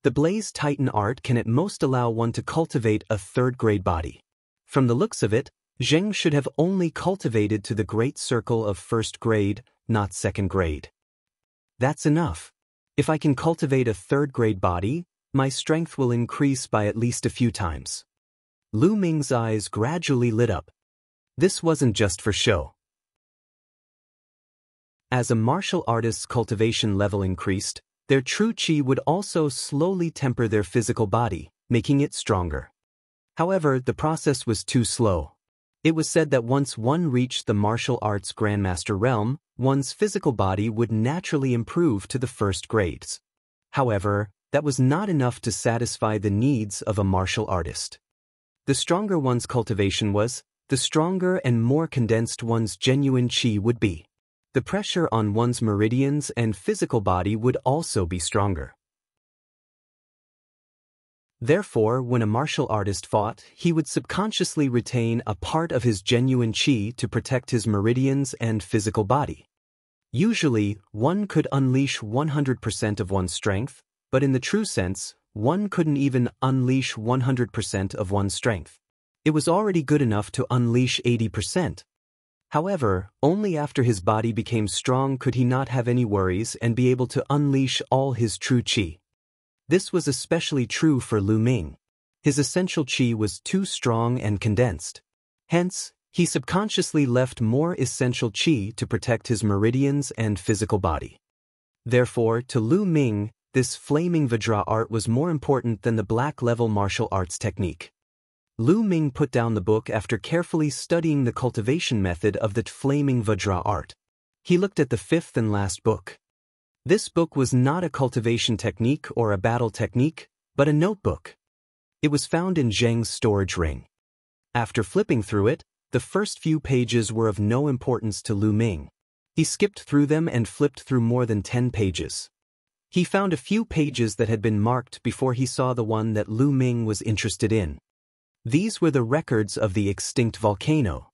The Blaze Titan art can at most allow one to cultivate a third-grade body. From the looks of it, Zheng should have only cultivated to the great circle of first grade, not second grade. That's enough. If I can cultivate a third-grade body, my strength will increase by at least a few times. Lu Ming's eyes gradually lit up. This wasn't just for show. As a martial artist's cultivation level increased, their true qi would also slowly temper their physical body, making it stronger. However, the process was too slow. It was said that once one reached the martial arts grandmaster realm, one's physical body would naturally improve to the first grades. However, that was not enough to satisfy the needs of a martial artist. The stronger one's cultivation was, the stronger and more condensed one's genuine qi would be. The pressure on one's meridians and physical body would also be stronger. Therefore, when a martial artist fought, he would subconsciously retain a part of his genuine qi to protect his meridians and physical body. Usually, one could unleash 100% of one's strength, but in the true sense, one couldn't even unleash 100% of one's strength. It was already good enough to unleash 80%. However, only after his body became strong could he not have any worries and be able to unleash all his true qi. This was especially true for Lu Ming. His essential qi was too strong and condensed. Hence, he subconsciously left more essential qi to protect his meridians and physical body. Therefore, to Lu Ming, this flaming Vajra art was more important than the black-level martial arts technique. Lu Ming put down the book after carefully studying the cultivation method of the flaming Vajra art. He looked at the fifth and last book. This book was not a cultivation technique or a battle technique, but a notebook. It was found in Zheng's storage ring. After flipping through it, the first few pages were of no importance to Lu Ming. He skipped through them and flipped through more than 10 pages. He found a few pages that had been marked before he saw the one that Lu Ming was interested in. These were the records of the extinct volcano.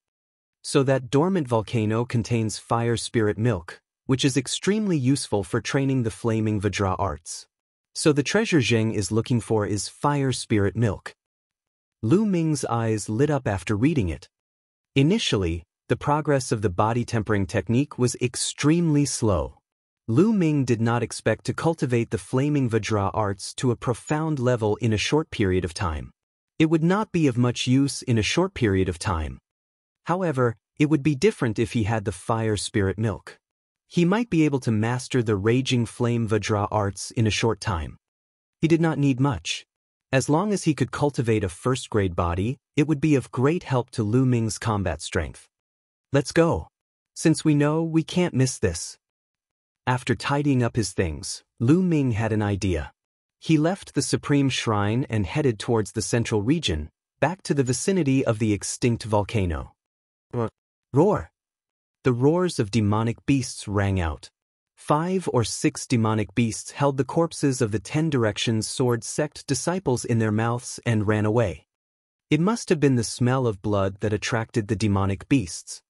So that dormant volcano contains fire spirit milk, which is extremely useful for training the flaming Vajra arts. So the treasure Zheng is looking for is fire spirit milk. Lu Ming's eyes lit up after reading it. Initially, the progress of the body tempering technique was extremely slow. Lu Ming did not expect to cultivate the flaming Vajra arts to a profound level in a short period of time. It would not be of much use in a short period of time. However, it would be different if he had the fire spirit milk. He might be able to master the raging flame Vajra arts in a short time. He did not need much. As long as he could cultivate a first-grade body, it would be of great help to Lu Ming's combat strength. Let's go. Since we know, we can't miss this. After tidying up his things, Lu Ming had an idea. He left the Supreme Shrine and headed towards the central region, back to the vicinity of the extinct volcano. Roar! The roars of demonic beasts rang out. 5 or 6 demonic beasts held the corpses of the 10 Directions Sword Sect disciples in their mouths and ran away. It must have been the smell of blood that attracted the demonic beasts.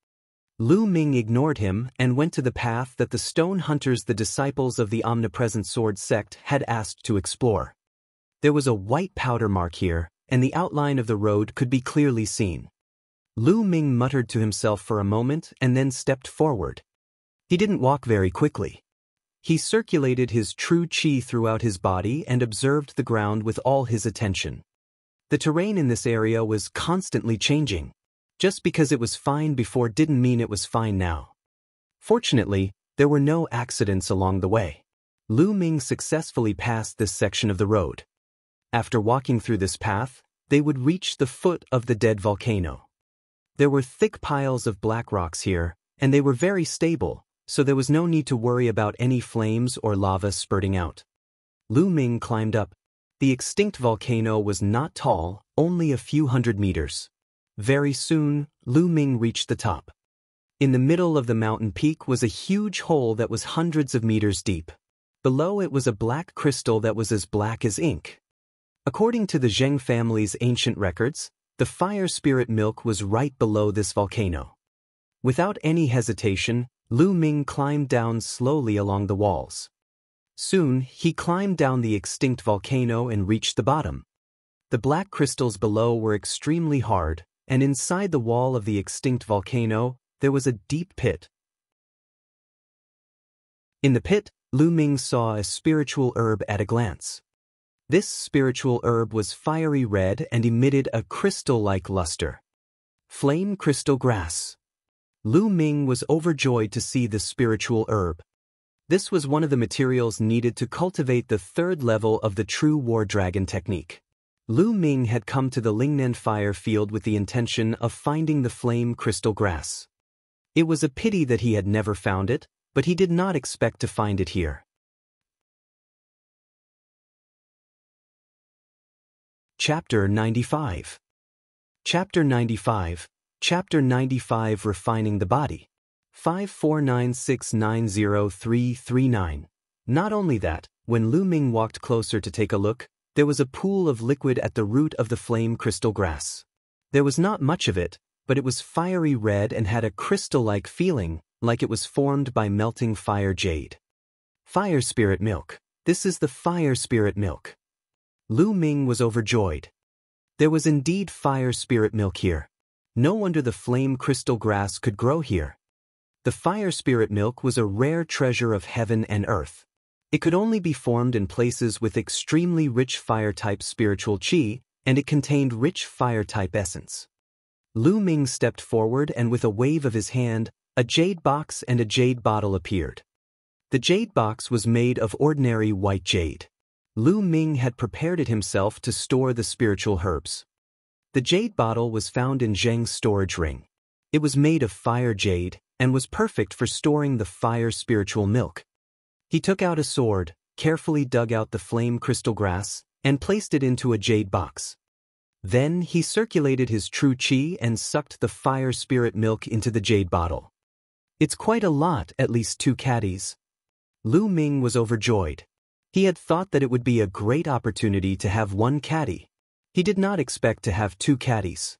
Lu Ming ignored him and went to the path that the stone hunters, the disciples of the omnipresent sword sect, had asked to explore. There was a white powder mark here, and the outline of the road could be clearly seen. Lu Ming muttered to himself for a moment and then stepped forward. He didn't walk very quickly. He circulated his true qi throughout his body and observed the ground with all his attention. The terrain in this area was constantly changing. Just because it was fine before didn't mean it was fine now. Fortunately, there were no accidents along the way. Lu Ming successfully passed this section of the road. After walking through this path, they would reach the foot of the dead volcano. There were thick piles of black rocks here, and they were very stable, so there was no need to worry about any flames or lava spurting out. Lu Ming climbed up. The extinct volcano was not tall, only a few hundred meters. Very soon, Lu Ming reached the top. In the middle of the mountain peak was a huge hole that was hundreds of meters deep. Below it was a black crystal that was as black as ink. According to the Zheng family's ancient records, the fire spirit milk was right below this volcano. Without any hesitation, Lu Ming climbed down slowly along the walls. Soon, he climbed down the extinct volcano and reached the bottom. The black crystals below were extremely hard, and inside the wall of the extinct volcano, there was a deep pit. In the pit, Lu Ming saw a spiritual herb at a glance. This spiritual herb was fiery red and emitted a crystal-like luster. Flame crystal grass. Lu Ming was overjoyed to see the spiritual herb. This was one of the materials needed to cultivate the third level of the true war dragon technique. Lu Ming had come to the Lingnan fire field with the intention of finding the flame crystal grass. It was a pity that he had never found it, but he did not expect to find it here. Chapter 95. Chapter 95. Chapter 95 Refining the Body. 549690339. Not only that, when Lu Ming walked closer to take a look, there was a pool of liquid at the root of the flame crystal grass. There was not much of it, but it was fiery red and had a crystal-like feeling, like it was formed by melting fire jade. Fire spirit milk. This is the fire spirit milk. Lu Ming was overjoyed. There was indeed fire spirit milk here. No wonder the flame crystal grass could grow here. The fire spirit milk was a rare treasure of heaven and earth. It could only be formed in places with extremely rich fire-type spiritual qi, and it contained rich fire-type essence. Lu Ming stepped forward and with a wave of his hand, a jade box and a jade bottle appeared. The jade box was made of ordinary white jade. Lu Ming had prepared it himself to store the spiritual herbs. The jade bottle was found in Zheng's storage ring. It was made of fire jade and was perfect for storing the fire spiritual milk. He took out a sword, carefully dug out the flame crystal grass, and placed it into a jade box. Then he circulated his true qi and sucked the fire spirit milk into the jade bottle. It's quite a lot, at least 2 caddies. Lu Ming was overjoyed. He had thought that it would be a great opportunity to have 1 caddy. He did not expect to have 2 caddies.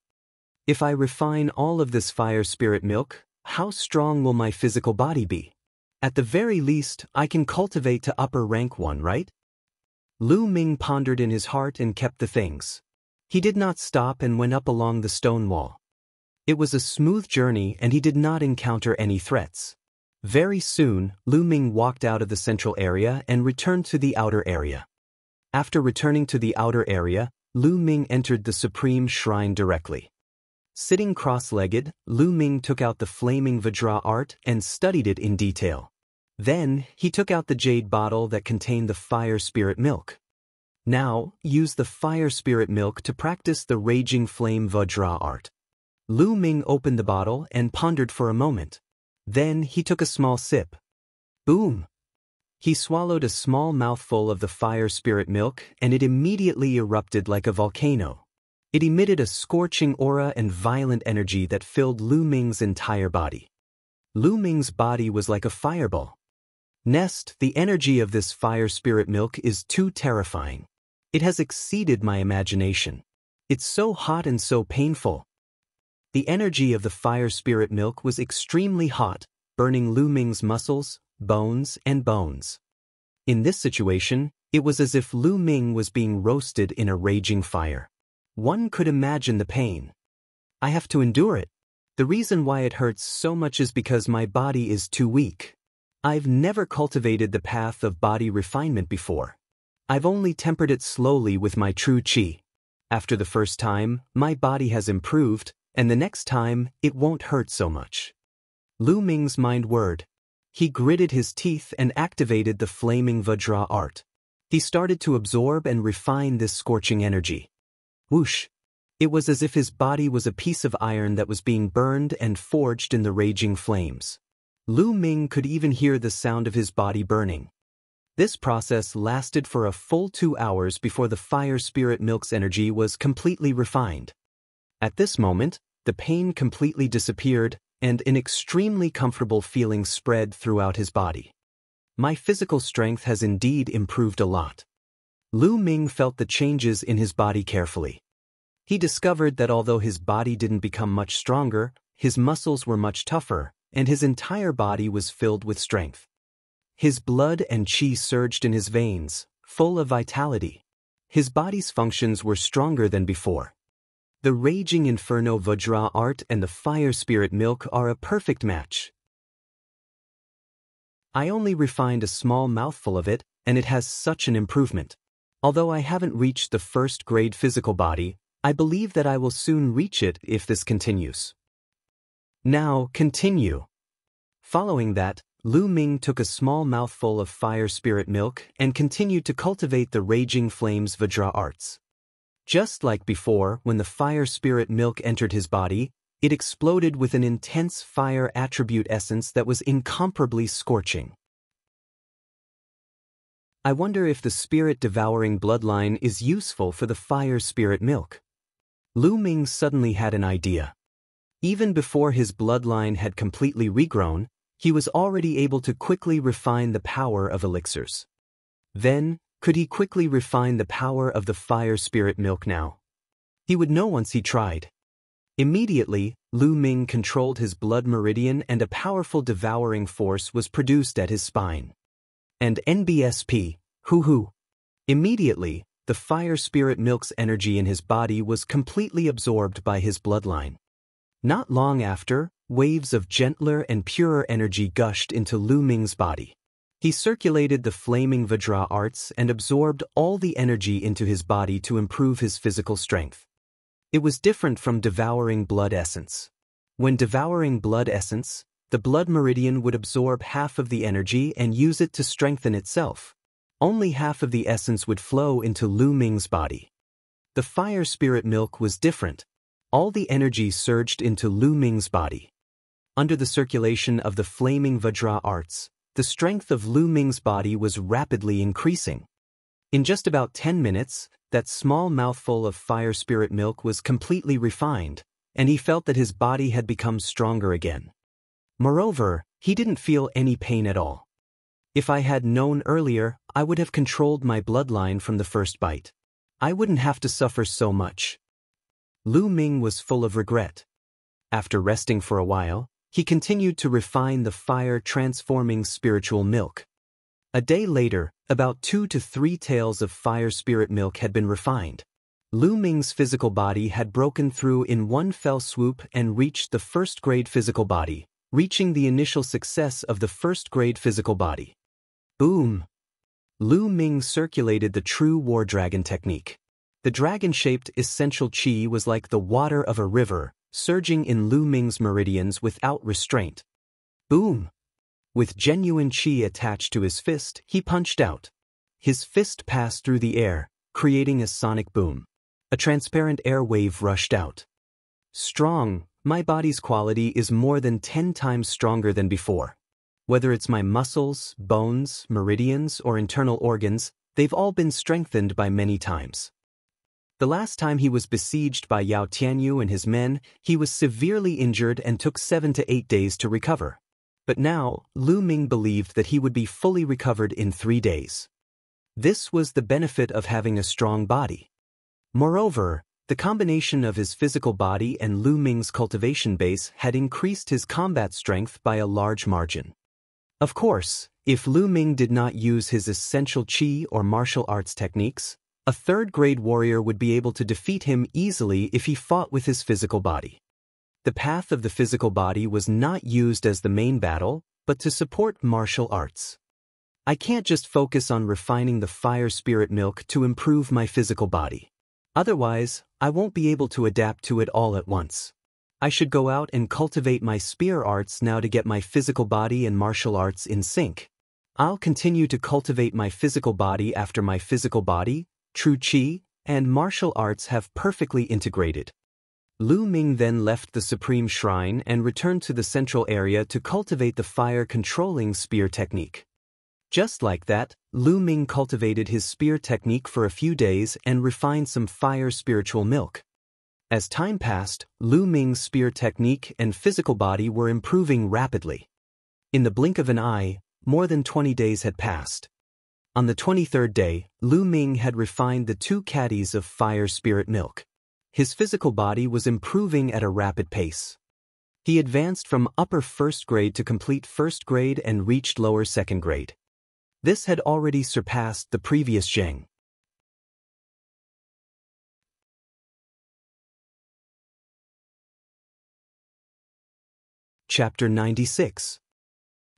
If I refine all of this fire spirit milk, how strong will my physical body be? At the very least, I can cultivate to upper rank 1, right? Lu Ming pondered in his heart and kept the things. He did not stop and went up along the stone wall. It was a smooth journey and he did not encounter any threats. Very soon, Lu Ming walked out of the central area and returned to the outer area. After returning to the outer area, Lu Ming entered the Supreme Shrine directly. Sitting cross-legged, Lu Ming took out the flaming Vajra art and studied it in detail. Then, he took out the jade bottle that contained the fire spirit milk. Now, use the fire spirit milk to practice the raging flame Vajra art. Lu Ming opened the bottle and pondered for a moment. Then he took a small sip. Boom! He swallowed a small mouthful of the fire spirit milk and it immediately erupted like a volcano. It emitted a scorching aura and violent energy that filled Lu Ming's entire body. Lu Ming's body was like a fireball. Nest, the energy of this fire spirit milk is too terrifying. It has exceeded my imagination. It's so hot and so painful. The energy of the fire spirit milk was extremely hot, burning Lu Ming's muscles, bones, and bones. In this situation, it was as if Lu Ming was being roasted in a raging fire. One could imagine the pain. I have to endure it. The reason why it hurts so much is because my body is too weak. I've never cultivated the path of body refinement before. I've only tempered it slowly with my true qi. After the first time, my body has improved, and the next time, it won't hurt so much. Lu Ming's mind whirred. He gritted his teeth and activated the flaming Vajra art. He started to absorb and refine this scorching energy. Whoosh! It was as if his body was a piece of iron that was being burned and forged in the raging flames. Lu Ming could even hear the sound of his body burning. This process lasted for a full 2 hours before the fire spirit milk's energy was completely refined. At this moment, the pain completely disappeared, and an extremely comfortable feeling spread throughout his body. My physical strength has indeed improved a lot. Lu Ming felt the changes in his body carefully. He discovered that although his body didn't become much stronger, his muscles were much tougher, and his entire body was filled with strength. His blood and qi surged in his veins, full of vitality. His body's functions were stronger than before. The raging inferno Vajra art and the fire spirit milk are a perfect match. I only refined a small mouthful of it, and it has such an improvement. Although I haven't reached the first grade physical body, I believe that I will soon reach it if this continues. Now, continue. Following that, Lu Ming took a small mouthful of fire spirit milk and continued to cultivate the raging flames Vajra arts. Just like before, when the fire spirit milk entered his body, it exploded with an intense fire attribute essence that was incomparably scorching. I wonder if the spirit-devouring bloodline is useful for the fire spirit milk. Lu Ming suddenly had an idea. Even before his bloodline had completely regrown, he was already able to quickly refine the power of elixirs. Then, could he quickly refine the power of the fire spirit milk now? He would know once he tried. Immediately, Lu Ming controlled his blood meridian and a powerful devouring force was produced at his spine. And NBSP, hoo-hoo. Immediately, the fire spirit milk's energy in his body was completely absorbed by his bloodline. Not long after, waves of gentler and purer energy gushed into Lu Ming's body. He circulated the flaming Vajra arts and absorbed all the energy into his body to improve his physical strength. It was different from devouring blood essence. When devouring blood essence, the blood meridian would absorb half of the energy and use it to strengthen itself. Only half of the essence would flow into Lu Ming's body. The fire spirit milk was different. All the energy surged into Lu Ming's body. Under the circulation of the flaming Vajra arts, the strength of Lu Ming's body was rapidly increasing. In just about 10 minutes, that small mouthful of fire spirit milk was completely refined, and he felt that his body had become stronger again. Moreover, he didn't feel any pain at all. If I had known earlier, I would have controlled my bloodline from the first bite. I wouldn't have to suffer so much. Lu Ming was full of regret. After resting for a while, he continued to refine the fire-transforming spiritual milk. A day later, about 2 to 3 taels of fire spirit milk had been refined. Lu Ming's physical body had broken through in one fell swoop and reached the first-grade physical body, reaching the initial success of the first-grade physical body. Boom! Lu Ming circulated the true war dragon technique. The dragon-shaped essential qi was like the water of a river, surging in Lu Ming's meridians without restraint. Boom! With genuine qi attached to his fist, he punched out. His fist passed through the air, creating a sonic boom. A transparent air wave rushed out. Strong, my body's quality is more than 10 times stronger than before. Whether it's my muscles, bones, meridians, or internal organs, they've all been strengthened by many times. The last time he was besieged by Yao Tianyu and his men, he was severely injured and took 7 to 8 days to recover. But now, Lu Ming believed that he would be fully recovered in 3 days. This was the benefit of having a strong body. Moreover, the combination of his physical body and Lu Ming's cultivation base had increased his combat strength by a large margin. Of course, if Lu Ming did not use his essential qi or martial arts techniques, a third-grade warrior would be able to defeat him easily if he fought with his physical body. The path of the physical body was not used as the main battle, but to support martial arts. I can't just focus on refining the fire spirit milk to improve my physical body. Otherwise, I won't be able to adapt to it all at once. I should go out and cultivate my spear arts now to get my physical body and martial arts in sync. I'll continue to cultivate my physical body after my physical body, true qi, and martial arts have perfectly integrated. Lu Ming then left the Supreme Shrine and returned to the central area to cultivate the fire-controlling spear technique. Just like that, Lu Ming cultivated his spear technique for a few days and refined some fire spiritual milk. As time passed, Lu Ming's spear technique and physical body were improving rapidly. In the blink of an eye, more than 20 days had passed. On the 23rd day, Lu Ming had refined the 2 caddies of fire spirit milk. His physical body was improving at a rapid pace. He advanced from upper 1st grade to complete 1st grade and reached lower 2nd grade. This had already surpassed the previous Zheng. Chapter 96.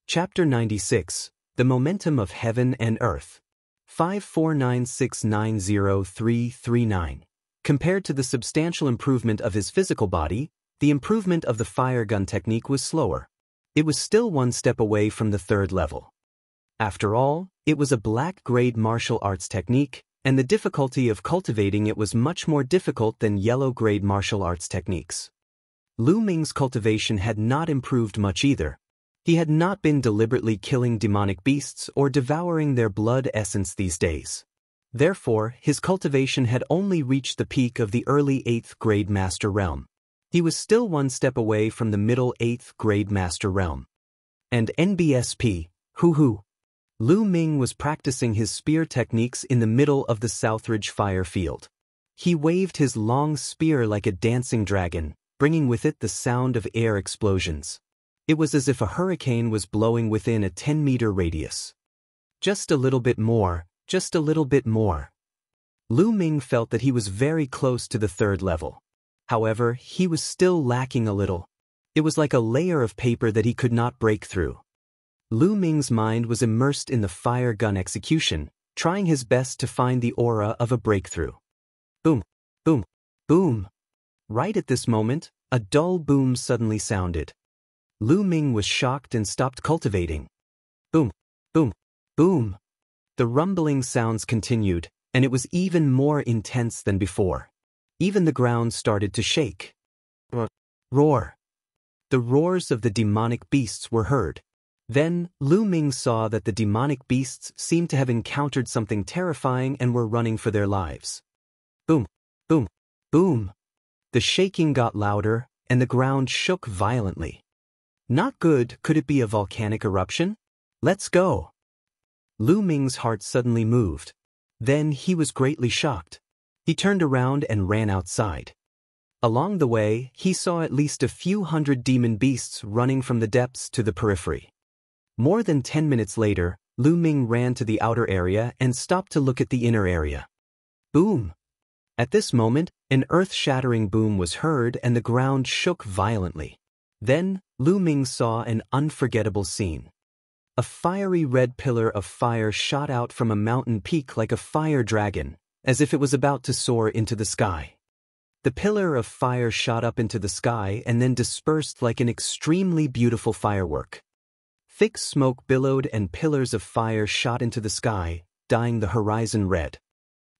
Chapter 96, The Momentum of Heaven and Earth. 549690339. Compared to the substantial improvement of his physical body, the improvement of the fire gun technique was slower. It was still 1 step away from the 3rd level. After all, it was a black-grade martial arts technique, and the difficulty of cultivating it was much more difficult than yellow-grade martial arts techniques. Lu Ming's cultivation had not improved much either. He had not been deliberately killing demonic beasts or devouring their blood essence these days. Therefore, his cultivation had only reached the peak of the early 8th grade Master Realm. He was still 1 step away from the middle 8th grade Master Realm. And NBSP, hoo-hoo. Lu Ming was practicing his spear techniques in the middle of the Southridge fire field. He waved his long spear like a dancing dragon, bringing with it the sound of air explosions. It was as if a hurricane was blowing within a 10-meter radius. Just a little bit more, just a little bit more. Lu Ming felt that he was very close to the 3rd level. However, he was still lacking a little. It was like a layer of paper that he could not break through. Lu Ming's mind was immersed in the fire gun execution, trying his best to find the aura of a breakthrough. Boom, boom, boom. Right at this moment, a dull boom suddenly sounded. Lu Ming was shocked and stopped cultivating. Boom, boom, boom. The rumbling sounds continued, and it was even more intense than before. Even the ground started to shake. Roar. The roars of the demonic beasts were heard. Then, Lu Ming saw that the demonic beasts seemed to have encountered something terrifying and were running for their lives. Boom, boom, boom. The shaking got louder, and the ground shook violently. Not good. Could it be a volcanic eruption? Let's go. Lu Ming's heart suddenly moved. Then he was greatly shocked. He turned around and ran outside. Along the way, he saw at least a few hundred demon beasts running from the depths to the periphery. More than 10 minutes later, Lu Ming ran to the outer area and stopped to look at the inner area. Boom! At this moment, an earth-shattering boom was heard and the ground shook violently. Then, Lu Ming saw an unforgettable scene. A fiery red pillar of fire shot out from a mountain peak like a fire dragon, as if it was about to soar into the sky. The pillar of fire shot up into the sky and then dispersed like an extremely beautiful firework. Thick smoke billowed and pillars of fire shot into the sky, dyeing the horizon red.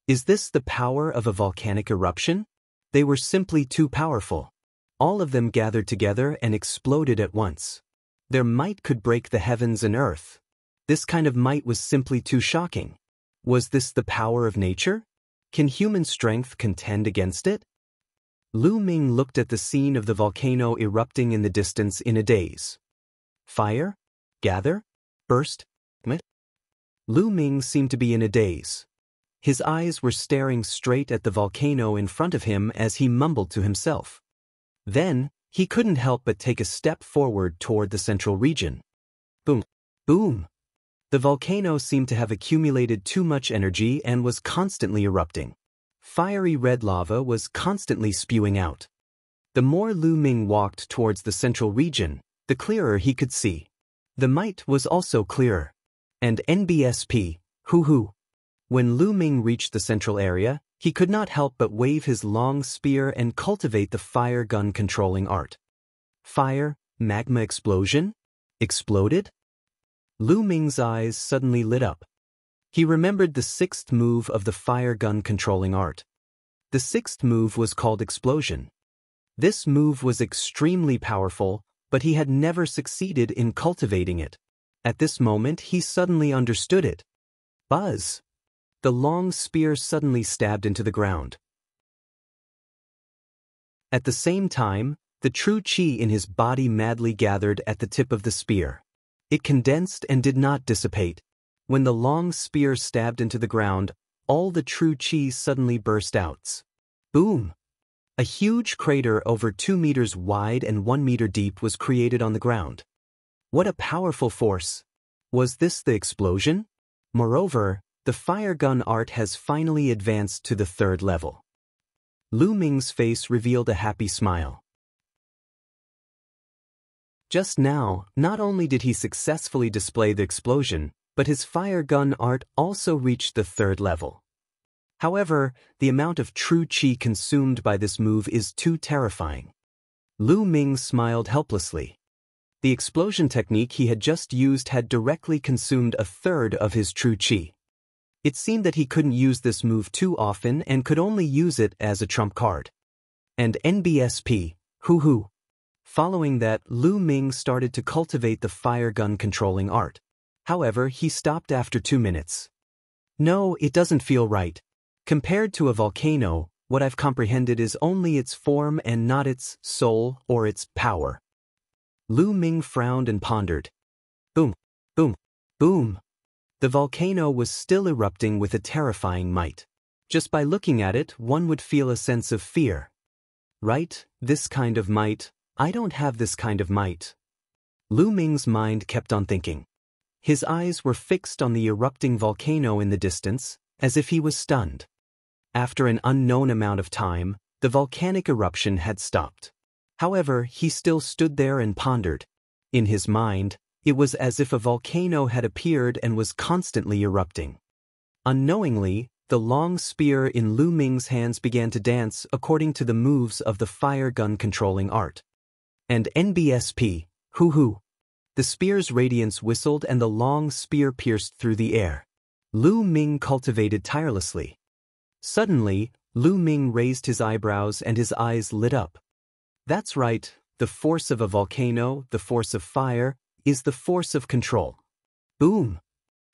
Is this the power of a volcanic eruption? They were simply too powerful. All of them gathered together and exploded at once. Their might could break the heavens and earth. This kind of might was simply too shocking. Was this the power of nature? Can human strength contend against it? Lu Ming looked at the scene of the volcano erupting in the distance in a daze. Fire? Gather? Burst? Lu Ming seemed to be in a daze. His eyes were staring straight at the volcano in front of him as he mumbled to himself. Then, he couldn't help but take a step forward toward the central region. Boom! Boom! The volcano seemed to have accumulated too much energy and was constantly erupting. Fiery red lava was constantly spewing out. The more Lu Ming walked towards the central region, the clearer he could see. The might was also clearer. And NBSP, hoo-hoo. When Lu Ming reached the central area, he could not help but wave his long spear and cultivate the fire gun controlling art. Fire, magma explosion? Exploded? Lu Ming's eyes suddenly lit up. He remembered the 6th move of the fire gun controlling art. The 6th move was called explosion. This move was extremely powerful, but he had never succeeded in cultivating it. At this moment, he suddenly understood it. Buzz! The long spear suddenly stabbed into the ground. At the same time, the true qi in his body madly gathered at the tip of the spear. It condensed and did not dissipate. When the long spear stabbed into the ground, all the true qi suddenly burst out. Boom! A huge crater over 2 meters wide and 1 meter deep was created on the ground. What a powerful force! Was this the explosion? Moreover, the fire gun art has finally advanced to the 3rd level. Lu Ming's face revealed a happy smile. Just now, not only did he successfully display the explosion, but his fire gun art also reached the 3rd level. However, the amount of true qi consumed by this move is too terrifying. Lu Ming smiled helplessly. The explosion technique he had just used had directly consumed 1/3 of his true qi. It seemed that he couldn't use this move too often and could only use it as a trump card. And NBSP, hoo. Following that, Lu Ming started to cultivate the fire gun controlling art. However, he stopped after 2 minutes. No, it doesn't feel right. Compared to a volcano, what I've comprehended is only its form and not its soul or its power. Lu Ming frowned and pondered. Boom, boom, boom. The volcano was still erupting with a terrifying might. Just by looking at it, one would feel a sense of fear. Right, this kind of might. I don't have this kind of might. Lu Ming's mind kept on thinking. His eyes were fixed on the erupting volcano in the distance, as if he was stunned. After an unknown amount of time, the volcanic eruption had stopped. However, he still stood there and pondered. In his mind, it was as if a volcano had appeared and was constantly erupting. Unknowingly, the long spear in Lu Ming's hands began to dance according to the moves of the fire gun controlling art. And NBSP, hoo. The spear's radiance whistled and the long spear pierced through the air. Lu Ming cultivated tirelessly. Suddenly, Lu Ming raised his eyebrows and his eyes lit up. That's right, the force of a volcano, the force of fire, is the force of control. Boom!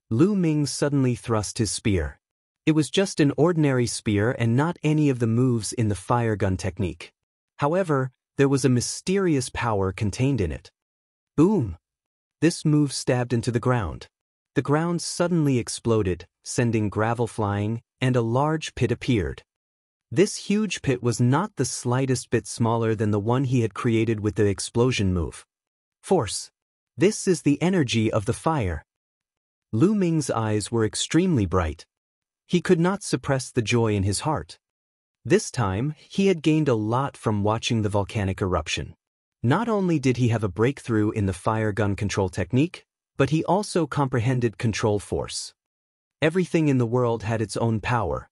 Lu Ming suddenly thrust his spear. It was just an ordinary spear and not any of the moves in the fire gun technique. However, there was a mysterious power contained in it. Boom! This move stabbed into the ground. The ground suddenly exploded, sending gravel flying, and a large pit appeared. This huge pit was not the slightest bit smaller than the one he had created with the explosion move. Force. This is the energy of the fire. Lu Ming's eyes were extremely bright. He could not suppress the joy in his heart. This time, he had gained a lot from watching the volcanic eruption. Not only did he have a breakthrough in the fire gun control technique, but he also comprehended control force. Everything in the world had its own power.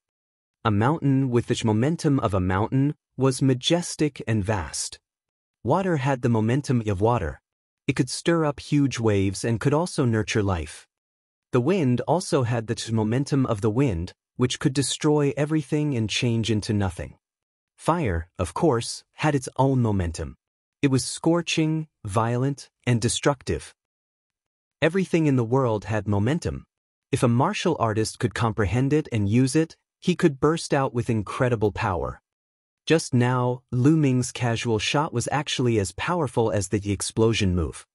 A mountain with the momentum of a mountain was majestic and vast. Water had the momentum of water. It could stir up huge waves and could also nurture life. The wind also had the momentum of the wind, which could destroy everything and change into nothing. Fire, of course, had its own momentum. It was scorching, violent, and destructive. Everything in the world had momentum. If a martial artist could comprehend it and use it, he could burst out with incredible power. Just now, Lu Ming's casual shot was actually as powerful as the explosion move.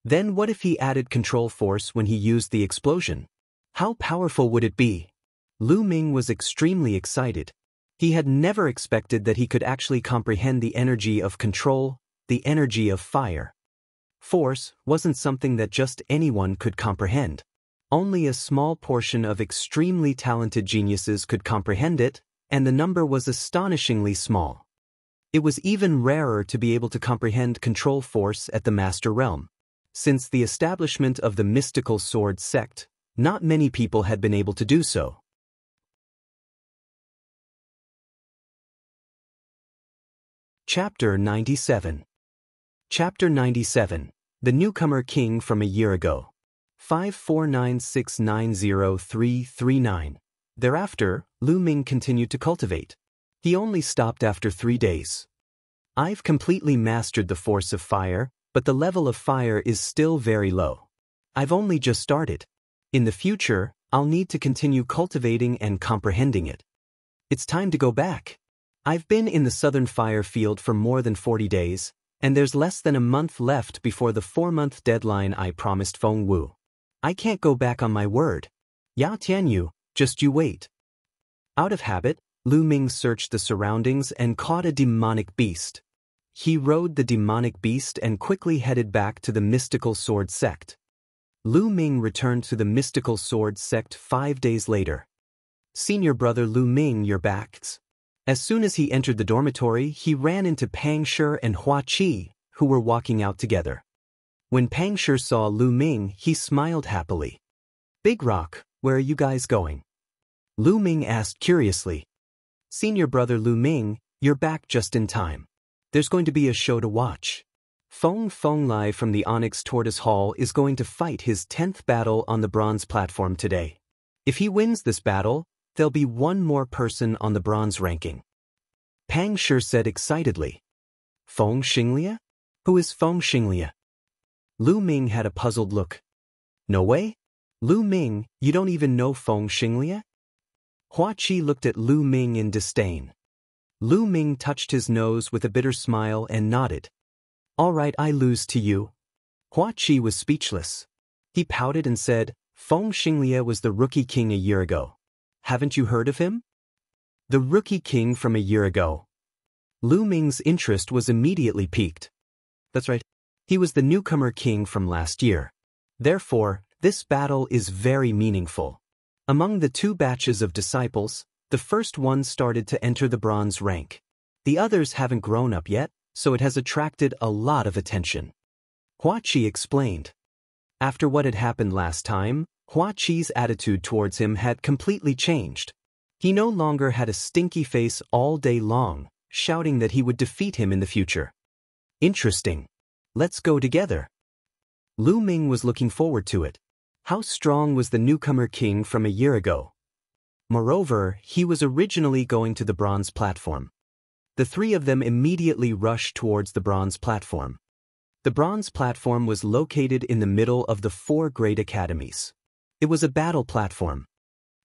Then what if he added control force when he used the explosion? How powerful would it be? Lu Ming was extremely excited. He had never expected that he could actually comprehend the energy of control, the energy of fire. Force wasn't something that just anyone could comprehend. Only a small portion of extremely talented geniuses could comprehend it, and the number was astonishingly small. It was even rarer to be able to comprehend control force at the Master Realm. Since the establishment of the mystical sword sect, not many people had been able to do so. Chapter 97. Chapter 97. The Newcomer King from a Year Ago. 549690339. Thereafter, Lu Ming continued to cultivate. He only stopped after 3 days. I've completely mastered the force of fire, but the level of fire is still very low. I've only just started. In the future, I'll need to continue cultivating and comprehending it. It's time to go back. I've been in the southern fire field for more than 40 days, and there's less than a month left before the 4-month deadline I promised Feng Wu. I can't go back on my word. Yao Tianyu, just you wait. Out of habit, Lu Ming searched the surroundings and caught a demonic beast. He rode the demonic beast and quickly headed back to the mystical sword sect. Lu Ming returned to the mystical sword sect 5 days later. Senior brother Lu Ming, you're back. As soon as he entered the dormitory, he ran into Pang Shi and Hua Qi, who were walking out together. When Pang Shi saw Lu Ming, he smiled happily. Big Rock, where are you guys going? Lu Ming asked curiously. Senior brother Lu Ming, you're back just in time. There's going to be a show to watch. Feng Lai from the Onyx Tortoise Hall is going to fight his 10th battle on the bronze platform today. If he wins this battle, there'll be one more person on the bronze ranking. Pang Shi said excitedly. Feng Xianxia? Who is Feng Xianxia? Lu Ming had a puzzled look. No way? Lu Ming, you don't even know Feng Xianxia? Hua Qi looked at Lu Ming in disdain. Lu Ming touched his nose with a bitter smile and nodded. All right, I lose to you. Hua Qi was speechless. He pouted and said, Feng Xianxia was the rookie king a year ago. Haven't you heard of him? The rookie king from a year ago. Lu Ming's interest was immediately piqued. That's right. He was the newcomer king from last year. Therefore, this battle is very meaningful. Among the 2 batches of disciples, the first one started to enter the bronze rank. The others haven't grown up yet, so it has attracted a lot of attention. Hua Qi explained. After what had happened last time, Hua Qi's attitude towards him had completely changed. He no longer had a stinky face all day long, shouting that he would defeat him in the future. Interesting. Let's go together. Lu Ming was looking forward to it. How strong was the newcomer king from a year ago? Moreover, he was originally going to the bronze platform. The 3 of them immediately rushed towards the bronze platform. The bronze platform was located in the middle of the 4 great academies. It was a battle platform.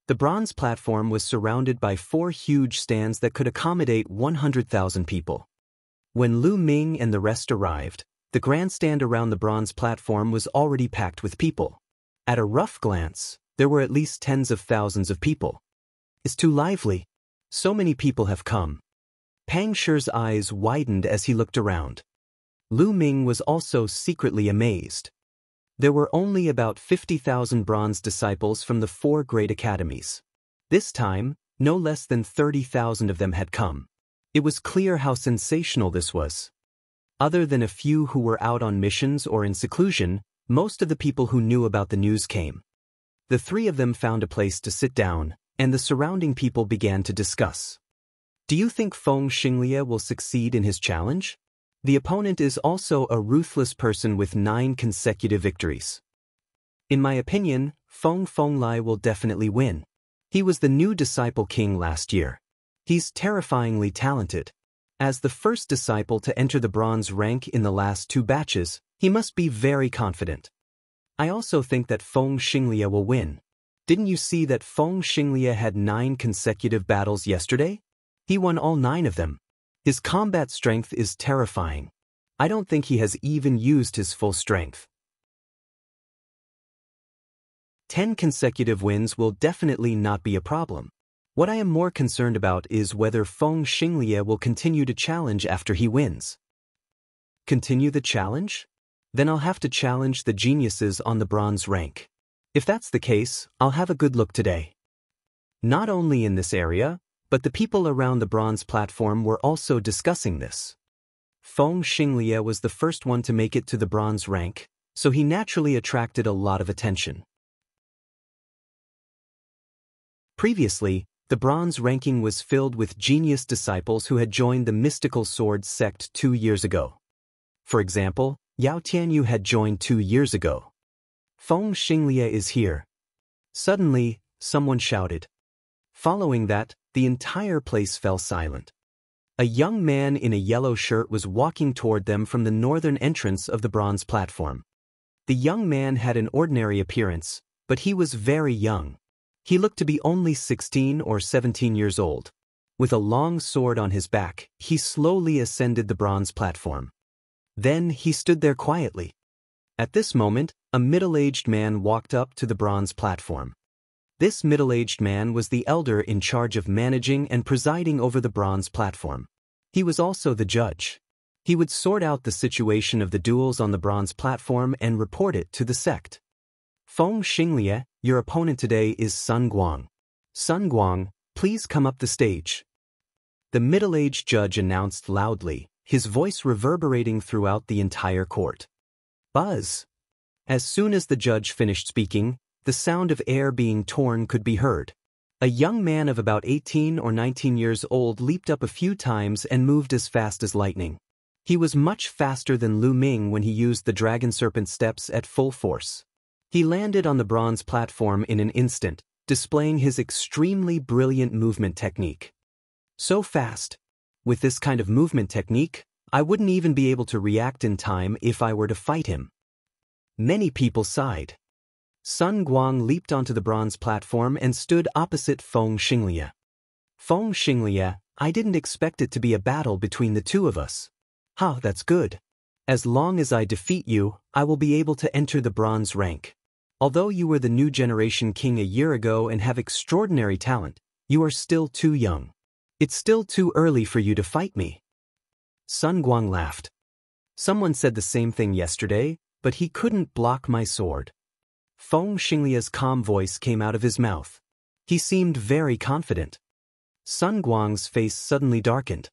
The bronze platform was surrounded by 4 huge stands that could accommodate 100,000 people. When Lu Ming and the rest arrived, the grandstand around the bronze platform was already packed with people. At a rough glance, there were at least tens of thousands of people. It's too lively. So many people have come. Pang Shi's eyes widened as he looked around. Lu Ming was also secretly amazed. There were only about 50,000 bronze disciples from the 4 great academies. This time, no less than 30,000 of them had come. It was clear how sensational this was. Other than a few who were out on missions or in seclusion, most of the people who knew about the news came. The 3 of them found a place to sit down, and the surrounding people began to discuss. Do you think Feng Xianxia will succeed in his challenge? The opponent is also a ruthless person with 9 consecutive victories. In my opinion, Feng Lai will definitely win. He was the new disciple king last year. He's terrifyingly talented. As the first disciple to enter the bronze rank in the last 2 batches, he must be very confident. I also think that Feng Xianxia will win. Didn't you see that Feng Xianxia had 9 consecutive battles yesterday? He won all 9 of them. His combat strength is terrifying. I don't think he has even used his full strength. 10 consecutive wins will definitely not be a problem. What I am more concerned about is whether Feng Xianxia will continue to challenge after he wins. Continue the challenge? Then I'll have to challenge the geniuses on the bronze rank. If that's the case, I'll have a good look today. Not only in this area, but the people around the bronze platform were also discussing this. Feng Xianxia was the first one to make it to the bronze rank, so he naturally attracted a lot of attention. Previously, the bronze ranking was filled with genius disciples who had joined the mystical sword sect 2 years ago. For example, Yao Tianyu had joined 2 years ago. Feng Xianxia is here. Suddenly, someone shouted. Following that, the entire place fell silent. A young man in a yellow shirt was walking toward them from the northern entrance of the bronze platform. The young man had an ordinary appearance, but he was very young. He looked to be only 16 or 17 years old. With a long sword on his back, he slowly ascended the bronze platform. Then he stood there quietly. At this moment, a middle-aged man walked up to the bronze platform. This middle-aged man was the elder in charge of managing and presiding over the bronze platform. He was also the judge. He would sort out the situation of the duels on the bronze platform and report it to the sect. Feng Xinglia, your opponent today is Sun Guang. Sun Guang, please come up the stage. The middle-aged judge announced loudly, his voice reverberating throughout the entire court. Buzz. As soon as the judge finished speaking, the sound of air being torn could be heard. A young man of about 18 or 19 years old leaped up a few times and moved as fast as lightning. He was much faster than Lu Ming when he used the dragon serpent steps at full force. He landed on the bronze platform in an instant, displaying his extremely brilliant movement technique. So fast. With this kind of movement technique, I wouldn't even be able to react in time if I were to fight him. Many people sighed. Sun Guang leaped onto the bronze platform and stood opposite Feng Xinglia. Feng Xinglia, I didn't expect it to be a battle between the two of us. That's good. As long as I defeat you, I will be able to enter the bronze rank. Although you were the new generation king a year ago and have extraordinary talent, you are still too young. It's still too early for you to fight me. Sun Guang laughed. Someone said the same thing yesterday, but he couldn't block my sword. Feng Xinglia's calm voice came out of his mouth. He seemed very confident. Sun Guang's face suddenly darkened.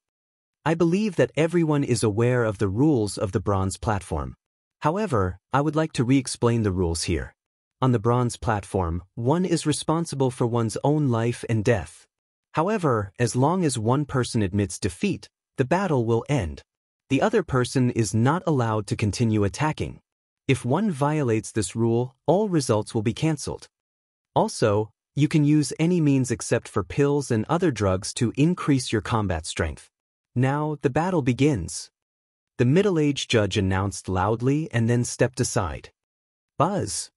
I believe that everyone is aware of the rules of the bronze platform. However, I would like to re-explain the rules here. On the bronze platform, one is responsible for one's own life and death. However, as long as one person admits defeat, the battle will end. The other person is not allowed to continue attacking. If one violates this rule, all results will be cancelled. Also, you can use any means except for pills and other drugs to increase your combat strength. Now, the battle begins. The middle-aged judge announced loudly and then stepped aside. Buzz.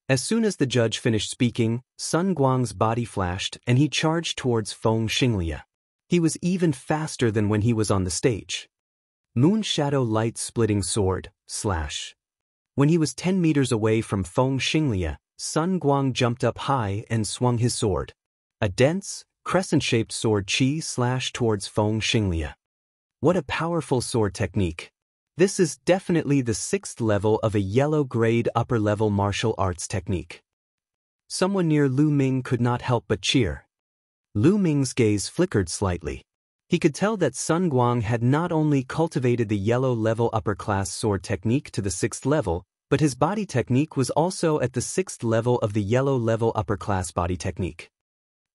As soon as the judge finished speaking, Sun Guang's body flashed and he charged towards Feng Xinglia. He was even faster than when he was on the stage. Moon Shadow Light Splitting Sword, slash. When he was 10 meters away from Feng Xinglia, Sun Guang jumped up high and swung his sword. A dense, crescent-shaped sword chi slashed towards Feng Xinglia. What a powerful sword technique. This is definitely the 6th level of a yellow-grade upper-level martial arts technique. Someone near Lu Ming could not help but cheer. Lu Ming's gaze flickered slightly. He could tell that Sun Guang had not only cultivated the yellow-level upper-class sword technique to the 6th level, but his body technique was also at the 6th level of the yellow-level upper-class body technique.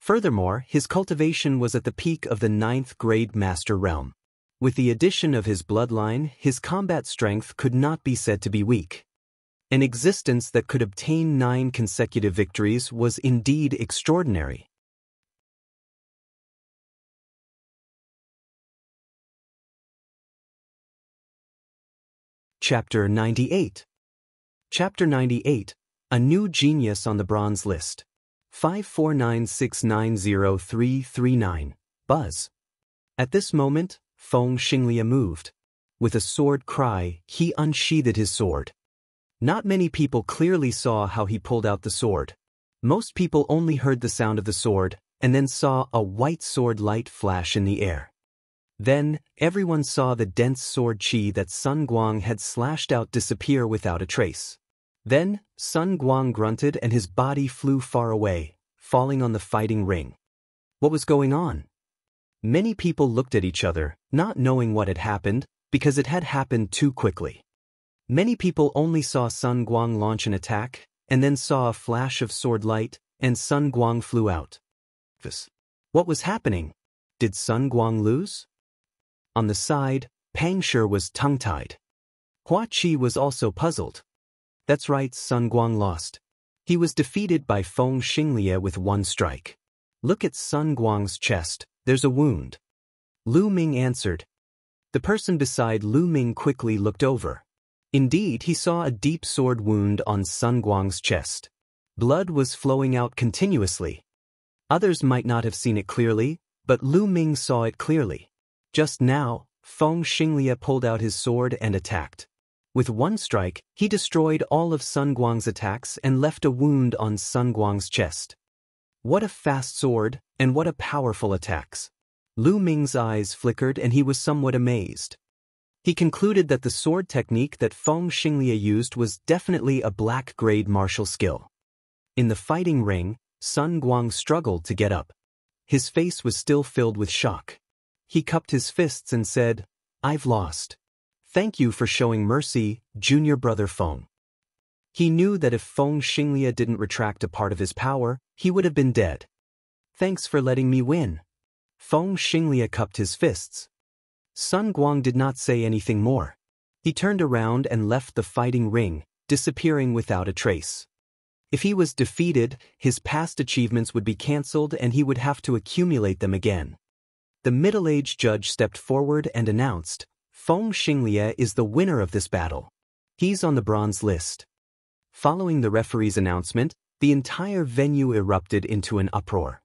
Furthermore, his cultivation was at the peak of the 9th grade master realm. With the addition of his bloodline, his combat strength could not be said to be weak. An existence that could obtain 9 consecutive victories was indeed extraordinary. Chapter 98. Chapter 98, A New Genius on the Bronze List. 549690339, Buzz. At this moment, Feng Xinglia moved. With a sword cry, he unsheathed his sword. Not many people clearly saw how he pulled out the sword. Most people only heard the sound of the sword, and then saw a white sword light flash in the air. Then, everyone saw the dense sword chi that Sun Guang had slashed out disappear without a trace. Then, Sun Guang grunted and his body flew far away, falling on the fighting ring. What was going on? Many people looked at each other, not knowing what had happened, because it had happened too quickly. Many people only saw Sun Guang launch an attack, and then saw a flash of sword light, and Sun Guang flew out. What was happening? Did Sun Guang lose? On the side, Pang Shi was tongue-tied. Hua Qi was also puzzled. That's right, Sun Guang lost. He was defeated by Feng Xinglia with one strike. Look at Sun Guang's chest, there's a wound. Lu Ming answered. The person beside Lu Ming quickly looked over. Indeed, he saw a deep sword wound on Sun Guang's chest. Blood was flowing out continuously. Others might not have seen it clearly, But Lu Ming saw it clearly. Just now, Feng Xinglia pulled out his sword and attacked. With one strike, he destroyed all of Sun Guang's attacks and left a wound on Sun Guang's chest. What a fast sword, and what a powerful attacks. Lu Ming's eyes flickered and he was somewhat amazed. He concluded that the sword technique that Feng Xinglia used was definitely a black-grade martial skill. In the fighting ring, Sun Guang struggled to get up. His face was still filled with shock. He cupped his fists and said, "I've lost. Thank you for showing mercy, junior brother Feng." He knew that if Feng Xinglia didn't retract a part of his power, he would have been dead. "Thanks for letting me win." Feng Xinglia cupped his fists. Sun Guang did not say anything more. He turned around and left the fighting ring, disappearing without a trace. If he was defeated, his past achievements would be cancelled and he would have to accumulate them again. The middle-aged judge stepped forward and announced, "Feng Xinglia is the winner of this battle. He's on the bronze list." Following the referee's announcement, the entire venue erupted into an uproar.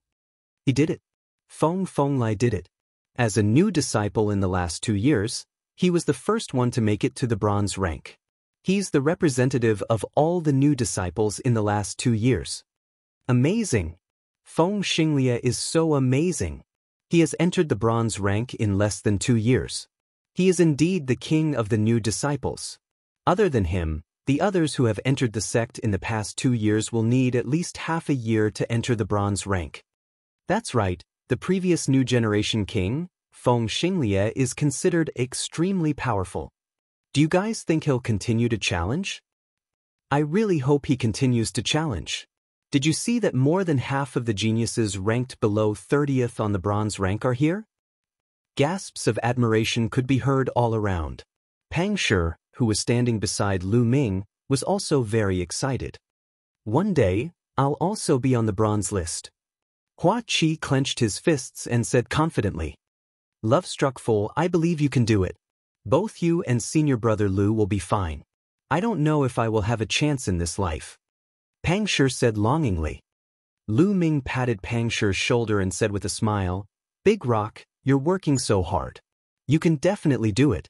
He did it. Feng Fenglai did it. As a new disciple in the last 2 years, he was the first one to make it to the bronze rank. He's the representative of all the new disciples in the last 2 years. Amazing! Feng Xinglia is so amazing. He has entered the bronze rank in less than 2 years. He is indeed the king of the new disciples. Other than him, the others who have entered the sect in the past 2 years will need at least half a year to enter the bronze rank. That's right, the previous new generation king, Feng Xinglia, is considered extremely powerful. Do you guys think he'll continue to challenge? I really hope he continues to challenge. Did you see that more than half of the geniuses ranked below 30th on the bronze rank are here? Gasps of admiration could be heard all around. Pang Shi, who was standing beside Lu Ming, was also very excited. "One day, I'll also be on the bronze list." Hua Qi clenched his fists and said confidently, "Love-struck fool, I believe you can do it. Both you and senior brother Lu will be fine. I don't know if I will have a chance in this life." Pang Shi said longingly. Lu Ming patted Pang Shi's shoulder and said with a smile, "Big Rock, you're working so hard. You can definitely do it."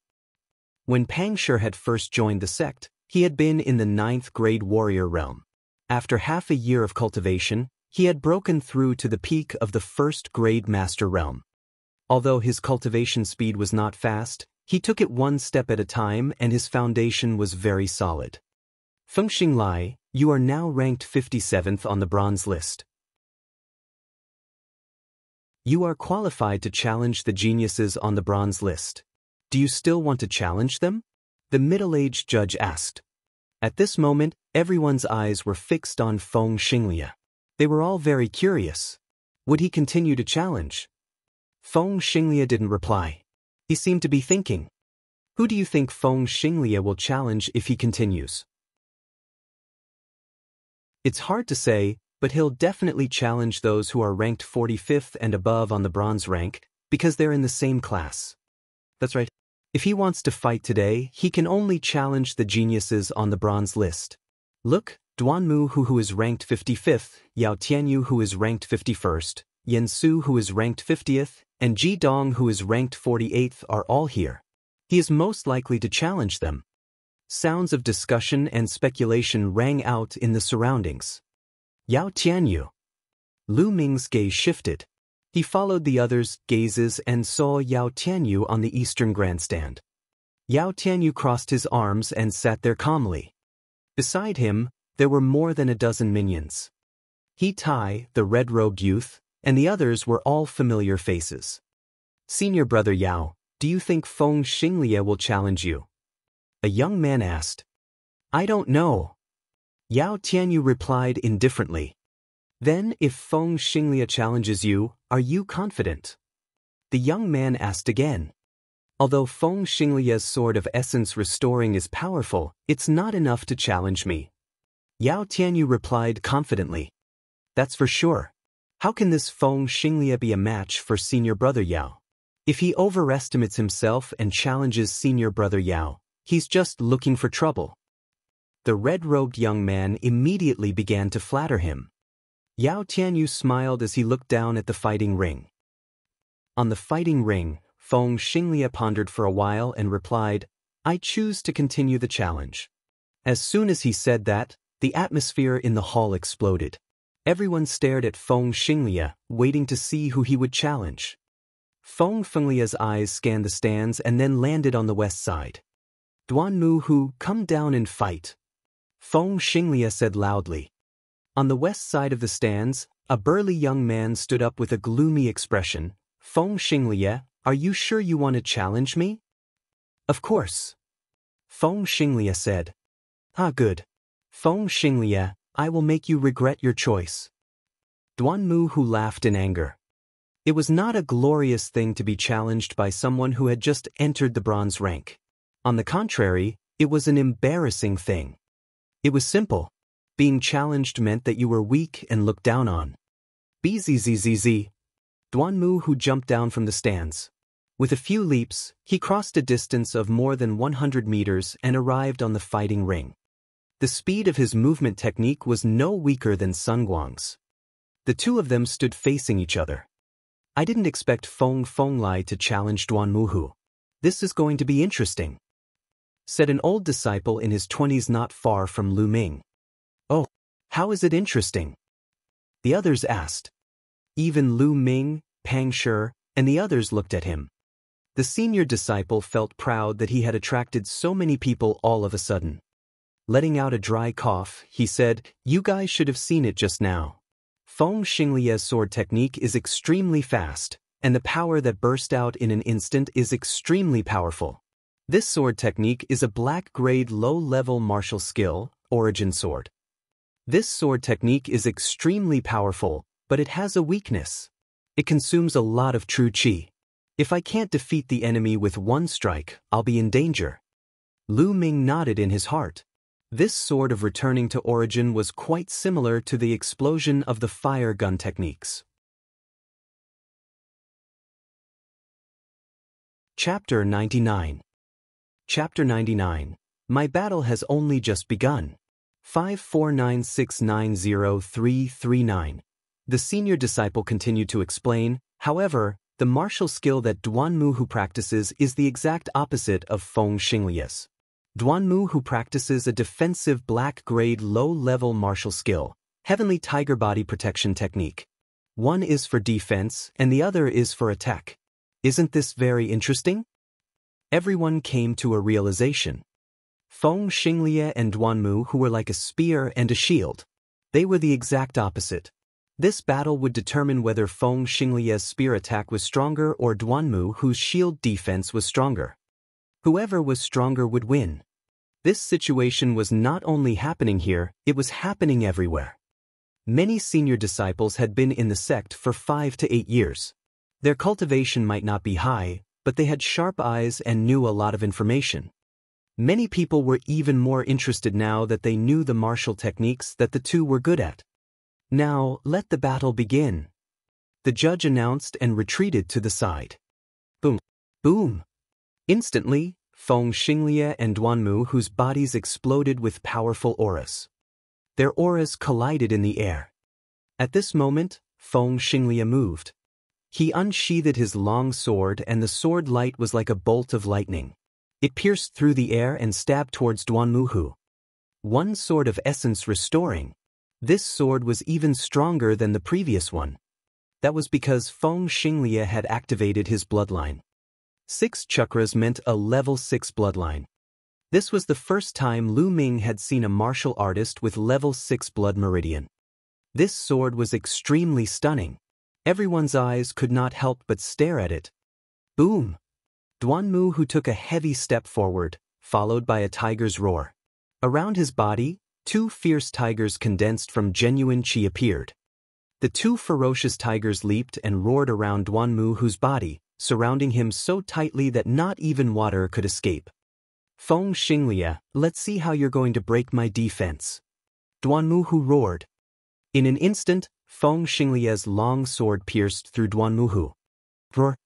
When Pang Shi had first joined the sect, he had been in the 9th grade warrior realm. After half a year of cultivation, he had broken through to the peak of the 1st grade master realm. Although his cultivation speed was not fast, he took it one step at a time and his foundation was very solid. "Feng Xinglai, you are now ranked 57th on the bronze list. You are qualified to challenge the geniuses on the bronze list. Do you still want to challenge them?" the middle-aged judge asked. At this moment, everyone's eyes were fixed on Feng Xinglia. They were all very curious. Would he continue to challenge? Feng Xinglia didn't reply. He seemed to be thinking. Who do you think Feng Xinglia will challenge if he continues? It's hard to say, but he'll definitely challenge those who are ranked 45th and above on the bronze rank, because they're in the same class. That's right. If he wants to fight today, he can only challenge the geniuses on the bronze list. Look, Duanmu who is ranked 55th, Yao Tianyu who is ranked 51st, Yen Su who is ranked 50th, and Ji Dong who is ranked 48th are all here. He is most likely to challenge them. Sounds of discussion and speculation rang out in the surroundings. Yao Tianyu. Lu Ming's gaze shifted. He followed the others' gazes and saw Yao Tianyu on the eastern grandstand. Yao Tianyu crossed his arms and sat there calmly. Beside him, there were more than a dozen minions. He Tai, the red-robed youth, and the others were all familiar faces. "Senior brother Yao, do you think Feng Xinglia will challenge you?" a young man asked. "I don't know." Yao Tianyu replied indifferently. "Then, if Feng Xinglia challenges you, are you confident?" the young man asked again. "Although Feng Xinglia's sword of essence restoring is powerful, it's not enough to challenge me." Yao Tianyu replied confidently. "That's for sure. How can this Feng Xinglia be a match for senior brother Yao? If he overestimates himself and challenges senior brother Yao, he's just looking for trouble." The red-robed young man immediately began to flatter him. Yao Tianyu smiled as he looked down at the fighting ring. On the fighting ring, Feng Xinglia pondered for a while and replied, "I choose to continue the challenge." As soon as he said that, the atmosphere in the hall exploded. Everyone stared at Feng Xinglia, waiting to see who he would challenge. Feng Xinglia's eyes scanned the stands and then landed on the west side. "Duanmu, come down and fight," Feng Xinglia said loudly. On the west side of the stands, a burly young man stood up with a gloomy expression. "Feng Xinglia, are you sure you want to challenge me?" "Of course," Feng Xinglia said. "Ah, good. Feng Xinglia, I will make you regret your choice." Duanmu laughed in anger. It was not a glorious thing to be challenged by someone who had just entered the bronze rank. On the contrary, it was an embarrassing thing. It was simple. Being challenged meant that you were weak and looked down on. Bzzz. Duanmu jumped down from the stands. With a few leaps, he crossed a distance of more than 100 meters and arrived on the fighting ring. The speed of his movement technique was no weaker than Sun Guang's. The two of them stood facing each other. "I didn't expect Feng Fenglai to challenge Duanmu. This is going to be interesting," said an old disciple in his 20s not far from Lu Ming. "Oh, how is it interesting?" the others asked. Even Lu Ming, Pang Shi, and the others looked at him. The senior disciple felt proud that he had attracted so many people all of a sudden. Letting out a dry cough, he said, "You guys should have seen it just now. Feng Xinglia's sword technique is extremely fast, and the power that burst out in an instant is extremely powerful. This sword technique is a black-grade low-level martial skill, origin sword. This sword technique is extremely powerful, but it has a weakness. It consumes a lot of true qi. If I can't defeat the enemy with one strike, I'll be in danger." Lu Ming nodded in his heart. This sort of returning to origin was quite similar to the explosion of the fire gun techniques. Chapter 99. Chapter 99. My battle has only just begun. 549690339. The senior disciple continued to explain, however, the martial skill that Duanmu practices is the exact opposite of Feng Xinglia's. Duanmu practices a defensive black-grade low-level martial skill, heavenly tiger body protection technique. One is for defense and the other is for attack. Isn't this very interesting? Everyone came to a realization. Feng Xinglia and Duanmu were like a spear and a shield. They were the exact opposite. This battle would determine whether Feng Xinglia's spear attack was stronger or Duanmu whose shield defense was stronger. Whoever was stronger would win. This situation was not only happening here, it was happening everywhere. Many senior disciples had been in the sect for 5 to 8 years. Their cultivation might not be high, but they had sharp eyes and knew a lot of information. Many people were even more interested now that they knew the martial techniques that the two were good at. "Now, let the battle begin," the judge announced and retreated to the side. Boom! Boom! Instantly, Feng Xinglia and Duanmu whose bodies exploded with powerful auras. Their auras collided in the air. At this moment, Feng Xinglia moved. He unsheathed his long sword and the sword light was like a bolt of lightning. It pierced through the air and stabbed towards Duanmu. One sword of essence restoring. This sword was even stronger than the previous one. That was because Feng Xinglia had activated his bloodline. 6 chakras meant a level 6 bloodline. This was the first time Lu Ming had seen a martial artist with level 6 blood meridian. This sword was extremely stunning. Everyone's eyes could not help but stare at it. Boom! Duanmu took a heavy step forward, followed by a tiger's roar. Around his body, 2 fierce tigers condensed from genuine qi appeared. The 2 ferocious tigers leaped and roared around Duanmu's body, surrounding him so tightly that not even water could escape. "Feng Xinglia, let's see how you're going to break my defense," Duanmu roared. In an instant, Feng Xinglia's long sword pierced through Duanmu. Roar!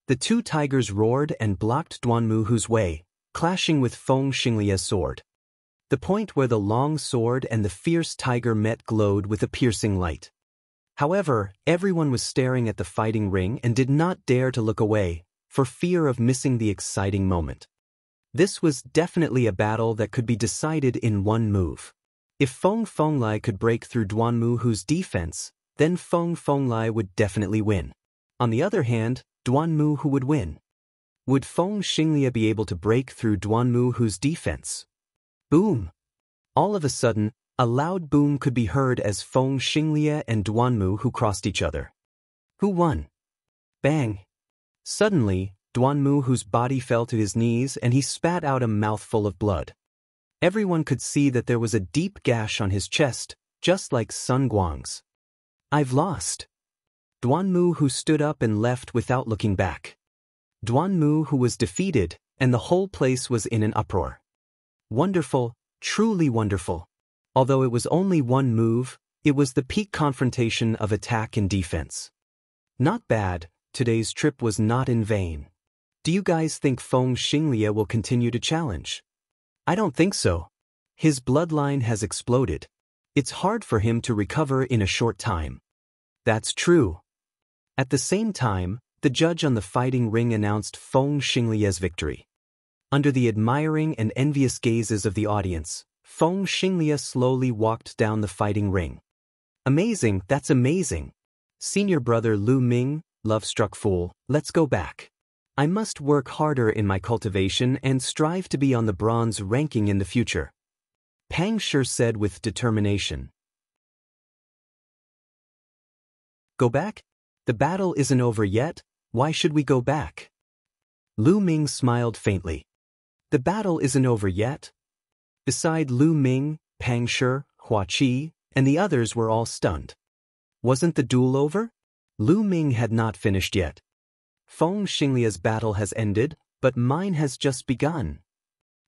The 2 tigers roared and blocked Duanmu's way, clashing with Feng Xinglia's sword. The point where the long sword and the fierce tiger met glowed with a piercing light. However, everyone was staring at the fighting ring and did not dare to look away, for fear of missing the exciting moment. This was definitely a battle that could be decided in one move. If Feng Fenglai could break through Duanmu's defense, then Feng Fenglai would definitely win. On the other hand, Duanmu would win. Would Feng Xinglia be able to break through Duanmu's defense? Boom! All of a sudden, a loud boom could be heard as Feng Xinglia and Duanmu crossed each other. Who won? Bang! Suddenly, Duanmu's body fell to his knees and he spat out a mouthful of blood. Everyone could see that there was a deep gash on his chest, just like Sun Guang's. I've lost. Duanmu stood up and left without looking back. Duanmu was defeated, and the whole place was in an uproar. Wonderful, truly wonderful. Although it was only one move, it was the peak confrontation of attack and defense. Not bad, today's trip was not in vain. Do you guys think Feng Xinglia will continue to challenge? I don't think so. His bloodline has exploded. It's hard for him to recover in a short time. That's true. At the same time, the judge on the fighting ring announced Feng Xinglia's victory. Under the admiring and envious gazes of the audience, Feng Xinglia slowly walked down the fighting ring. Amazing, that's amazing. Senior brother Lu Ming, love-struck fool, let's go back. I must work harder in my cultivation and strive to be on the bronze ranking in the future. Pang Shi said with determination. Go back? The battle isn't over yet, why should we go back? Lu Ming smiled faintly. The battle isn't over yet? Beside Lu Ming, Pang Shi, Hua Qi, and the others were all stunned. Wasn't the duel over? Lu Ming had not finished yet. Feng Xinglia's battle has ended, but mine has just begun.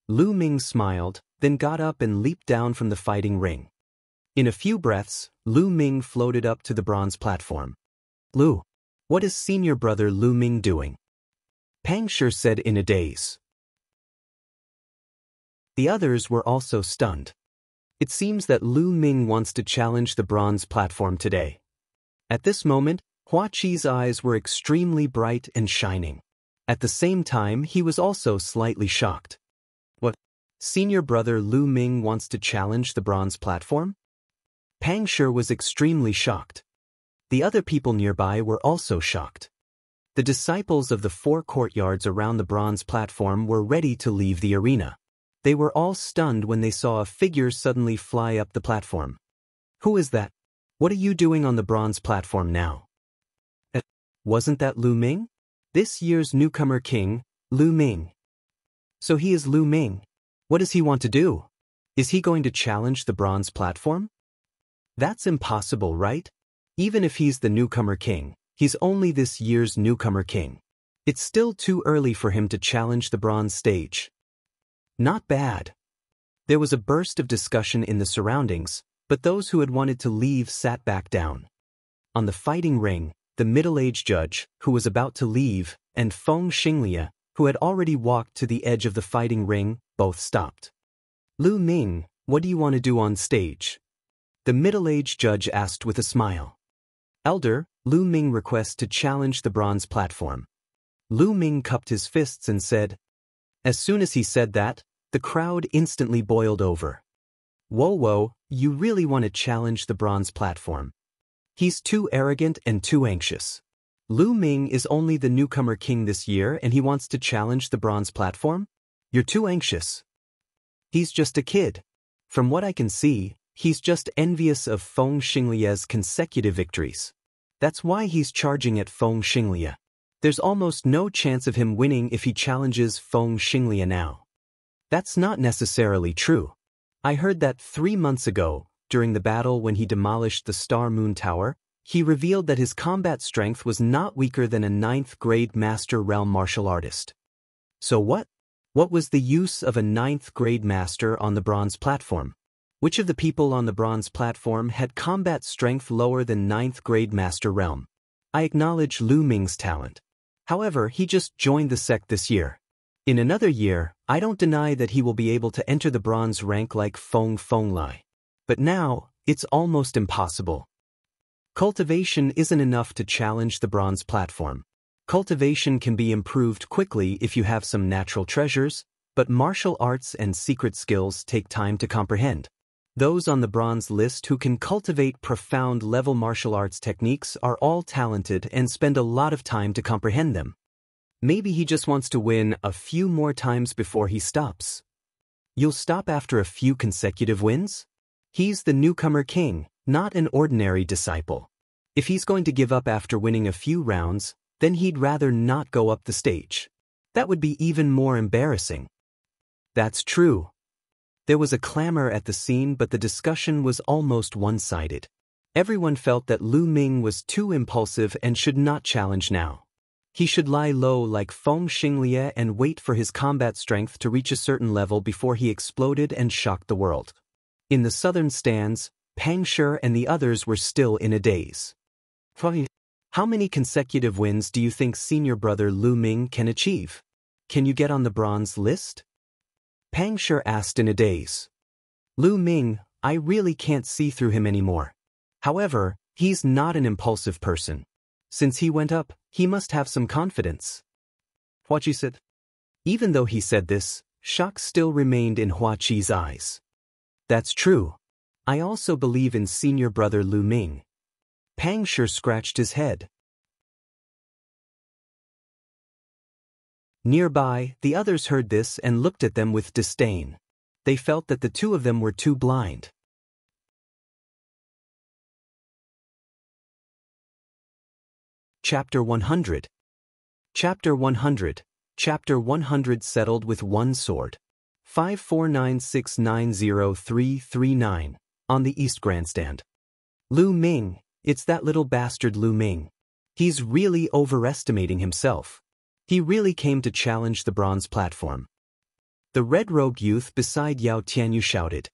Lu Ming smiled, then got up and leaped down from the fighting ring. In a few breaths, Lu Ming floated up to the bronze platform. Lu, what is senior brother Lu Ming doing? Pang Shi said in a daze. The others were also stunned. It seems that Lu Ming wants to challenge the bronze platform today. At this moment, Hua Qi's eyes were extremely bright and shining. At the same time, he was also slightly shocked. What? Senior brother Lu Ming wants to challenge the bronze platform? Pang Shi was extremely shocked. The other people nearby were also shocked. The disciples of the 4 courtyards around the bronze platform were ready to leave the arena. They were all stunned when they saw a figure suddenly fly up the platform. Who is that? What are you doing on the bronze platform now? Wasn't that Lu Ming? This year's newcomer king, Lu Ming. So he is Lu Ming. What does he want to do? Is he going to challenge the bronze platform? That's impossible, right? Even if he's the newcomer king, he's only this year's newcomer king. It's still too early for him to challenge the bronze stage. Not bad. There was a burst of discussion in the surroundings, but those who had wanted to leave sat back down. On the fighting ring, the middle-aged judge, who was about to leave, and Feng Xinglia, who had already walked to the edge of the fighting ring, both stopped. Lu Ming, what do you want to do on stage? The middle-aged judge asked with a smile. Elder, Lu Ming requests to challenge the bronze platform. Lu Ming cupped his fists and said. As soon as he said that, the crowd instantly boiled over. Whoa, you really want to challenge the bronze platform? He's too arrogant and too anxious. Lu Ming is only the newcomer king this year and he wants to challenge the bronze platform? You're too anxious. He's just a kid. From what I can see, he's just envious of Feng Xinglia's consecutive victories. That's why he's charging at Feng Xinglia. There's almost no chance of him winning if he challenges Feng Xinglia now. That's not necessarily true. I heard that 3 months ago, during the battle when he demolished the Star Moon Tower, he revealed that his combat strength was not weaker than a 9th-grade Master Realm martial artist. So what? What was the use of a 9th-grade master on the bronze platform? Which of the people on the bronze platform had combat strength lower than 9th-grade Master Realm? I acknowledge Lu Ming's talent. However, he just joined the sect this year. In another year, I don't deny that he will be able to enter the bronze rank like Feng Fenglai. But now, it's almost impossible. Cultivation isn't enough to challenge the bronze platform. Cultivation can be improved quickly if you have some natural treasures, but martial arts and secret skills take time to comprehend. Those on the bronze list who can cultivate profound level martial arts techniques are all talented and spend a lot of time to comprehend them. Maybe he just wants to win a few more times before he stops. You'll stop after a few consecutive wins? He's the newcomer king, not an ordinary disciple. If he's going to give up after winning a few rounds, then he'd rather not go up the stage. That would be even more embarrassing. That's true. There was a clamor at the scene, but the discussion was almost one-sided. Everyone felt that Lu Ming was too impulsive and should not challenge now. He should lie low like Feng Xinglie and wait for his combat strength to reach a certain level before he exploded and shocked the world. In the southern stands, Pang Shi and the others were still in a daze. How many consecutive wins do you think senior brother Lu Ming can achieve? Can you get on the bronze list? Pang Shi asked in a daze. Lu Ming, I really can't see through him anymore. However, he's not an impulsive person. Since he went up, he must have some confidence. Hua Qi said. Even though he said this, shock still remained in Hua Qi's eyes. That's true. I also believe in senior brother Lu Ming. Pang Shi scratched his head. Nearby, the others heard this and looked at them with disdain. They felt that the two of them were too blind. Chapter 100. Chapter 100. Chapter 100 settled with one sword. 549690339. On the East Grandstand. Lu Ming, it's that little bastard Lu Ming. He's really overestimating himself. He really came to challenge the bronze platform. The red-robed youth beside Yao Tianyu shouted.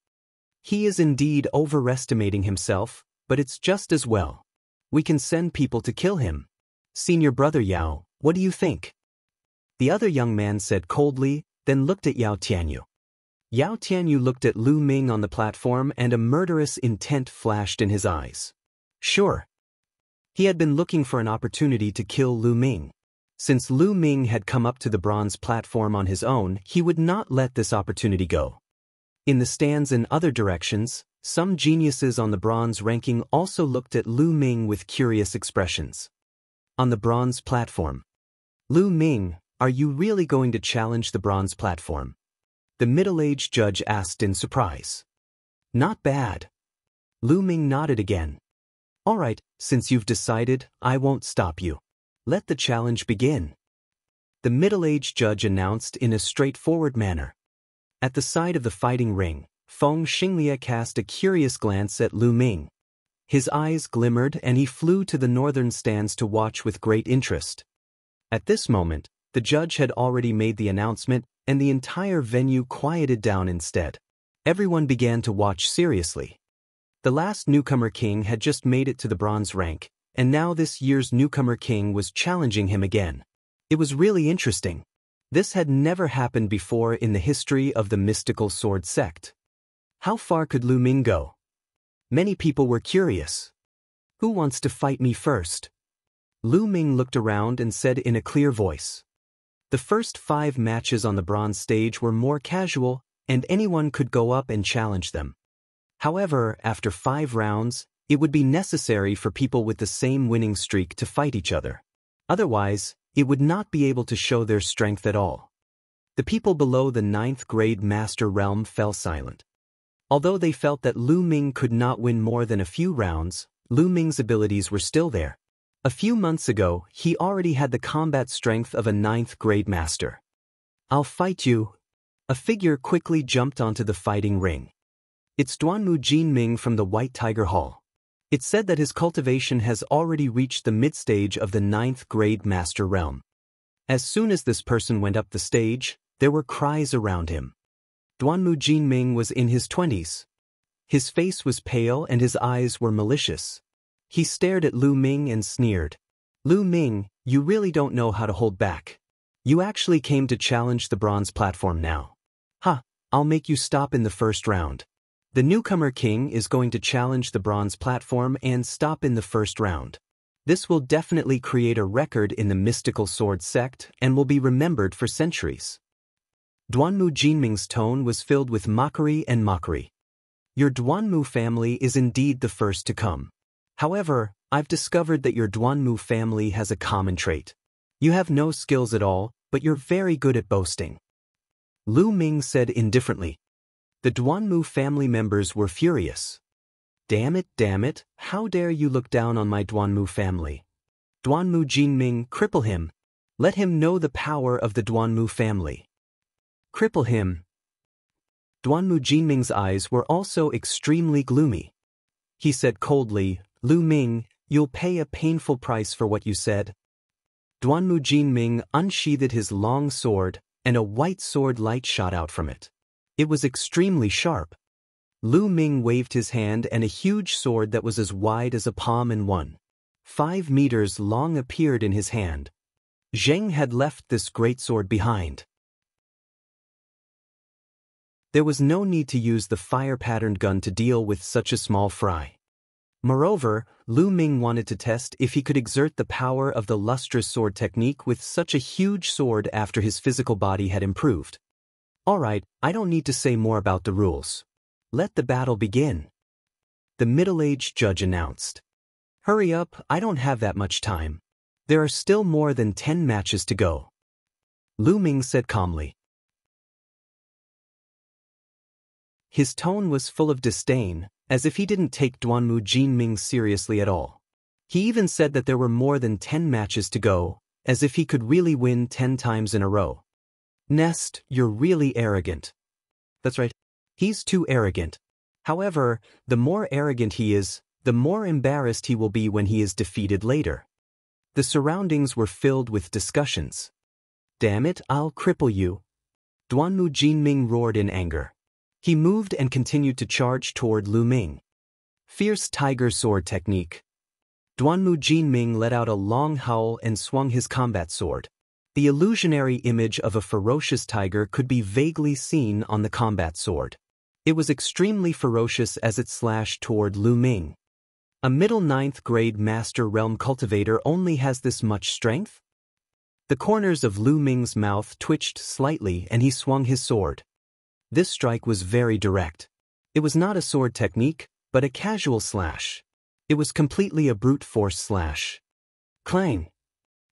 He is indeed overestimating himself, but it's just as well. We can send people to kill him. Senior brother Yao, what do you think? The other young man said coldly, then looked at Yao Tianyu. Yao Tianyu looked at Lu Ming on the platform and a murderous intent flashed in his eyes. Sure. He had been looking for an opportunity to kill Lu Ming. Since Lu Ming had come up to the bronze platform on his own, he would not let this opportunity go. In the stands in other directions, some geniuses on the bronze ranking also looked at Lu Ming with curious expressions. On the bronze platform. Lu Ming, are you really going to challenge the bronze platform? The middle-aged judge asked in surprise. Not bad. Lu Ming nodded again. All right, since you've decided, I won't stop you. Let the challenge begin. The middle-aged judge announced in a straightforward manner. At the side of the fighting ring, Feng Xinglie cast a curious glance at Lu Ming. His eyes glimmered and he flew to the northern stands to watch with great interest. At this moment, the judge had already made the announcement and the entire venue quieted down instead. Everyone began to watch seriously. The last newcomer king had just made it to the bronze rank, and now this year's newcomer king was challenging him again. It was really interesting. This had never happened before in the history of the mystical sword sect. How far could Lu Ming go? Many people were curious. Who wants to fight me first? Lu Ming looked around and said in a clear voice. The first 5 matches on the bronze stage were more casual, and anyone could go up and challenge them. However, after 5 rounds, it would be necessary for people with the same winning streak to fight each other. Otherwise, it would not be able to show their strength at all. The people below the 9th grade master realm fell silent. Although they felt that Lu Ming could not win more than a few rounds, Lu Ming's abilities were still there. A few months ago, he already had the combat strength of a 9th grade master. I'll fight you. A figure quickly jumped onto the fighting ring. It's Duanmu Jinming from the White Tiger Hall. It said that his cultivation has already reached the mid-stage of the 9th grade master realm. As soon as this person went up the stage, there were cries around him. Duanmu Jinming was in his 20s. His face was pale and his eyes were malicious. He stared at Lu Ming and sneered. Lu Ming, you really don't know how to hold back. You actually came to challenge the bronze platform now. Ha, I'll make you stop in the first round. The newcomer king is going to challenge the bronze platform and stop in the first round. This will definitely create a record in the mystical sword sect and will be remembered for centuries. Duanmu Jinming's tone was filled with mockery and mockery. Your Duanmu family is indeed the first to come. However, I've discovered that your Duanmu family has a common trait. You have no skills at all, but you're very good at boasting. Lu Ming said indifferently. The Duanmu family members were furious. Damn it, how dare you look down on my Duanmu family? Duanmu Jinming, cripple him. Let him know the power of the Duanmu family. Cripple him. Duanmu Jinming's eyes were also extremely gloomy. He said coldly, Lu Ming, you'll pay a painful price for what you said. Duanmu Jinming unsheathed his long sword, and a white sword light shot out from it. It was extremely sharp. Lu Ming waved his hand and a huge sword that was as wide as a palm and 1.5 meters long appeared in his hand. Zheng had left this great sword behind. There was no need to use the fire-patterned gun to deal with such a small fry. Moreover, Lu Ming wanted to test if he could exert the power of the lustrous sword technique with such a huge sword after his physical body had improved. Alright, I don't need to say more about the rules. Let the battle begin. The middle-aged judge announced. Hurry up, I don't have that much time. There are still more than 10 matches to go. Lu Ming said calmly. His tone was full of disdain, as if he didn't take Duanmu Jinming seriously at all. He even said that there were more than 10 matches to go, as if he could really win 10 times in a row. Nest, you're really arrogant. That's right. He's too arrogant. However, the more arrogant he is, the more embarrassed he will be when he is defeated later. The surroundings were filled with discussions. Damn it, I'll cripple you. Duanmu Jinming roared in anger. He moved and continued to charge toward Lu Ming. Fierce tiger sword technique. Duanmu Jinming let out a long howl and swung his combat sword. The illusionary image of a ferocious tiger could be vaguely seen on the combat sword. It was extremely ferocious as it slashed toward Lu Ming. A middle 9th grade Master Realm cultivator only has this much strength? The corners of Lu Ming's mouth twitched slightly and he swung his sword. This strike was very direct. It was not a sword technique, but a casual slash. It was completely a brute force slash. Clang!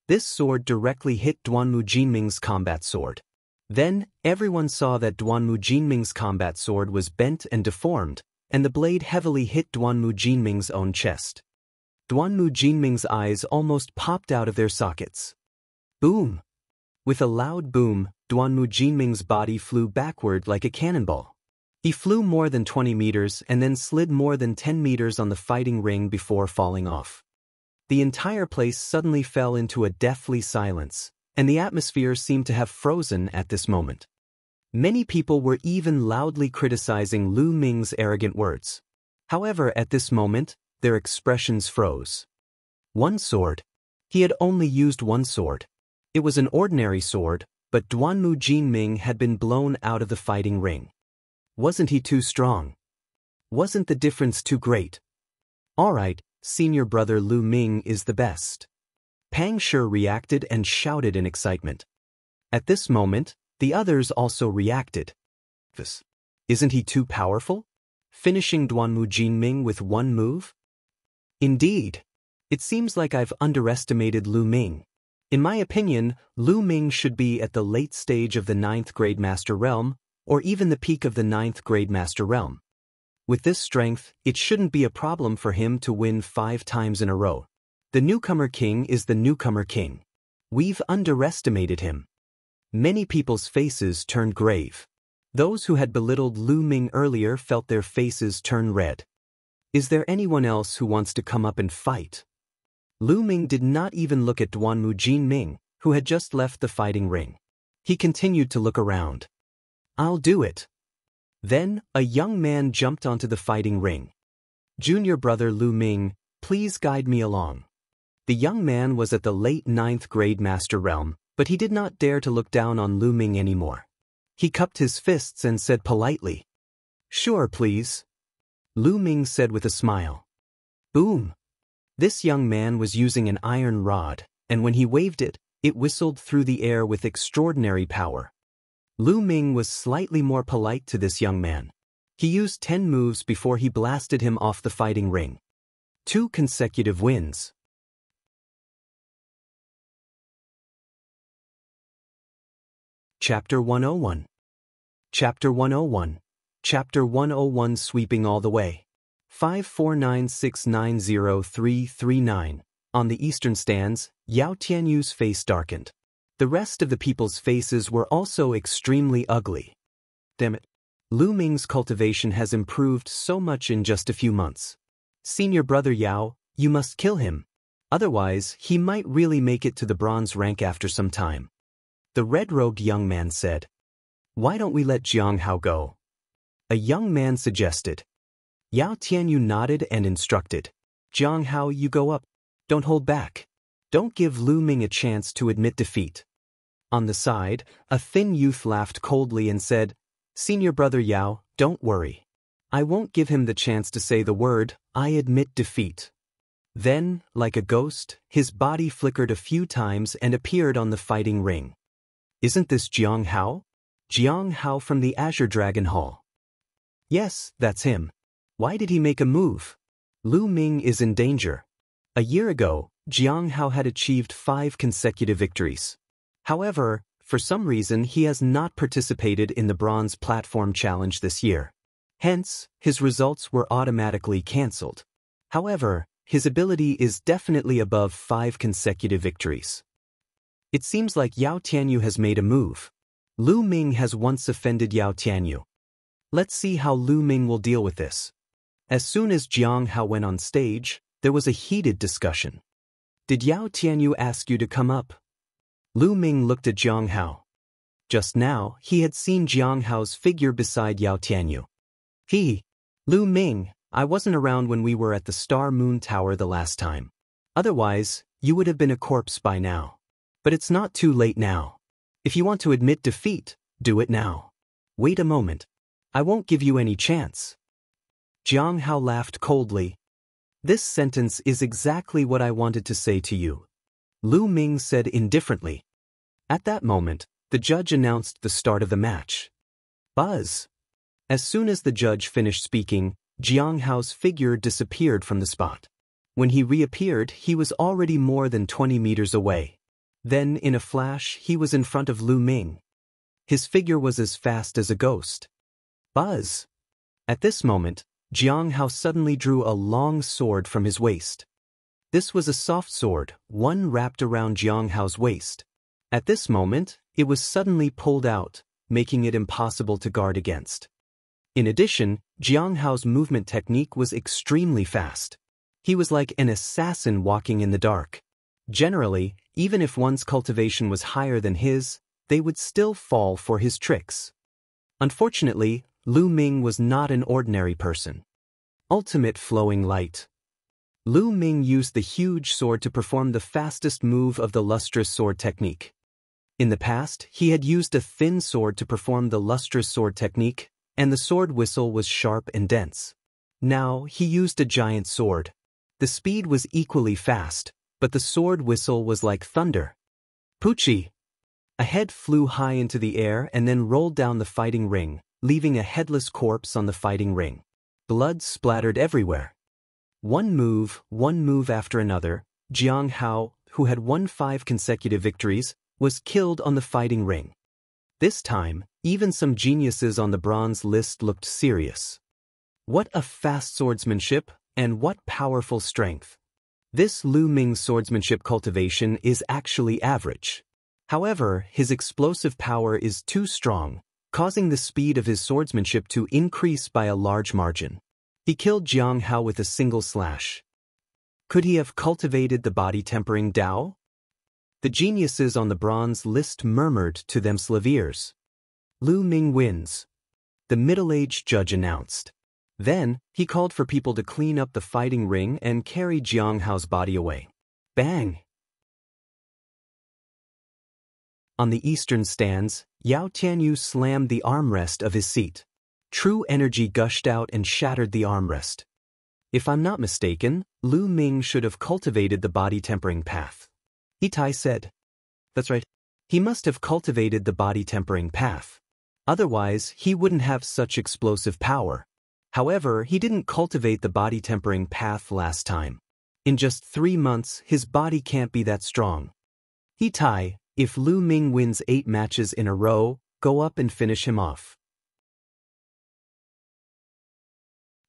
This sword directly hit Duanmu Jinming's combat sword. Then, everyone saw that Duanmu Jinming's combat sword was bent and deformed, and the blade heavily hit Duanmu Jinming's own chest. Duanmu Jinming's eyes almost popped out of their sockets. Boom! With a loud boom, Duanmu Jinming's body flew backward like a cannonball. He flew more than 20 meters and then slid more than 10 meters on the fighting ring before falling off. The entire place suddenly fell into a deathly silence, and the atmosphere seemed to have frozen at this moment. Many people were even loudly criticizing Lu Ming's arrogant words. However, at this moment, their expressions froze. One sword. He had only used one sword. It was an ordinary sword, but Duanmu Jinming had been blown out of the fighting ring. Wasn't he too strong? Wasn't the difference too great? Alright, senior brother Lu Ming is the best. Pang Shi reacted and shouted in excitement. At this moment, the others also reacted. Isn't he too powerful? Finishing Duanmu Jinming with one move? Indeed. It seems like I've underestimated Lu Ming. In my opinion, Lu Ming should be at the late stage of the 9th grade Master Realm, or even the peak of the 9th grade Master Realm. With this strength, it shouldn't be a problem for him to win 5 times in a row. The newcomer king is the newcomer king. We've underestimated him. Many people's faces turned grave. Those who had belittled Lu Ming earlier felt their faces turn red. Is there anyone else who wants to come up and fight? Lu Ming did not even look at Duanmu Jinming, who had just left the fighting ring. He continued to look around. I'll do it. Then, a young man jumped onto the fighting ring. Junior brother Lu Ming, please guide me along. The young man was at the late 9th grade Master Realm, but he did not dare to look down on Lu Ming anymore. He cupped his fists and said politely, Sure, please. Lu Ming said with a smile. Boom! This young man was using an iron rod, and when he waved it, it whistled through the air with extraordinary power. Lu Ming was slightly more polite to this young man. He used 10 moves before he blasted him off the fighting ring. 2 consecutive wins. Chapter 101. Chapter 101. Chapter 101 Sweeping all the way. 549690339. On the eastern stands, Yao Tianyu's face darkened. The rest of the people's faces were also extremely ugly. Damn it. Lu Ming's cultivation has improved so much in just a few months. Senior brother Yao, you must kill him. Otherwise, he might really make it to the bronze rank after some time. The red-robed young man said. Why don't we let Jiang Hao go? A young man suggested. Yao Tianyu nodded and instructed. Jiang Hao, you go up. Don't hold back. Don't give Lu Ming a chance to admit defeat. On the side, a thin youth laughed coldly and said, Senior brother Yao, don't worry. I won't give him the chance to say the word, I admit defeat. Then, like a ghost, his body flickered a few times and appeared on the fighting ring. Isn't this Jiang Hao? Jiang Hao from the Azure Dragon Hall. Yes, that's him. Why did he make a move? Lu Ming is in danger. A year ago, Jiang Hao had achieved 5 consecutive victories. However, for some reason he has not participated in the Bronze Platform Challenge this year. Hence, his results were automatically cancelled. However, his ability is definitely above 5 consecutive victories. It seems like Yao Tianyu has made a move. Lu Ming has once offended Yao Tianyu. Let's see how Lu Ming will deal with this. As soon as Jiang Hao went on stage, there was a heated discussion. Did Yao Tianyu ask you to come up? Lu Ming looked at Jiang Hao. Just now, he had seen Jiang Hao's figure beside Yao Tianyu. Lu Ming, I wasn't around when we were at the Star Moon Tower the last time. Otherwise, you would have been a corpse by now. But it's not too late now. If you want to admit defeat, do it now. Wait a moment. I won't give you any chance. Jiang Hao laughed coldly. This sentence is exactly what I wanted to say to you. Lu Ming said indifferently. At that moment, the judge announced the start of the match. Buzz. As soon as the judge finished speaking, Jiang Hao's figure disappeared from the spot. When he reappeared, he was already more than 20 meters away. Then, in a flash, he was in front of Lu Ming. His figure was as fast as a ghost. Buzz. At this moment, Jiang Hao suddenly drew a long sword from his waist. This was a soft sword, one wrapped around Jiang Hao's waist. At this moment, it was suddenly pulled out, making it impossible to guard against. In addition, Jiang Hao's movement technique was extremely fast. He was like an assassin walking in the dark. Generally, even if one's cultivation was higher than his, they would still fall for his tricks. Unfortunately, Lu Ming was not an ordinary person. Ultimate flowing light. Lu Ming used the huge sword to perform the fastest move of the lustrous sword technique. In the past, he had used a thin sword to perform the lustrous sword technique, and the sword whistle was sharp and dense. Now, he used a giant sword. The speed was equally fast, but the sword whistle was like thunder. Poochie! A head flew high into the air and then rolled down the fighting ring, leaving a headless corpse on the fighting ring. Blood splattered everywhere. One move after another, Jiang Hao, who had won 5 consecutive victories, was killed on the fighting ring. This time, even some geniuses on the bronze list looked serious. What a fast swordsmanship, and what powerful strength. This Lu Ming swordsmanship cultivation is actually average. However, his explosive power is too strong, causing the speed of his swordsmanship to increase by a large margin. He killed Jiang Hao with a single slash. Could he have cultivated the body-tempering Dao? The geniuses on the bronze list murmured to themselves ears. Lu Ming wins. The middle-aged judge announced. Then, he called for people to clean up the fighting ring and carry Jiang Hao's body away. Bang! On the eastern stands, Yao Tianyu slammed the armrest of his seat. True energy gushed out and shattered the armrest. If I'm not mistaken, Lu Ming should have cultivated the body-tempering path. He Tai said. That's right. He must have cultivated the body-tempering path. Otherwise, he wouldn't have such explosive power. However, he didn't cultivate the body-tempering path last time. In just 3 months, his body can't be that strong. He Tai, if Lu Ming wins 8 matches in a row, go up and finish him off.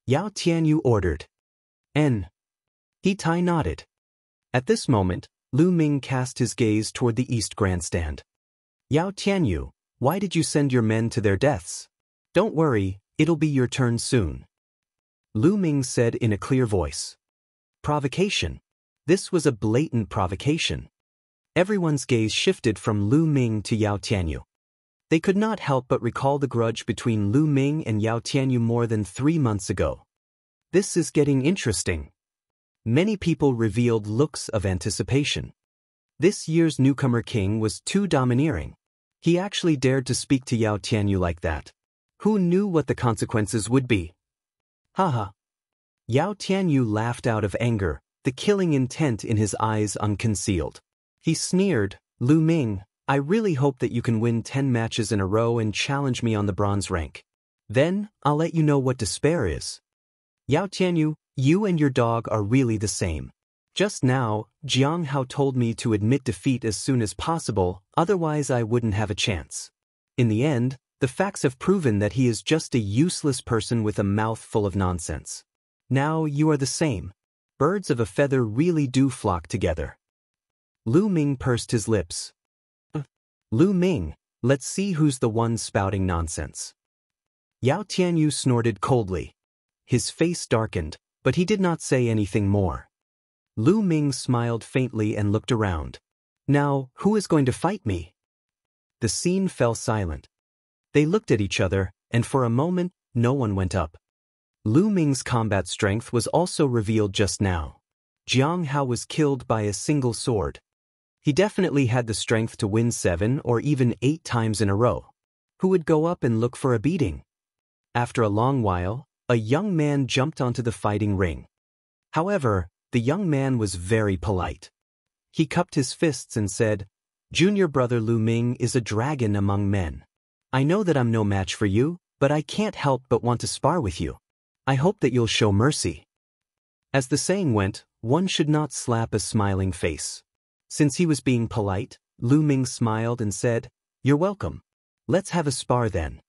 Yao Tianyu ordered. He Tai nodded. At this moment, Lu Ming cast his gaze toward the east grandstand. Yao Tianyu, why did you send your men to their deaths? Don't worry, it'll be your turn soon. Lu Ming said in a clear voice. Provocation. This was a blatant provocation. Everyone's gaze shifted from Lu Ming to Yao Tianyu. They could not help but recall the grudge between Lu Ming and Yao Tianyu more than 3 months ago. This is getting interesting. Many people revealed looks of anticipation. This year's newcomer king was too domineering. He actually dared to speak to Yao Tianyu like that. Who knew what the consequences would be? Haha. Yao Tianyu laughed out of anger, the killing intent in his eyes unconcealed. He sneered, Lu Ming, I really hope that you can win 10 matches in a row and challenge me on the bronze rank. Then, I'll let you know what despair is. Yao Tianyu, you and your dog are really the same. Just now, Jiang Hao told me to admit defeat as soon as possible, otherwise I wouldn't have a chance. In the end, the facts have proven that he is just a useless person with a mouth full of nonsense. Now you are the same. Birds of a feather really do flock together. Lu Ming pursed his lips. Lu Ming, let's see who's the one spouting nonsense. Yao Tianyu snorted coldly. His face darkened, but he did not say anything more. Lu Ming smiled faintly and looked around. Now, who is going to fight me? The scene fell silent. They looked at each other, and for a moment, no one went up. Lu Ming's combat strength was also revealed just now. Jiang Hao was killed by a single sword. He definitely had the strength to win 7 or even 8 times in a row. Who would go up and look for a beating? After a long while, a young man jumped onto the fighting ring. However, the young man was very polite. He cupped his fists and said, Junior brother Lu Ming is a dragon among men. I know that I'm no match for you, but I can't help but want to spar with you. I hope that you'll show mercy. As the saying went, one should not slap a smiling face. Since he was being polite, Lu Ming smiled and said, You're welcome. Let's have a spar then.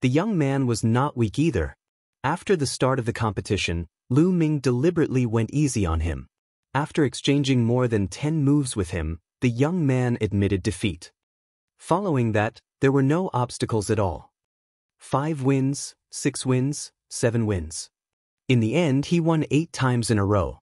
The young man was not weak either. After the start of the competition, Lu Ming deliberately went easy on him. After exchanging more than 10 moves with him, the young man admitted defeat. Following that, there were no obstacles at all. 5 wins, 6 wins, 7 wins. In the end, he won 8 times in a row.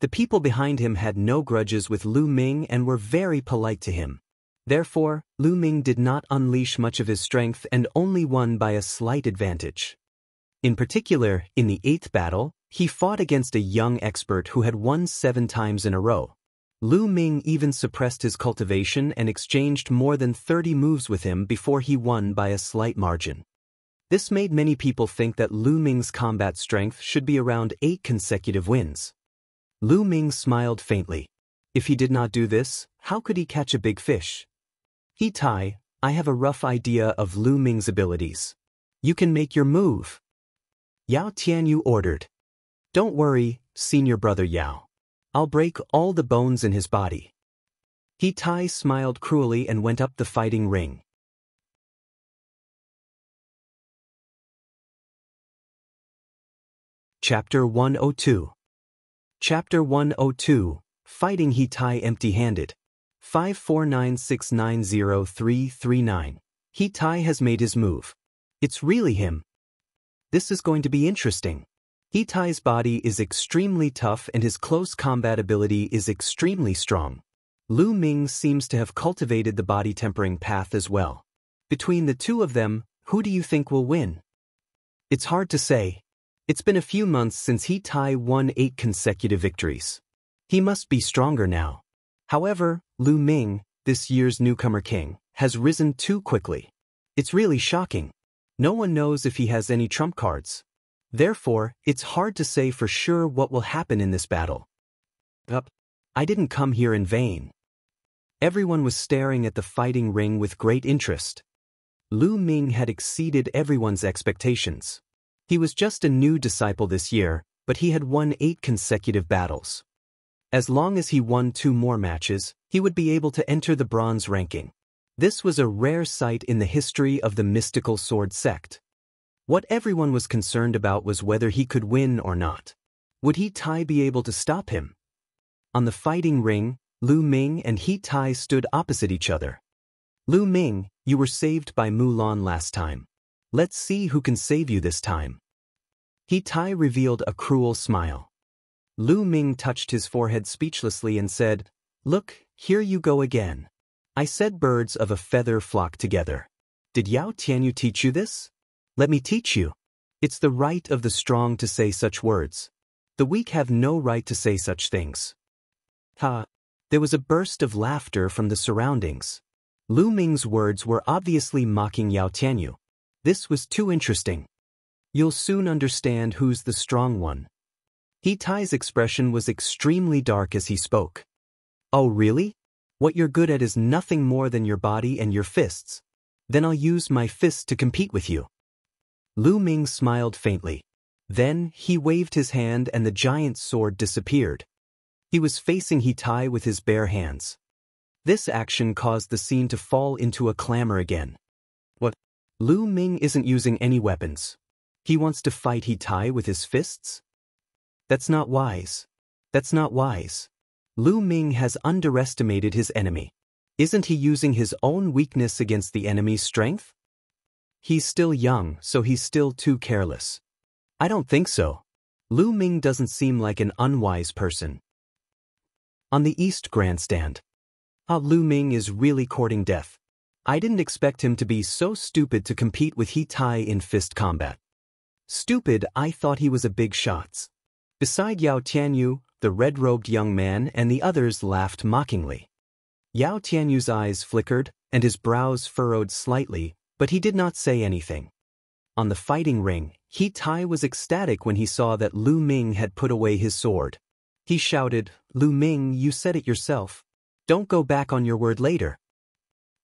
The people behind him had no grudges with Lu Ming and were very polite to him. Therefore, Lu Ming did not unleash much of his strength and only won by a slight advantage. In particular, in the 8th battle, he fought against a young expert who had won 7 times in a row. Lu Ming even suppressed his cultivation and exchanged more than 30 moves with him before he won by a slight margin. This made many people think that Lu Ming's combat strength should be around 8 consecutive wins. Lu Ming smiled faintly. If he did not do this, how could he catch a big fish? He Tai, I have a rough idea of Lu Ming's abilities. You can make your move. Yao Tianyu ordered. Don't worry, senior brother Yao. I'll break all the bones in his body. He Tai smiled cruelly and went up the fighting ring. Chapter 102. Chapter 102, Fighting He Tai Empty-Handed. 549690339. He Tai has made his move. It's really him. This is going to be interesting. He Tai's body is extremely tough and his close combat ability is extremely strong. Lu Ming seems to have cultivated the body tempering path as well. Between the two of them, who do you think will win? It's hard to say. It's been a few months since He Tai won 8 consecutive victories. He must be stronger now. However, Lu Ming, this year's newcomer king, has risen too quickly. It's really shocking. No one knows if he has any trump cards. Therefore, it's hard to say for sure what will happen in this battle. I didn't come here in vain. Everyone was staring at the fighting ring with great interest. Lu Ming had exceeded everyone's expectations. He was just a new disciple this year, but he had won 8 consecutive battles. As long as he won 2 more matches, he would be able to enter the bronze ranking. This was a rare sight in the history of the mystical sword sect. What everyone was concerned about was whether he could win or not. Would He Tai be able to stop him? On the fighting ring, Lu Ming and He Tai stood opposite each other. Lu Ming, you were saved by Mulan last time. Let's see who can save you this time. He Tai revealed a cruel smile. Lu Ming touched his forehead speechlessly and said, "Look, here you go again. I said birds of a feather flock together. Did Yao Tianyu teach you this? Let me teach you. It's the right of the strong to say such words. The weak have no right to say such things." Ha! There was a burst of laughter from the surroundings. Lu Ming's words were obviously mocking Yao Tianyu. This was too interesting. You'll soon understand who's the strong one. He Tai's expression was extremely dark as he spoke. Oh really? What you're good at is nothing more than your body and your fists. Then I'll use my fists to compete with you. Lu Ming smiled faintly. Then he waved his hand and the giant sword disappeared. He was facing He Tai with his bare hands. This action caused the scene to fall into a clamor again. What? Lu Ming isn't using any weapons. He wants to fight He Tai with his fists? That's not wise. That's not wise. Lu Ming has underestimated his enemy. Isn't he using his own weakness against the enemy's strength? He's still young, so he's still too careless. I don't think so. Lu Ming doesn't seem like an unwise person. On the East Grandstand. Lu Ming is really courting death. I didn't expect him to be so stupid to compete with He Tai in fist combat. Stupid, I thought he was a big shot. Beside Yao Tianyu, the red-robed young man and the others laughed mockingly. Yao Tianyu's eyes flickered, and his brows furrowed slightly, but he did not say anything. On the fighting ring, He Tai was ecstatic when he saw that Lu Ming had put away his sword. He shouted, "Lu Ming, you said it yourself. Don't go back on your word later."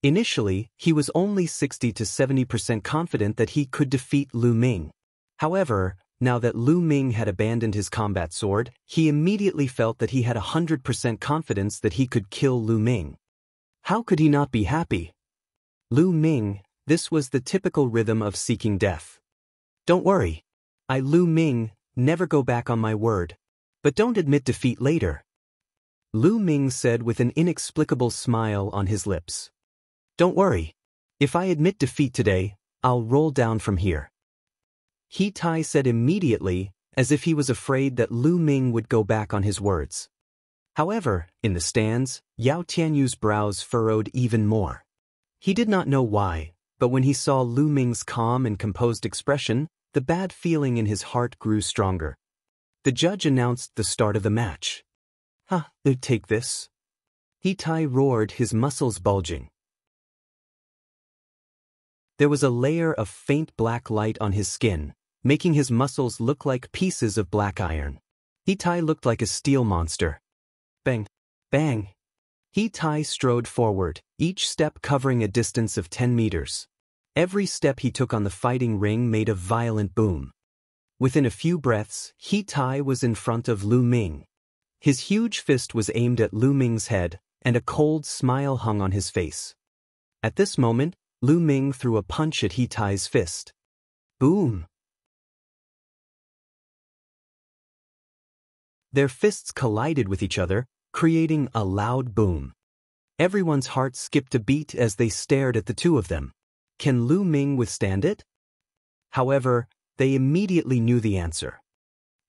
Initially, he was only 60 to 70% confident that he could defeat Lu Ming. However, now that Lu Ming had abandoned his combat sword, he immediately felt that he had 100% confidence that he could kill Lu Ming. How could he not be happy? Lu Ming, this was the typical rhythm of seeking death. Don't worry. Lu Ming, never go back on my word. But don't admit defeat later. Lu Ming said with an inexplicable smile on his lips. Don't worry. If I admit defeat today, I'll roll down from here. He Tai said immediately, as if he was afraid that Lu Ming would go back on his words. However, in the stands, Yao Tianyu's brows furrowed even more. He did not know why, but when he saw Lu Ming's calm and composed expression, the bad feeling in his heart grew stronger. The judge announced the start of the match. Take this. He Tai roared, his muscles bulging. There was a layer of faint black light on his skin, making his muscles look like pieces of black iron. He Tai looked like a steel monster. Bang! Bang! He Tai strode forward, each step covering a distance of 10 meters. Every step he took on the fighting ring made a violent boom. Within a few breaths, He Tai was in front of Lu Ming. His huge fist was aimed at Lu Ming's head, and a cold smile hung on his face. At this moment, Lu Ming threw a punch at He Tai's fist. Boom! Their fists collided with each other, creating a loud boom. Everyone's heart skipped a beat as they stared at the two of them. Can Lu Ming withstand it? However, they immediately knew the answer.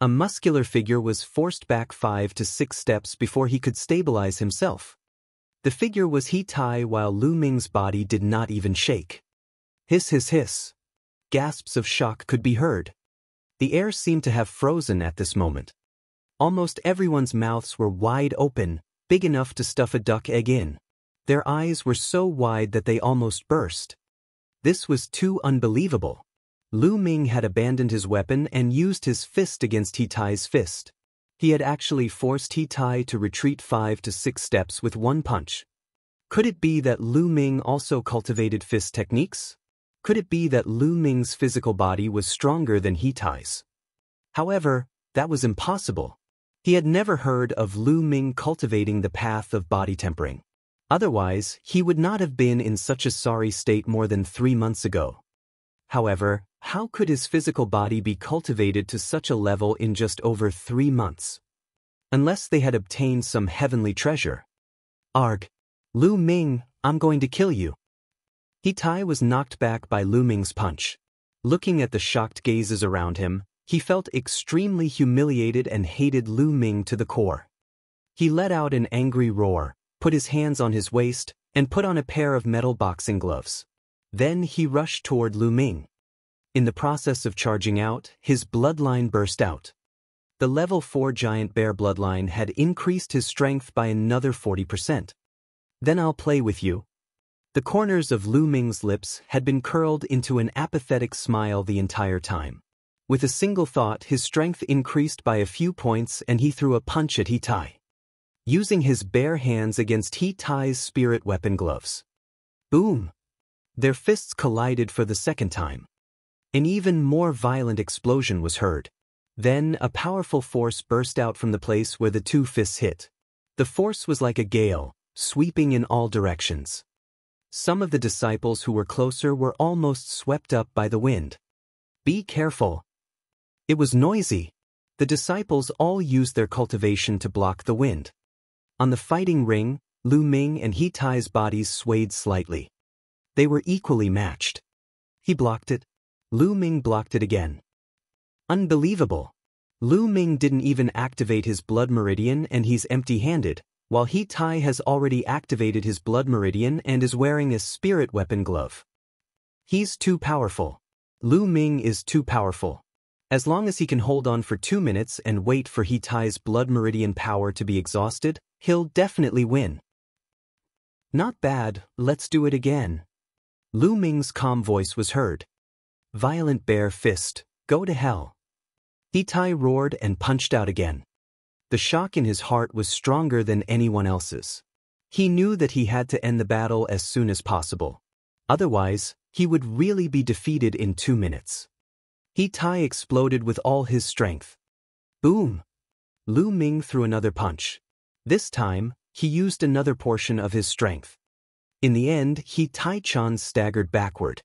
A muscular figure was forced back 5 to 6 steps before he could stabilize himself. The figure was He Tai, while Lu Ming's body did not even shake. Hiss, hiss, hiss. Gasps of shock could be heard. The air seemed to have frozen at this moment. Almost everyone's mouths were wide open, big enough to stuff a duck egg in. Their eyes were so wide that they almost burst. This was too unbelievable. Lu Ming had abandoned his weapon and used his fist against He Tai's fist. He had actually forced He Tai to retreat 5 to 6 steps with one punch. Could it be that Lu Ming also cultivated fist techniques? Could it be that Lu Ming's physical body was stronger than He Tai's? However, that was impossible. He had never heard of Lu Ming cultivating the path of body tempering. Otherwise, he would not have been in such a sorry state more than 3 months ago. However, how could his physical body be cultivated to such a level in just over 3 months? Unless they had obtained some heavenly treasure. Arg! Lu Ming, I'm going to kill you. He Tai was knocked back by Lu Ming's punch. Looking at the shocked gazes around him, he felt extremely humiliated and hated Lu Ming to the core. He let out an angry roar, put his hands on his waist, and put on a pair of metal boxing gloves. Then he rushed toward Lu Ming. In the process of charging out, his bloodline burst out. The level 4 giant bear bloodline had increased his strength by another 40%. Then I'll play with you. The corners of Lu Ming's lips had been curled into an apathetic smile the entire time. With a single thought, his strength increased by a few points and he threw a punch at He Tai, using his bare hands against He Tai's spirit weapon gloves. Boom! Their fists collided for the second time. An even more violent explosion was heard. Then a powerful force burst out from the place where the two fists hit. The force was like a gale, sweeping in all directions. Some of the disciples who were closer were almost swept up by the wind. Be careful. It was noisy. The disciples all used their cultivation to block the wind. On the fighting ring, Lu Ming and He Tai's bodies swayed slightly. They were equally matched. He blocked it. Lu Ming blocked it again. Unbelievable. Lu Ming didn't even activate his blood meridian and he's empty-handed, while He Tai has already activated his blood meridian and is wearing a spirit weapon glove. He's too powerful. Lu Ming is too powerful. As long as he can hold on for 2 minutes and wait for He Tai's blood meridian power to be exhausted, he'll definitely win. Not bad, let's do it again. Lu Ming's calm voice was heard. Violent bear fist, go to hell. He Tai roared and punched out again. The shock in his heart was stronger than anyone else's. He knew that he had to end the battle as soon as possible. Otherwise, he would really be defeated in 2 minutes. He Tai exploded with all his strength. Boom! Lu Ming threw another punch. This time, he used another portion of his strength. In the end, He Tai-chan staggered backward.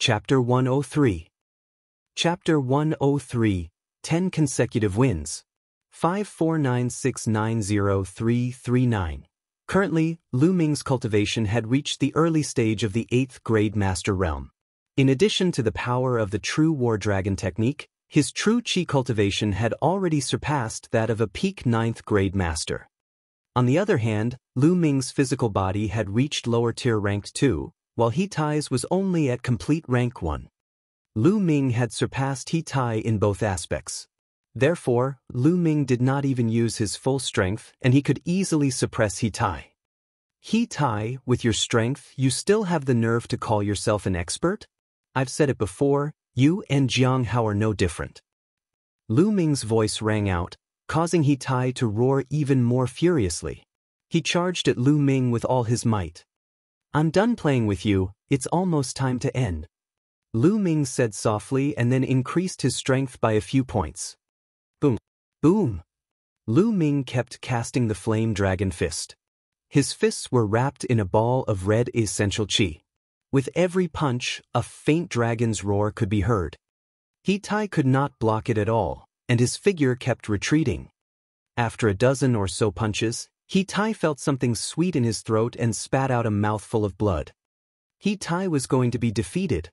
Chapter 103. Chapter 103, 10 consecutive wins. 549690339. Currently, Lu Ming's cultivation had reached the early stage of the 8th grade master realm. In addition to the power of the true war dragon technique, his true chi cultivation had already surpassed that of a peak 9th grade master. On the other hand, Lu Ming's physical body had reached lower tier rank 2, while He Tai's was only at complete rank 1. Lu Ming had surpassed He Tai in both aspects. Therefore, Lu Ming did not even use his full strength and he could easily suppress He Tai. He Tai, with your strength, you still have the nerve to call yourself an expert? I've said it before, you and Jiang Hao are no different. Lu Ming's voice rang out, causing He Tai to roar even more furiously. He charged at Lu Ming with all his might. I'm done playing with you, it's almost time to end. Lu Ming said softly and then increased his strength by a few points. Boom! Boom! Lu Ming kept casting the flame dragon fist. His fists were wrapped in a ball of red essential chi. With every punch, a faint dragon's roar could be heard. He Tai could not block it at all, and his figure kept retreating. After a dozen or so punches, He Tai felt something sweet in his throat and spat out a mouthful of blood. He Tai was going to be defeated.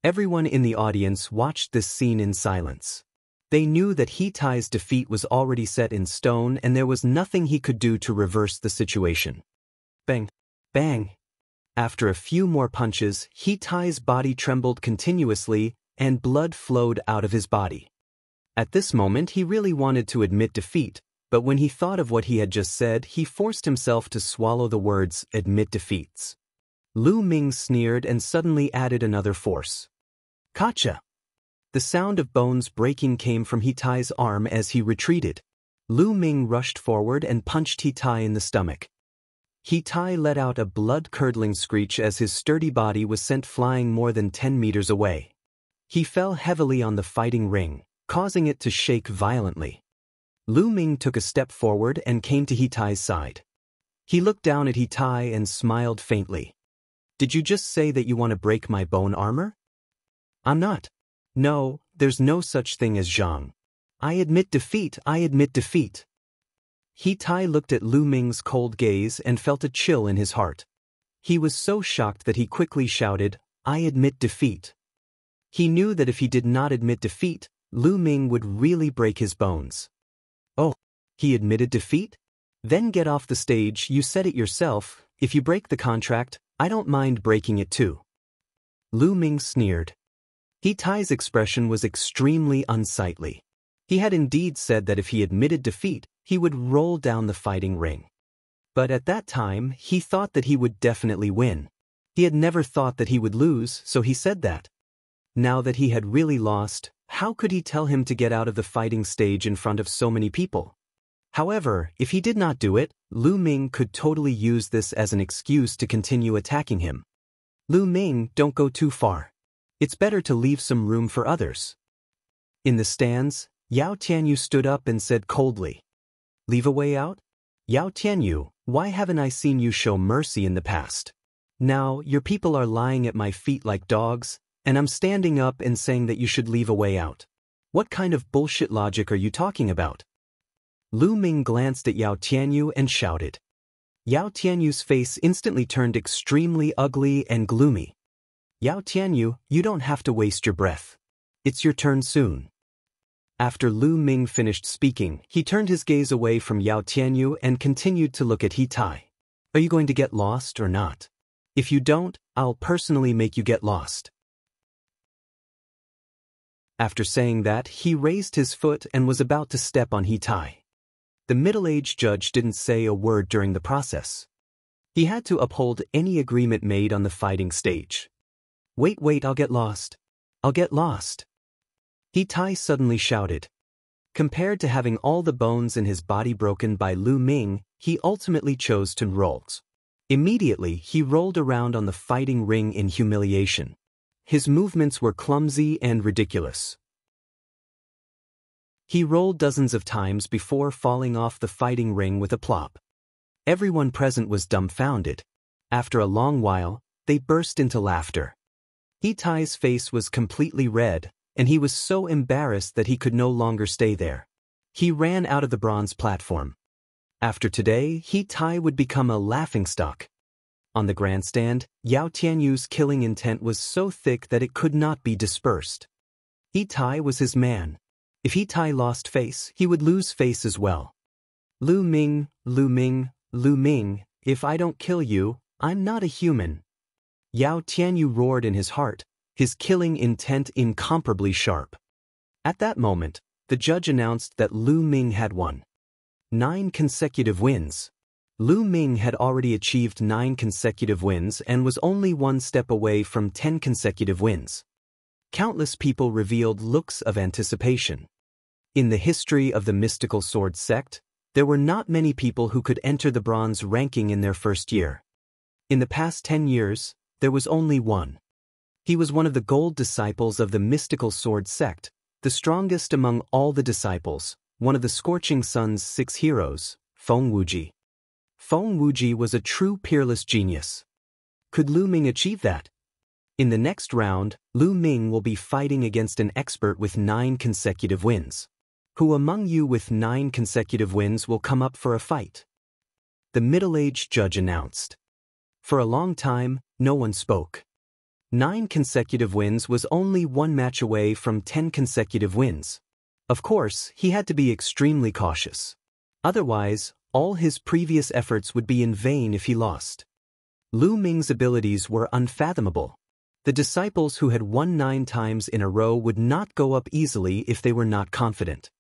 Everyone in the audience watched this scene in silence. They knew that He Tai's defeat was already set in stone and there was nothing he could do to reverse the situation. Bang! Bang! After a few more punches, He Tai's body trembled continuously and blood flowed out of his body. At this moment he really wanted to admit defeat, But when he thought of what he had just said, he forced himself to swallow the words, admit defeats. Lu Ming sneered and suddenly added another force. Gotcha! The sound of bones breaking came from He Tai's arm as he retreated. Lu Ming rushed forward and punched He Tai in the stomach. He Tai let out a blood-curdling screech as his sturdy body was sent flying more than 10 meters away. He fell heavily on the fighting ring, causing it to shake violently. Lu Ming took a step forward and came to He Tai's side. He looked down at He Tai and smiled faintly. Did you just say that you want to break my bone armor? I'm not. No, there's no such thing as Zhang. I admit defeat, I admit defeat. He Tai looked at Lu Ming's cold gaze and felt a chill in his heart. He was so shocked that he quickly shouted, I admit defeat. He knew that if he did not admit defeat, Lu Ming would really break his bones. Oh, he admitted defeat? Then get off the stage, you said it yourself, if you break the contract, I don't mind breaking it too. Lu Ming sneered. He Tai's expression was extremely unsightly. He had indeed said that if he admitted defeat, he would roll down the fighting ring. But at that time, he thought that he would definitely win. He had never thought that he would lose, so he said that. Now that he had really lost, how could he tell him to get out of the fighting stage in front of so many people? However, if he did not do it, Lu Ming could totally use this as an excuse to continue attacking him. Lu Ming, don't go too far. It's better to leave some room for others. In the stands, Yao Tianyu stood up and said coldly, Leave a way out? Yao Tianyu, why haven't I seen you show mercy in the past? Now, your people are lying at my feet like dogs, and I'm standing up and saying that you should leave a way out. What kind of bullshit logic are you talking about? Lu Ming glanced at Yao Tianyu and shouted. Yao Tianyu's face instantly turned extremely ugly and gloomy. Yao Tianyu, you don't have to waste your breath. It's your turn soon. After Lu Ming finished speaking, he turned his gaze away from Yao Tianyu and continued to look at He Tai. Are you going to get lost or not? If you don't, I'll personally make you get lost. After saying that, he raised his foot and was about to step on He Tai. The middle-aged judge didn't say a word during the process. He had to uphold any agreement made on the fighting stage. Wait, I'll get lost. I'll get lost. He Tai suddenly shouted. Compared to having all the bones in his body broken by Lu Ming, he ultimately chose to roll. Immediately, he rolled around on the fighting ring in humiliation. His movements were clumsy and ridiculous. He rolled dozens of times before falling off the fighting ring with a plop. Everyone present was dumbfounded. After a long while, they burst into laughter. He Tai's face was completely red, and he was so embarrassed that he could no longer stay there. He ran out of the bronze platform. After today, He Tai would become a laughingstock. On the grandstand, Yao Tianyu's killing intent was so thick that it could not be dispersed. He Tai was his man. If He Tai lost face, he would lose face as well. Lu Ming, if I don't kill you, I'm not a human. Yao Tianyu roared in his heart, his killing intent incomparably sharp. At that moment, the judge announced that Lu Ming had won 9 consecutive wins. Lu Ming had already achieved 9 consecutive wins and was only one step away from 10 consecutive wins. Countless people revealed looks of anticipation. In the history of the mystical sword sect, there were not many people who could enter the bronze ranking in their first year. In the past 10 years, there was only one. He was one of the gold disciples of the mystical sword sect, the strongest among all the disciples, one of the Scorching Sun's 6 heroes, Feng Wuji. Feng Wuji was a true peerless genius. Could Lu Ming achieve that? In the next round, Lu Ming will be fighting against an expert with 9 consecutive wins. Who among you with 9 consecutive wins will come up for a fight? The middle-aged judge announced. For a long time, no one spoke. 9 consecutive wins was only one match away from 10 consecutive wins. Of course, he had to be extremely cautious. Otherwise, all his previous efforts would be in vain if he lost. Lu Ming's abilities were unfathomable. The disciples who had won 9 times in a row would not go up easily if they were not confident.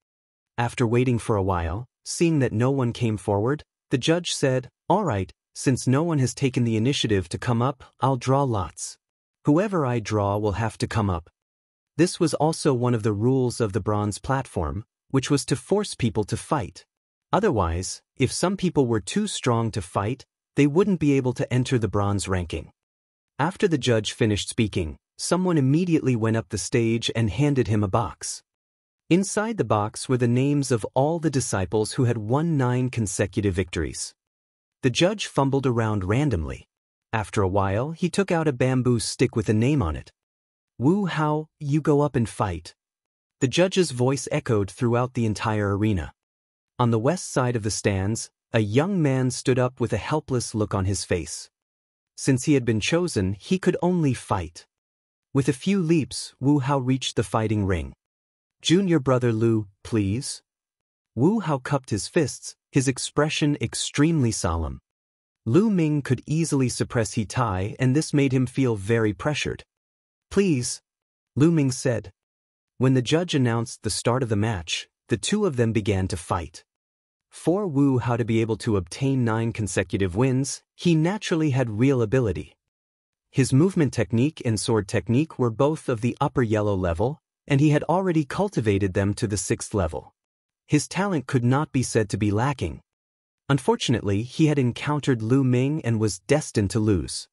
After waiting for a while, Seeing that no one came forward, the judge said, "All right, since no one has taken the initiative to come up, I'll draw lots. Whoever I draw will have to come up." This was also one of the rules of the bronze platform, which was to force people to fight. Otherwise, if some people were too strong to fight, they wouldn't be able to enter the bronze ranking. After the judge finished speaking, someone immediately went up the stage and handed him a box. Inside the box were the names of all the disciples who had won 9 consecutive victories. The judge fumbled around randomly. After a while, he took out a bamboo stick with a name on it. "Wu Hao, you go up and fight." The judge's voice echoed throughout the entire arena. On the west side of the stands, a young man stood up with a helpless look on his face. Since he had been chosen, he could only fight. With a few leaps, Wu Hao reached the fighting ring. "Junior brother Lu, please." Wu Hao cupped his fists, his expression extremely solemn. Lu Ming could easily suppress He Tai, and this made him feel very pressured. "Please," Lu Ming said. When the judge announced the start of the match, the two of them began to fight. For Wu Hao to be able to obtain 9 consecutive wins, he naturally had real ability. His movement technique and sword technique were both of the upper yellow level, and he had already cultivated them to the 6th level. His talent could not be said to be lacking. Unfortunately, he had encountered Lu Ming and was destined to lose.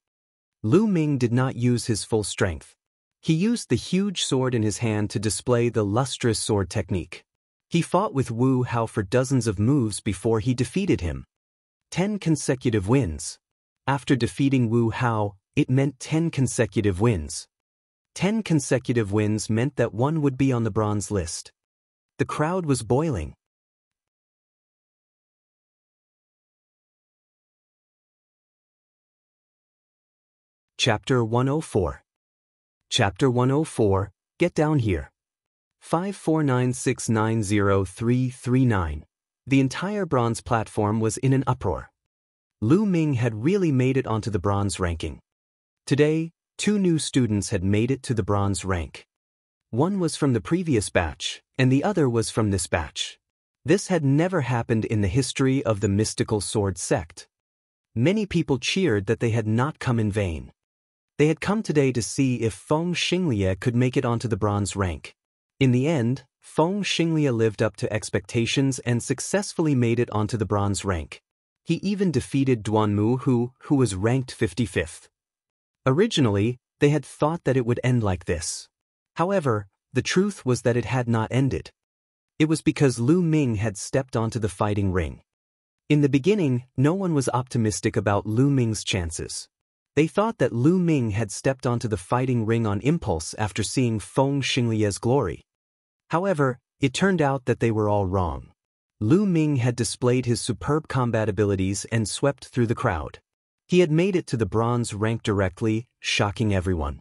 Lu Ming did not use his full strength. He used the huge sword in his hand to display the lustrous sword technique. He fought with Wu Hao for dozens of moves before he defeated him. 10 consecutive wins. After defeating Wu Hao, it meant 10 consecutive wins. 10 consecutive wins meant that one would be on the bronze list. The crowd was boiling. Chapter 104. Chapter 104, Get Down Here. 549690339. The entire bronze platform was in an uproar. Lu Ming had really made it onto the bronze ranking. Today, 2 new students had made it to the bronze rank. One was from the previous batch, and the other was from this batch. This had never happened in the history of the mystical sword sect. Many people cheered that they had not come in vain. They had come today to see if Feng Xinglia could make it onto the bronze rank. In the end, Feng Xinglia lived up to expectations and successfully made it onto the bronze rank. He even defeated Duanmu who was ranked 55th. Originally, they had thought that it would end like this. However, the truth was that it had not ended. It was because Lu Ming had stepped onto the fighting ring. In the beginning, no one was optimistic about Lu Ming's chances. They thought that Lu Ming had stepped onto the fighting ring on impulse after seeing Feng Xinglia's glory. However, it turned out that they were all wrong. Lu Ming had displayed his superb combat abilities and swept through the crowd. He had made it to the bronze rank directly, shocking everyone.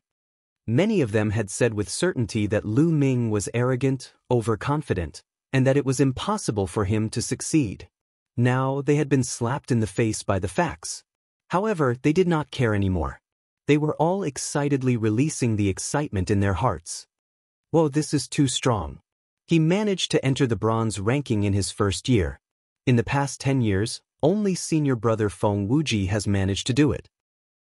Many of them had said with certainty that Lu Ming was arrogant, overconfident, and that it was impossible for him to succeed. Now they had been slapped in the face by the facts. However, they did not care anymore. They were all excitedly releasing the excitement in their hearts. Whoa, this is too strong. He managed to enter the bronze ranking in his first year. In the past 10 years, only senior brother Feng Wuji has managed to do it.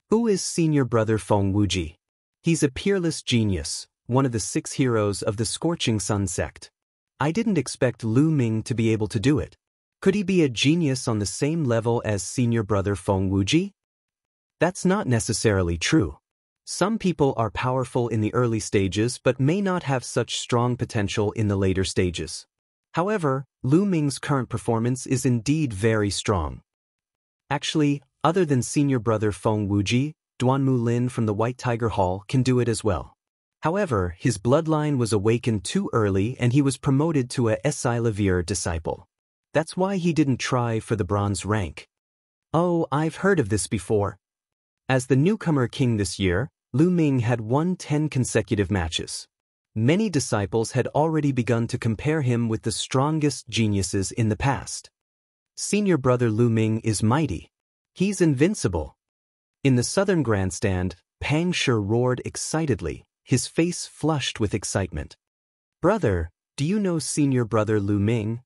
Who is senior brother Feng Wuji? He's a peerless genius, one of the 6 heroes of the Scorching Sun sect. I didn't expect Lu Ming to be able to do it. Could he be a genius on the same level as senior brother Feng Wuji? That's not necessarily true. Some people are powerful in the early stages but may not have such strong potential in the later stages. However, Lu Ming's current performance is indeed very strong. Actually, other than senior brother Feng Wuji, Duanmu Lin from the White Tiger Hall can do it as well. However, his bloodline was awakened too early and he was promoted to a Esilavir disciple. That's why he didn't try for the bronze rank. Oh, I've heard of this before. As the newcomer king this year, Lu Ming had won 10 consecutive matches. Many disciples had already begun to compare him with the strongest geniuses in the past. Senior brother Lu Ming is mighty. He's invincible. In the southern grandstand, Pang Shi roared excitedly, his face flushed with excitement. Brother, do you know senior brother Lu Ming?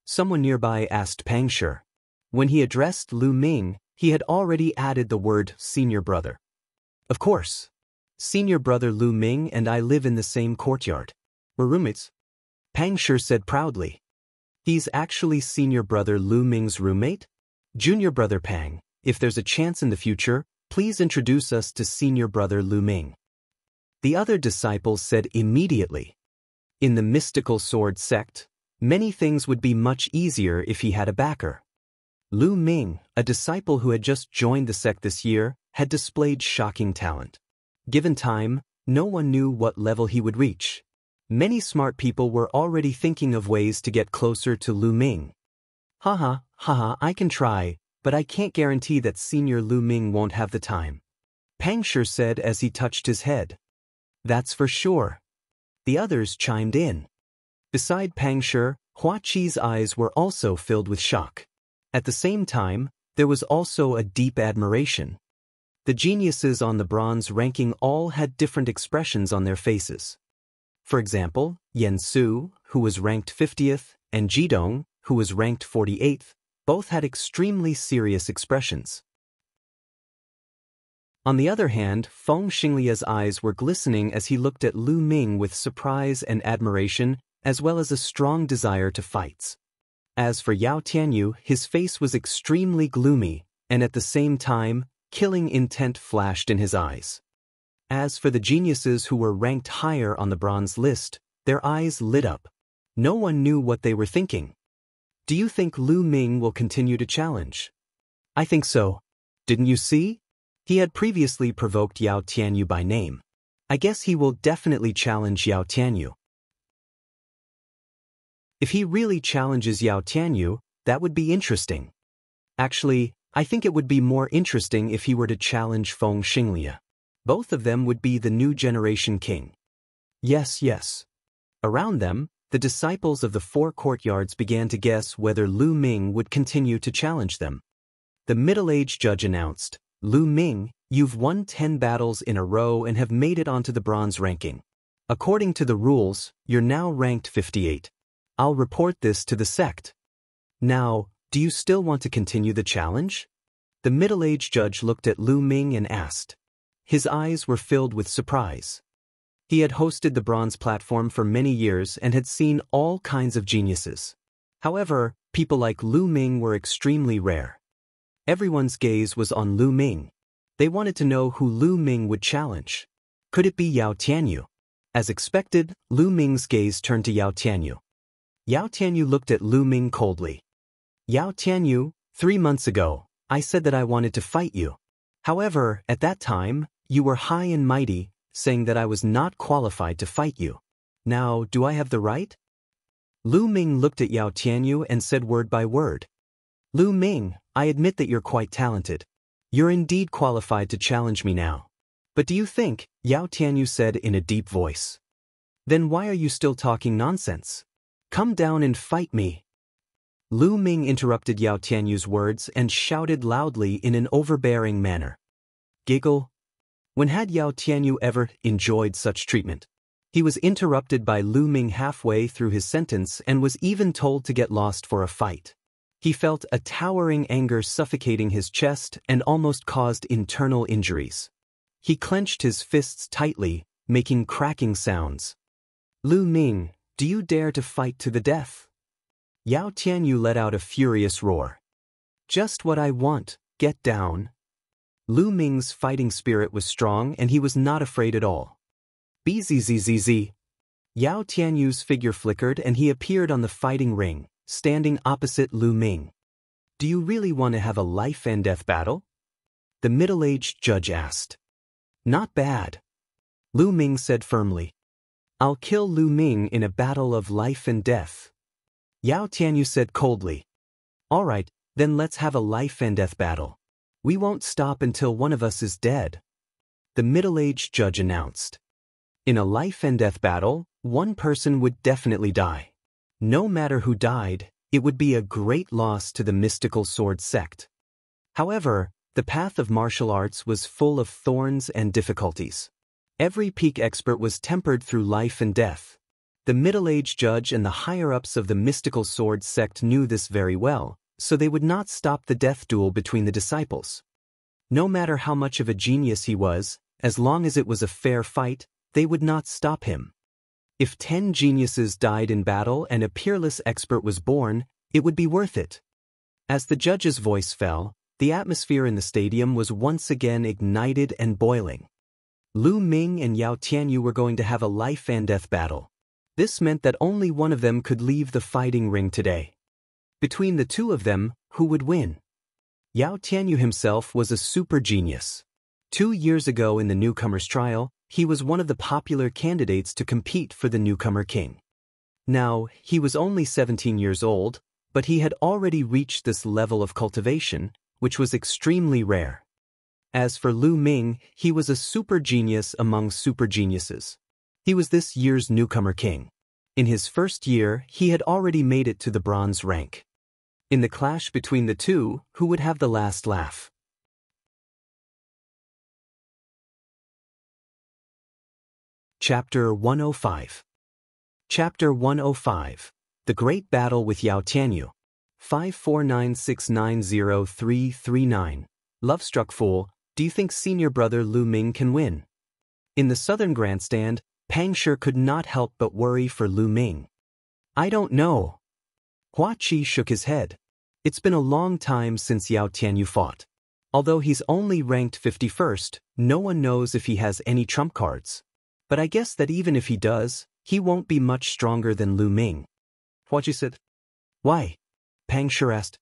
Someone nearby asked Pang Shi. When he addressed Lu Ming, he had already added the word senior brother. Of course. Senior brother Lu Ming and I live in the same courtyard. We're roommates. Pang Shi said proudly. He's actually senior brother Lu Ming's roommate? Junior brother Pang, if there's a chance in the future, please introduce us to senior brother Lu Ming. The other disciples said immediately. In the mystical sword sect, many things would be much easier if he had a backer. Lu Ming, a disciple who had just joined the sect this year, had displayed shocking talent. Given time, no one knew what level he would reach. Many smart people were already thinking of ways to get closer to Lu Ming. Haha, I can try, but I can't guarantee that senior Lu Ming won't have the time. Pang Shi said as he touched his head. That's for sure. The others chimed in. Beside Pang Shi, Hua Qi's eyes were also filled with shock. At the same time, there was also a deep admiration. The geniuses on the bronze ranking all had different expressions on their faces. For example, Yan Su, who was ranked 50th, and Jidong, who was ranked 48th, both had extremely serious expressions. On the other hand, Feng Xinglia's eyes were glistening as he looked at Lu Ming with surprise and admiration, as well as a strong desire to fight. As for Yao Tianyu, his face was extremely gloomy, and at the same time, killing intent flashed in his eyes. As for the geniuses who were ranked higher on the bronze list, their eyes lit up. No one knew what they were thinking. Do you think Lu Ming will continue to challenge? I think so. Didn't you see? He had previously provoked Yao Tianyu by name. I guess he will definitely challenge Yao Tianyu. If he really challenges Yao Tianyu, that would be interesting. Actually, I think it would be more interesting if he were to challenge Feng Xinglia. Both of them would be the new generation king. Yes. Around them, the disciples of the four courtyards began to guess whether Lu Ming would continue to challenge them. The middle-aged judge announced, Lu Ming, you've won 10 battles in a row and have made it onto the bronze ranking. According to the rules, you're now ranked 58. I'll report this to the sect. Now, do you still want to continue the challenge? The middle-aged judge looked at Lu Ming and asked. His eyes were filled with surprise. He had hosted the bronze platform for many years and had seen all kinds of geniuses. However, people like Lu Ming were extremely rare. Everyone's gaze was on Lu Ming. They wanted to know who Lu Ming would challenge. Could it be Yao Tianyu? As expected, Lu Ming's gaze turned to Yao Tianyu. Yao Tianyu looked at Lu Ming coldly. Yao Tianyu, 3 months ago, I said that I wanted to fight you. However, at that time, you were high and mighty, saying that I was not qualified to fight you. Now, do I have the right? Lu Ming looked at Yao Tianyu and said word by word. Lu Ming, I admit that you're quite talented. You're indeed qualified to challenge me now. But do you think, Yao Tianyu said in a deep voice. Then why are you still talking nonsense? Come down and fight me. Lu Ming interrupted Yao Tianyu's words and shouted loudly in an overbearing manner. Giggle. When had Yao Tianyu ever enjoyed such treatment? He was interrupted by Lu Ming halfway through his sentence and was even told to get lost for a fight. He felt a towering anger suffocating his chest and almost caused internal injuries. He clenched his fists tightly, making cracking sounds. Lu Ming, do you dare to fight to the death? Yao Tianyu let out a furious roar. Just what I want, get down. Lu Ming's fighting spirit was strong and he was not afraid at all. Bzzz. Yao Tianyu's figure flickered and he appeared on the fighting ring, standing opposite Lu Ming. Do you really want to have a life and death battle? The middle-aged judge asked. Not bad. Lu Ming said firmly. I'll kill Lu Ming in a battle of life and death. Yao Tianyu said coldly. All right, then let's have a life and death battle. We won't stop until one of us is dead. The middle-aged judge announced. In a life and death battle, one person would definitely die. No matter who died, it would be a great loss to the mystical sword sect. However, the path of martial arts was full of thorns and difficulties. Every peak expert was tempered through life and death. The middle-aged judge and the higher-ups of the mystical sword sect knew this very well, so they would not stop the death duel between the disciples. No matter how much of a genius he was, as long as it was a fair fight, they would not stop him. If 10 geniuses died in battle and a peerless expert was born, it would be worth it. As the judge's voice fell, the atmosphere in the stadium was once again ignited and boiling. Lu Ming and Yao Tianyu were going to have a life-and-death battle. This meant that only one of them could leave the fighting ring today. Between the two of them, who would win? Yao Tianyu himself was a super genius. 2 years ago in the newcomer's trial, he was one of the popular candidates to compete for the newcomer king. Now, he was only 17 years old, but he had already reached this level of cultivation, which was extremely rare. As for Lu Ming, he was a super genius among super geniuses. He was this year's newcomer king. In his first year, he had already made it to the bronze rank. In the clash between the two, who would have the last laugh? Chapter 105. Chapter 105. The Great Battle with Yao Tianyu. 549690339. Love-struck fool, do you think senior brother Lu Ming can win? In the southern grandstand, Pang Shi could not help but worry for Lu Ming. I don't know. Hua Qi shook his head. It's been a long time since Yao Tianyu fought. Although he's only ranked 51st, no one knows if he has any trump cards. But I guess that even if he does, he won't be much stronger than Lu Ming. Hua Qi said. Why? Pang Shi asked.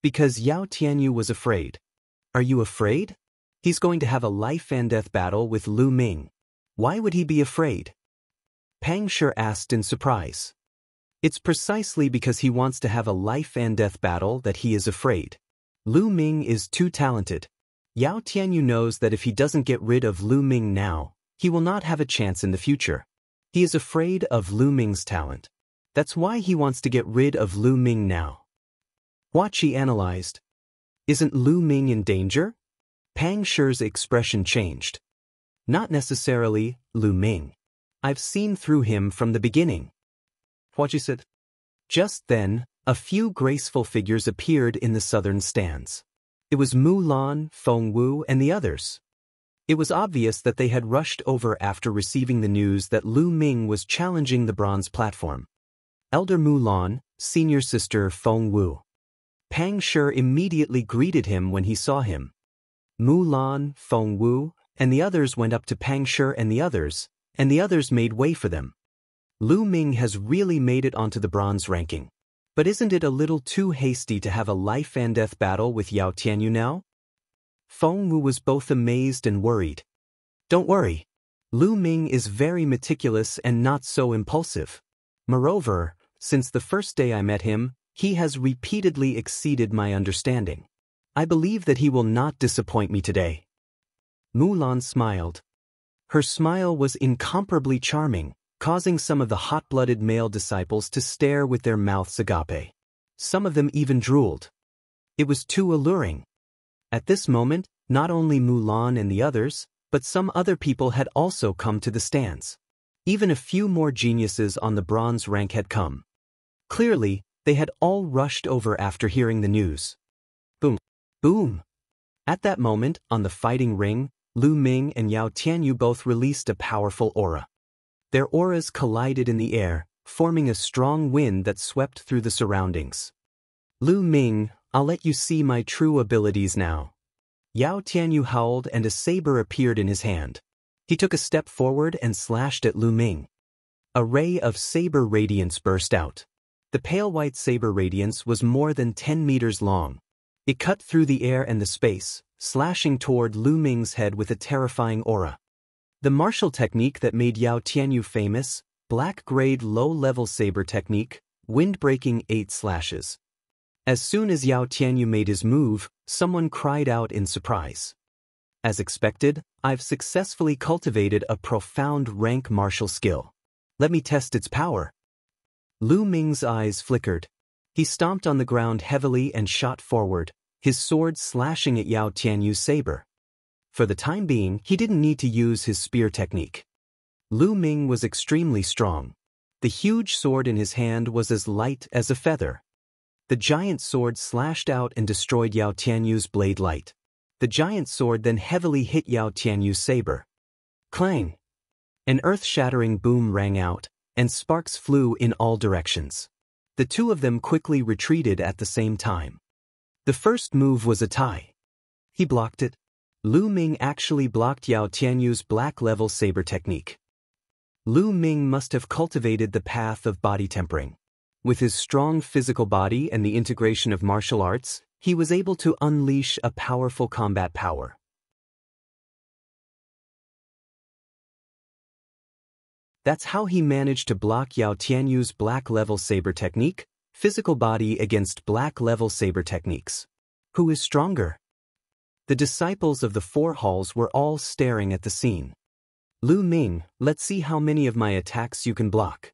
Because Yao Tianyu was afraid. Are you afraid? He's going to have a life-and-death battle with Lu Ming. Why would he be afraid? Pang Shi asked in surprise. It's precisely because he wants to have a life-and-death battle that he is afraid. Lu Ming is too talented. Yao Tianyu knows that if he doesn't get rid of Lu Ming now, he will not have a chance in the future. He is afraid of Lu Ming's talent. That's why he wants to get rid of Lu Ming now. Hua Qi analyzed. Isn't Lu Ming in danger? Pang Shi's expression changed. Not necessarily, Lu Ming. I've seen through him from the beginning. Hua Qi said. Just then, a few graceful figures appeared in the southern stands. It was Mulan, Feng Wu, and the others. It was obvious that they had rushed over after receiving the news that Lu Ming was challenging the bronze platform. Elder Mulan, senior sister Feng Wu. Pang Shi immediately greeted him when he saw him. Mulan, Feng Wu, and the others went up to Pang Shi and the others made way for them. Lu Ming has really made it onto the bronze ranking. But isn't it a little too hasty to have a life-and-death battle with Yao Tianyu now? Feng Wu was both amazed and worried. Don't worry. Lu Ming is very meticulous and not so impulsive. Moreover, since the first day I met him, he has repeatedly exceeded my understanding. I believe that he will not disappoint me today. Mulan smiled. Her smile was incomparably charming, causing some of the hot-blooded male disciples to stare with their mouths agape. Some of them even drooled. It was too alluring. At this moment, not only Mulan and the others, but some other people had also come to the stands. Even a few more geniuses on the bronze rank had come. Clearly, they had all rushed over after hearing the news. Boom! Boom! At that moment, on the fighting ring, Lu Ming and Yao Tianyu both released a powerful aura. Their auras collided in the air, forming a strong wind that swept through the surroundings. Lu Ming, I'll let you see my true abilities now. Yao Tianyu howled and a saber appeared in his hand. He took a step forward and slashed at Lu Ming. A ray of saber radiance burst out. The pale white saber radiance was more than 10 meters long. It cut through the air and the space, slashing toward Lu Ming's head with a terrifying aura. The martial technique that made Yao Tianyu famous, black-grade low-level saber technique, wind-breaking 8 slashes. As soon as Yao Tianyu made his move, someone cried out in surprise. As expected, I've successfully cultivated a profound rank martial skill. Let me test its power. Lu Ming's eyes flickered. He stomped on the ground heavily and shot forward, his sword slashing at Yao Tianyu's saber. For the time being, he didn't need to use his spear technique. Lu Ming was extremely strong. The huge sword in his hand was as light as a feather. The giant sword slashed out and destroyed Yao Tianyu's blade light. The giant sword then heavily hit Yao Tianyu's saber. Clang! An earth-shattering boom rang out, and sparks flew in all directions. The two of them quickly retreated at the same time. The first move was a tie. He blocked it. Lu Ming actually blocked Yao Tianyu's black-level saber technique. Lu Ming must have cultivated the path of body tempering. With his strong physical body and the integration of martial arts, he was able to unleash a powerful combat power. That's how he managed to block Yao Tianyu's black-level saber technique, physical body against black-level saber techniques. Who is stronger? The disciples of the four halls were all staring at the scene. Lu Ming, let's see how many of my attacks you can block.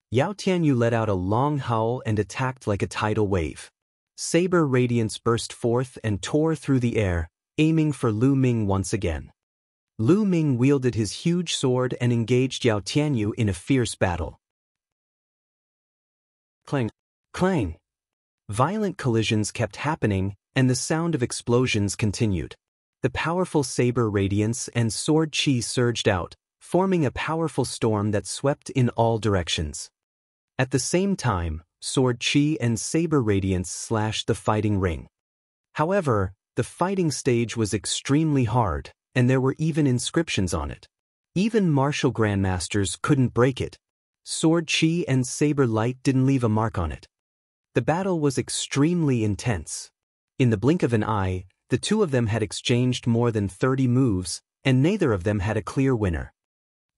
Yao Tianyu let out a long howl and attacked like a tidal wave. Saber radiance burst forth and tore through the air, aiming for Lu Ming once again. Lu Ming wielded his huge sword and engaged Yao Tianyu in a fierce battle. Clang! Clang! Violent collisions kept happening, and the sound of explosions continued. The powerful saber radiance and sword chi surged out, forming a powerful storm that swept in all directions. At the same time, sword chi and saber radiance slashed the fighting ring. However, the fighting stage was extremely hard, and there were even inscriptions on it. Even martial grandmasters couldn't break it. Sword chi and saber light didn't leave a mark on it. The battle was extremely intense. In the blink of an eye, the two of them had exchanged more than 30 moves, and neither of them had a clear winner.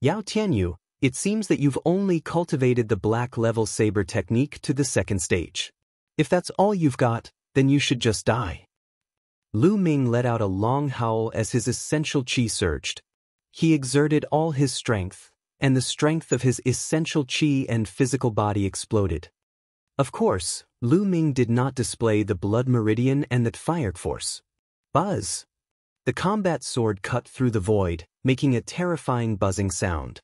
Yao Tianyu, it seems that you've only cultivated the black-level saber technique to the second stage. If that's all you've got, then you should just die. Lu Ming let out a long howl as his essential chi surged. He exerted all his strength, and the strength of his essential chi and physical body exploded. Of course, Lu Ming did not display the blood meridian and that fire force. Buzz! The combat sword cut through the void, making a terrifying buzzing sound.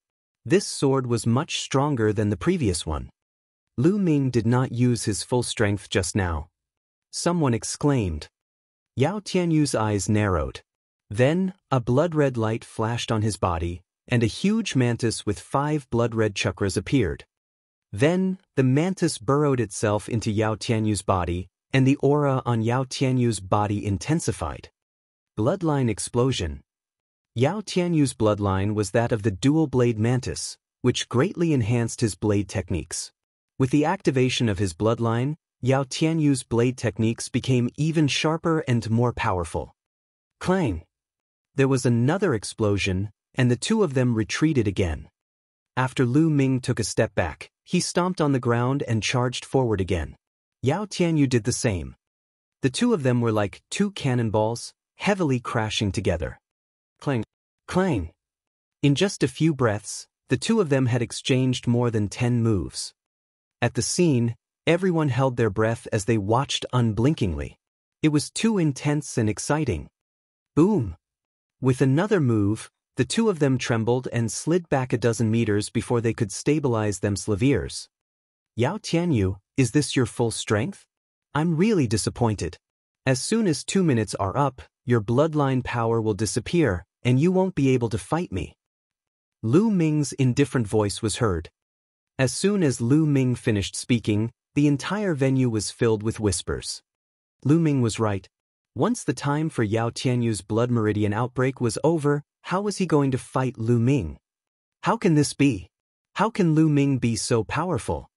This sword was much stronger than the previous one. Lu Ming did not use his full strength just now. Someone exclaimed. Yao Tianyu's eyes narrowed. Then, a blood-red light flashed on his body, and a huge mantis with 5 blood-red chakras appeared. Then, the mantis burrowed itself into Yao Tianyu's body, and the aura on Yao Tianyu's body intensified. Bloodline explosion. Yao Tianyu's bloodline was that of the dual-blade mantis, which greatly enhanced his blade techniques. With the activation of his bloodline, Yao Tianyu's blade techniques became even sharper and more powerful. Clang! There was another explosion, and the two of them retreated again. After Lu Ming took a step back, he stomped on the ground and charged forward again. Yao Tianyu did the same. The two of them were like two cannonballs, heavily crashing together. Clang! Clang! In just a few breaths, the two of them had exchanged more than 10 moves. At the scene, everyone held their breath as they watched unblinkingly. It was too intense and exciting. Boom! With another move, the two of them trembled and slid back a dozen meters before they could stabilize themselves. Yao Tianyu, is this your full strength? I'm really disappointed. As soon as 2 minutes are up, your bloodline power will disappear, and you won't be able to fight me. Lu Ming's indifferent voice was heard. As soon as Lu Ming finished speaking, the entire venue was filled with whispers. Lu Ming was right. Once the time for Yao Tianyu's blood meridian outbreak was over, how was he going to fight Lu Ming? How can this be? How can Lu Ming be so powerful?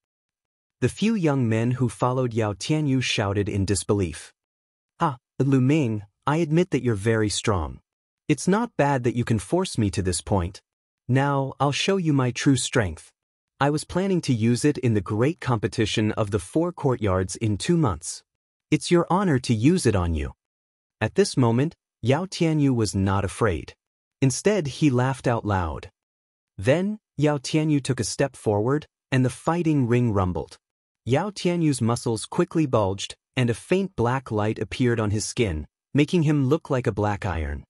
The few young men who followed Yao Tianyu shouted in disbelief. Lu Ming, I admit that you're very strong. It's not bad that you can force me to this point. Now, I'll show you my true strength. I was planning to use it in the great competition of the 4 courtyards in 2 months. It's your honor to use it on you. At this moment, Yao Tianyu was not afraid. Instead, he laughed out loud. Then, Yao Tianyu took a step forward, and the fighting ring rumbled. Yao Tianyu's muscles quickly bulged, and a faint black light appeared on his skin, making him look like a black iron.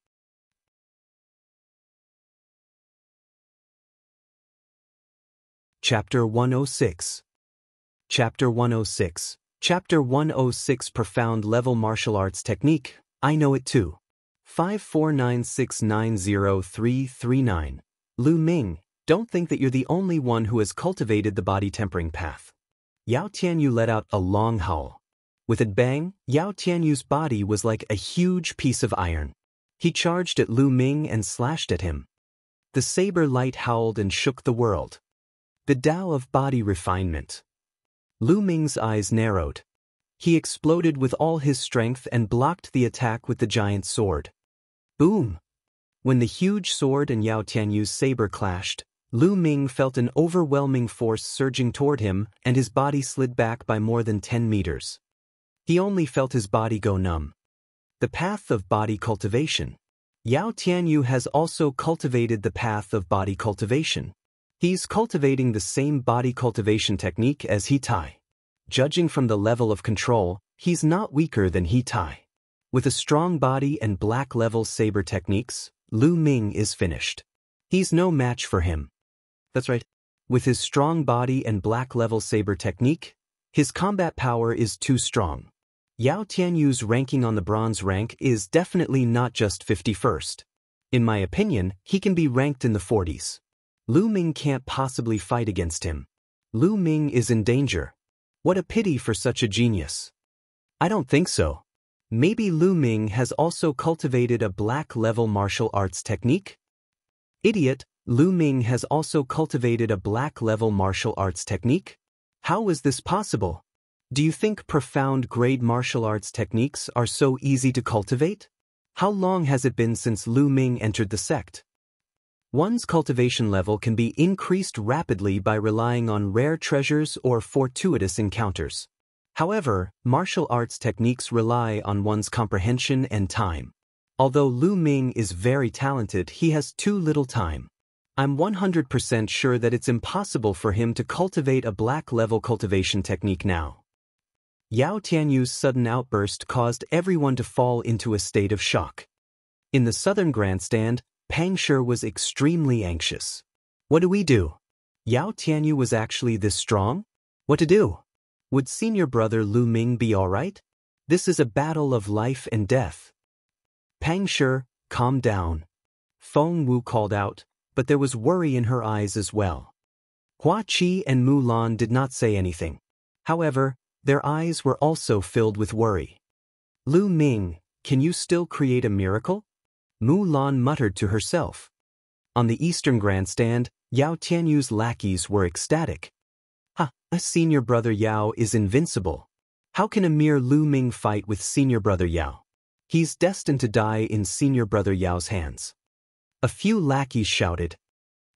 Chapter 106. Chapter 106. Chapter 106 Profound Level Martial Arts Technique. I know it too. 549690339. Lu Ming, don't think that you're the only one who has cultivated the body tempering path. Yao Tianyu let out a long howl. With a bang, Yao Tianyu's body was like a huge piece of iron. He charged at Lu Ming and slashed at him. The saber light howled and shook the world. The Tao of body refinement. Lu Ming's eyes narrowed. He exploded with all his strength and blocked the attack with the giant sword. Boom! When the huge sword and Yao Tianyu's saber clashed, Lu Ming felt an overwhelming force surging toward him, and his body slid back by more than 10 meters. He only felt his body go numb. The path of body cultivation. Yao Tianyu has also cultivated the path of body cultivation. He's cultivating the same body cultivation technique as He Tai. Judging from the level of control, he's not weaker than He Tai. With a strong body and black level saber techniques, Lu Ming is finished. He's no match for him. That's right. With his strong body and black level saber technique, his combat power is too strong. Yao Tianyu's ranking on the bronze rank is definitely not just 51st. In my opinion, he can be ranked in the 40s. Lu Ming can't possibly fight against him. Lu Ming is in danger. What a pity for such a genius. I don't think so. Maybe Lu Ming has also cultivated a black-level martial arts technique? Idiot, Lu Ming has also cultivated a black-level martial arts technique? How is this possible? Do you think profound grade martial arts techniques are so easy to cultivate? How long has it been since Lu Ming entered the sect? One's cultivation level can be increased rapidly by relying on rare treasures or fortuitous encounters. However, martial arts techniques rely on one's comprehension and time. Although Lu Ming is very talented, he has too little time. I'm 100% sure that it's impossible for him to cultivate a black-level cultivation technique now. Yao Tianyu's sudden outburst caused everyone to fall into a state of shock. In the southern grandstand, Pang Shi was extremely anxious. What do we do? Yao Tianyu was actually this strong? What to do? Would senior brother Lu Ming be alright? This is a battle of life and death. Pang Shi, calm down. Feng Wu called out, but there was worry in her eyes as well. Hua Qi and Mu Lan did not say anything. However, their eyes were also filled with worry. Lu Ming, can you still create a miracle? Mu Lan muttered to herself. On the eastern grandstand, Yao Tianyu's lackeys were ecstatic. Senior brother Yao is invincible. How can a mere Lu Ming fight with senior brother Yao? He's destined to die in senior brother Yao's hands. A few lackeys shouted.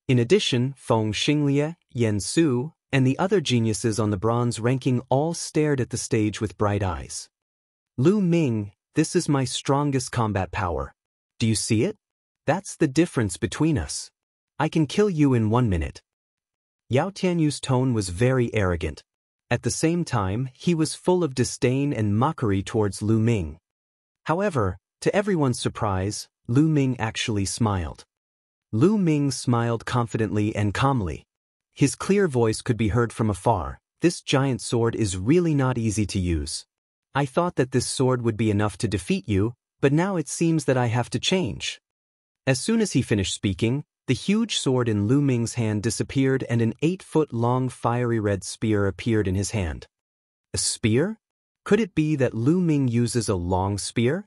In addition, Feng Xinglie, Yan Su, and the other geniuses on the bronze ranking all stared at the stage with bright eyes. Lu Ming, this is my strongest combat power. Do you see it? That's the difference between us. I can kill you in 1 minute. Yao Tianyu's tone was very arrogant. At the same time, he was full of disdain and mockery towards Lu Ming. However, to everyone's surprise, Lu Ming actually smiled. Lu Ming smiled confidently and calmly. His clear voice could be heard from afar. This giant sword is really not easy to use. I thought that this sword would be enough to defeat you, but now it seems that I have to change. As soon as he finished speaking, the huge sword in Lu Ming's hand disappeared and an 8-foot-long fiery red spear appeared in his hand. A spear? Could it be that Lu Ming uses a long spear?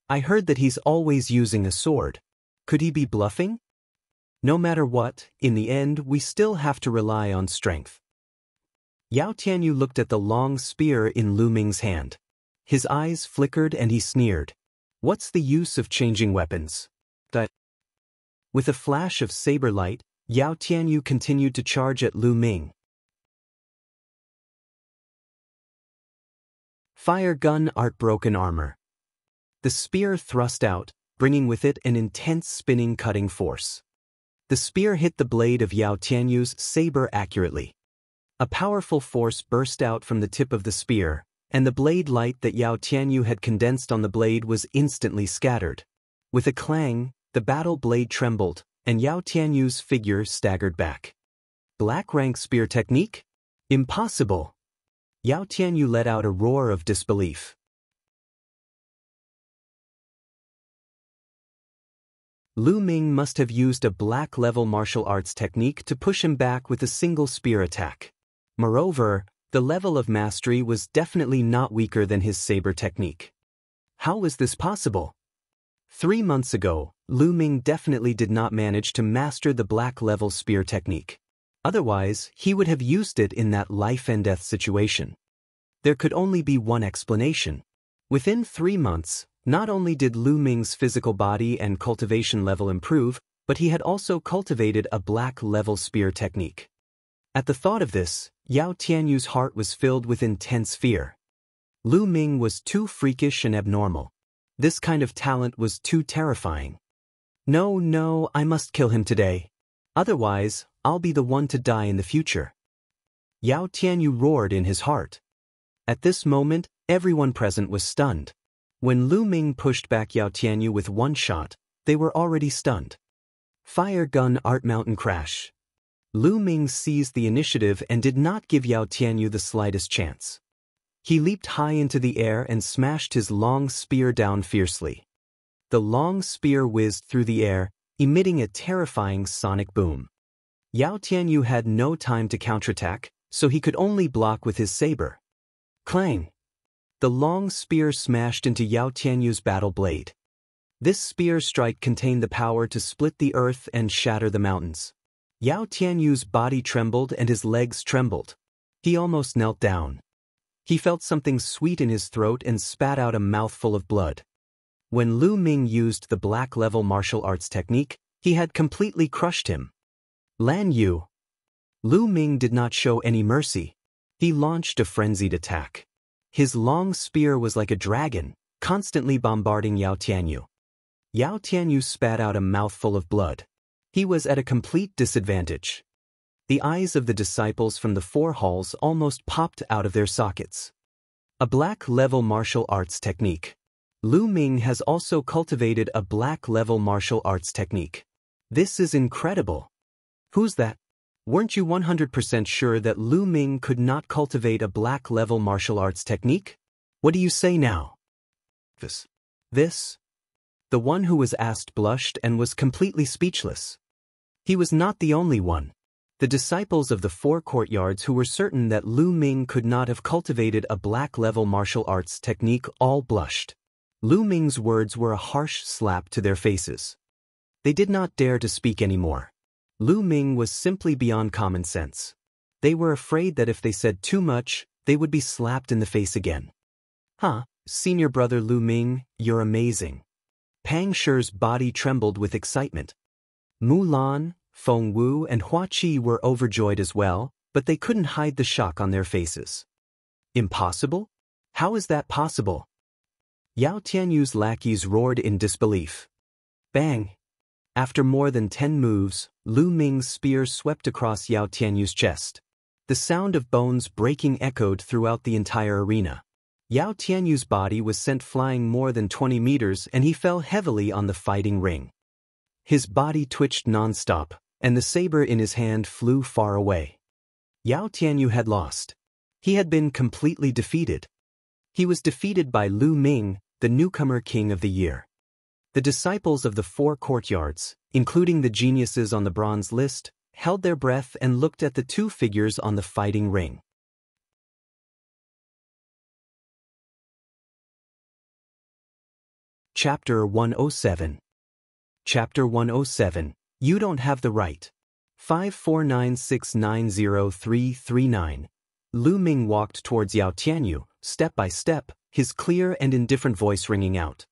I heard that he's always using a sword. Could he be bluffing? No matter what, in the end we still have to rely on strength. Yao Tianyu looked at the long spear in Lu Ming's hand. His eyes flickered and he sneered. What's the use of changing weapons? With a flash of saber light, Yao Tianyu continued to charge at Lu Ming. Fire gun art broken armor. The spear thrust out, bringing with it an intense spinning cutting force. The spear hit the blade of Yao Tianyu's saber accurately. A powerful force burst out from the tip of the spear, and the blade light that Yao Tianyu had condensed on the blade was instantly scattered. With a clang, the battle blade trembled, and Yao Tianyu's figure staggered back. Black rank spear technique? Impossible! Yao Tianyu let out a roar of disbelief. Lu Ming must have used a black-level martial arts technique to push him back with a single spear attack. Moreover, the level of mastery was definitely not weaker than his saber technique. How was this possible? 3 months ago, Lu Ming definitely did not manage to master the black-level spear technique. Otherwise, he would have used it in that life-and-death situation. There could only be one explanation. Within 3 months, not only did Lu Ming's physical body and cultivation level improve, but he had also cultivated a black-level spear technique. At the thought of this, Yao Tianyu's heart was filled with intense fear. Lu Ming was too freakish and abnormal. This kind of talent was too terrifying. No, I must kill him today. Otherwise, I'll be the one to die in the future. Yao Tianyu roared in his heart. At this moment, everyone present was stunned. When Lu Ming pushed back Yao Tianyu with one shot, they were already stunned. Fire gun art mountain crash. Lu Ming seized the initiative and did not give Yao Tianyu the slightest chance. He leaped high into the air and smashed his long spear down fiercely. The long spear whizzed through the air, emitting a terrifying sonic boom. Yao Tianyu had no time to counterattack, so he could only block with his saber. Clang! The long spear smashed into Yao Tianyu's battle blade. This spear strike contained the power to split the earth and shatter the mountains. Yao Tianyu's body trembled and his legs trembled. He almost knelt down. He felt something sweet in his throat and spat out a mouthful of blood. When Lu Ming used the black-level martial arts technique, he had completely crushed him. Lan Yu. Lu Ming did not show any mercy. He launched a frenzied attack. His long spear was like a dragon, constantly bombarding Yao Tianyu. Yao Tianyu spat out a mouthful of blood. He was at a complete disadvantage. The eyes of the disciples from the 4 halls almost popped out of their sockets. A black-level martial arts technique. Lu Ming has also cultivated a black-level martial arts technique. This is incredible. Who's that? Weren't you 100% sure that Lu Ming could not cultivate a black-level martial arts technique? What do you say now? This? The one who was asked blushed and was completely speechless. He was not the only one. The disciples of the 4 courtyards who were certain that Lu Ming could not have cultivated a black-level martial arts technique all blushed. Lu Ming's words were a harsh slap to their faces. They did not dare to speak anymore. Lu Ming was simply beyond common sense. They were afraid that if they said too much, they would be slapped in the face again. Senior brother Lu Ming, you're amazing. Pang Shi's body trembled with excitement. Mulan, Feng Wu and Hua Qi were overjoyed as well, but they couldn't hide the shock on their faces. Impossible? How is that possible? Yao Tianyu's lackeys roared in disbelief. Bang! After more than 10 moves, Lu Ming's spear swept across Yao Tianyu's chest. The sound of bones breaking echoed throughout the entire arena. Yao Tianyu's body was sent flying more than 20 meters and he fell heavily on the fighting ring. His body twitched non-stop, and the saber in his hand flew far away. Yao Tianyu had lost. He had been completely defeated. He was defeated by Lu Ming, the newcomer king of the year. The disciples of the 4 courtyards, including the geniuses on the bronze list, held their breath and looked at the 2 figures on the fighting ring. Chapter 107. Chapter 107. You don't have the right. 549690339. Lu Ming walked towards Yao Tianyu, step by step, his clear and indifferent voice ringing out.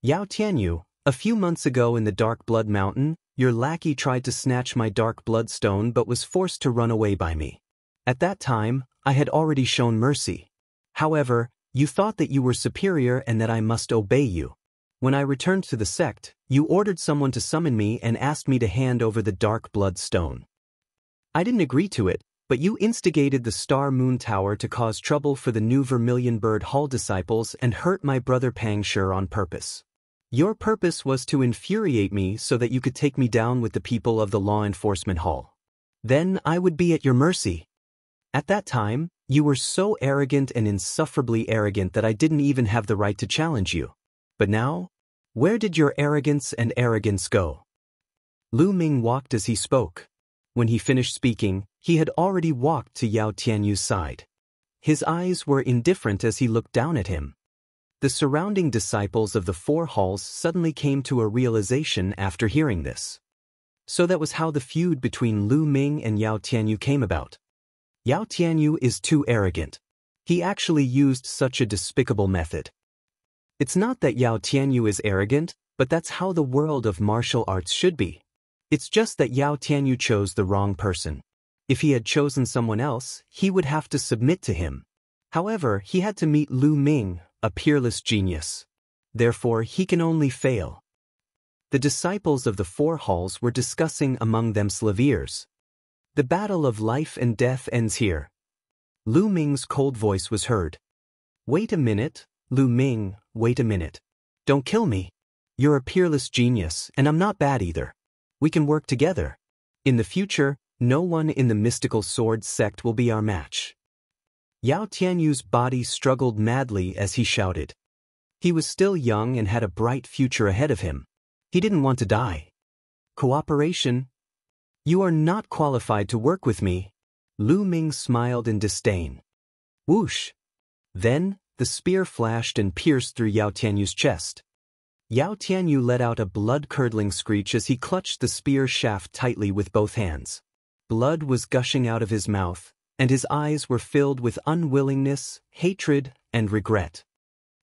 Yao Tianyu, a few months ago in the Dark Blood Mountain, your lackey tried to snatch my Dark Blood Stone but was forced to run away by me. At that time, I had already shown mercy. However, you thought that you were superior and that I must obey you. When I returned to the sect, you ordered someone to summon me and asked me to hand over the Dark Blood Stone. I didn't agree to it, but you instigated the Star Moon Tower to cause trouble for the new Vermilion Bird Hall disciples and hurt my brother Pang Shi on purpose. Your purpose was to infuriate me so that you could take me down with the people of the Law Enforcement Hall. Then I would be at your mercy. At that time, you were so arrogant and insufferably arrogant that I didn't even have the right to challenge you. But now, where did your arrogance and arrogance go? Lu Ming walked as he spoke. When he finished speaking, he had already walked to Yao Tianyu's side. His eyes were indifferent as he looked down at him. The surrounding disciples of the four halls suddenly came to a realization after hearing this. So that was how the feud between Lu Ming and Yao Tianyu came about. Yao Tianyu is too arrogant. He actually used such a despicable method. It's not that Yao Tianyu is arrogant, but that's how the world of martial arts should be. It's just that Yao Tianyu chose the wrong person. If he had chosen someone else, he would have to submit to him. However, he had to meet Lu Ming, a peerless genius. Therefore, he can only fail. The disciples of the four halls were discussing among themselves ears. The battle of life and death ends here. Lu Ming's cold voice was heard. Wait a minute, Lu Ming, wait a minute. Don't kill me. You're a peerless genius, and I'm not bad either. We can work together. In the future, no one in the mystical sword sect will be our match. Yao Tianyu's body struggled madly as he shouted. He was still young and had a bright future ahead of him. He didn't want to die. Cooperation? You are not qualified to work with me. Lu Ming smiled in disdain. Whoosh! Then, the spear flashed and pierced through Yao Tianyu's chest. Yao Tianyu let out a blood-curdling screech as he clutched the spear shaft tightly with both hands. Blood was gushing out of his mouth, and his eyes were filled with unwillingness, hatred, and regret.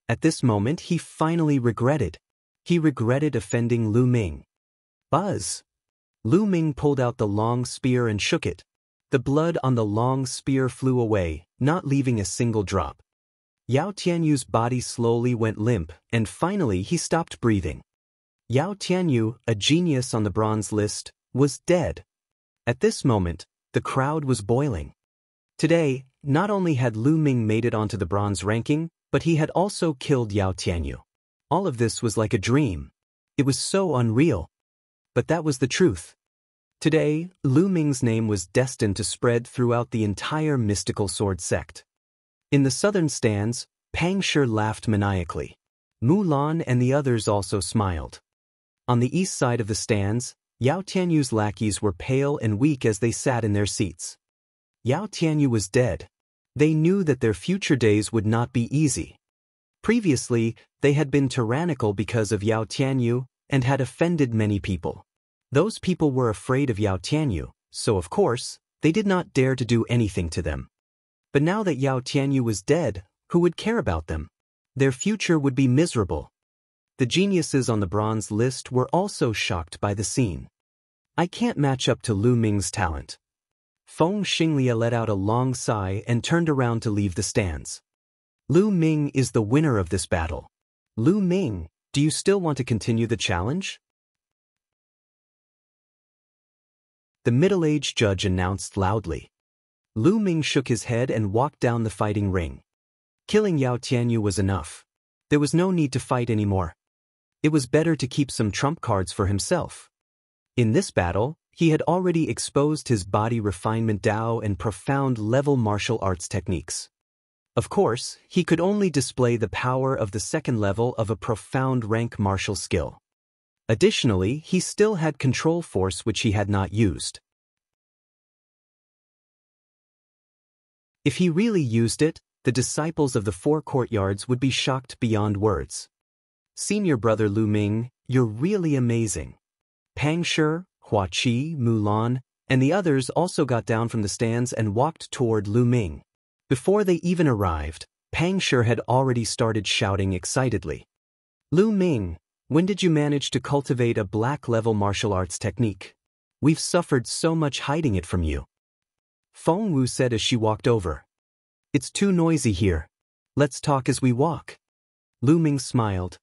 At this moment he finally regretted. He regretted offending Lu Ming. Buzz! Lu Ming pulled out the long spear and shook it. The blood on the long spear flew away, not leaving a single drop. Yao Tianyu's body slowly went limp, and finally he stopped breathing. Yao Tianyu, a genius on the bronze list, was dead. At this moment, the crowd was boiling. Today, not only had Lu Ming made it onto the bronze ranking, but he had also killed Yao Tianyu. All of this was like a dream. It was so unreal. But that was the truth. Today, Lu Ming's name was destined to spread throughout the entire mystical sword sect. In the southern stands, Pang Shi laughed maniacally. Mulan and the others also smiled. On the east side of the stands, Yao Tianyu's lackeys were pale and weak as they sat in their seats. Yao Tianyu was dead. They knew that their future days would not be easy. Previously, they had been tyrannical because of Yao Tianyu and had offended many people. Those people were afraid of Yao Tianyu, so of course, they did not dare to do anything to them. But now that Yao Tianyu was dead, who would care about them? Their future would be miserable. The geniuses on the bronze list were also shocked by the scene. I can't match up to Lu Ming's talent. Feng Xinglia let out a long sigh and turned around to leave the stands. Lu Ming is the winner of this battle. Lu Ming, do you still want to continue the challenge? The middle-aged judge announced loudly. Lu Ming shook his head and walked down the fighting ring. Killing Yao Tianyu was enough. There was no need to fight anymore. It was better to keep some trump cards for himself. In this battle, he had already exposed his body refinement Dao and profound level martial arts techniques. Of course, he could only display the power of the second level of a profound rank martial skill. Additionally, he still had control force which he had not used. If he really used it, the disciples of the four courtyards would be shocked beyond words. Senior brother Lu Ming, you're really amazing. Pang Shi, Hua Qi, Mulan, and the others also got down from the stands and walked toward Lu Ming. Before they even arrived, Pang Shi had already started shouting excitedly. Lu Ming, when did you manage to cultivate a black-level martial arts technique? We've suffered so much hiding it from you. Feng Wu said as she walked over. It's too noisy here. Let's talk as we walk. Lu Ming smiled.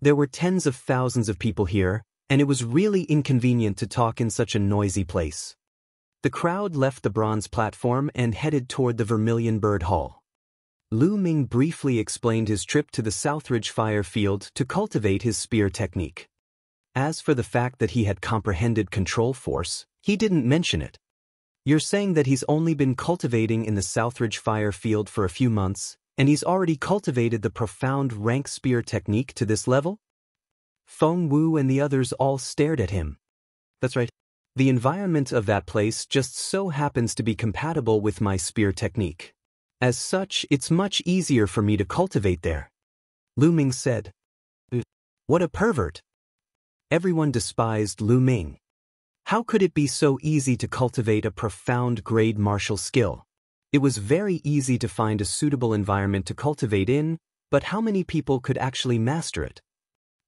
There were tens of thousands of people here, and it was really inconvenient to talk in such a noisy place. The crowd left the bronze platform and headed toward the Vermilion Bird Hall. Lu Ming briefly explained his trip to the Southridge Fire Field to cultivate his spear technique. As for the fact that he had comprehended control force, he didn't mention it. You're saying that he's only been cultivating in the Southridge fire field for a few months, and he's already cultivated the profound rank spear technique to this level? Feng Wu and the others all stared at him. That's right. The environment of that place just so happens to be compatible with my spear technique. As such, it's much easier for me to cultivate there. Lu Ming said. What a pervert. Everyone despised Lu Ming. How could it be so easy to cultivate a profound grade martial skill? It was very easy to find a suitable environment to cultivate in, but how many people could actually master it?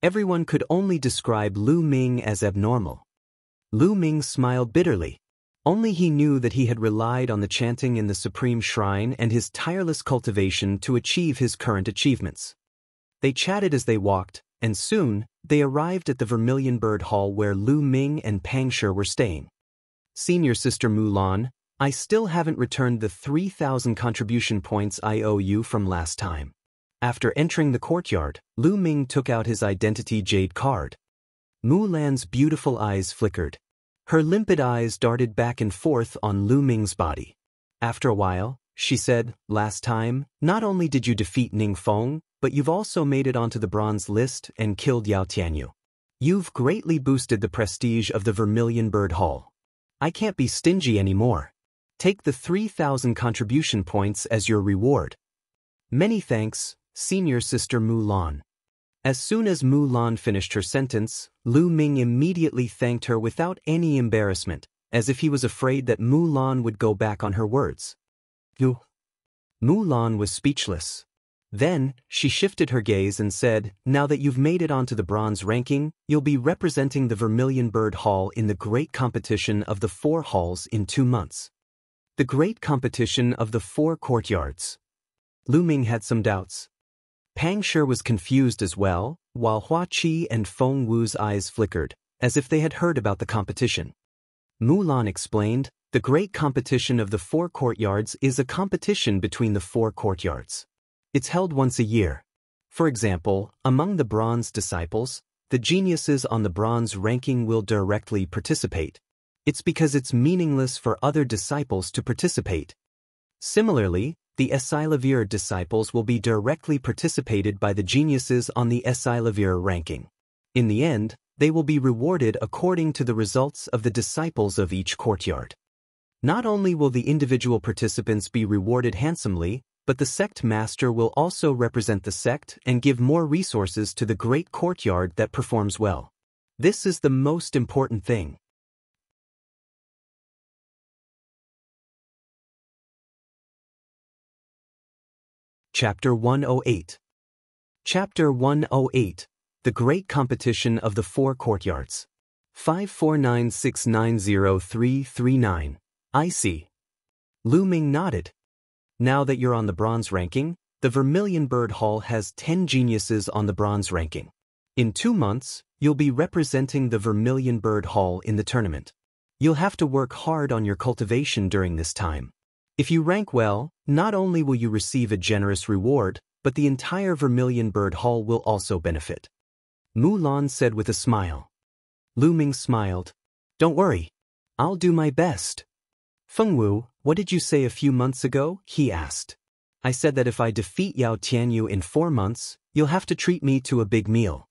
Everyone could only describe Lu Ming as abnormal. Lu Ming smiled bitterly. Only he knew that he had relied on the chanting in the Supreme Shrine and his tireless cultivation to achieve his current achievements. They chatted as they walked, and soon, they arrived at the Vermilion Bird Hall where Lu Ming and Pang Shi were staying. Senior Sister Mulan, I still haven't returned the 3,000 contribution points I owe you from last time. After entering the courtyard, Lu Ming took out his identity jade card. Mulan's beautiful eyes flickered. Her limpid eyes darted back and forth on Lu Ming's body. After a while, she said, last time, not only did you defeat Ning Feng, but you've also made it onto the bronze list and killed Yao Tianyu. You've greatly boosted the prestige of the Vermilion Bird Hall. I can't be stingy anymore. Take the 3,000 contribution points as your reward. Many thanks, Senior Sister Mulan. As soon as Mulan finished her sentence, Lu Ming immediately thanked her without any embarrassment, as if he was afraid that Mulan would go back on her words. Mulan was speechless. Then, she shifted her gaze and said, now that you've made it onto the bronze ranking, you'll be representing the Vermilion Bird Hall in the great competition of the 4 halls in 2 months. The great competition of the 4 courtyards. Lu Ming had some doubts. Pang Shi was confused as well, while Hua Qi and Feng Wu's eyes flickered, as if they had heard about the competition. Mulan explained, the great competition of the 4 courtyards is a competition between the 4 courtyards. It's held once a year. For example, among the bronze disciples, the geniuses on the bronze ranking will directly participate. It's because it's meaningless for other disciples to participate. Similarly, the Esilavir disciples will be directly participated by the geniuses on the Esilavir ranking. In the end, they will be rewarded according to the results of the disciples of each courtyard. Not only will the individual participants be rewarded handsomely, but the sect master will also represent the sect and give more resources to the great courtyard that performs well. This is the most important thing. Chapter 108. Chapter 108. The Great Competition of the 4 Courtyards. 549690339. I see. Lu Ming nodded. Now that you're on the bronze ranking, the Vermilion Bird Hall has 10 geniuses on the bronze ranking. In 2 months, you'll be representing the Vermilion Bird Hall in the tournament. You'll have to work hard on your cultivation during this time. If you rank well, not only will you receive a generous reward, but the entire Vermilion Bird Hall will also benefit. Mulan said with a smile. Lu Ming smiled. Don't worry. I'll do my best. Feng Wu, what did you say a few months ago? He asked. I said that if I defeat Yao Tianyu in 4 months, you'll have to treat me to a big meal.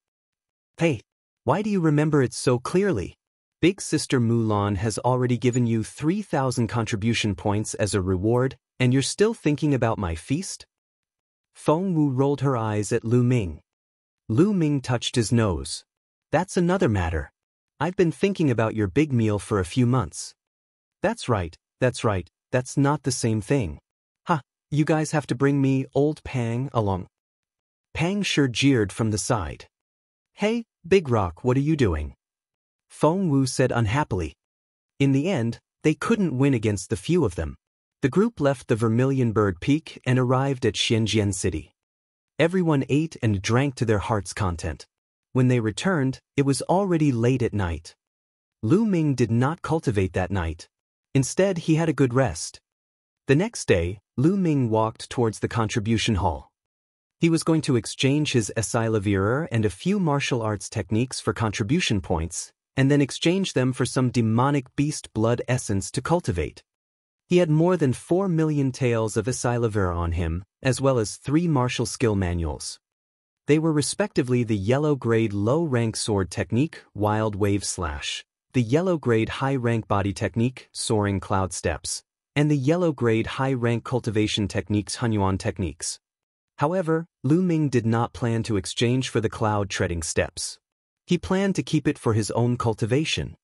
Hey, why do you remember it so clearly? Big Sister Mulan has already given you 3,000 contribution points as a reward, and you're still thinking about my feast? Feng Wu rolled her eyes at Lu Ming. Lu Ming touched his nose. That's another matter. I've been thinking about your big meal for a few months. That's right, that's not the same thing. Ha, you guys have to bring me old Pang along. Pang Shi jeered from the side. Hey, Big Rock, what are you doing? Feng Wu said unhappily. In the end, they couldn't win against the few of them. The group left the Vermilion Bird Peak and arrived at Shenzhen City. Everyone ate and drank to their heart's content. When they returned, it was already late at night. Lu Ming did not cultivate that night. Instead, he had a good rest. The next day, Lu Ming walked towards the contribution hall. He was going to exchange his Esilavir and a few martial arts techniques for contribution points, and then exchange them for some demonic beast blood essence to cultivate. He had more than 4 million tales of Esilavir on him, as well as 3 martial skill manuals. They were respectively the yellow-grade low-rank sword technique, Wild Wave Slash, the yellow-grade high-rank body technique, Soaring Cloud Steps, and the yellow-grade high-rank cultivation techniques, Hunyuan techniques. However, Lu Ming did not plan to exchange for the cloud-treading steps. He planned to keep it for his own cultivation.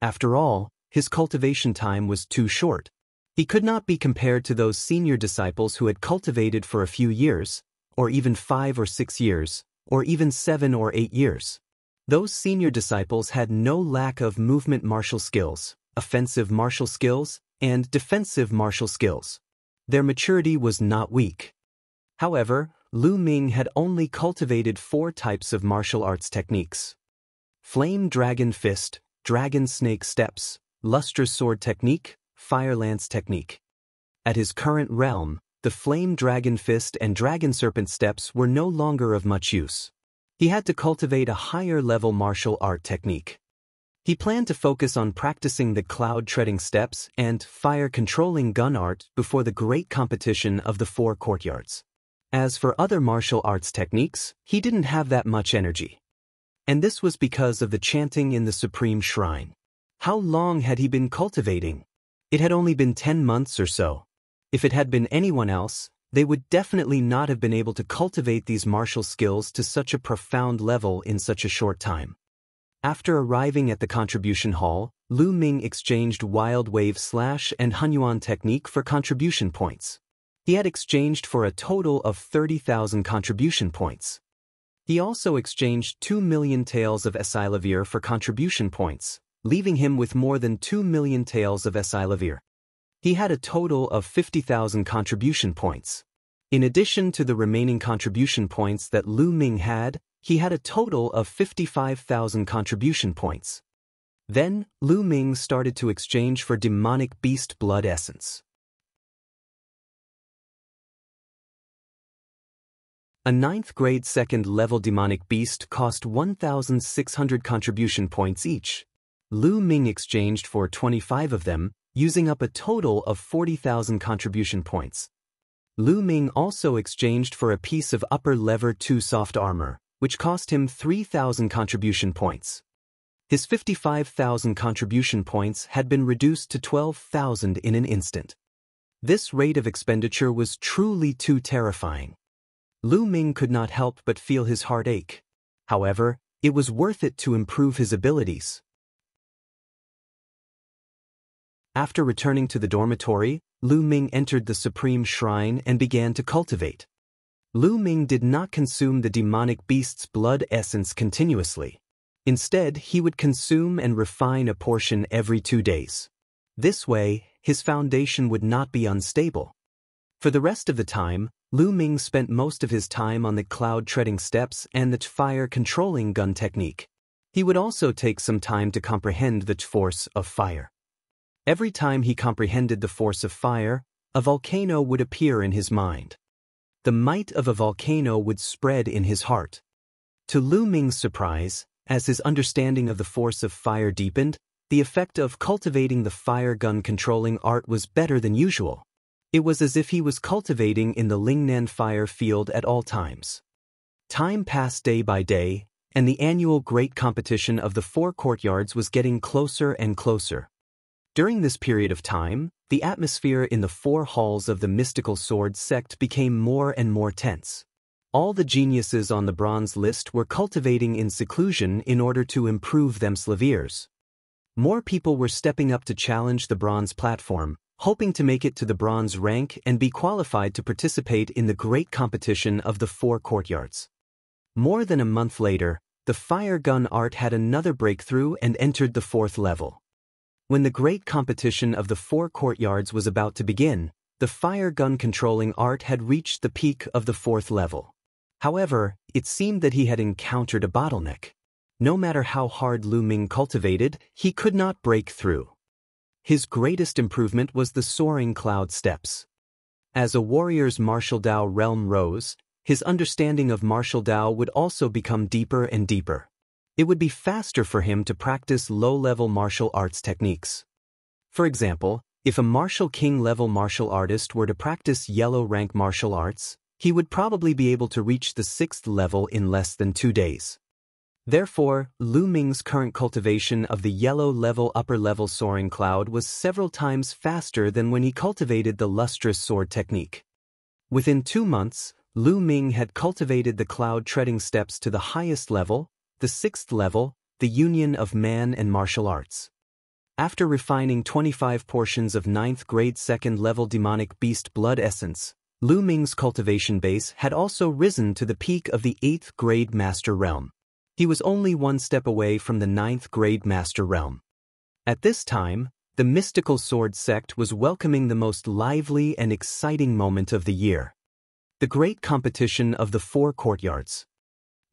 After all, his cultivation time was too short. He could not be compared to those senior disciples who had cultivated for a few years, or even 5 or 6 years, or even 7 or 8 years. Those senior disciples had no lack of movement martial skills, offensive martial skills, and defensive martial skills. Their maturity was not weak. However, Lu Ming had only cultivated 4 types of martial arts techniques: Flame Dragon Fist, Dragon Snake Steps, Lustrous Sword Technique, Fire Lance Technique. At his current realm, the Flame Dragon Fist and Dragon Serpent Steps were no longer of much use. He had to cultivate a higher-level martial art technique. He planned to focus on practicing the cloud-treading steps and fire-controlling gun art before the great competition of the 4 courtyards. As for other martial arts techniques, he didn't have that much energy. And this was because of the chanting in the Supreme Shrine. How long had he been cultivating? It had only been 10 months or so. If it had been anyone else, they would definitely not have been able to cultivate these martial skills to such a profound level in such a short time. After arriving at the contribution hall, Lu Ming exchanged Wild Wave Slash and Hunyuan technique for contribution points. He had exchanged for a total of 30,000 contribution points. He also exchanged 2 million tales of Esilavir for contribution points, leaving him with more than 2 million tales of Esilavir. He had a total of 50,000 contribution points. In addition to the remaining contribution points that Lu Ming had, he had a total of 55,000 contribution points. Then, Lu Ming started to exchange for demonic beast blood essence. A 9th grade 2nd level demonic beast cost 1,600 contribution points each. Lu Ming exchanged for 25 of them, using up a total of 40,000 contribution points. Lu Ming also exchanged for a piece of upper lever 2 soft armor, which cost him 3,000 contribution points. His 55,000 contribution points had been reduced to 12,000 in an instant. This rate of expenditure was truly too terrifying. Lu Ming could not help but feel his heart ache. However, it was worth it to improve his abilities. After returning to the dormitory, Lu Ming entered the Supreme Shrine and began to cultivate. Lu Ming did not consume the demonic beast's blood essence continuously. Instead, he would consume and refine a portion every 2 days. This way, his foundation would not be unstable. For the rest of the time, Lu Ming spent most of his time on the cloud-treading steps and the fire-controlling gun technique. He would also take some time to comprehend the force of fire. Every time he comprehended the force of fire, a volcano would appear in his mind. The might of a volcano would spread in his heart. To Lu Ming's surprise, as his understanding of the force of fire deepened, the effect of cultivating the fire gun controlling art was better than usual. It was as if he was cultivating in the Lingnan fire field at all times. Time passed day by day, and the annual great competition of the 4 courtyards was getting closer and closer. During this period of time, the atmosphere in the 4 halls of the mystical sword sect became more and more tense. All the geniuses on the bronze list were cultivating in seclusion in order to improve themselves. More people were stepping up to challenge the bronze platform, hoping to make it to the bronze rank and be qualified to participate in the great competition of the 4 courtyards. More than a month later, the fire gun art had another breakthrough and entered the 4th level. When the great competition of the 4 courtyards was about to begin, the fire gun controlling art had reached the peak of the 4th level. However, it seemed that he had encountered a bottleneck. No matter how hard Lu Ming cultivated, he could not break through. His greatest improvement was the soaring cloud steps. As a warrior's martial Dao realm rose, his understanding of martial Dao would also become deeper and deeper. It would be faster for him to practice low-level martial arts techniques. For example, If a martial king-level martial artist were to practice yellow rank martial arts, he would probably be able to reach the 6th level in less than 2 days. Therefore, Lu Ming's current cultivation of the yellow level upper level soaring cloud was several times faster than when he cultivated the lustrous sword technique. Within 2 months, Lu Ming had cultivated the cloud treading steps to the highest level, the 6th level, the union of man and martial arts. After refining 25 portions of 9th grade 2nd level demonic beast blood essence, Lu Ming's cultivation base had also risen to the peak of the 8th grade master realm. He was only 1 step away from the 9th grade master realm. At this time, the mystical sword sect was welcoming the most lively and exciting moment of the year: the great competition of the 4 courtyards.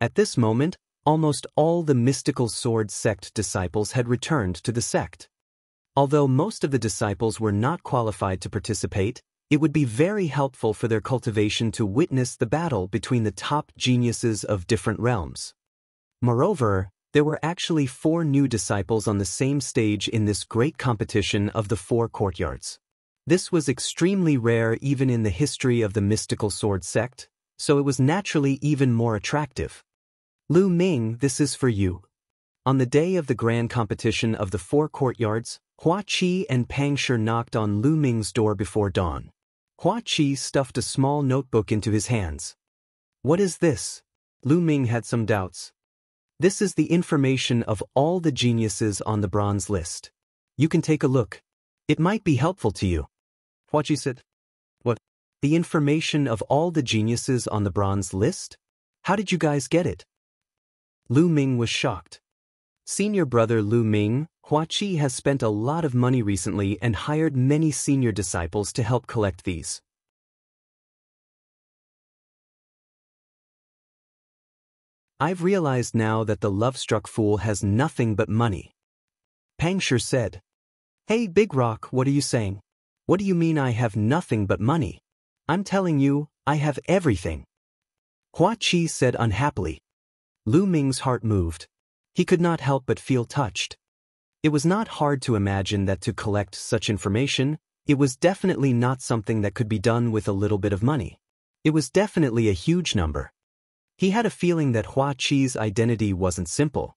At this moment, almost all the mystical sword sect disciples had returned to the sect. Although most of the disciples were not qualified to participate, it would be very helpful for their cultivation to witness the battle between the top geniuses of different realms. Moreover, there were actually 4 new disciples on the same stage in this great competition of the 4 courtyards. This was extremely rare even in the history of the mystical sword sect, so it was naturally even more attractive. Lu Ming, this is for you. On the day of the grand competition of the 4 courtyards, Hua Qi and Pang Shi knocked on Lu Ming's door before dawn. Hua Qi stuffed a small notebook into his hands. What is this? Lu Ming had some doubts. This is the information of all the geniuses on the bronze list. You can take a look. It might be helpful to you. Hua Qi said. What? The information of all the geniuses on the bronze list? How did you guys get it? Lu Ming was shocked. Senior brother Lu Ming, Hua Qi has spent a lot of money recently and hired many senior disciples to help collect these. I've realized now that the love-struck fool has nothing but money. Pang Shi said. Hey Big Rock, what are you saying? What do you mean I have nothing but money? I'm telling you, I have everything. Hua Qi said unhappily. Lu Ming's heart moved. He could not help but feel touched. It was not hard to imagine that to collect such information, it was definitely not something that could be done with a little bit of money. It was definitely a huge number. He had a feeling that Hua Qi's identity wasn't simple.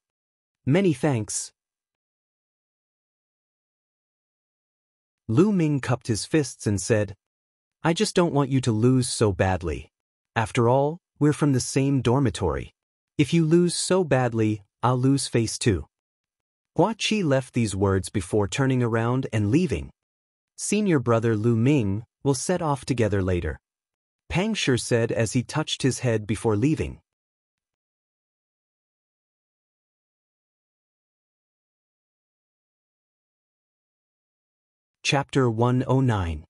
Many thanks. Lu Ming cupped his fists and said, I just don't want you to lose so badly. After all, we're from the same dormitory. If you lose so badly, I'll lose face too. Hua Qi left these words before turning around and leaving. Senior brother Lu Ming will set off together later, Pang Shi said as he touched his head before leaving. Chapter 109.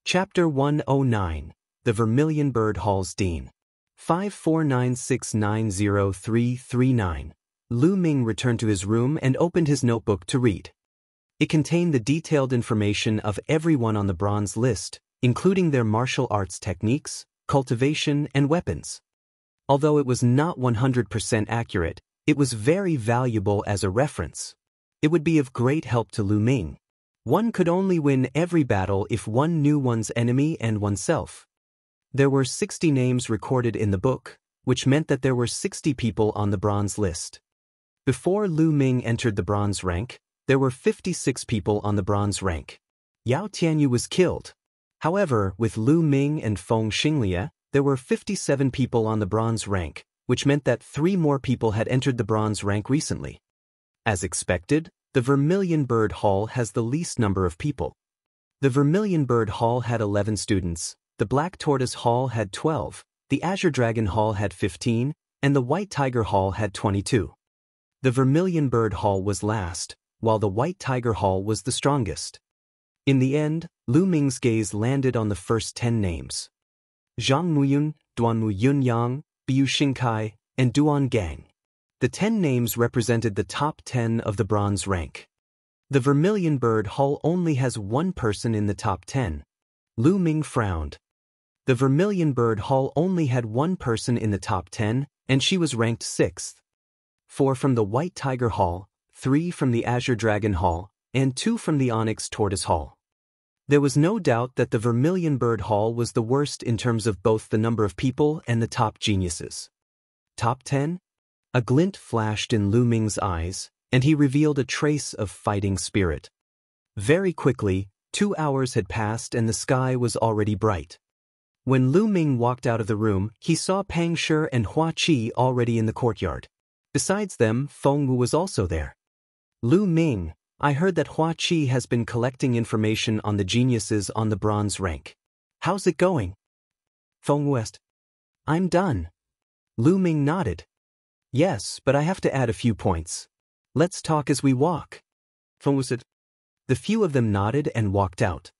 Chapter 109. The Vermilion Bird Hall's Dean. 549690339. Lu Ming returned to his room and opened his notebook to read. It contained the detailed information of everyone on the bronze list, including their martial arts techniques, cultivation, and weapons. Although it was not 100% accurate, it was very valuable as a reference. It would be of great help to Lu Ming. One could only win every battle if one knew one's enemy and oneself. There were 60 names recorded in the book, which meant that there were 60 people on the bronze list. Before Lu Ming entered the bronze rank, there were 56 people on the bronze rank. Yao Tianyu was killed. However, with Lu Ming and Feng Xinglia, there were 57 people on the bronze rank, which meant that 3 more people had entered the bronze rank recently. As expected, the Vermilion Bird Hall has the least number of people. The Vermilion Bird Hall had 11 students, the Black Tortoise Hall had 12, the Azure Dragon Hall had 15, and the White Tiger Hall had 22. The Vermilion Bird Hall was last, while the White Tiger Hall was the strongest. In the end, Lu Ming's gaze landed on the first 10 names. Zhang Muyun, Duanmu Yunyang, Biu Xingkai, and Duan Gang. The 10 names represented the top 10 of the bronze rank. The Vermilion Bird Hall only has 1 person in the top 10. Lu Ming frowned. The Vermilion Bird Hall only had 1 person in the top 10, and she was ranked 6th. 4 from the White Tiger Hall, 3 from the Azure Dragon Hall, and 2 from the Onyx Tortoise Hall. There was no doubt that the Vermilion Bird Hall was the worst in terms of both the number of people and the top geniuses. Top 10? A glint flashed in Lu Ming's eyes, and he revealed a trace of fighting spirit. Very quickly, 2 hours had passed and the sky was already bright. When Lu Ming walked out of the room, he saw Pang Shi and Hua Qi already in the courtyard. Besides them, Feng Wu was also there. Lu Ming, I heard that Hua Qi has been collecting information on the geniuses on the bronze rank. How's it going? Feng Wu asked. I'm done. Lu Ming nodded. Yes, but I have to add a few points. Let's talk as we walk. Feng Wu said. The few of them nodded and walked out.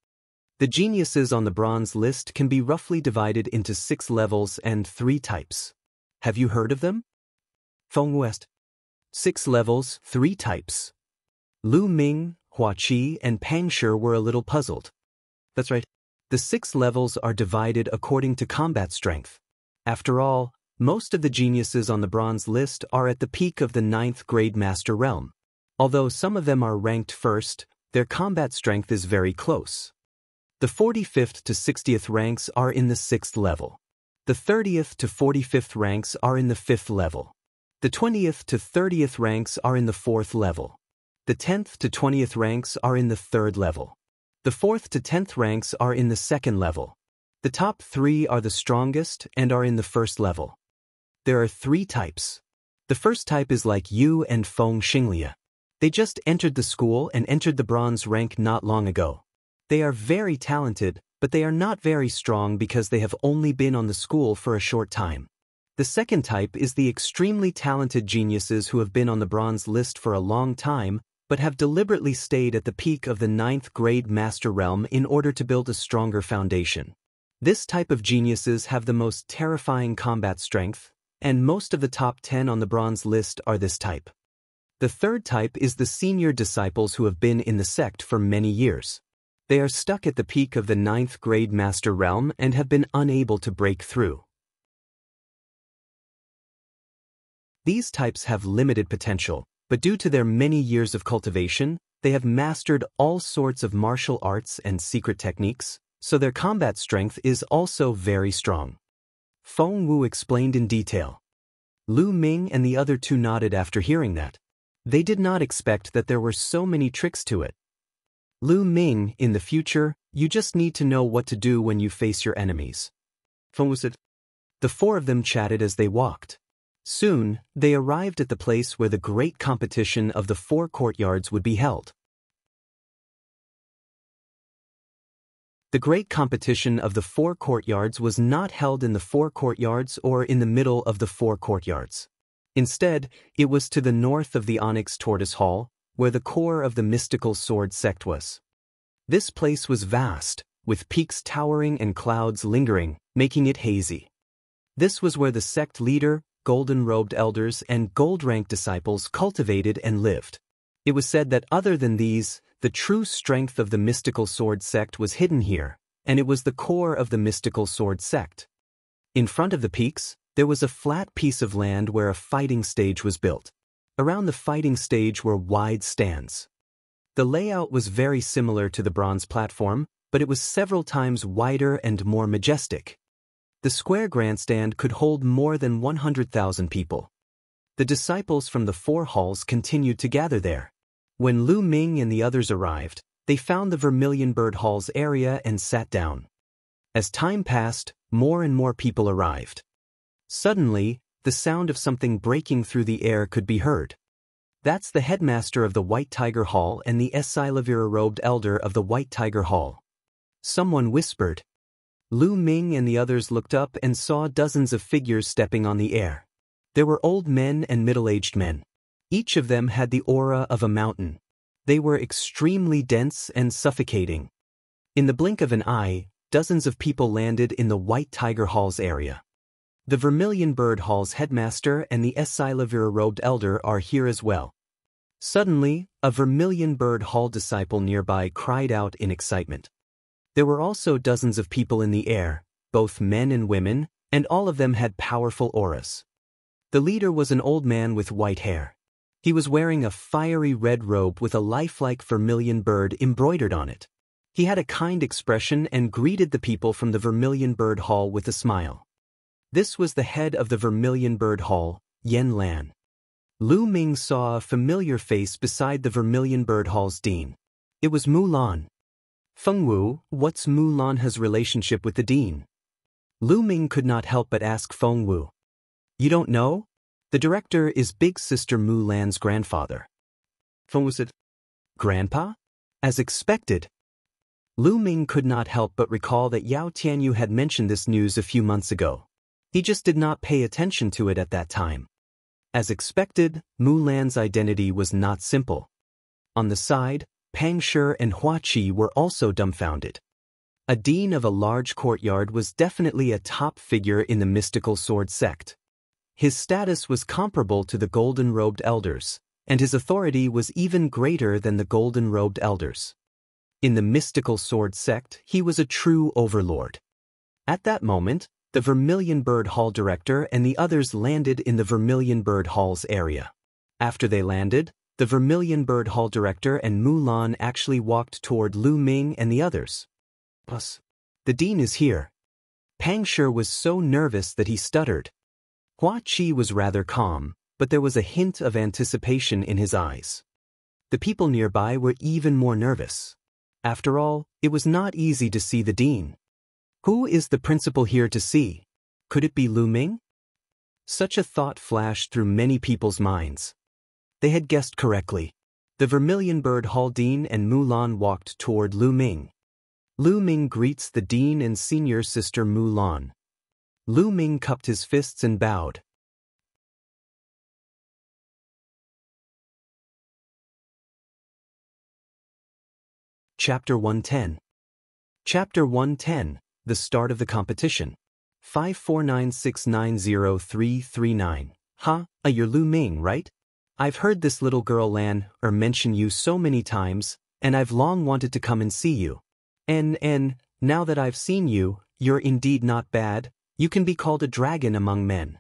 The geniuses on the bronze list can be roughly divided into 6 levels and 3 types. Have you heard of them? Feng Wu asked. 6 levels, 3 types. Lu Ming, Hua Qi, and Pang Shi were a little puzzled. That's right. The 6 levels are divided according to combat strength. After all, most of the geniuses on the bronze list are at the peak of the 9th grade master realm. Although some of them are ranked first, their combat strength is very close. The 45th to 60th ranks are in the 6th level. The 30th to 45th ranks are in the 5th level. The 20th to 30th ranks are in the 4th level. The 10th to 20th ranks are in the 3rd level. The 4th to 10th ranks are in the 2nd level. The top 3 are the strongest and are in the 1st level. There are 3 types. The first type is like Yu and Feng Xinglia. They just entered the school and entered the bronze rank not long ago. They are very talented, but they are not very strong because they have only been on the school for a short time. The second type is the extremely talented geniuses who have been on the bronze list for a long time, but have deliberately stayed at the peak of the 9th grade master realm in order to build a stronger foundation. This type of geniuses have the most terrifying combat strength, and most of the top 10 on the bronze list are this type. The third type is the senior disciples who have been in the sect for many years. They are stuck at the peak of the 9th grade master realm and have been unable to break through. These types have limited potential, but due to their many years of cultivation, they have mastered all sorts of martial arts and secret techniques, so their combat strength is also very strong. Feng Wu explained in detail. Lu Ming and the other 2 nodded after hearing that. They did not expect that there were so many tricks to it. Lu Ming, in the future, you just need to know what to do when you face your enemies. Feng Wu said. The 4 of them chatted as they walked. Soon, they arrived at the place where the great competition of the 4 courtyards would be held. The great competition of the 4 courtyards was not held in the 4 courtyards or in the middle of the 4 courtyards. Instead, it was to the north of the Onyx Tortoise Hall, where the core of the mystical sword sect was. This place was vast, with peaks towering and clouds lingering, making it hazy. This was where the sect leader, golden-robed elders, and gold-ranked disciples cultivated and lived. It was said that other than these, the true strength of the mystical sword sect was hidden here, and it was the core of the mystical sword sect. In front of the peaks, there was a flat piece of land where a fighting stage was built. Around the fighting stage were wide stands. The layout was very similar to the bronze platform, but it was several times wider and more majestic. The square grandstand could hold more than 100,000 people. The disciples from the 4 halls continued to gather there. When Lu Ming and the others arrived, they found the Vermilion Bird Hall's area and sat down. As time passed, more and more people arrived. Suddenly, the sound of something breaking through the air could be heard. That's the headmaster of the White Tiger Hall and the Esilavira-robed elder of the White Tiger Hall. Someone whispered. Lu Ming and the others looked up and saw dozens of figures stepping on the air. There were old men and middle-aged men. Each of them had the aura of a mountain. They were extremely dense and suffocating. In the blink of an eye, dozens of people landed in the White Tiger Hall's area. The Vermilion Bird Hall's headmaster and the Esilavira-robed elder are here as well. Suddenly, a Vermilion Bird Hall disciple nearby cried out in excitement. There were also dozens of people in the air, both men and women, and all of them had powerful auras. The leader was an old man with white hair. He was wearing a fiery red robe with a lifelike vermilion bird embroidered on it. He had a kind expression and greeted the people from the Vermilion Bird Hall with a smile. This was the head of the Vermilion Bird Hall, Yan Lan. Lu Ming saw a familiar face beside the Vermilion Bird Hall's dean. It was Mu Lan. Feng Wu, what's Mu Lan's relationship with the dean? Lu Ming could not help but ask Feng Wu. You don't know? The director is big sister Mu Lan's grandfather. Feng Wu said, Grandpa? As expected. Lu Ming could not help but recall that Yao Tianyu had mentioned this news a few months ago. He just did not pay attention to it at that time. As expected, Mu Lan's identity was not simple. On the side, Pang Shi and Hua Qi were also dumbfounded. A dean of a large courtyard was definitely a top figure in the mystical sword sect. His status was comparable to the golden-robed elders, and his authority was even greater than the golden-robed elders. In the mystical sword sect, he was a true overlord. At that moment, the Vermilion Bird Hall director and the others landed in the Vermilion Bird Hall's area. After they landed, the Vermilion Bird Hall director and Mu Lan actually walked toward Lu Ming and the others. Plus, the dean is here. Pang Shi was so nervous that he stuttered. Hua Qi was rather calm, but there was a hint of anticipation in his eyes. The people nearby were even more nervous. After all, it was not easy to see the dean. Who is the principal here to see? Could it be Lu Ming? Such a thought flashed through many people's minds. They had guessed correctly. The Vermilion Bird Hall dean and Mu Lan walked toward Lu Ming. Lu Ming greets the dean and senior sister Mu Lan. Lu Ming cupped his fists and bowed. Chapter 110. Chapter 110, The Start of the Competition. 549690339. Huh, you're Lu Ming, right? I've heard this little girl Lan mention you so many times, and I've long wanted to come and see you. And, now that I've seen you, you're indeed not bad. You can be called a dragon among men.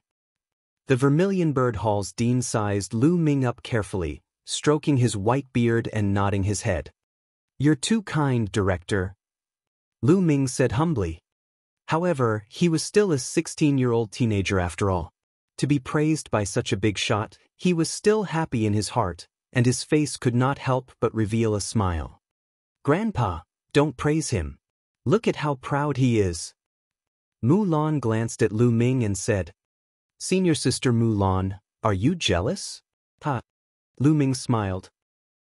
The Vermilion Bird Hall's dean sized Lu Ming up carefully, stroking his white beard and nodding his head. You're too kind, director, Lu Ming said humbly. However, he was still a 16-year-old teenager after all. To be praised by such a big shot, he was still happy in his heart, and his face could not help but reveal a smile. Grandpa, don't praise him. Look at how proud he is. Mu Lan glanced at Lu Ming and said, Senior sister Mu Lan, are you jealous? Ha. Lu Ming smiled.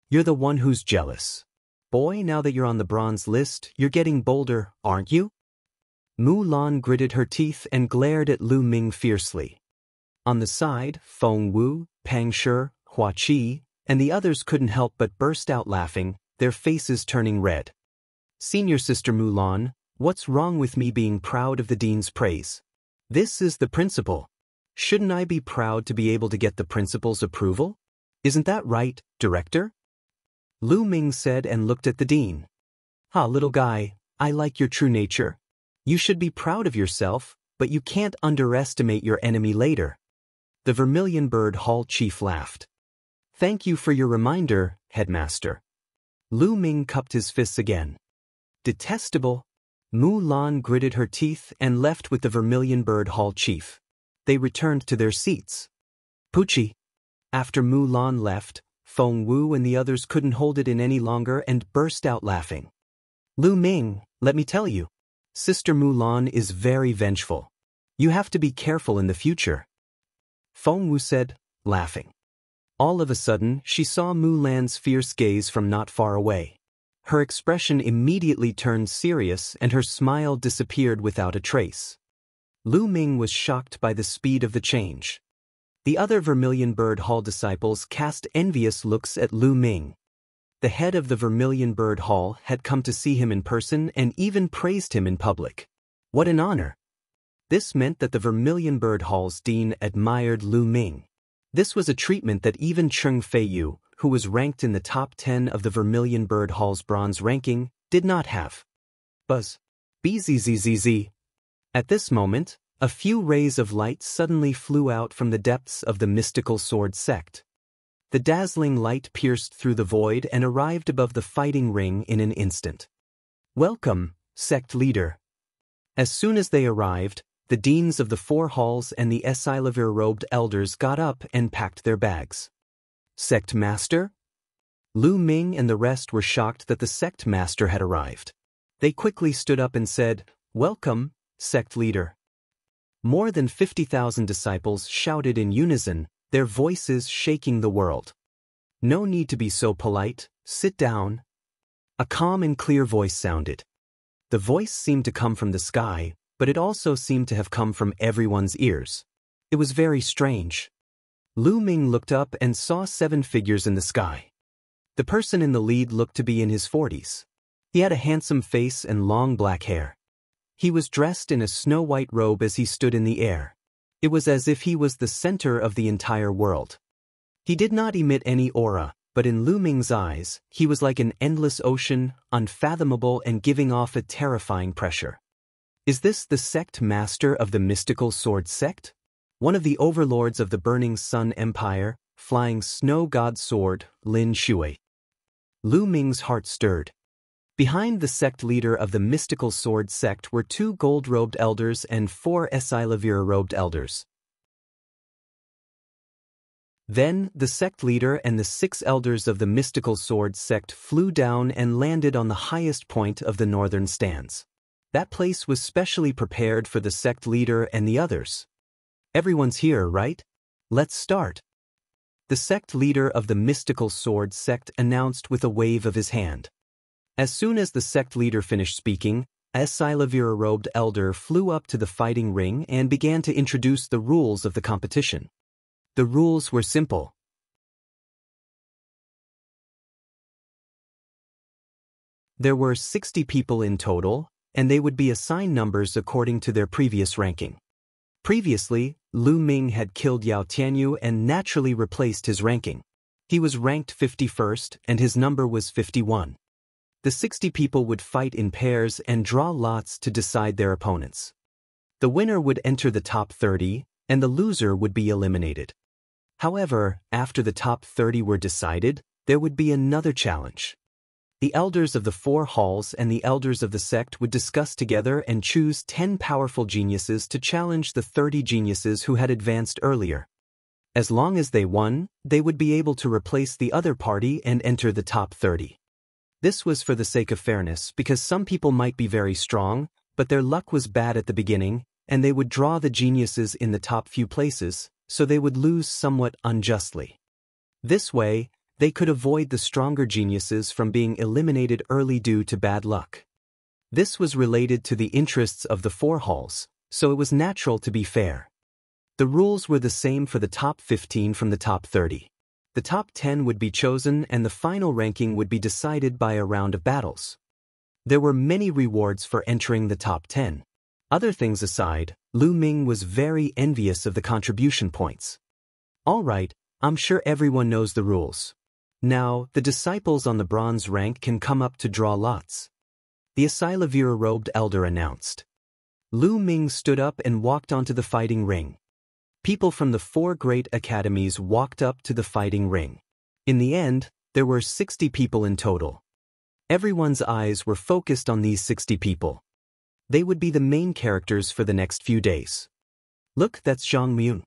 You're the one who's jealous. Boy, now that you're on the bronze list, you're getting bolder, aren't you? Mu Lan gritted her teeth and glared at Lu Ming fiercely. On the side, Feng Wu, Pang Shi, Hua Qi, and the others couldn't help but burst out laughing, their faces turning red. Senior sister Mu Lan, what's wrong with me being proud of the dean's praise? This is the principal. Shouldn't I be proud to be able to get the principal's approval? Isn't that right, director? Lu Ming said and looked at the dean. Little guy, I like your true nature. You should be proud of yourself, but you can't underestimate your enemy later. The Vermilion Bird Hall chief laughed. Thank you for your reminder, headmaster. Lu Ming cupped his fists again. Detestable. Mu Lan gritted her teeth and left with the Vermilion Bird Hall chief. They returned to their seats. Poochie. After Mu Lan left, Feng Wu and the others couldn't hold it in any longer and burst out laughing. Lu Ming, let me tell you, Sister Mu Lan is very vengeful. You have to be careful in the future. Feng Wu said, laughing. All of a sudden, she saw Mu Lan's fierce gaze from not far away. Her expression immediately turned serious and her smile disappeared without a trace. Lu Ming was shocked by the speed of the change. The other Vermilion Bird Hall disciples cast envious looks at Lu Ming. The head of the Vermilion Bird Hall had come to see him in person and even praised him in public. What an honor! This meant that the Vermilion Bird Hall's dean admired Lu Ming. This was a treatment that even Cheng Feiyu, who was ranked in the top 10 of the Vermilion Bird Hall's bronze ranking, did not have. Buzz. Bzzz. At this moment, a few rays of light suddenly flew out from the depths of the mystical sword sect. The dazzling light pierced through the void and arrived above the fighting ring in an instant. Welcome, sect leader. As soon as they arrived, the deans of the 4 halls and the Esilavir-robed elders got up and packed their bags. Sect master? Lu Ming and the rest were shocked that the sect master had arrived. They quickly stood up and said, "Welcome, sect leader." More than 50,000 disciples shouted in unison, their voices shaking the world. "No need to be so polite, sit down." A calm and clear voice sounded. The voice seemed to come from the sky, but it also seemed to have come from everyone's ears. It was very strange. Lu Ming looked up and saw 7 figures in the sky. The person in the lead looked to be in his 40s. He had a handsome face and long black hair. He was dressed in a snow-white robe as he stood in the air. It was as if he was the center of the entire world. He did not emit any aura, but in Lu Ming's eyes, he was like an endless ocean, unfathomable and giving off a terrifying pressure. Is this the sect master of the mystical sword sect? One of the overlords of the Burning Sun Empire, flying snow god sword, Lin Shui. Lu Ming's heart stirred. Behind the sect leader of the mystical sword sect were 2 gold-robed elders and 4 Esilavir-robed elders. Then, the sect leader and the 6 elders of the mystical sword sect flew down and landed on the highest point of the northern stands. That place was specially prepared for the sect leader and the others. Everyone's here, right? Let's start. The sect leader of the mystical sword sect announced with a wave of his hand. As soon as the sect leader finished speaking, a Esilavir-robed elder flew up to the fighting ring and began to introduce the rules of the competition. The rules were simple. There were 60 people in total, and they would be assigned numbers according to their previous ranking. Previously, Lu Ming had killed Yao Tianyu and naturally replaced his ranking. He was ranked 51st and his number was 51. The 60 people would fight in pairs and draw lots to decide their opponents. The winner would enter the top 30, and the loser would be eliminated. However, after the top 30 were decided, there would be another challenge. The elders of the 4 halls and the elders of the sect would discuss together and choose 10 powerful geniuses to challenge the 30 geniuses who had advanced earlier. As long as they won, they would be able to replace the other party and enter the top 30. This was for the sake of fairness because some people might be very strong, but their luck was bad at the beginning, and they would draw the geniuses in the top few places, so they would lose somewhat unjustly. This way, they could avoid the stronger geniuses from being eliminated early due to bad luck. This was related to the interests of the 4 halls, so it was natural to be fair. The rules were the same for the top 15 from the top 30. The top 10 would be chosen and the final ranking would be decided by a round of battles. There were many rewards for entering the top 10. Other things aside, Lu Ming was very envious of the contribution points. All right, I'm sure everyone knows the rules. Now, the disciples on the bronze rank can come up to draw lots. The Esilavir-robed elder announced. Lu Ming stood up and walked onto the fighting ring. People from the 4 great academies walked up to the fighting ring. In the end, there were 60 people in total. Everyone's eyes were focused on these 60 people. They would be the main characters for the next few days. Look, that's Zhang Muyun.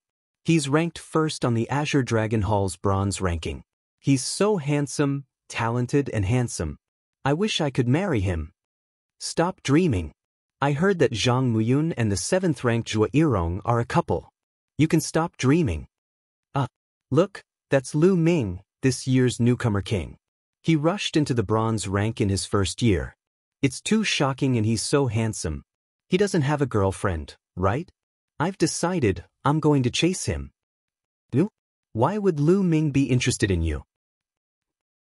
He's ranked first on the Azure Dragon Hall's bronze ranking. He's so handsome, talented and handsome. I wish I could marry him. Stop dreaming. I heard that Zhang Muyun and the 7th-ranked Zhuo Yirong are a couple. You can stop dreaming. Look, that's Lu Ming, this year's newcomer king. He rushed into the bronze rank in his first year. It's too shocking and he's so handsome. He doesn't have a girlfriend, right? I've decided I'm going to chase him. Why would Lu Ming be interested in you?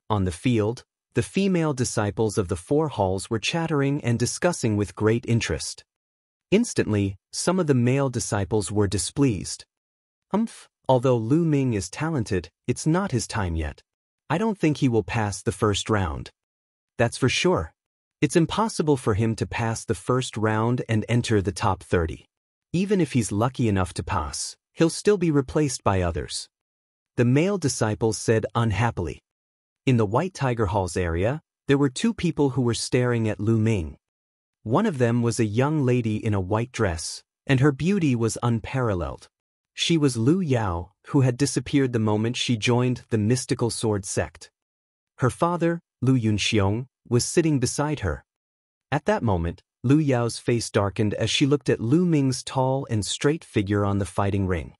On the field, the female disciples of the 4 halls were chattering and discussing with great interest. Instantly, some of the male disciples were displeased. Although Lu Ming is talented, it's not his time yet. I don't think he will pass the first round. That's for sure. It's impossible for him to pass the first round and enter the top 30. Even if he's lucky enough to pass, he'll still be replaced by others. The male disciples said unhappily. In the White Tiger Halls area, There were two people who were staring at Lu Ming. One of them was a young lady in a white dress, and her beauty was unparalleled. She was Lu Yao, who had disappeared the moment she joined the mystical sword sect. Her father, Lu Yunxiong, was sitting beside her. At that moment, Lu Yao's face darkened as she looked at Lu Ming's tall and straight figure on the fighting ring.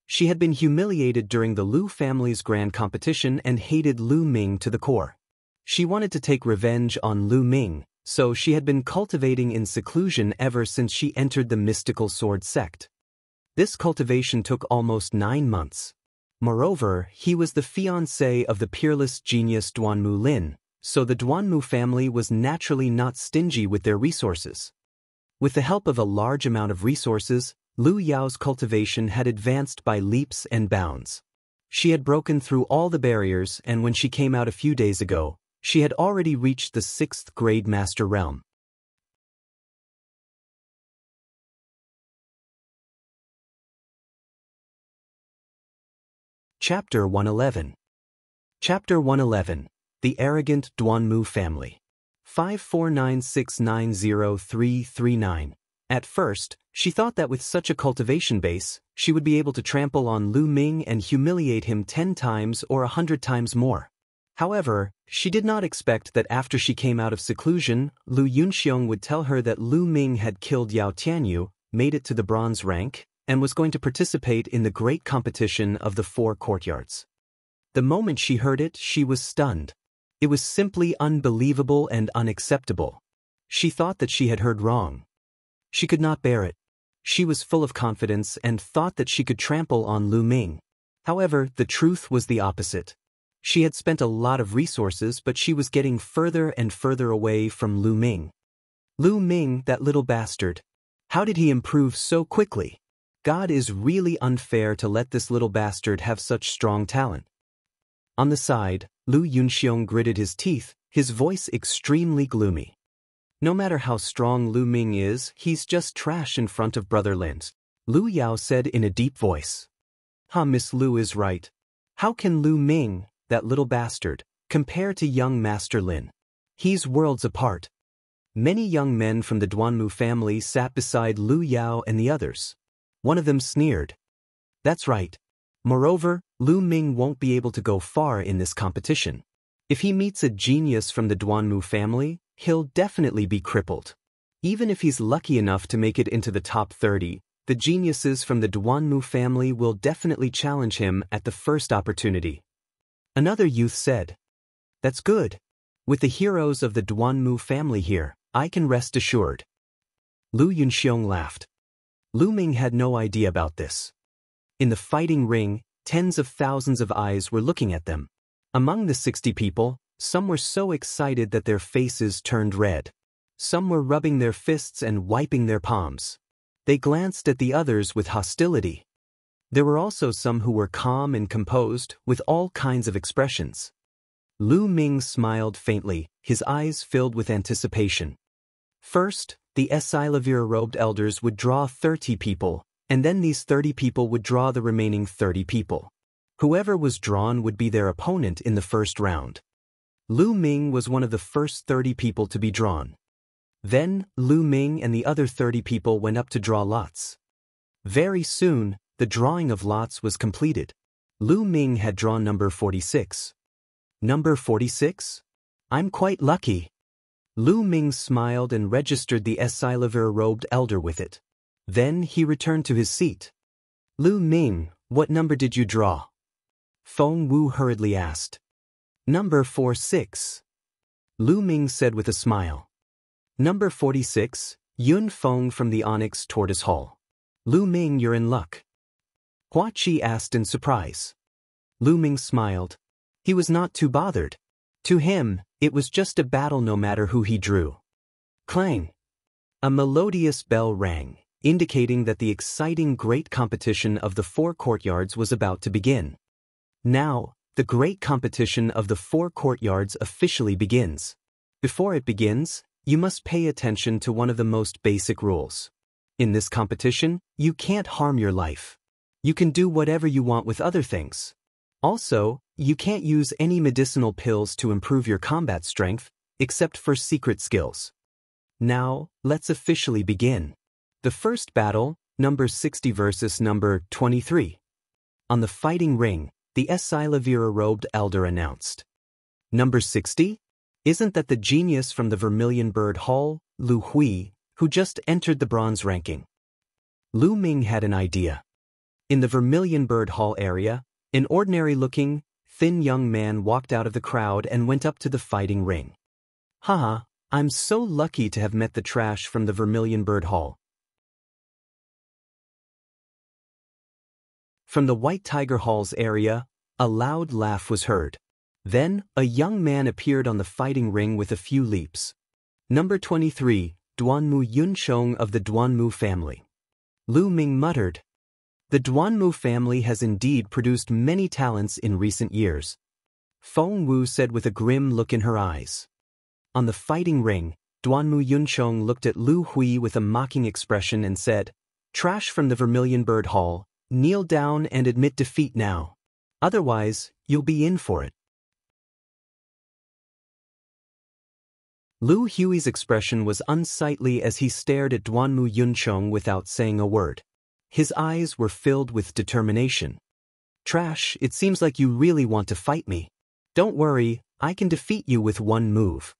She had been humiliated during the Lu family's grand competition and hated Lu Ming to the core. She wanted to take revenge on Lu Ming, so she had been cultivating in seclusion ever since she entered the mystical sword sect. This cultivation took almost 9 months. Moreover, he was the fiancé of the peerless genius Wang Lin, so the Duanmu family was naturally not stingy with their resources. With the help of a large amount of resources, Lu Yao's cultivation had advanced by leaps and bounds. She had broken through all the barriers, and when she came out a few days ago, she had already reached the 6th grade master realm. Chapter 111. Chapter 111. The Arrogant Duanmu Family. 549690339. At first, she thought that with such a cultivation base, she would be able to trample on Lu Ming and humiliate him 10 times or 100 times more. However, she did not expect that after she came out of seclusion, Lu Yunxiong would tell her that Lu Ming had killed Yao Tianyu, made it to the bronze rank, and was going to participate in the great competition of the 4 courtyards. The moment she heard it, she was stunned. It was simply unbelievable and unacceptable. She thought that she had heard wrong. She could not bear it. She was full of confidence and thought that she could trample on Lu Ming. However, the truth was the opposite. She had spent a lot of resources, but she was getting further and further away from Lu Ming. Lu Ming, that little bastard. How did he improve so quickly? God is really unfair to let this little bastard have such strong talent. On the side, Lu Yunxiong gritted his teeth, his voice extremely gloomy. No matter how strong Lu Ming is, he's just trash in front of Brother Lin's. Lu Yao said in a deep voice. Miss Lu is right. How can Lu Ming, that little bastard, compare to young Master Lin? He's worlds apart. Many young men from the Duanmu family sat beside Lu Yao and the others. One of them sneered. That's right. Moreover, Lu Ming won't be able to go far in this competition. If he meets a genius from the Duanmu family, he'll definitely be crippled. Even if he's lucky enough to make it into the top 30, the geniuses from the Duanmu family will definitely challenge him at the first opportunity. Another youth said. That's good. With the heroes of the Duanmu family here, I can rest assured. Lu Yunxiong laughed. Lu Ming had no idea about this. In the fighting ring, tens of thousands of eyes were looking at them. Among the 60 people, some were so excited that their faces turned red. Some were rubbing their fists and wiping their palms. They glanced at the others with hostility. There were also some who were calm and composed, with all kinds of expressions. Lu Ming smiled faintly, his eyes filled with anticipation. First, the Esilavir-robed elders would draw 30 people, and then these 30 people would draw the remaining 30 people. Whoever was drawn would be their opponent in the first round. Lu Ming was one of the first 30 people to be drawn. Then, Lu Ming and the other 30 people went up to draw lots. Very soon, the drawing of lots was completed. Lu Ming had drawn number 46. Number 46? I'm quite lucky. Lu Ming smiled and registered the Esilavir-robed elder with it. Then he returned to his seat. Lu Ming, what number did you draw? Feng Wu hurriedly asked. Number 46. Lu Ming said with a smile. Number 46, Yun Feng from the Onyx Tortoise Hall. Lu Ming, you're in luck. Hua Qi asked in surprise. Lu Ming smiled. He was not too bothered. To him, it was just a battle no matter who he drew. Clang! A melodious bell rang, indicating that the exciting great competition of the 4 courtyards was about to begin. Now, the great competition of the 4 courtyards officially begins. Before it begins, you must pay attention to one of the most basic rules. In this competition, you can't harm your life. You can do whatever you want with other things. Also, you can't use any medicinal pills to improve your combat strength, except for secret skills. Now, let's officially begin. The first battle, number 60 versus number 23. On the fighting ring, the Esilavira-robed elder announced. Number 60? Isn't that the genius from the Vermilion Bird Hall, Lu Hui, who just entered the bronze ranking? Lu Ming had an idea. In the Vermilion Bird Hall area, an ordinary-looking, thin young man walked out of the crowd and went up to the fighting ring. Haha, I'm so lucky to have met the trash from the Vermilion Bird Hall. From the White Tiger Hall's area, a loud laugh was heard. Then, a young man appeared on the fighting ring with a few leaps. Number 23, Duanmu Yunchong of the Duanmu family. Lu Ming muttered. The Duanmu family has indeed produced many talents in recent years. Feng Wu said with a grim look in her eyes. On the fighting ring, Duanmu Yunchong looked at Lu Hui with a mocking expression and said, Trash from the Vermilion Bird Hall, kneel down and admit defeat now. Otherwise, you'll be in for it. Lu Hui's expression was unsightly as he stared at Duanmu Yunchong without saying a word. His eyes were filled with determination. Trash, it seems like you really want to fight me. Don't worry, I can defeat you with one move.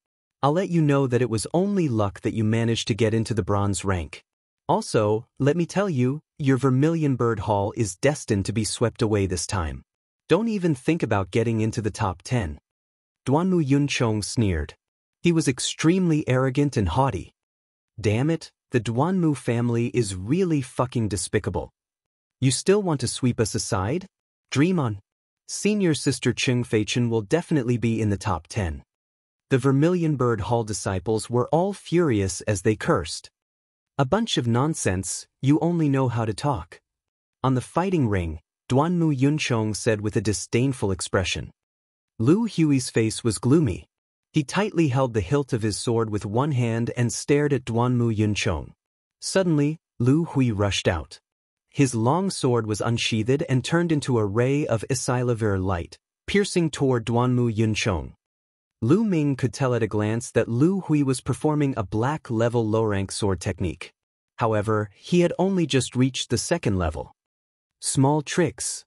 I'll let you know that it was only luck that you managed to get into the bronze rank. Also, let me tell you, your Vermilion Bird Hall is destined to be swept away this time. Don't even think about getting into the top 10. Duanmu Yunchong sneered. He was extremely arrogant and haughty. Damn it, the Duanmu family is really fucking despicable. You still want to sweep us aside? Dream on. Senior sister Cheng Feichen will definitely be in the top 10. The Vermilion Bird Hall disciples were all furious as they cursed. A bunch of nonsense, you only know how to talk. On the fighting ring, Duanmu Yunchong said with a disdainful expression. Lu Hui's face was gloomy. He tightly held the hilt of his sword with one hand and stared at Duanmu Yunchong. Suddenly, Lu Hui rushed out. His long sword was unsheathed and turned into a ray of Esilavir light, piercing toward Duanmu Yunchong. Lu Ming could tell at a glance that Lu Hui was performing a black-level low-rank sword technique. However, he had only just reached the second level. Small tricks.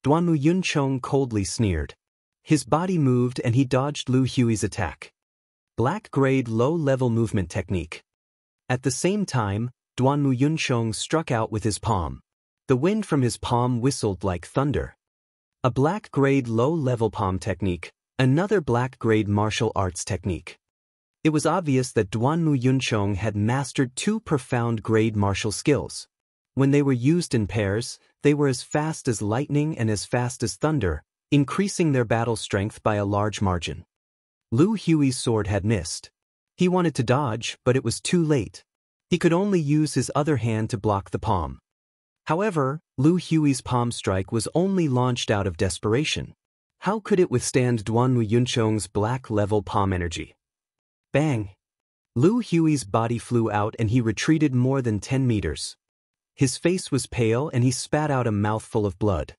Duanmu Yunchong coldly sneered. His body moved and he dodged Lu Hui's attack. Black-grade low-level movement technique. At the same time, Duanmu Yunchong struck out with his palm. The wind from his palm whistled like thunder. A black-grade low-level palm technique, another black-grade martial arts technique. It was obvious that Duanmu Yunchong had mastered two profound grade martial skills. When they were used in pairs, they were as fast as lightning and as fast as thunder, increasing their battle strength by a large margin. Lu Hui's sword had missed. He wanted to dodge, but it was too late. He could only use his other hand to block the palm. However, Lu Hui's palm strike was only launched out of desperation. How could it withstand Duanmu Yunchong's black-level palm energy? Bang! Lu Hui's body flew out and he retreated more than 10 meters. His face was pale and he spat out a mouthful of blood.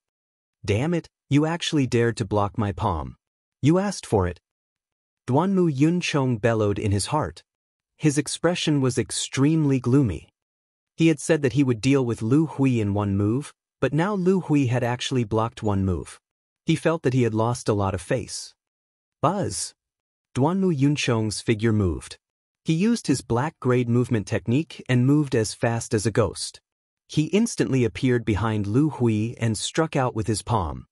Damn it, you actually dared to block my palm. You asked for it. Duanmu Yunchong bellowed in his heart. His expression was extremely gloomy. He had said that he would deal with Lu Hui in one move, but now Lu Hui had actually blocked one move. He felt that he had lost a lot of face. Buzz! Duanmu Yunchong's figure moved. He used his black-grade movement technique and moved as fast as a ghost. He instantly appeared behind Lu Hui and struck out with his palm.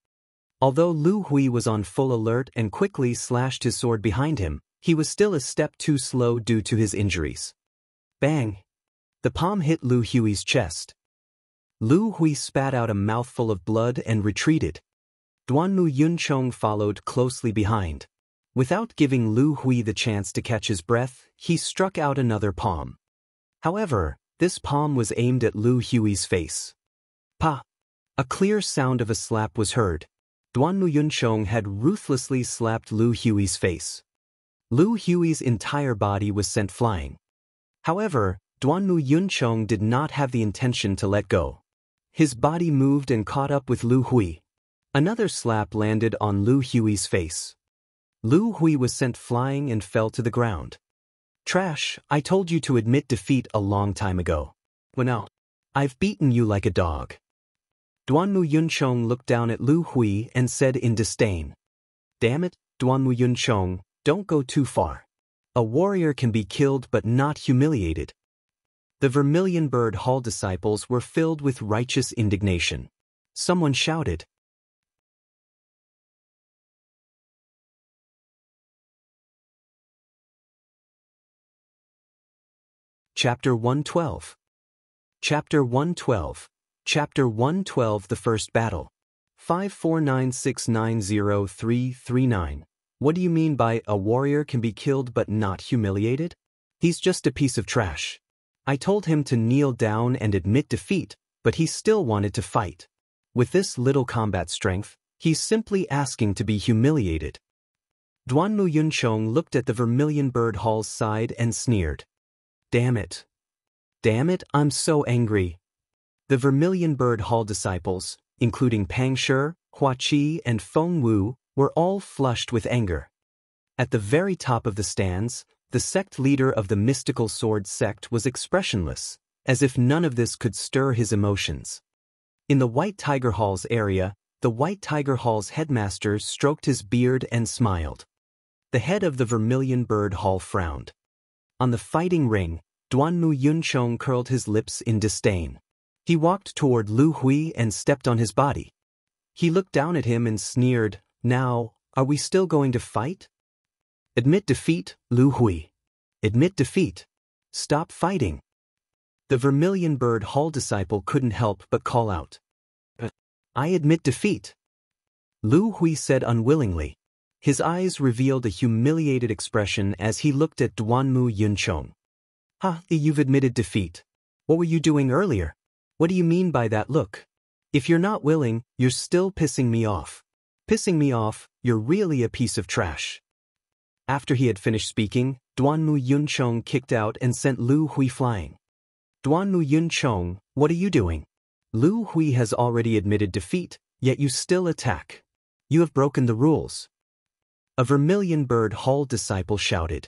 Although Lu Hui was on full alert and quickly slashed his sword behind him, he was still a step too slow due to his injuries. Bang! The palm hit Lu Hui's chest. Lu Hui spat out a mouthful of blood and retreated. Duanmu Yunchong followed closely behind. Without giving Lu Hui the chance to catch his breath, he struck out another palm. However, this palm was aimed at Lu Hui's face. Pa! A clear sound of a slap was heard. Duanmu Yunchong had ruthlessly slapped Lu Hui's face. Lu Hui's entire body was sent flying. However, Duanmu Yunchong did not have the intention to let go. His body moved and caught up with Lu Hui. Another slap landed on Lu Hui's face. Lu Hui was sent flying and fell to the ground. Trash, I told you to admit defeat a long time ago. Well now, I've beaten you like a dog. Duanmu Yunchong looked down at Lu Hui and said in disdain. Damn it, Duanmu Yunchong, don't go too far. A warrior can be killed but not humiliated. The Vermilion Bird Hall disciples were filled with righteous indignation. Someone shouted. Chapter 112. Chapter 112. Chapter 112 The First Battle. 549690339. What do you mean by a warrior can be killed but not humiliated? He's just a piece of trash. I told him to kneel down and admit defeat, but he still wanted to fight. With this little combat strength, he's simply asking to be humiliated. Duanmu Yunchong looked at the Vermilion Bird Hall's side and sneered. Damn it. Damn it, I'm so angry. The Vermilion Bird Hall disciples, including Pang Shi, Hua Qi, and Feng Wu, were all flushed with anger. At the very top of the stands, the sect leader of the mystical sword sect was expressionless, as if none of this could stir his emotions. In the White Tiger Hall's area, the White Tiger Hall's headmaster stroked his beard and smiled. The head of the Vermilion Bird Hall frowned. On the fighting ring, Duanmu Yunchong curled his lips in disdain. He walked toward Lu Hui and stepped on his body. He looked down at him and sneered, Now, are we still going to fight? Admit defeat, Lu Hui. Admit defeat. Stop fighting. The Vermilion Bird Hall disciple couldn't help but call out. I admit defeat. Lu Hui said unwillingly. His eyes revealed a humiliated expression as he looked at Duanmu Yunchong. You've admitted defeat. What were you doing earlier? What do you mean by that look? If you're not willing, you're still pissing me off. Pissing me off, you're really a piece of trash. After he had finished speaking, Duanmu Yunchong kicked out and sent Lu Hui flying. Duanmu Yunchong, what are you doing? Lu Hui has already admitted defeat, yet you still attack. You have broken the rules. A Vermilion Bird Hall disciple shouted.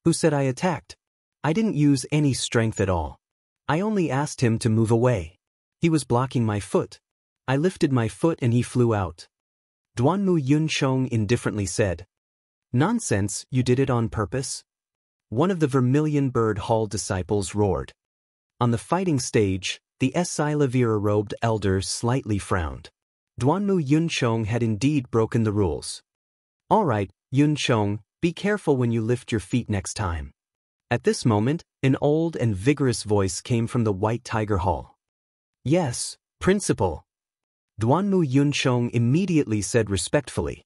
Who said I attacked? I didn't use any strength at all. I only asked him to move away. He was blocking my foot. I lifted my foot and he flew out. Duanmu Yunchong indifferently said. Nonsense, you did it on purpose? One of the Vermilion Bird Hall disciples roared. On the fighting stage, the Silavira-robed elder slightly frowned. Duanmu Yunchong had indeed broken the rules. All right, Yunchong, be careful when you lift your feet next time. At this moment, an old and vigorous voice came from the White Tiger Hall. Yes, Principal. Duanmu Yunchong immediately said respectfully.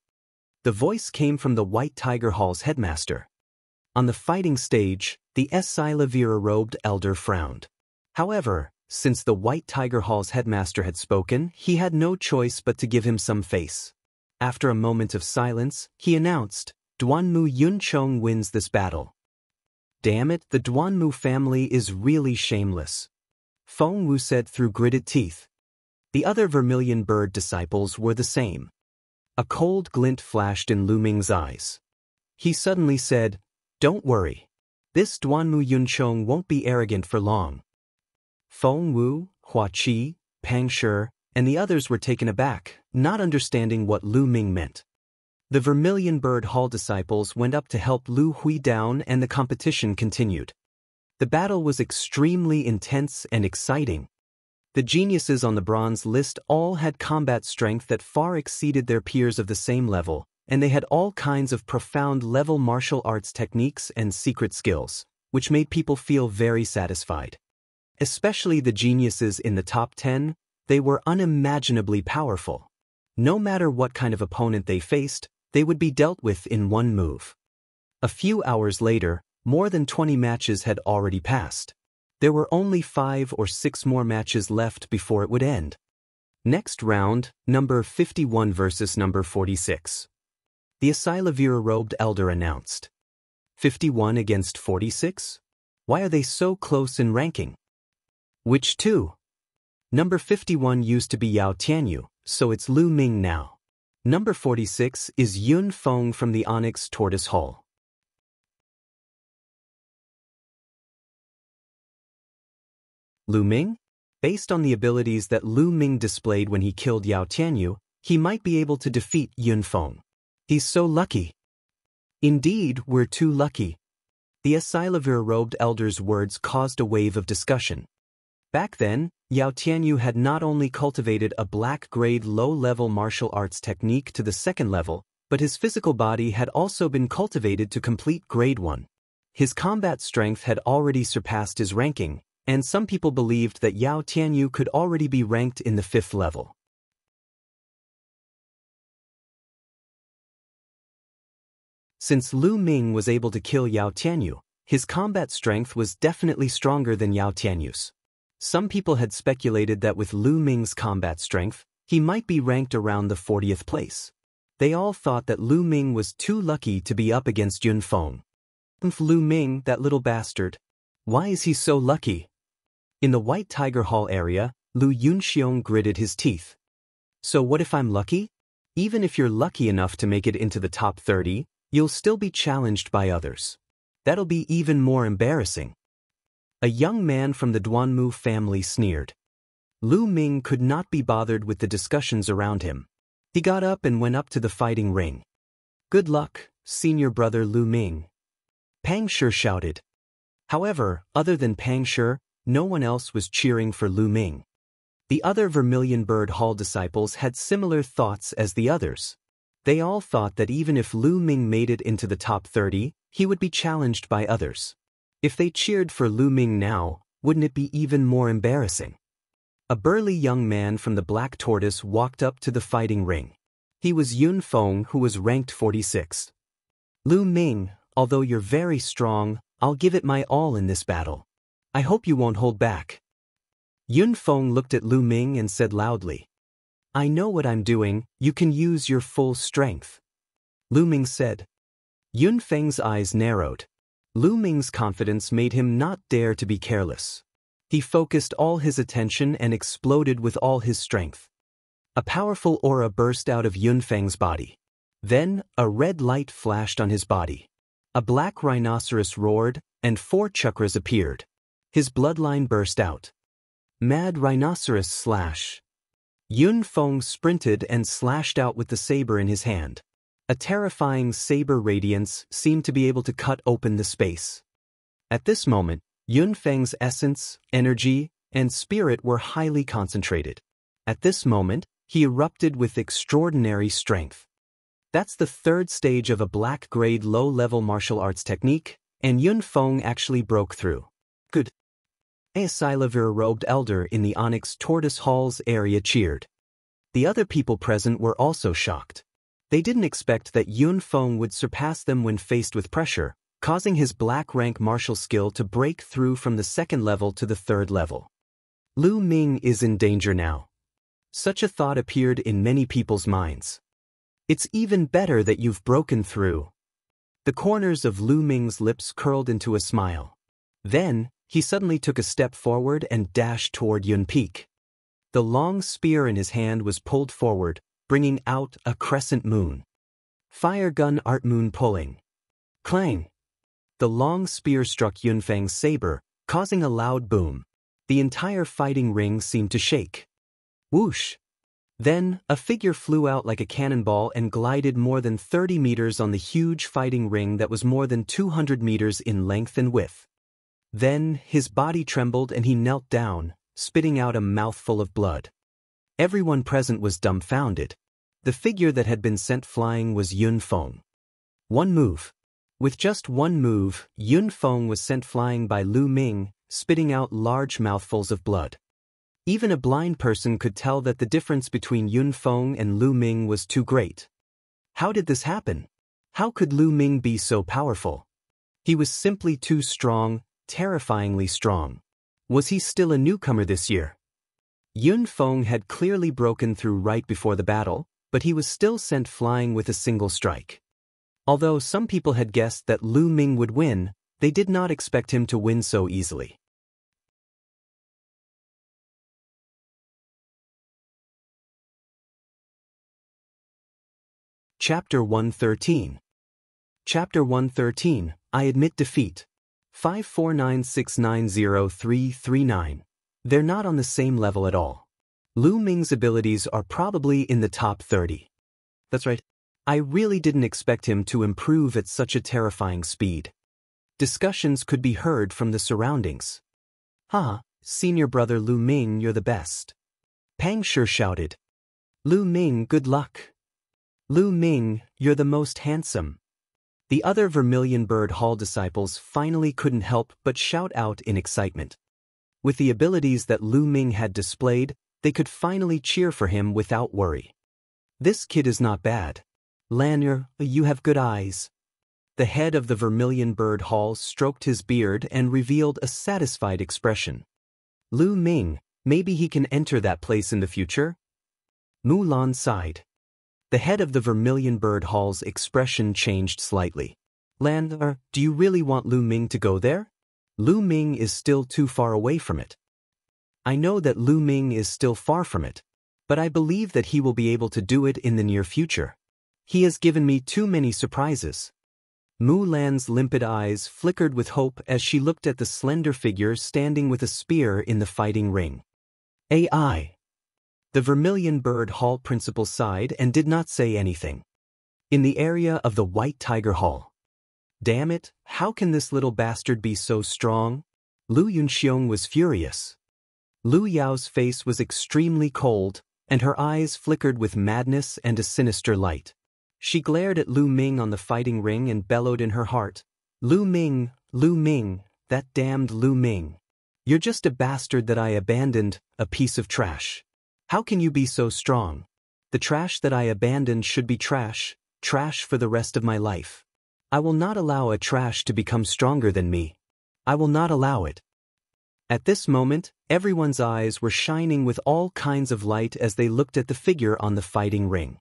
The voice came from the White Tiger Hall's headmaster. On the fighting stage, the Silavira-robed elder frowned. However, since the White Tiger Hall's headmaster had spoken, he had no choice but to give him some face. After a moment of silence, he announced, Duanmu Yunchong wins this battle. Damn it, the Duanmu family is really shameless. Feng Wu said through gritted teeth. The other Vermilion Bird disciples were the same. A cold glint flashed in Lu Ming's eyes. He suddenly said, Don't worry. This Duanmu Yunchong won't be arrogant for long. Feng Wu, Hua Qi, Pang Shi, and the others were taken aback, not understanding what Lu Ming meant. The Vermilion Bird Hall disciples went up to help Lu Hui down and the competition continued. The battle was extremely intense and exciting. The geniuses on the bronze list all had combat strength that far exceeded their peers of the same level, and they had all kinds of profound-level martial arts techniques and secret skills, which made people feel very satisfied. Especially the geniuses in the top 10, they were unimaginably powerful. No matter what kind of opponent they faced, they would be dealt with in one move. A few hours later, more than 20 matches had already passed. There were only 5 or 6 more matches left before it would end. Next round, number 51 versus number 46. The Silavira-robed elder announced. 51 against 46? Why are they so close in ranking? Which two? Number 51 used to be Yao Tianyu, so it's Lu Ming now. Number 46 is Yun Feng from the Onyx Tortoise Hall. Lu Ming? Based on the abilities that Lu Ming displayed when he killed Yao Tianyu, he might be able to defeat Yun Feng. He's so lucky. Indeed, we're too lucky. The Asilavir-robed elder's words caused a wave of discussion. Back then, Yao Tianyu had not only cultivated a black-grade low-level martial arts technique to the second level, but his physical body had also been cultivated to complete grade 1. His combat strength had already surpassed his ranking, and some people believed that Yao Tianyu could already be ranked in the 5th level. Since Lu Ming was able to kill Yao Tianyu, his combat strength was definitely stronger than Yao Tianyu's. Some people had speculated that with Lu Ming's combat strength, he might be ranked around the 40th place. They all thought that Lu Ming was too lucky to be up against Yun Feng. Lu Ming, that little bastard. Why is he so lucky? In the White Tiger Hall area, Lu Yunxiong gritted his teeth. So what if I'm lucky? Even if you're lucky enough to make it into the top 30, you'll still be challenged by others. That'll be even more embarrassing. A young man from the Duanmu family sneered. Lu Ming could not be bothered with the discussions around him. He got up and went up to the fighting ring. Good luck, senior brother Lu Ming. Pang Shi shouted. However, other than Pang Shi, no one else was cheering for Lu Ming. The other Vermilion Bird Hall disciples had similar thoughts as the others. They all thought that even if Lu Ming made it into the top 30, he would be challenged by others. If they cheered for Lu Ming now, wouldn't it be even more embarrassing? A burly young man from the Black Tortoise walked up to the fighting ring. He was Yun Feng, who was ranked 46. Lu Ming, although you're very strong, I'll give it my all in this battle. I hope you won't hold back. Yun Feng looked at Lu Ming and said loudly, I know what I'm doing, you can use your full strength. Lu Ming said. Yun Feng's eyes narrowed. Lu Ming's confidence made him not dare to be careless. He focused all his attention and exploded with all his strength. A powerful aura burst out of Yun Feng's body. Then, a red light flashed on his body. A black rhinoceros roared, and 4 chakras appeared. His bloodline burst out. Mad rhinoceros slash. Yun Feng sprinted and slashed out with the saber in his hand. A terrifying saber radiance seemed to be able to cut open the space. At this moment, Yun Feng's essence, energy, and spirit were highly concentrated. At this moment, he erupted with extraordinary strength. That's the 3rd stage of a black-grade low-level martial arts technique, and Yun Feng actually broke through. Good. A Silavir-robed elder in the Onyx Tortoise Hall's area cheered. The other people present were also shocked. They didn't expect that Yun Feng would surpass them when faced with pressure, causing his black rank martial skill to break through from the 2nd level to the 3rd level. Lu Ming is in danger now. Such a thought appeared in many people's minds. It's even better that you've broken through. The corners of Lu Ming's lips curled into a smile. Then, he suddenly took a step forward and dashed toward Yun Peak. The long spear in his hand was pulled forward, bringing out a crescent moon. Fire gun art moon pulling. Clang! The long spear struck Yun Feng's saber, causing a loud boom. The entire fighting ring seemed to shake. Whoosh! Then, a figure flew out like a cannonball and glided more than 30 meters on the huge fighting ring that was more than 200 meters in length and width. Then, his body trembled and he knelt down, spitting out a mouthful of blood. Everyone present was dumbfounded. The figure that had been sent flying was Yun Feng. One move. With just one move, Yun Feng was sent flying by Lu Ming, spitting out large mouthfuls of blood. Even a blind person could tell that the difference between Yun Feng and Lu Ming was too great. How did this happen? How could Lu Ming be so powerful? He was simply too strong, terrifyingly strong. Was he still a newcomer this year? Yun Feng had clearly broken through right before the battle, but he was still sent flying with a single strike. Although some people had guessed that Lu Ming would win, they did not expect him to win so easily. Chapter 113. Chapter 113, I Admit Defeat. 549690339. They're not on the same level at all. Lu Ming's abilities are probably in the top 30. That's right. I really didn't expect him to improve at such a terrifying speed. Discussions could be heard from the surroundings. Haha, senior brother Lu Ming, you're the best. Pang Shi shouted. Lu Ming, good luck. Lu Ming, you're the most handsome. The other Vermilion Bird Hall disciples finally couldn't help but shout out in excitement. With the abilities that Lu Ming had displayed, they could finally cheer for him without worry. This kid is not bad. Lanyard, you have good eyes. The head of the Vermilion Bird Hall stroked his beard and revealed a satisfied expression. Lu Ming, maybe he can enter that place in the future? Mulan sighed. The head of the Vermilion Bird Hall's expression changed slightly. Lanyard, do you really want Lu Ming to go there? Lu Ming is still too far away from it. I know that Lu Ming is still far from it, but I believe that he will be able to do it in the near future. He has given me too many surprises. Mulan's limpid eyes flickered with hope as she looked at the slender figure standing with a spear in the fighting ring. AI. The Vermilion Bird Hall principal sighed and did not say anything. In the area of the White Tiger Hall. Damn it, how can this little bastard be so strong? Lu Yunxiong was furious. Lu Yao's face was extremely cold, and her eyes flickered with madness and a sinister light. She glared at Lu Ming on the fighting ring and bellowed in her heart. Lu Ming, that damned Lu Ming. You're just a bastard that I abandoned, a piece of trash. How can you be so strong? The trash that I abandoned should be trash for the rest of my life. I will not allow a trash to become stronger than me. I will not allow it. At this moment, everyone's eyes were shining with all kinds of light as they looked at the figure on the fighting ring.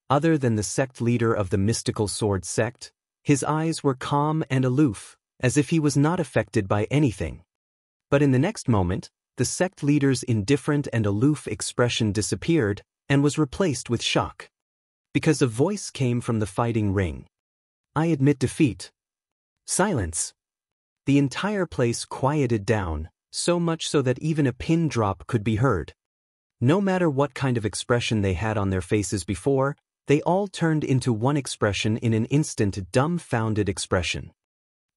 Other than the sect leader of the mystical sword sect, his eyes were calm and aloof, as if he was not affected by anything. But in the next moment, the sect leader's indifferent and aloof expression disappeared and was replaced with shock. Because a voice came from the fighting ring. I admit defeat. Silence. The entire place quieted down, so much so that even a pin drop could be heard. No matter what kind of expression they had on their faces before, they all turned into one expression in an instant, dumbfounded expression.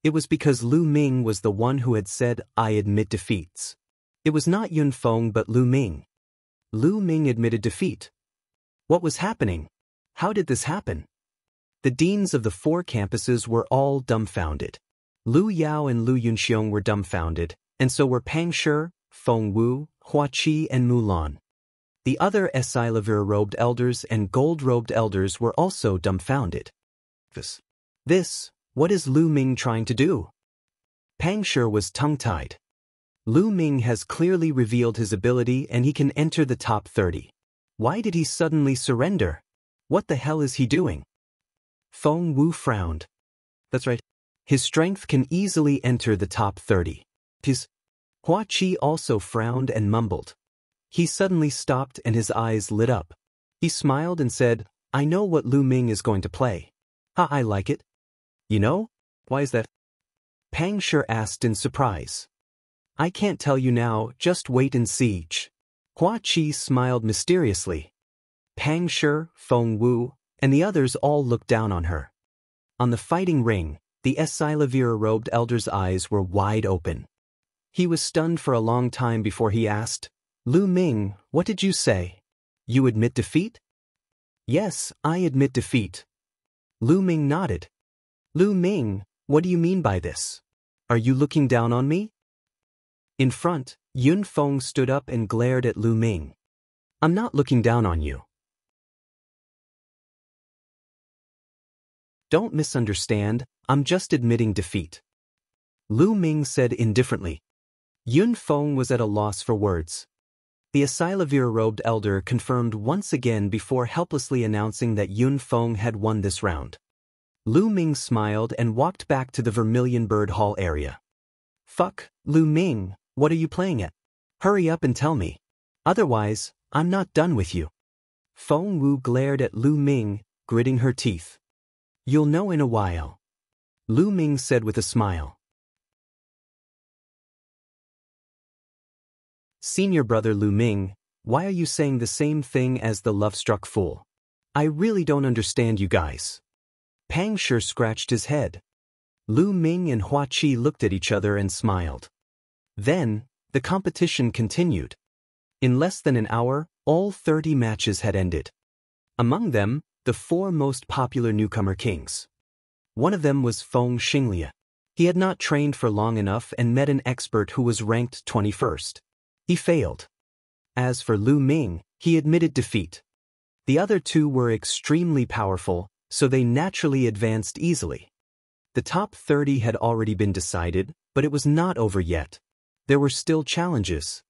It was because Lu Ming was the one who had said, I admit defeats. It was not Yun Feng but Lu Ming. Lu Ming admitted defeat. What was happening? How did this happen? The deans of the 4 campuses were all dumbfounded. Lu Yao and Lu Yunxiong were dumbfounded, and so were Pang Shi, Feng Wu, Hua Qi and Mulan. The other Silver-robed elders and gold-robed elders were also dumbfounded. What is Lu Ming trying to do? Pang Shi was tongue-tied. Lu Ming has clearly revealed his ability and he can enter the top 30. Why did he suddenly surrender? What the hell is he doing? Feng Wu frowned. That's right. His strength can easily enter the top 30. Hua Qi also frowned and mumbled. He suddenly stopped and his eyes lit up. He smiled and said, I know what Lu Ming is going to play. I like it. You know? Why is that? Pang Shi asked in surprise. I can't tell you now, just wait and see. Hua Qi smiled mysteriously. Pang Shi, Feng Wu, and the others all looked down on her. On the fighting ring, the Silver-robed elder's eyes were wide open. He was stunned for a long time before he asked, Lu Ming, what did you say? You admit defeat? Yes, I admit defeat. Lu Ming nodded. Lu Ming, what do you mean by this? Are you looking down on me? In front, Yun Feng stood up and glared at Lu Ming. I'm not looking down on you. Don't misunderstand, I'm just admitting defeat. Lu Ming said indifferently. Yun Feng was at a loss for words. The Silver-robed elder confirmed once again before helplessly announcing that Yun Feng had won this round. Lu Ming smiled and walked back to the Vermilion Bird Hall area. Fuck, Lu Ming, what are you playing at? Hurry up and tell me. Otherwise, I'm not done with you. Feng Wu glared at Lu Ming, gritting her teeth. You'll know in a while, Lu Ming said with a smile. Senior brother Lu Ming, why are you saying the same thing as the love-struck fool? I really don't understand you guys. Pang Shi scratched his head. Lu Ming and Hua Qi looked at each other and smiled. Then, the competition continued. In less than an hour, all 30 matches had ended. Among them, the 4 most popular newcomer kings. One of them was Feng Xinglia. He had not trained for long enough and met an expert who was ranked 21st. He failed. As for Lu Ming, he admitted defeat. The other 2 were extremely powerful, so they naturally advanced easily. The top 30 had already been decided, but it was not over yet. There were still challenges.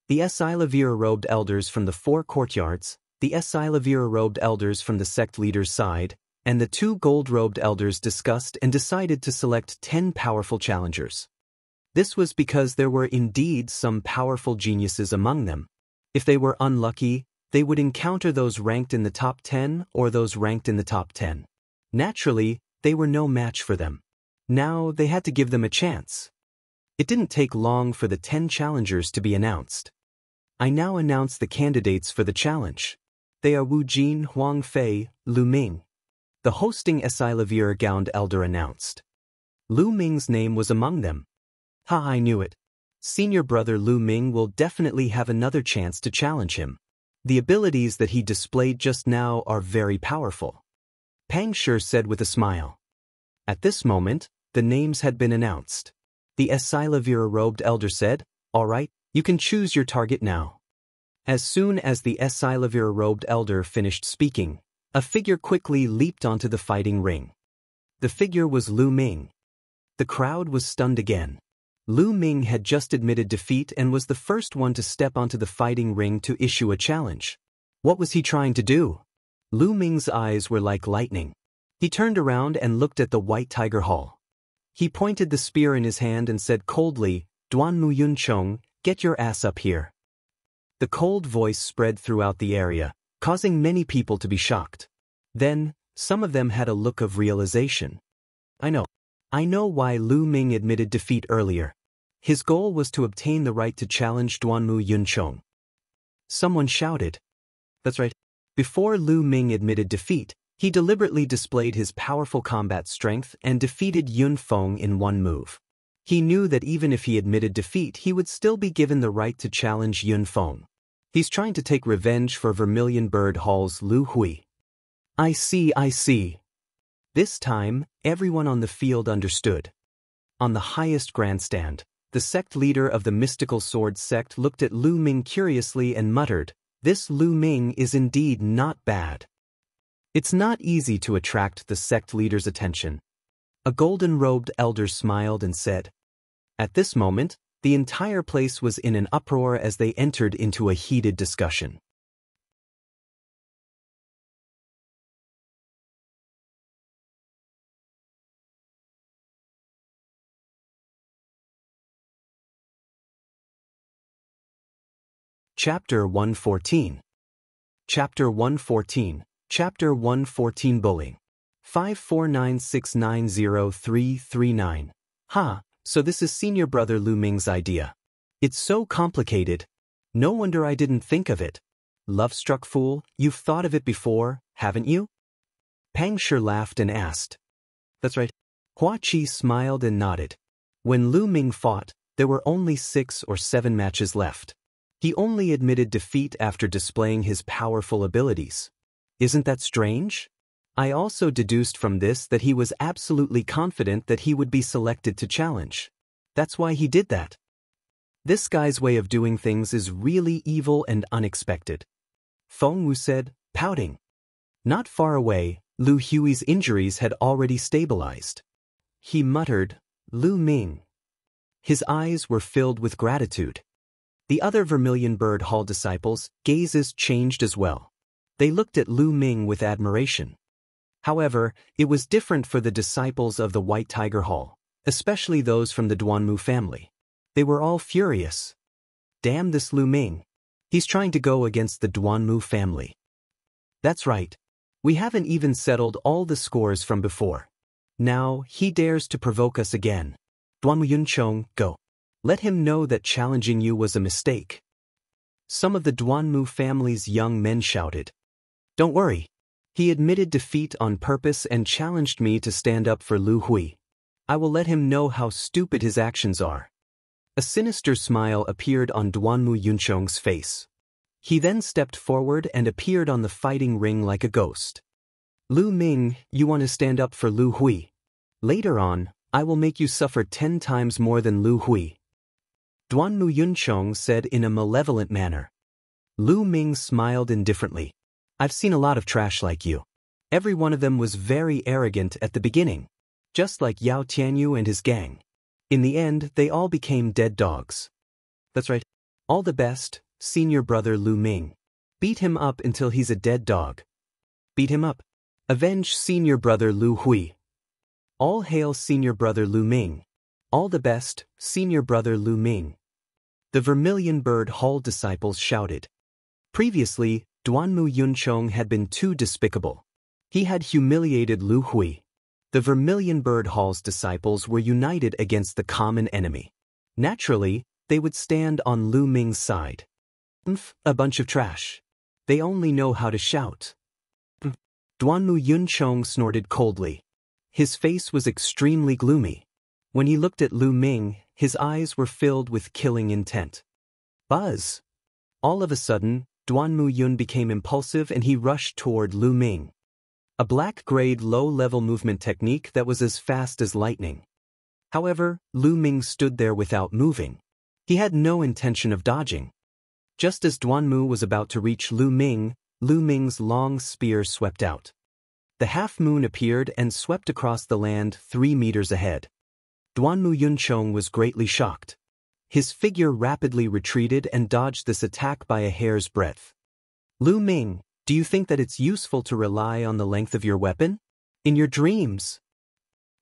The Esilavira-robed elders from the 4 courtyards, the Esilavira-robed elders from the sect leader's side, and the 2 gold-robed elders discussed and decided to select 10 powerful challengers. This was because there were indeed some powerful geniuses among them. If they were unlucky, they would encounter those ranked in the top 10 or those ranked in the top 10. Naturally, they were no match for them. Now they had to give them a chance. It didn't take long for the 10 challengers to be announced. I now announce the candidates for the challenge. They are Wu Jin, Huang Fei, Lu Ming. The hosting Esilavira gowned elder announced. Lu Ming's name was among them. Ha, I knew it. Senior brother Lu Ming will definitely have another chance to challenge him. The abilities that he displayed just now are very powerful. Pang Shi said with a smile. At this moment, the names had been announced. The Esilavira-robed elder said, "All right, you can choose your target now." As soon as the Esilavira-robed elder finished speaking, a figure quickly leaped onto the fighting ring. The figure was Lu Ming. The crowd was stunned again. Lu Ming had just admitted defeat and was the first one to step onto the fighting ring to issue a challenge. What was he trying to do? Lu Ming's eyes were like lightning. He turned around and looked at the White Tiger Hall. He pointed the spear in his hand and said coldly, "Duanmu Yunchong, get your ass up here." The cold voice spread throughout the area, causing many people to be shocked. Then, some of them had a look of realization. I know why Lu Ming admitted defeat earlier. His goal was to obtain the right to challenge Duanmu Yunchong. Someone shouted. That's right. Before Lu Ming admitted defeat, he deliberately displayed his powerful combat strength and defeated Yun Feng in one move. He knew that even if he admitted defeat, he would still be given the right to challenge Yun Feng. He's trying to take revenge for Vermilion Bird Hall's Lu Hui. I see. This time, everyone on the field understood. On the highest grandstand, the sect leader of the mystical sword sect looked at Lu Ming curiously and muttered, "This Lu Ming is indeed not bad." It's not easy to attract the sect leader's attention. A golden-robed elder smiled and said. At this moment, the entire place was in an uproar as they entered into a heated discussion. Chapter 114. Chapter 114 Bullying. 549690339. So this is senior brother Lu Ming's idea. It's so complicated. No wonder I didn't think of it. Love-struck fool, you've thought of it before, haven't you? Pang Shi laughed and asked. That's right. Hua Qi smiled and nodded. When Lu Ming fought, there were only 6 or 7 matches left. He only admitted defeat after displaying his powerful abilities. Isn't that strange? I also deduced from this that he was absolutely confident that he would be selected to challenge. That's why he did that. This guy's way of doing things is really evil and unexpected. Feng Wu said, pouting. Not far away, Lu Hui's injuries had already stabilized. He muttered, "Lu Ming." His eyes were filled with gratitude. The other Vermilion Bird Hall disciples' gazes changed as well. They looked at Lu Ming with admiration. However, it was different for the disciples of the White Tiger Hall, especially those from the Duanmu family. They were all furious. Damn this Lu Ming. He's trying to go against the Duanmu family. That's right. We haven't even settled all the scores from before. Now, he dares to provoke us again. Duanmu Yunchong, go. Let him know that challenging you was a mistake. Some of the Duanmu family's young men shouted. Don't worry. He admitted defeat on purpose and challenged me to stand up for Lu Hui. I will let him know how stupid his actions are. A sinister smile appeared on Duanmu Yunchong's face. He then stepped forward and appeared on the fighting ring like a ghost. Lu Ming, you want to stand up for Lu Hui? Later on, I will make you suffer 10 times more than Lu Hui. Duanmu Yunchong said in a malevolent manner. Lu Ming smiled indifferently. I've seen a lot of trash like you. Every one of them was very arrogant at the beginning. Just like Yao Tianyu and his gang. In the end, they all became dead dogs. That's right. All the best, senior brother Lu Ming. Beat him up until he's a dead dog. Beat him up. Avenge senior brother Lu Hui. All hail senior brother Lu Ming. All the best, senior brother Lu Ming. The Vermilion Bird Hall disciples shouted. Previously, Duanmu Yunchong had been too despicable. He had humiliated Lu Hui. The Vermilion Bird Hall's disciples were united against the common enemy. Naturally, they would stand on Lu Ming's side. A bunch of trash. They only know how to shout. Duanmu Yunchong snorted coldly. His face was extremely gloomy. When he looked at Lu Ming, his eyes were filled with killing intent. Buzz! All of a sudden, Duanmu Yun became impulsive and he rushed toward Lu Ming. A black-grade low-level movement technique that was as fast as lightning. However, Lu Ming stood there without moving. He had no intention of dodging. Just as Duanmu was about to reach Lu Ming's long spear swept out. The half-moon appeared and swept across the land 3 meters ahead. Duanmu Yunchong was greatly shocked. His figure rapidly retreated and dodged this attack by a hair's breadth. Lu Ming, do you think that it's useful to rely on the length of your weapon? In your dreams?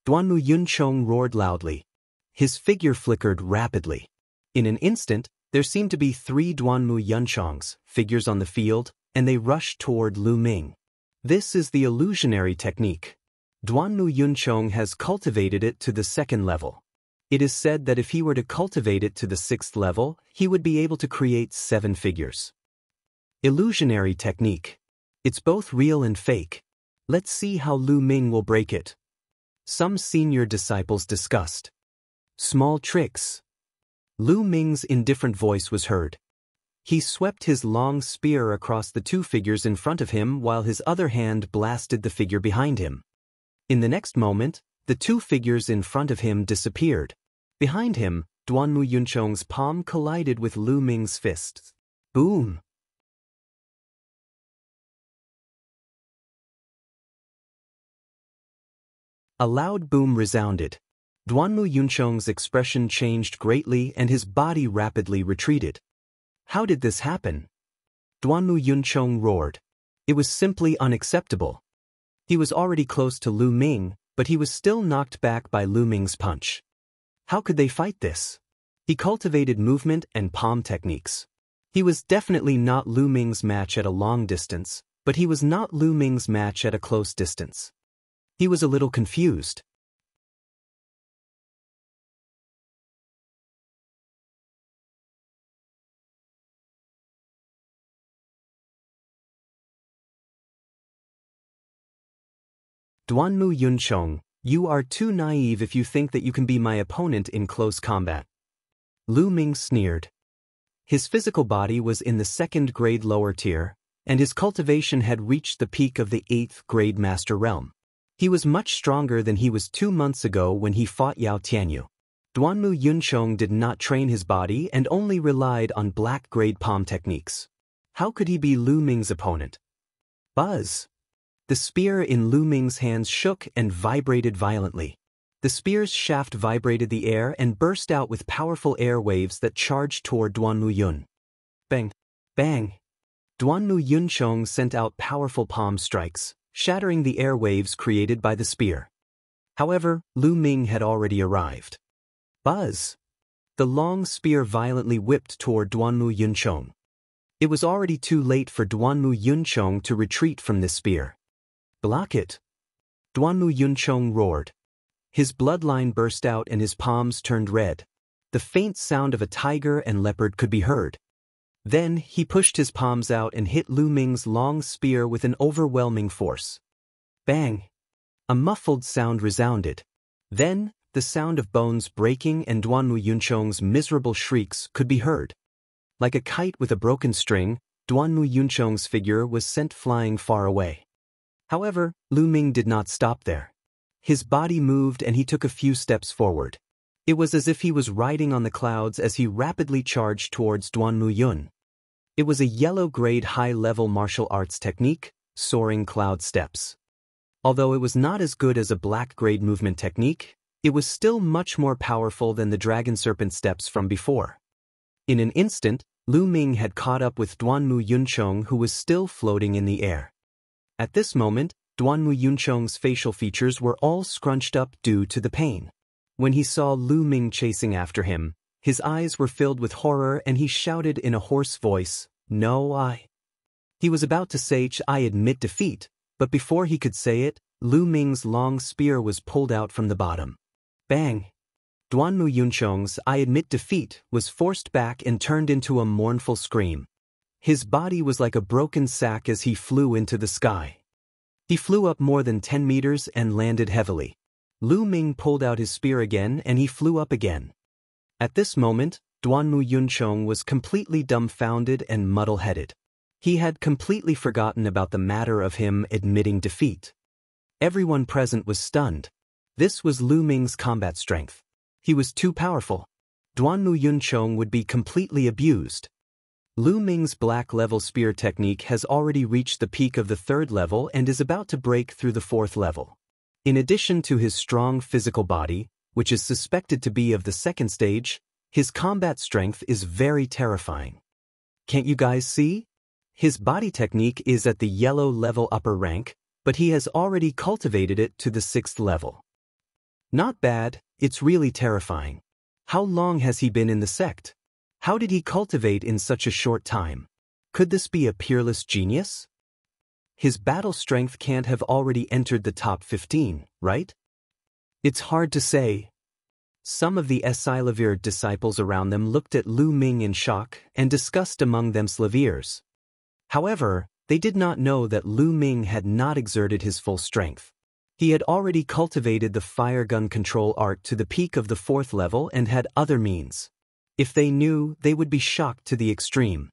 Duanmu Yunchong roared loudly. His figure flickered rapidly. In an instant, there seemed to be 3 Duanmu Yunchongs, figures on the field, and they rushed toward Lu Ming. This is the illusionary technique. Duanmu Yunchong has cultivated it to the 2nd level. It is said that if he were to cultivate it to the 6th level, he would be able to create 7 figures. Illusionary technique. It's both real and fake. Let's see how Lu Ming will break it. Some senior disciples discussed. Small tricks. Lu Ming's indifferent voice was heard. He swept his long spear across the 2 figures in front of him while his other hand blasted the figure behind him. In the next moment, the 2 figures in front of him disappeared. Behind him, Duanmu Yunchong's palm collided with Lu Ming's fist. Boom! A loud boom resounded. Duanmu Yunchong's expression changed greatly and his body rapidly retreated. How did this happen? Duanmu Yunchong roared. It was simply unacceptable. He was already close to Lu Ming, but he was still knocked back by Lu Ming's punch. How could they fight this? He cultivated movement and palm techniques. He was definitely not Lu Ming's match at a long distance, but he was not Lu Ming's match at a close distance. He was a little confused. Duanmu Yunchong, you are too naive if you think that you can be my opponent in close combat. Lu Ming sneered. His physical body was in the 2nd grade lower tier, and his cultivation had reached the peak of the 8th grade master realm. He was much stronger than he was 2 months ago when he fought Yao Tianyu. Duanmu Yunchong did not train his body and only relied on black grade palm techniques. How could he be Lu Ming's opponent? Buzz! The spear in Lu Ming's hands shook and vibrated violently. The spear's shaft vibrated the air and burst out with powerful air waves that charged toward Duanmu Yun. Bang! Bang! Duanmu Yunchong sent out powerful palm strikes, shattering the air waves created by the spear. However, Lu Ming had already arrived. Buzz! The long spear violently whipped toward Duanmu Yunchong. It was already too late for Duanmu Yunchong to retreat from this spear. Block it! Duanmu Yunchong roared. His bloodline burst out and his palms turned red. The faint sound of a tiger and leopard could be heard. Then, he pushed his palms out and hit Lu Ming's long spear with an overwhelming force. Bang! A muffled sound resounded. Then, the sound of bones breaking and Duanmu Yunchong's miserable shrieks could be heard. Like a kite with a broken string, Duanmu Yunchong's figure was sent flying far away. However, Lu Ming did not stop there. His body moved and he took a few steps forward. It was as if he was riding on the clouds as he rapidly charged towards Duanmu Yun. It was a yellow-grade high-level martial arts technique, soaring cloud steps. Although it was not as good as a black-grade movement technique, it was still much more powerful than the dragon serpent steps from before. In an instant, Lu Ming had caught up with Duanmu Yunchong, who was still floating in the air. At this moment, Duanmu Yunchong's facial features were all scrunched up due to the pain. When he saw Lu Ming chasing after him, his eyes were filled with horror and he shouted in a hoarse voice, "No, I." He was about to say, "I admit defeat," but before he could say it, Lu Ming's long spear was pulled out from the bottom. Bang! Duanmu Yunchong's "I admit defeat" was forced back and turned into a mournful scream. His body was like a broken sack as he flew into the sky. He flew up more than 10 meters and landed heavily. Lu Ming pulled out his spear again and he flew up again. At this moment, Duanmu Yunchong was completely dumbfounded and muddle-headed. He had completely forgotten about the matter of him admitting defeat. Everyone present was stunned. This was Lu Ming's combat strength. He was too powerful. Duanmu Yunchong would be completely abused. Lu Ming's black-level spear technique has already reached the peak of the 3rd level and is about to break through the 4th level. In addition to his strong physical body, which is suspected to be of the 2nd stage, his combat strength is very terrifying. Can't you guys see? His body technique is at the yellow level upper rank, but he has already cultivated it to the 6th level. Not bad, it's really terrifying. How long has he been in the sect? How did he cultivate in such a short time? Could this be a peerless genius? His battle strength can't have already entered the top 15, right? It's hard to say. Some of the Esilavir disciples around them looked at Lu Ming in shock and discussed among them Slavirs. However, they did not know that Lu Ming had not exerted his full strength. He had already cultivated the fire gun control art to the peak of the 4th level and had other means. If they knew, they would be shocked to the extreme.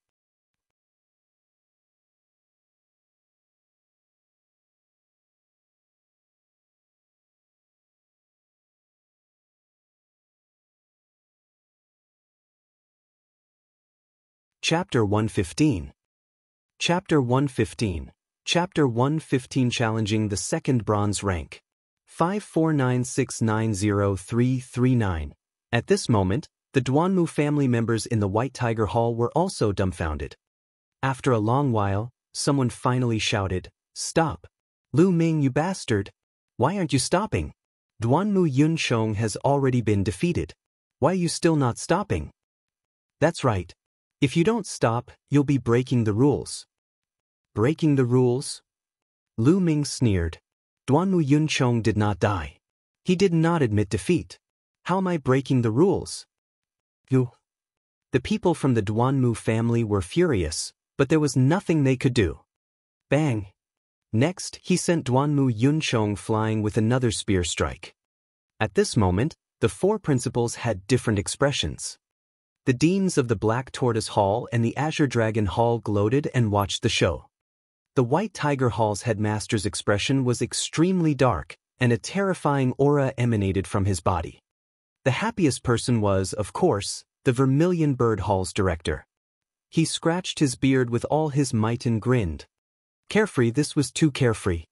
Chapter 115. Chapter 115. Chapter 115 Challenging the 2nd Bronze Rank. 549690339. At this moment, the Duanmu family members in the White Tiger Hall were also dumbfounded. After a long while, someone finally shouted, "Stop! Lu Ming, you bastard! Why aren't you stopping? Duanmu Yunchong has already been defeated. Why are you still not stopping?" That's right. If you don't stop, you'll be breaking the rules. Breaking the rules? Lu Ming sneered. Duanmu Yunchong did not die. He did not admit defeat. How am I breaking the rules? You. The people from the Duanmu family were furious, but there was nothing they could do. Bang! Next, he sent Duanmu Yunchong flying with another spear strike. At this moment, the 4 principals had different expressions. The deans of the Black Tortoise Hall and the Azure Dragon Hall gloated and watched the show. The White Tiger Hall's headmaster's expression was extremely dark, and a terrifying aura emanated from his body. The happiest person was, of course, the Vermilion Bird Hall's director. He scratched his beard with all his might and grinned. Carefree, this was too carefree.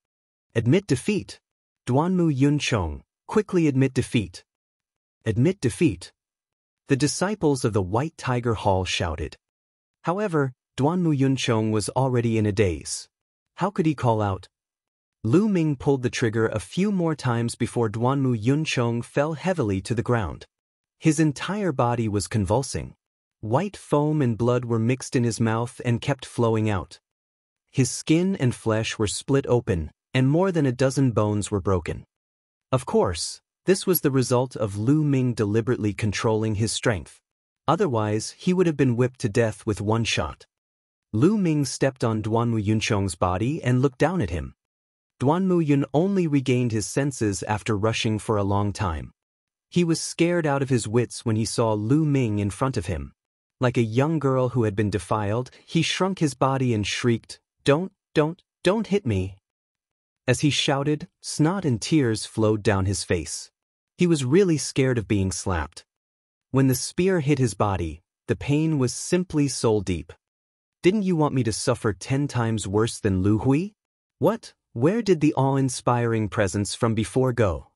Admit defeat. Duanmu Yunchong, quickly admit defeat. Admit defeat. The disciples of the White Tiger Hall shouted. However, Duanmu Yunchong was already in a daze. How could he call out? Lu Ming pulled the trigger a few more times before Duanmu Yunchong fell heavily to the ground. His entire body was convulsing. White foam and blood were mixed in his mouth and kept flowing out. His skin and flesh were split open, and more than a dozen bones were broken. Of course, this was the result of Lu Ming deliberately controlling his strength. Otherwise, he would have been whipped to death with one shot. Lu Ming stepped on Duanmu Yunchong's body and looked down at him. Duanmu Yun only regained his senses after rushing for a long time. He was scared out of his wits when he saw Lu Ming in front of him. Like a young girl who had been defiled, he shrunk his body and shrieked, "Don't hit me." As he shouted, snot and tears flowed down his face. He was really scared of being slapped. When the spear hit his body, the pain was simply soul deep. "Didn't you want me to suffer 10 times worse than Lu Hui? What? Where did the awe-inspiring presence from before go?"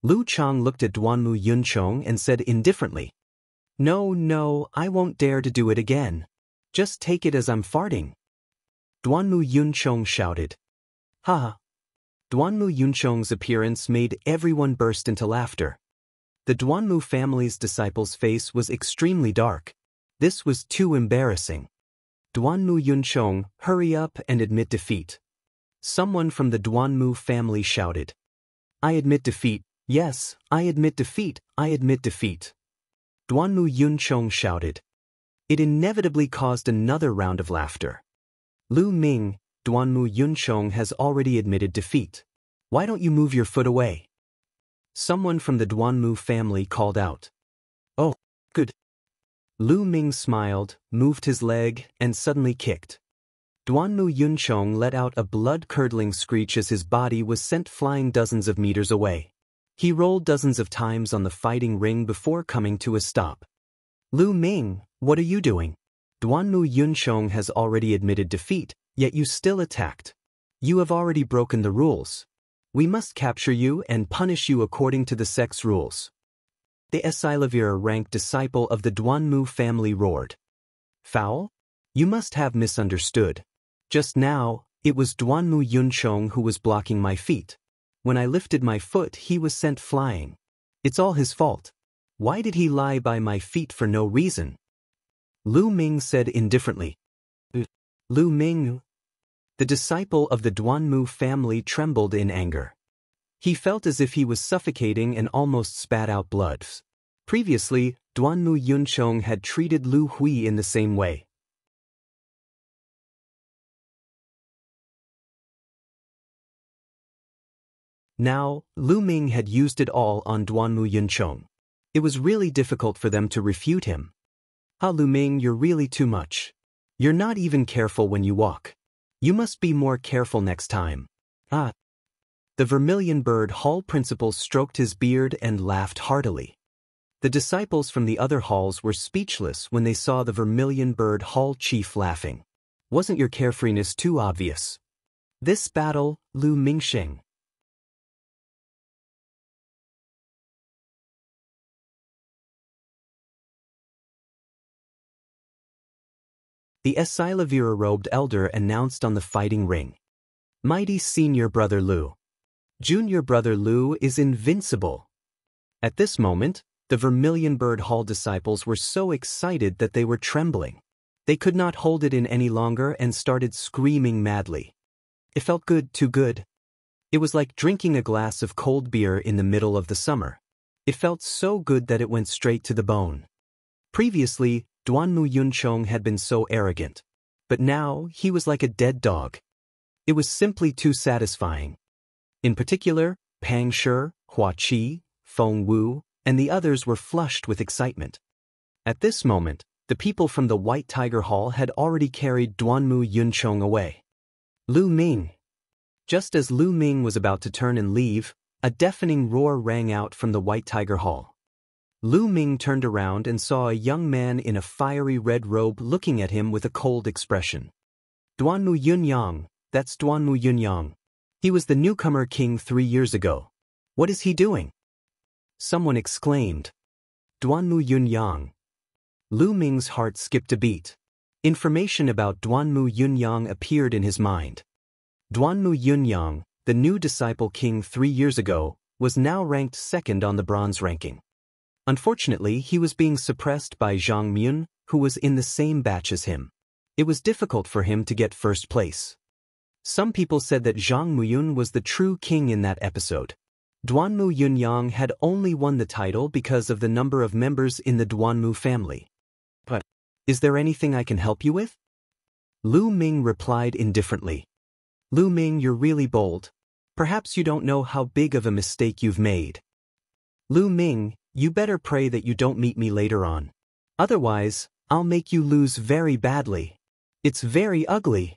Lu Chang looked at Duanmu Yunchong and said indifferently, No, I won't dare to do it again. Just take it as I'm farting." Duanmu Yunchong shouted. "Ha!" Duanmu Yunchong's appearance made everyone burst into laughter. The Duanmu family's disciple's face was extremely dark. This was too embarrassing. "Duanmu Yunchong, hurry up and admit defeat." Someone from the Duanmu family shouted. "I admit defeat. Yes, I admit defeat. I admit defeat." Duanmu Yunchong shouted. It inevitably caused another round of laughter. "Lu Ming, Duanmu Yunchong has already admitted defeat. Why don't you move your foot away?" Someone from the Duanmu family called out. "Oh, good." Lu Ming smiled, moved his leg, and suddenly kicked. Duanmu Yunchong let out a blood-curdling screech as his body was sent flying dozens of meters away. He rolled dozens of times on the fighting ring before coming to a stop. "Lu Ming, what are you doing? Duanmu Yunchong has already admitted defeat, yet you still attacked. You have already broken the rules. We must capture you and punish you according to the sect's rules." The Esilavira rank disciple of the Duanmu family roared. "Foul? You must have misunderstood. Just now, it was Duanmu Yunchong who was blocking my feet. When I lifted my foot, he was sent flying. It's all his fault. Why did he lie by my feet for no reason?" Lu Ming said indifferently. "Lu Ming?" The disciple of the Duanmu family trembled in anger. He felt as if he was suffocating and almost spat out blood. Previously, Duanmu Yunchong had treated Lu Hui in the same way. Now, Lu Ming had used it all on Duanmu Yunchong. It was really difficult for them to refute him. Lu Ming, you're really too much. You're not even careful when you walk. You must be more careful next time." The Vermilion Bird Hall principal stroked his beard and laughed heartily. The disciples from the other halls were speechless when they saw the Vermilion Bird Hall chief laughing. "Wasn't your carefreeness too obvious?" This battle, Lu Mingsheng. The Esilavira-robed elder announced on the fighting ring. "Mighty senior brother Lu. Junior brother Lu is invincible." At this moment, the Vermilion Bird Hall disciples were so excited that they were trembling. They could not hold it in any longer and started screaming madly. It felt good, too good. It was like drinking a glass of cold beer in the middle of the summer. It felt so good that it went straight to the bone. Previously, Duanmu Yunchong had been so arrogant. But now, he was like a dead dog. It was simply too satisfying. In particular, Pang Shi, Hua Qi, Feng Wu, and the others were flushed with excitement. At this moment, the people from the White Tiger Hall had already carried Duanmu Yunchong away. "Lu Ming." Just as Lu Ming was about to turn and leave, a deafening roar rang out from the White Tiger Hall. Lu Ming turned around and saw a young man in a fiery red robe looking at him with a cold expression. "Duanmu Yunyang, that's Duanmu Yunyang. He was the newcomer king 3 years ago. What is he doing?" Someone exclaimed. "Duanmu Yunyang." Lu Ming's heart skipped a beat. Information about Duanmu Yunyang appeared in his mind. Duanmu Yunyang, the new disciple king 3 years ago, was now ranked second on the bronze ranking. Unfortunately, he was being suppressed by Zhang Myun, who was in the same batch as him. It was difficult for him to get first place. Some people said that Zhang Muyun was the true king in that episode. Duanmu Yunyang had only won the title because of the number of members in the Duanmu family. But, is there anything I can help you with? Lu Ming replied indifferently. Lu Ming, you're really bold. Perhaps you don't know how big of a mistake you've made. Lu Ming, you better pray that you don't meet me later on. Otherwise, I'll make you lose very badly. It's very ugly.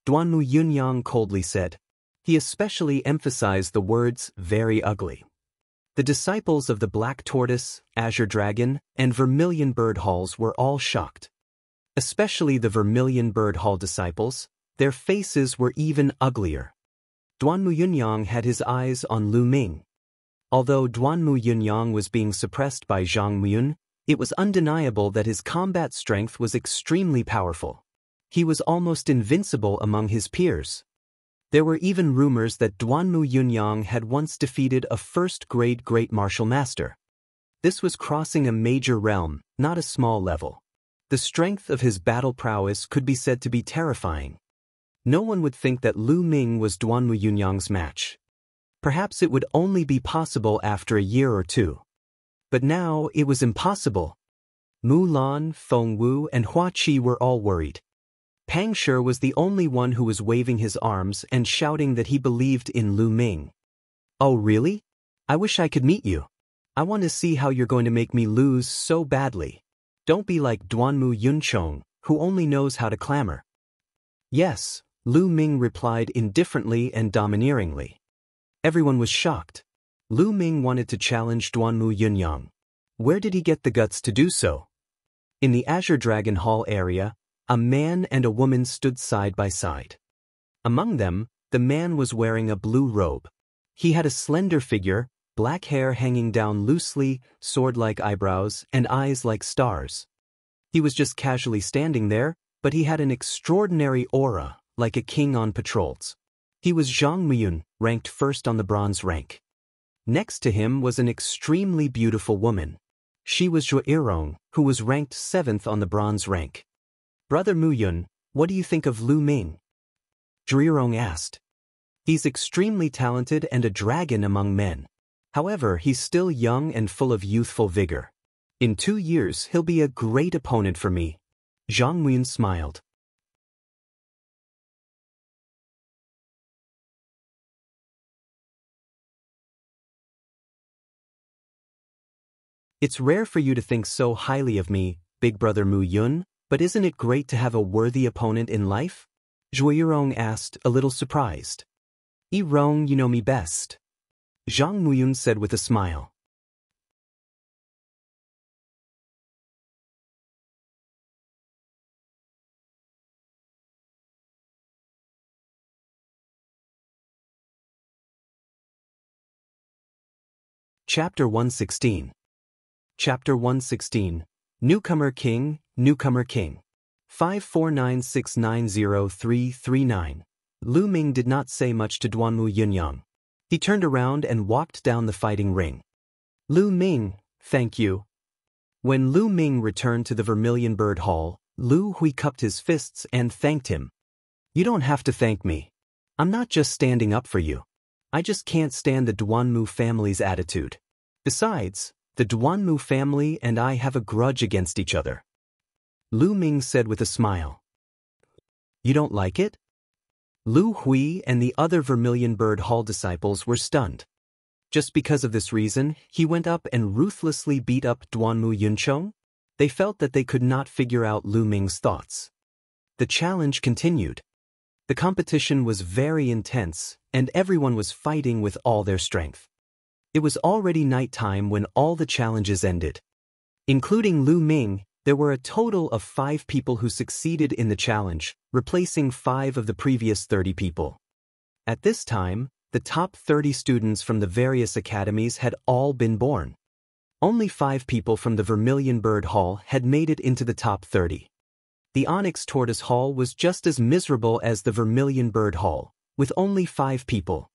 Duanmu Yunyang coldly said. He especially emphasized the words, very ugly. The disciples of the Black Tortoise, Azure Dragon, and Vermilion Bird Halls were all shocked. Especially the Vermilion Bird Hall disciples, their faces were even uglier. Duanmu Yunyang had his eyes on Lu Ming. Although Duanmu Yunyang was being suppressed by Zhang Muyun, it was undeniable that his combat strength was extremely powerful. He was almost invincible among his peers. There were even rumors that Duanmu Yunyang had once defeated a first-grade great martial master. This was crossing a major realm, not a small level. The strength of his battle prowess could be said to be terrifying. No one would think that Lu Ming was Duanmu Yunyang's match. Perhaps it would only be possible after a year or two. But now it was impossible. Mu Lan, Feng Wu, and Hua Qi were all worried. Pang Shi was the only one who was waving his arms and shouting that he believed in Lu Ming. Oh really? I wish I could meet you. I want to see how you're going to make me lose so badly. Don't be like Duanmu Yunchong, who only knows how to clamor. Yes, Lu Ming replied indifferently and domineeringly. Everyone was shocked. Lu Ming wanted to challenge Duanmu Yunyang. Where did he get the guts to do so? In the Azure Dragon Hall area, a man and a woman stood side by side. Among them, the man was wearing a blue robe. He had a slender figure, black hair hanging down loosely, sword-like eyebrows, and eyes like stars. He was just casually standing there, but he had an extraordinary aura, like a king on patrols. He was Zhang Muyun, ranked first on the bronze rank. Next to him was an extremely beautiful woman. She was Zhuo Yirong, who was ranked 7th on the bronze rank. Brother Muyun, what do you think of Lu Ming? Zhuo Yirong asked. He's extremely talented and a dragon among men. However, he's still young and full of youthful vigor. In 2 years, he'll be a great opponent for me. Zhang Muyun smiled. It's rare for you to think so highly of me, big brother Muyun, but isn't it great to have a worthy opponent in life? Zhuo Yirong asked, a little surprised. Yirong, you know me best. Zhang Muyun said with a smile. Chapter 116. Chapter 116. Newcomer King, Newcomer King. 549690339. Lu Ming did not say much to Duanmu Yunyang. He turned around and walked down the fighting ring. Lu Ming, thank you. When Lu Ming returned to the Vermilion Bird Hall, Lu Hui cupped his fists and thanked him. You don't have to thank me. I'm not just standing up for you. I just can't stand the Duanmu family's attitude. Besides, the Duanmu family and I have a grudge against each other. Lu Ming said with a smile. You don't like it? Lu Hui and the other Vermilion Bird Hall disciples were stunned. Just because of this reason, he went up and ruthlessly beat up Duanmu Yunchong? They felt that they could not figure out Lu Ming's thoughts. The challenge continued. The competition was very intense, and everyone was fighting with all their strength. It was already nighttime when all the challenges ended. Including Lu Ming, there were a total of 5 people who succeeded in the challenge, replacing 5 of the previous 30 people. At this time, the top 30 students from the various academies had all been born. Only 5 people from the Vermilion Bird Hall had made it into the top 30. The Onyx Tortoise Hall was just as miserable as the Vermilion Bird Hall, with only 5 people.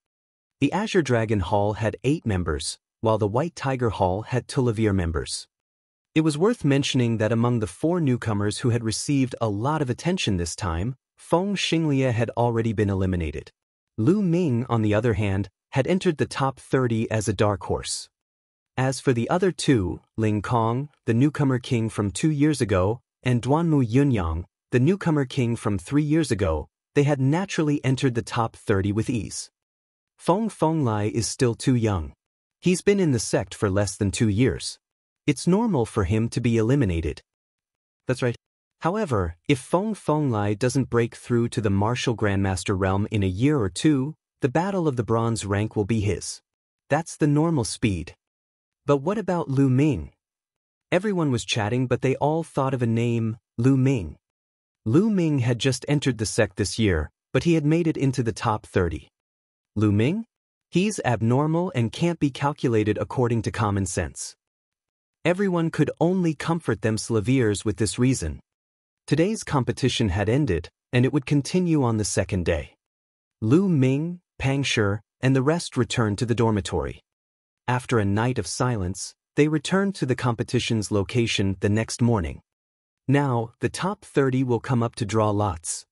The Azure Dragon Hall had 8 members, while the White Tiger Hall had Tulavir members. It was worth mentioning that among the 4 newcomers who had received a lot of attention this time, Feng Xinglia had already been eliminated. Lu Ming, on the other hand, had entered the top 30 as a dark horse. As for the other two, Ling Kong, the newcomer king from 2 years ago, and Duanmu Yunyang, the newcomer king from 3 years ago, they had naturally entered the top 30 with ease. Feng Fenglai is still too young. He's been in the sect for less than 2 years. It's normal for him to be eliminated. That's right. However, if Feng Fenglai doesn't break through to the martial grandmaster realm in a year or two, the battle of the bronze rank will be his. That's the normal speed. But what about Lu Ming? Everyone was chatting, but they all thought of a name, Lu Ming. Lu Ming had just entered the sect this year, but he had made it into the top 30. Lu Ming? He's abnormal and can't be calculated according to common sense. Everyone could only comfort themselves with this reason. Today's competition had ended, and it would continue on the second day. Lu Ming, Pang Shi, and the rest returned to the dormitory. After a night of silence, they returned to the competition's location the next morning. Now, the top 30 will come up to draw lots.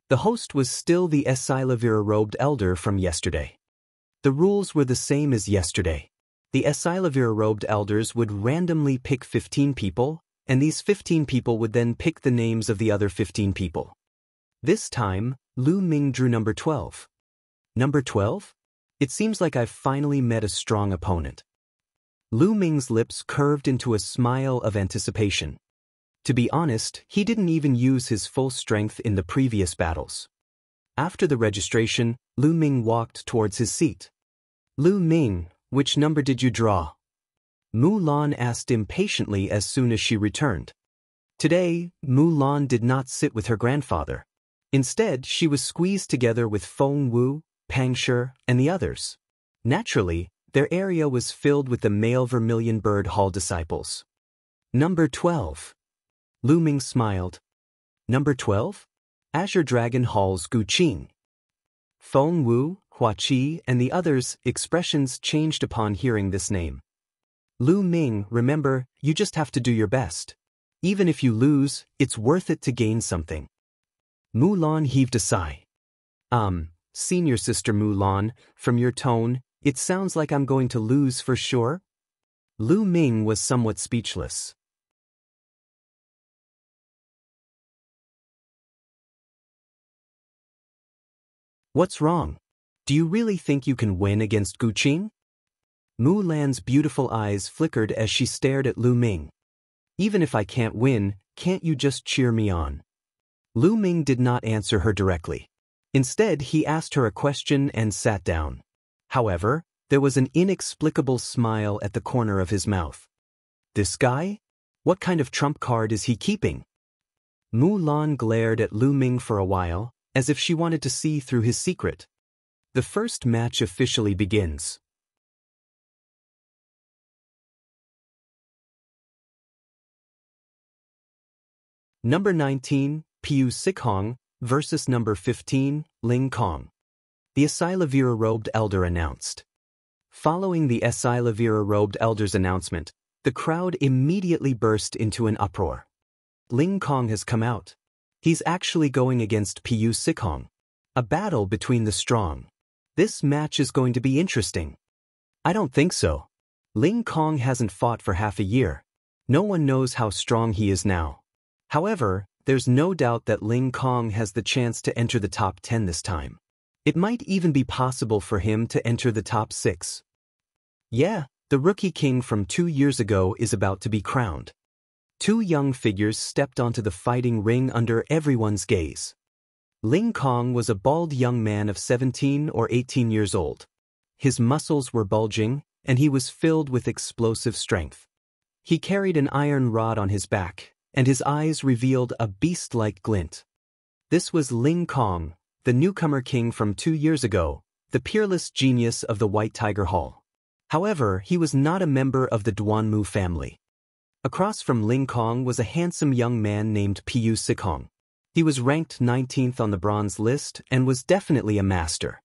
The host was still the Esilavira-robed elder from yesterday. The rules were the same as yesterday. The Esilavira-robed elders would randomly pick 15 people, and these 15 people would then pick the names of the other 15 people. This time, Lu Ming drew number 12. Number 12? It seems like I've finally met a strong opponent. Lu Ming's lips curved into a smile of anticipation. To be honest, he didn't even use his full strength in the previous battles. After the registration, Lu Ming walked towards his seat. Lu Ming, which number did you draw? Mu Lan asked impatiently as soon as she returned. Today, Mu Lan did not sit with her grandfather. Instead, she was squeezed together with Feng Wu, Pang Shi, and the others. Naturally, their area was filled with the male Vermilion Bird Hall disciples. Number 12. Lu Ming smiled. Number 12? Azure Dragon Hall's Gu Qing. Feng Wu, Hua Qi, and the others' expressions changed upon hearing this name. Lu Ming, remember, you just have to do your best. Even if you lose, it's worth it to gain something. Mu Lan heaved a sigh. Senior sister Mu Lan, from your tone, it sounds like I'm going to lose for sure? Lu Ming was somewhat speechless. What's wrong? Do you really think you can win against Gu Qing? Mu Lan's beautiful eyes flickered as she stared at Lu Ming. Even if I can't win, can't you just cheer me on? Lu Ming did not answer her directly. Instead, he asked her a question and sat down. However, there was an inexplicable smile at the corner of his mouth. This guy? What kind of trump card is he keeping? Mu Lan glared at Lu Ming for a while, as if she wanted to see through his secret. The first match officially begins. Number 19, Piu Sikhong, versus number 15, Ling Kong. The Esilavira-robed elder announced. Following the Esilavira-robed elder's announcement, the crowd immediately burst into an uproar. Ling Kong has come out. He's actually going against Piu Sikhong. A battle between the strong. This match is going to be interesting. I don't think so. Ling Kong hasn't fought for half a year. No one knows how strong he is now. However, there's no doubt that Ling Kong has the chance to enter the top 10 this time. It might even be possible for him to enter the top 6. Yeah, the rookie king from 2 years ago is about to be crowned. 2 young figures stepped onto the fighting ring under everyone's gaze. Ling Kong was a bald young man of 17 or 18 years old. His muscles were bulging, and he was filled with explosive strength. He carried an iron rod on his back, and his eyes revealed a beast-like glint. This was Ling Kong, the newcomer king from 2 years ago, the peerless genius of the White Tiger Hall. However, he was not a member of the Duanmu family. Across from Ling Kong was a handsome young man named Piu Sikhong. He was ranked 19th on the bronze list and was definitely a master.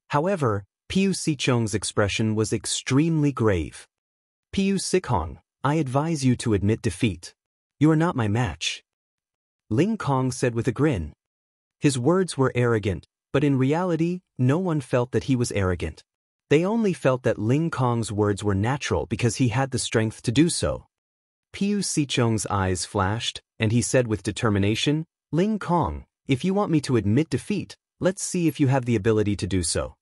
However, Piu Sikhong's expression was extremely grave. Piu Sikhong, I advise you to admit defeat. You are not my match. Ling Kong said with a grin. His words were arrogant, but in reality, no one felt that he was arrogant. They only felt that Ling Kong's words were natural because he had the strength to do so. Piu Sicheng's eyes flashed, and he said with determination, "Ling Kong, if you want me to admit defeat, let's see if you have the ability to do so."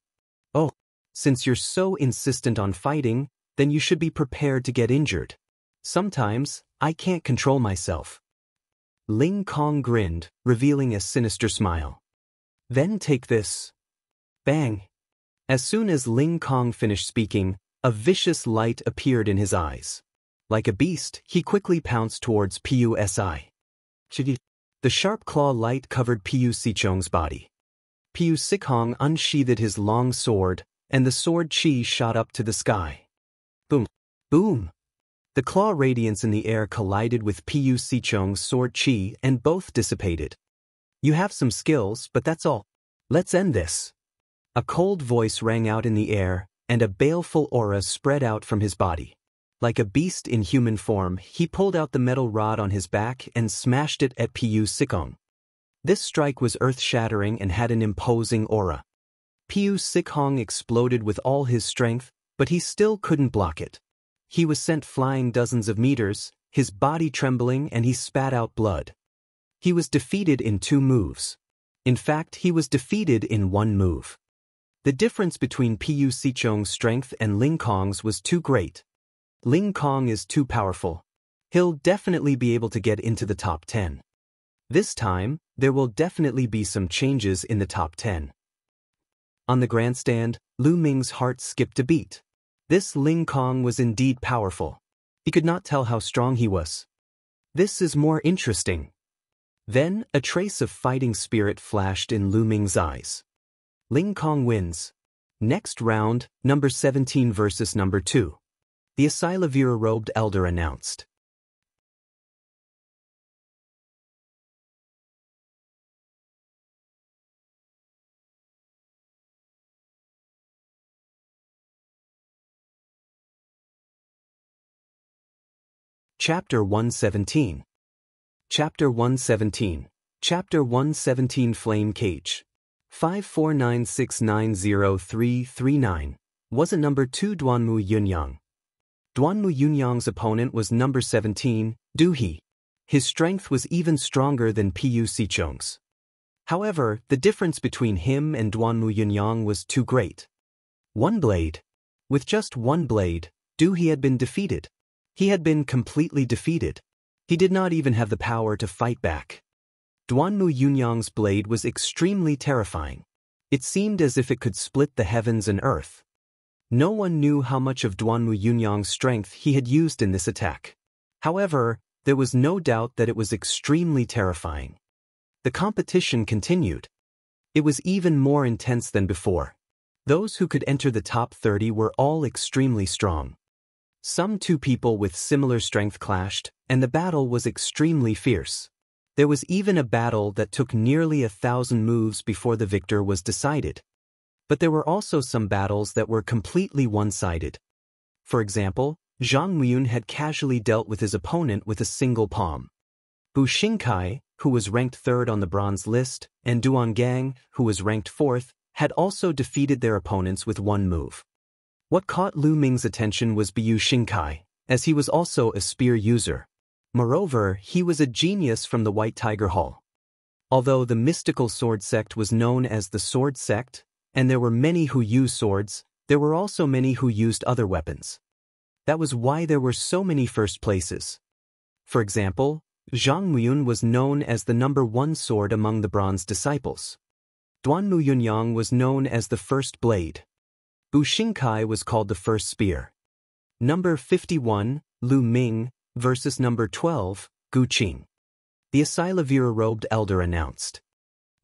"Oh, since you're so insistent on fighting, then you should be prepared to get injured. Sometimes, I can't control myself." Ling Kong grinned, revealing a sinister smile. "Then take this." Bang! As soon as Ling Kong finished speaking, a vicious light appeared in his eyes. Like a beast, he quickly pounced towards Piu Si. The sharp claw light covered Piu Sicheng's body. Piu Sicheng unsheathed his long sword, and the sword chi shot up to the sky. Boom! Boom! The claw radiance in the air collided with Piu Sicheng's sword chi and both dissipated. "You have some skills, but that's all. Let's end this." A cold voice rang out in the air, and a baleful aura spread out from his body. Like a beast in human form, he pulled out the metal rod on his back and smashed it at Piu Sicheng. This strike was earth-shattering and had an imposing aura. Piu Sicheng exploded with all his strength, but he still couldn't block it. He was sent flying dozens of meters, his body trembling, and he spat out blood. He was defeated in 2 moves. In fact, he was defeated in 1 move. The difference between Piu Sicheng's strength and Ling Kong's was too great. Ling Kong is too powerful. He'll definitely be able to get into the top 10. This time, there will definitely be some changes in the top 10. On the grandstand, Lu Ming's heart skipped a beat. This Ling Kong was indeed powerful. He could not tell how strong he was. This is more interesting. Then, a trace of fighting spirit flashed in Lu Ming's eyes. Ling Kong wins. Next round, number 17 versus number 2. The Asilavira-robed elder announced. Chapter 117. Chapter 117. Chapter 117 Flame Cage. 549690339. Wasn't number 2 Duanmu Yunyang. Duanmu Yunyang's opponent was number 17, Du He. His strength was even stronger than Piu Sicheng's. However, the difference between him and Duanmu Yunyang was too great. 1 blade. With just 1 blade, Du He had been defeated. He had been completely defeated. He did not even have the power to fight back. Duanmu Yunyang's blade was extremely terrifying. It seemed as if it could split the heavens and earth. No one knew how much of Duanmu Yunyang's strength he had used in this attack. However, there was no doubt that it was extremely terrifying. The competition continued. It was even more intense than before. Those who could enter the top 30 were all extremely strong. Some 2 people with similar strength clashed, and the battle was extremely fierce. There was even a battle that took nearly 1,000 moves before the victor was decided. But there were also some battles that were completely one-sided. For example, Zhang Muyun had casually dealt with his opponent with a single palm. Bu Xingkai, who was ranked 3rd on the bronze list, and Duan Gang, who was ranked 4th, had also defeated their opponents with 1 move. What caught Lu Ming's attention was Bu Xingkai, as he was also a spear user. Moreover, he was a genius from the White Tiger Hall. Although the mystical sword sect was known as the Sword Sect, and there were many who used swords, there were also many who used other weapons. That was why there were so many first places. For example, Zhang Muyun was known as the number 1 sword among the bronze disciples. Duanmu Yunyang was known as the first blade. Bu Xingkai was called the first spear. Number 51, Lu Ming, versus number 12, Gu Qing. The Asilavira-robed elder announced.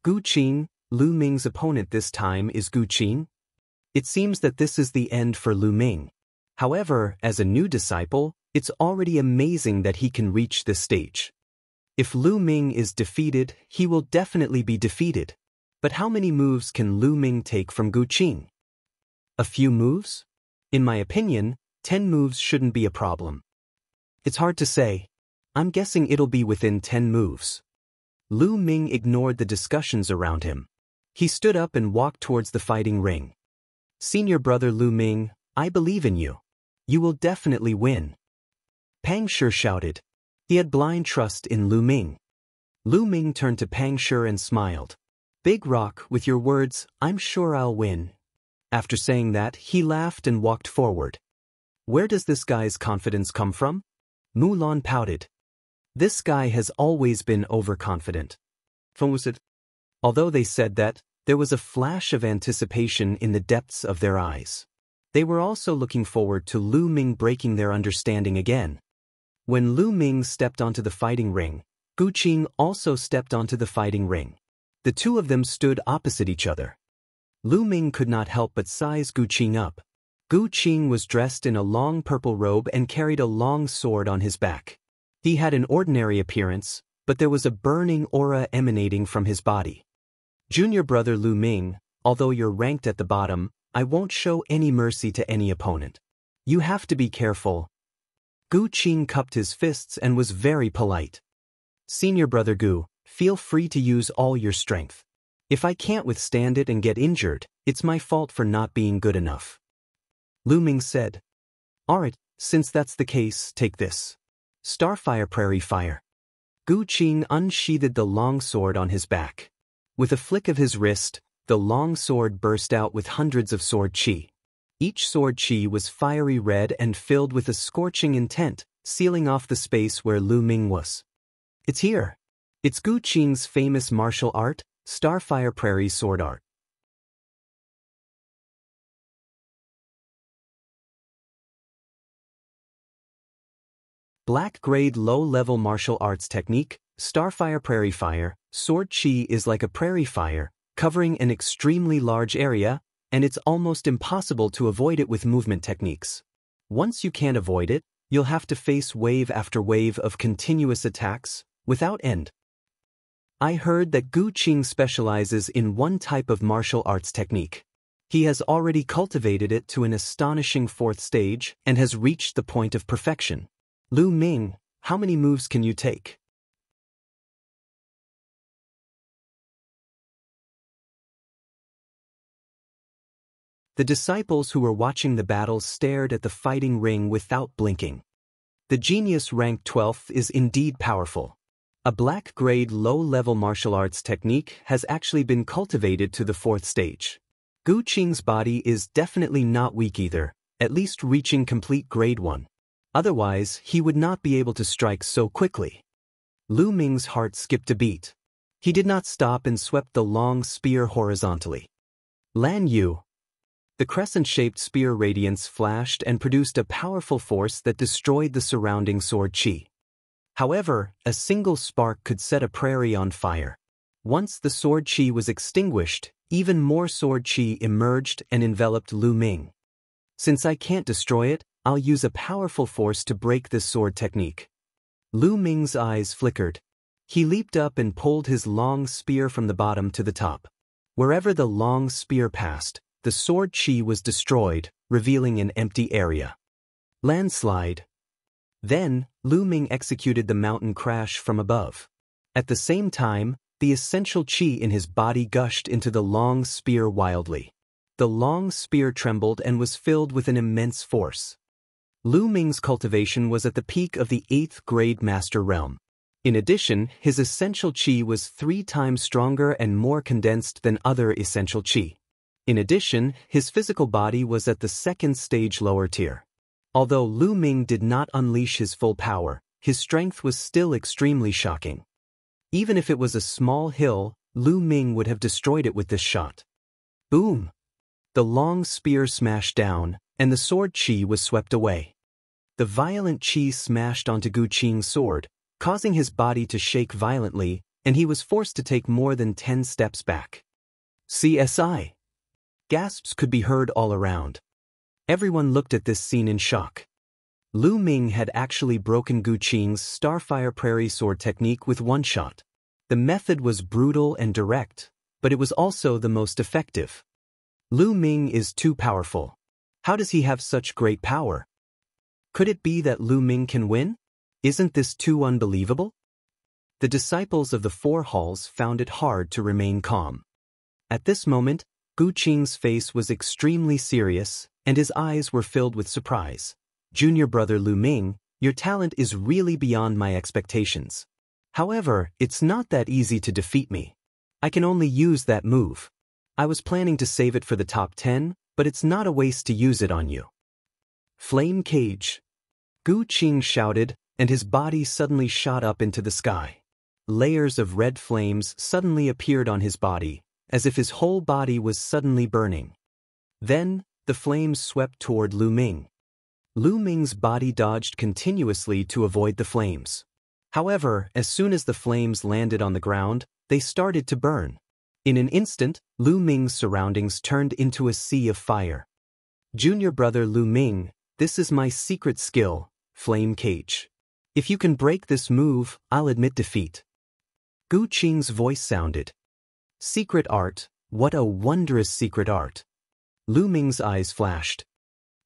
Gu Qing, Lu Ming's opponent this time is Gu Qing. It seems that this is the end for Lu Ming. However, as a new disciple, it's already amazing that he can reach this stage. If Lu Ming is defeated, he will definitely be defeated. But how many moves can Lu Ming take from Gu Qing? A few moves? In my opinion, 10 moves shouldn't be a problem. It's hard to say. I'm guessing it'll be within 10 moves. Lu Ming ignored the discussions around him. He stood up and walked towards the fighting ring. "Senior brother Lu Ming, I believe in you. You will definitely win." Pang Shi shouted. He had blind trust in Lu Ming. Lu Ming turned to Pang Shi and smiled. "Big Rock, with your words, I'm sure I'll win." After saying that, he laughed and walked forward. "Where does this guy's confidence come from?" Mulan pouted. "This guy has always been overconfident." Although they said that, there was a flash of anticipation in the depths of their eyes. They were also looking forward to Lu Ming breaking their understanding again. When Lu Ming stepped onto the fighting ring, Gu Qing also stepped onto the fighting ring. The two of them stood opposite each other. Lu Ming could not help but size Gu Qing up. Gu Qing was dressed in a long purple robe and carried a long sword on his back. He had an ordinary appearance, but there was a burning aura emanating from his body. "Junior brother Lu Ming, although you're ranked at the bottom, I won't show any mercy to any opponent. You have to be careful." Gu Qing cupped his fists and was very polite. "Senior brother Gu, feel free to use all your strength. If I can't withstand it and get injured, it's my fault for not being good enough." Lu Ming said. "Alright, since that's the case, take this. Starfire Prairie Fire." Gu Qing unsheathed the long sword on his back. With a flick of his wrist, the long sword burst out with hundreds of sword chi. Each sword chi was fiery red and filled with a scorching intent, sealing off the space where Lu Ming was. "It's here. It's Gu Qing's famous martial art, Starfire Prairie Sword Art." Black-grade low-level martial arts technique, Starfire Prairie Fire, sword chi is like a prairie fire, covering an extremely large area, and it's almost impossible to avoid it with movement techniques. Once you can't avoid it, you'll have to face wave after wave of continuous attacks, without end. I heard that Gu Qing specializes in one type of martial arts technique. He has already cultivated it to an astonishing 4th stage and has reached the point of perfection. Lu Ming, how many moves can you take? The disciples who were watching the battle stared at the fighting ring without blinking. The genius ranked 12th is indeed powerful. A black-grade low-level martial arts technique has actually been cultivated to the 4th stage. Gu Qing's body is definitely not weak either, at least reaching complete grade 1. Otherwise, he would not be able to strike so quickly. Lu Ming's heart skipped a beat. He did not stop and swept the long spear horizontally. "Lan Yu." The crescent-shaped spear radiance flashed and produced a powerful force that destroyed the surrounding sword chi. However, a single spark could set a prairie on fire. Once the sword chi was extinguished, even more sword chi emerged and enveloped Lu Ming. "Since I can't destroy it, I'll use a powerful force to break this sword technique." Lu Ming's eyes flickered. He leaped up and pulled his long spear from the bottom to the top. Wherever the long spear passed, the sword chi was destroyed, revealing an empty area. Landslide. Then, Lu Ming executed the mountain crash from above. At the same time, the essential chi in his body gushed into the long spear wildly. The long spear trembled and was filled with an immense force. Lu Ming's cultivation was at the peak of the 8th grade master realm. In addition, his essential chi was 3 times stronger and more condensed than other essential chi. In addition, his physical body was at the 2nd stage lower tier. Although Lu Ming did not unleash his full power, his strength was still extremely shocking. Even if it was a small hill, Lu Ming would have destroyed it with this shot. Boom! The long spear smashed down, and the sword chi was swept away. The violent chi smashed onto Gu Qing's sword, causing his body to shake violently, and he was forced to take more than 10 steps back. CSI! Gasps could be heard all around. Everyone looked at this scene in shock. Lu Ming had actually broken Gu Qing's Starfire Prairie Sword technique with one shot. The method was brutal and direct, but it was also the most effective. Lu Ming is too powerful. How does he have such great power? Could it be that Lu Ming can win? Isn't this too unbelievable? the disciples of the four halls found it hard to remain calm. At this moment, Gu Qing's face was extremely serious, and his eyes were filled with surprise. Junior brother Lu Ming, your talent is really beyond my expectations. However, it's not that easy to defeat me. I can only use that move. I was planning to save it for the top 10, but it's not a waste to use it on you. Flame Cage. Gu Qing shouted, and his body suddenly shot up into the sky. Layers of red flames suddenly appeared on his body, as if his whole body was suddenly burning. Then, the flames swept toward Lu Ming. Lu Ming's body dodged continuously to avoid the flames. However, as soon as the flames landed on the ground, they started to burn. In an instant, Lu Ming's surroundings turned into a sea of fire. Junior brother Lu Ming, this is my secret skill, Flame Cage. If you can break this move, I'll admit defeat. Gu Qing's voice sounded. Secret art, what a wondrous secret art. Lu Ming's eyes flashed.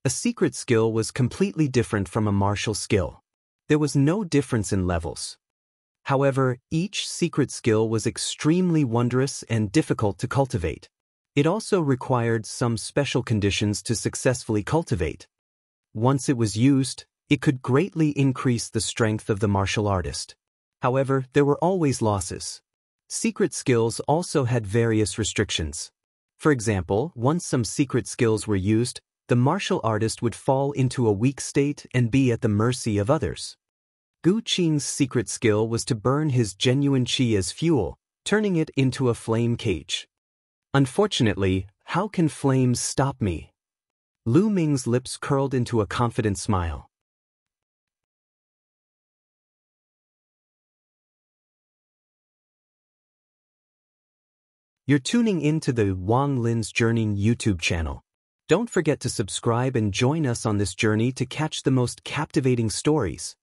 A secret skill was completely different from a martial skill. There was no difference in levels. However, each secret skill was extremely wondrous and difficult to cultivate. It also required some special conditions to successfully cultivate. Once it was used, it could greatly increase the strength of the martial artist. However, there were always losses. Secret skills also had various restrictions. For example, once some secret skills were used, the martial artist would fall into a weak state and be at the mercy of others. Gu Qing's secret skill was to burn his genuine qi as fuel, turning it into a flame cage. Unfortunately, how can flames stop me? Lu Ming's lips curled into a confident smile. You're tuning in to the Wang Lin's Journey YouTube channel. Don't forget to subscribe and join us on this journey to catch the most captivating stories.